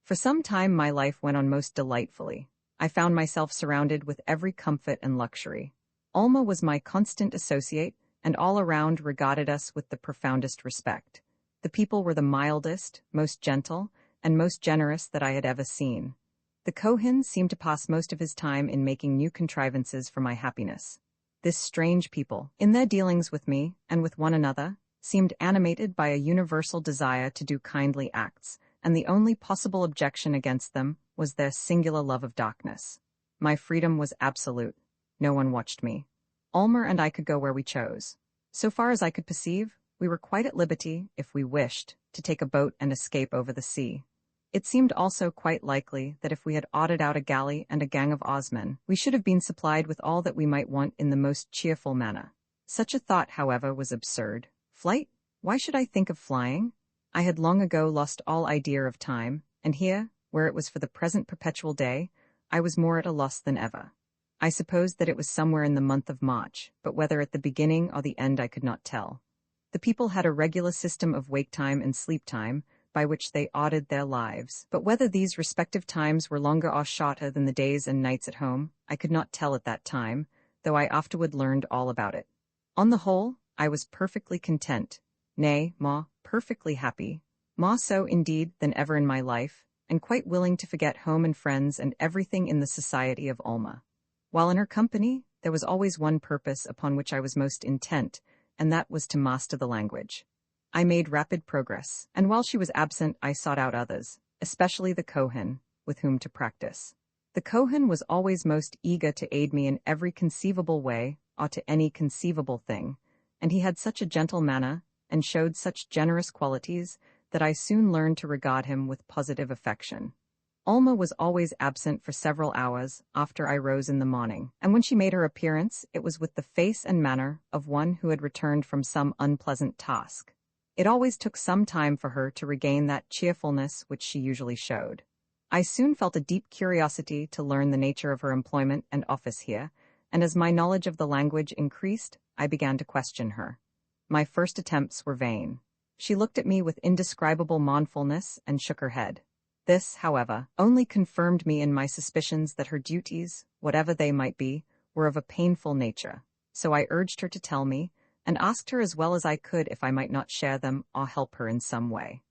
For some time my life went on most delightfully. I found myself surrounded with every comfort and luxury. Alma was my constant associate, and all around regarded us with the profoundest respect. The people were the mildest, most gentle, and most generous that I had ever seen. The Kohen seemed to pass most of his time in making new contrivances for my happiness. This strange people, in their dealings with me, and with one another, seemed animated by a universal desire to do kindly acts, and the only possible objection against them was their singular love of darkness. My freedom was absolute. No one watched me. Alma and I could go where we chose. So far as I could perceive, we were quite at liberty, if we wished, to take a boat and escape over the sea. It seemed also quite likely that if we had ordered out a galley and a gang of Osmen, we should have been supplied with all that we might want in the most cheerful manner. Such a thought, however, was absurd. Flight? Why should I think of flying? I had long ago lost all idea of time, and here, where it was for the present perpetual day, I was more at a loss than ever. I supposed that it was somewhere in the month of March, but whether at the beginning or the end I could not tell. The people had a regular system of wake time and sleep time, by which they ordered their lives, but whether these respective times were longer or shorter than the days and nights at home, I could not tell at that time, though I afterward learned all about it. On the whole, I was perfectly content, nay, perfectly happy, more so indeed than ever in my life, and quite willing to forget home and friends and everything in the society of Alma. While in her company, there was always one purpose upon which I was most intent, and that was to master the language. I made rapid progress, and while she was absent I sought out others, especially the Kohen, with whom to practice. The Kohen was always most eager to aid me in every conceivable way, or to any conceivable thing, and he had such a gentle manner, and showed such generous qualities, that I soon learned to regard him with positive affection. Alma was always absent for several hours after I rose in the morning, and when she made her appearance it was with the face and manner of one who had returned from some unpleasant task. It always took some time for her to regain that cheerfulness which she usually showed. I soon felt a deep curiosity to learn the nature of her employment and office here, and as my knowledge of the language increased, I began to question her. My first attempts were vain. She looked at me with indescribable mournfulness and shook her head. This, however, only confirmed me in my suspicions that her duties, whatever they might be, were of a painful nature, so I urged her to tell me, and asked her as well as I could if I might not share them or help her in some way.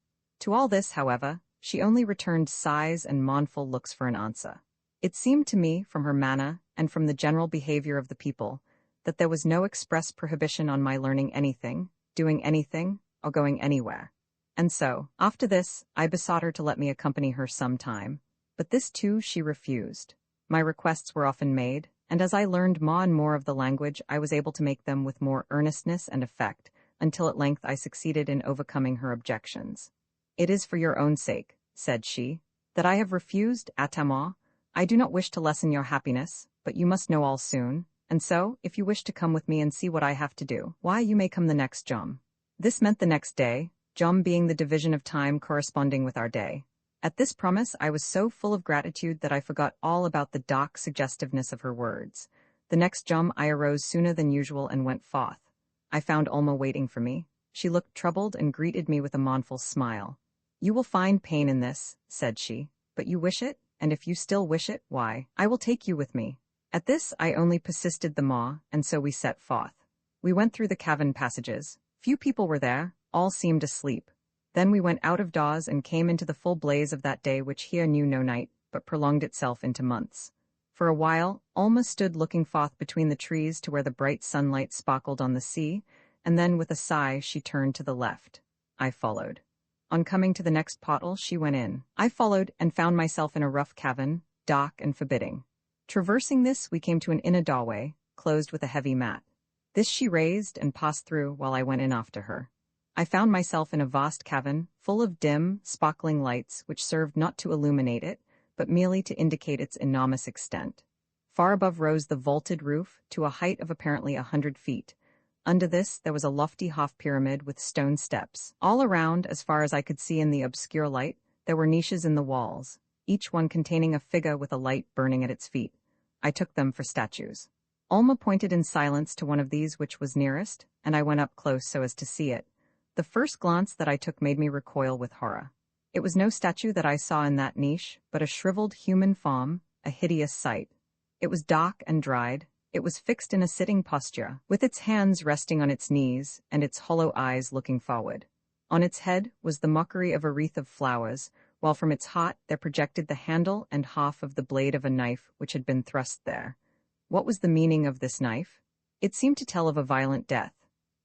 To all this, however, she only returned sighs and mournful looks for an answer. It seemed to me, from her manner, and from the general behavior of the people, that there was no express prohibition on my learning anything, doing anything, or going anywhere. And so, after this, I besought her to let me accompany her some time, but this too she refused. My requests were often made, and as I learned more and more of the language, I was able to make them with more earnestness and effect, until at length I succeeded in overcoming her objections. "It is for your own sake," said she, "that I have refused, Atama. I do not wish to lessen your happiness, but you must know all soon, and so, if you wish to come with me and see what I have to do, why, you may come the next jom." This meant the next day, jom being the division of time corresponding with our day. At this promise I was so full of gratitude that I forgot all about the dark suggestiveness of her words. The next jom I arose sooner than usual and went forth. I found Alma waiting for me. She looked troubled and greeted me with a mournful smile. "You will find pain in this," said she, "but you wish it, and if you still wish it, why, I will take you with me." At this I only persisted the more, and so we set forth. We went through the cavern passages. Few people were there, all seemed asleep. Then we went out of doors and came into the full blaze of that day which here knew no night, but prolonged itself into months. For a while, Alma stood looking forth between the trees to where the bright sunlight sparkled on the sea, and then with a sigh she turned to the left. I followed. On coming to the next portal, she went in. I followed and found myself in a rough cavern, dark and forbidding. Traversing this, we came to an inner doorway, closed with a heavy mat. This she raised and passed through while I went in after her. I found myself in a vast cavern, full of dim, sparkling lights which served not to illuminate it, but merely to indicate its enormous extent. Far above rose the vaulted roof, to a height of apparently 100 feet. Under this there was a lofty half-pyramid with stone steps. All around, as far as I could see in the obscure light, there were niches in the walls, each one containing a figure with a light burning at its feet. I took them for statues. Alma pointed in silence to one of these which was nearest, and I went up close so as to see it. The first glance that I took made me recoil with horror. It was no statue that I saw in that niche, but a shriveled human form, a hideous sight. It was dark and dried. It was fixed in a sitting posture, with its hands resting on its knees and its hollow eyes looking forward. On its head was the mockery of a wreath of flowers, while from its heart there projected the handle and half of the blade of a knife which had been thrust there. What was the meaning of this knife? It seemed to tell of a violent death.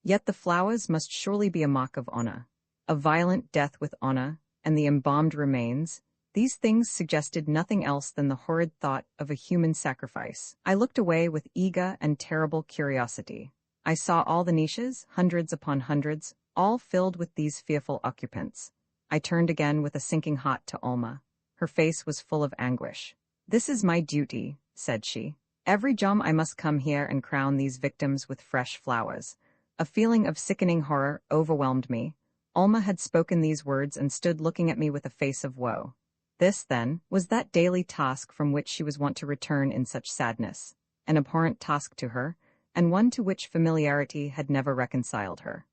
Yet the flowers must surely be a mark of honor. A violent death with honor, and the embalmed remains. These things suggested nothing else than the horrid thought of a human sacrifice. I looked away with eager and terrible curiosity. I saw all the niches, hundreds upon hundreds, all filled with these fearful occupants. I turned again with a sinking heart to Alma. Her face was full of anguish. "This is my duty," said she. "Every jom I must come here and crown these victims with fresh flowers." A feeling of sickening horror overwhelmed me. Alma had spoken these words and stood looking at me with a face of woe. This, then, was that daily task from which she was wont to return in such sadness, an abhorrent task to her, and one to which familiarity had never reconciled her.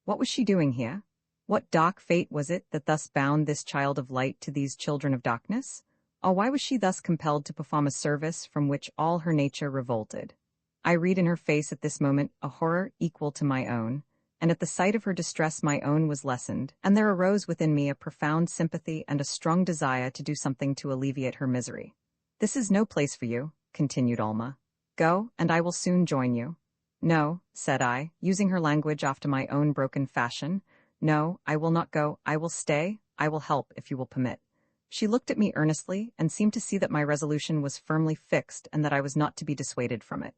What was she doing here? What dark fate was it that thus bound this child of light to these children of darkness? Or why was she thus compelled to perform a service from which all her nature revolted? I read in her face at this moment a horror equal to my own, and at the sight of her distress my own was lessened, and there arose within me a profound sympathy and a strong desire to do something to alleviate her misery. "This is no place for you," continued Alma. "Go, and I will soon join you." "No," said I, using her language after my own broken fashion. "No, I will not go. I will stay. I will help, if you will permit." She looked at me earnestly, and seemed to see that my resolution was firmly fixed and that I was not to be dissuaded from it.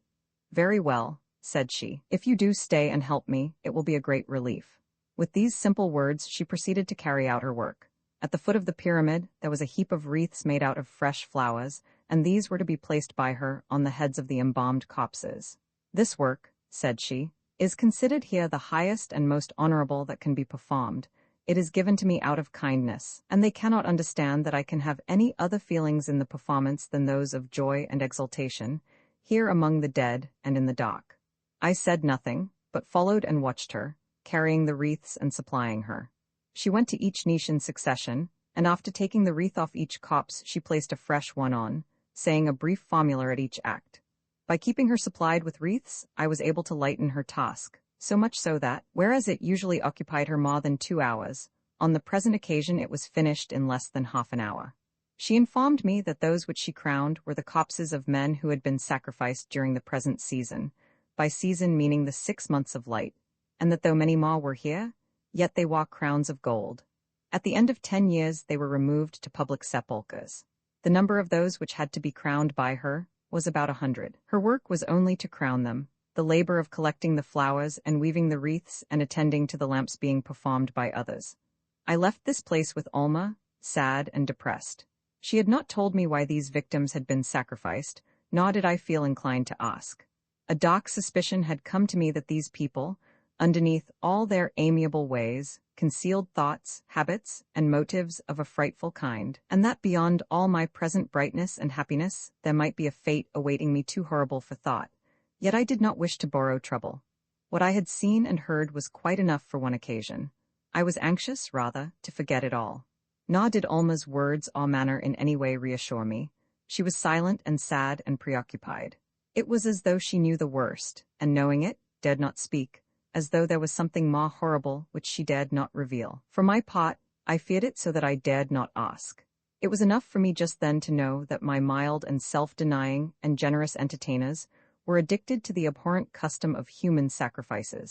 "Very well," said she. "If you do stay and help me, it will be a great relief." With these simple words she proceeded to carry out her work. At the foot of the pyramid there was a heap of wreaths made out of fresh flowers, and these were to be placed by her on the heads of the embalmed corpses. "This work," said she, "is considered here the highest and most honorable that can be performed. It is given to me out of kindness, and they cannot understand that I can have any other feelings in the performance than those of joy and exultation, here among the dead and in the dock." I said nothing, but followed and watched her, carrying the wreaths and supplying her. She went to each niche in succession, and after taking the wreath off each copse she placed a fresh one on, saying a brief formula at each act. By keeping her supplied with wreaths, I was able to lighten her task, so much so that, whereas it usually occupied her more than 2 hours, on the present occasion it was finished in less than half an hour. She informed me that those which she crowned were the corpses of men who had been sacrificed during the present season, by season meaning the 6 months of light, and that though many more were here, yet they wore crowns of gold. At the end of 10 years they were removed to public sepulchres. The number of those which had to be crowned by her was about 100. Her work was only to crown them, the labor of collecting the flowers and weaving the wreaths and attending to the lamps being performed by others. I left this place with Alma, sad and depressed. She had not told me why these victims had been sacrificed, nor did I feel inclined to ask. A dark suspicion had come to me that these people, underneath all their amiable ways, concealed thoughts, habits, and motives of a frightful kind, and that beyond all my present brightness and happiness there might be a fate awaiting me too horrible for thought. Yet I did not wish to borrow trouble. What I had seen and heard was quite enough for one occasion. I was anxious, rather, to forget it all. Nor did Alma's words or manner in any way reassure me. She was silent and sad and preoccupied. It was as though she knew the worst, and knowing it, dared not speak, as though there was something more horrible which she dared not reveal. For my part, I feared it so that I dared not ask. It was enough for me just then to know that my mild and self-denying and generous entertainers were addicted to the abhorrent custom of human sacrifices.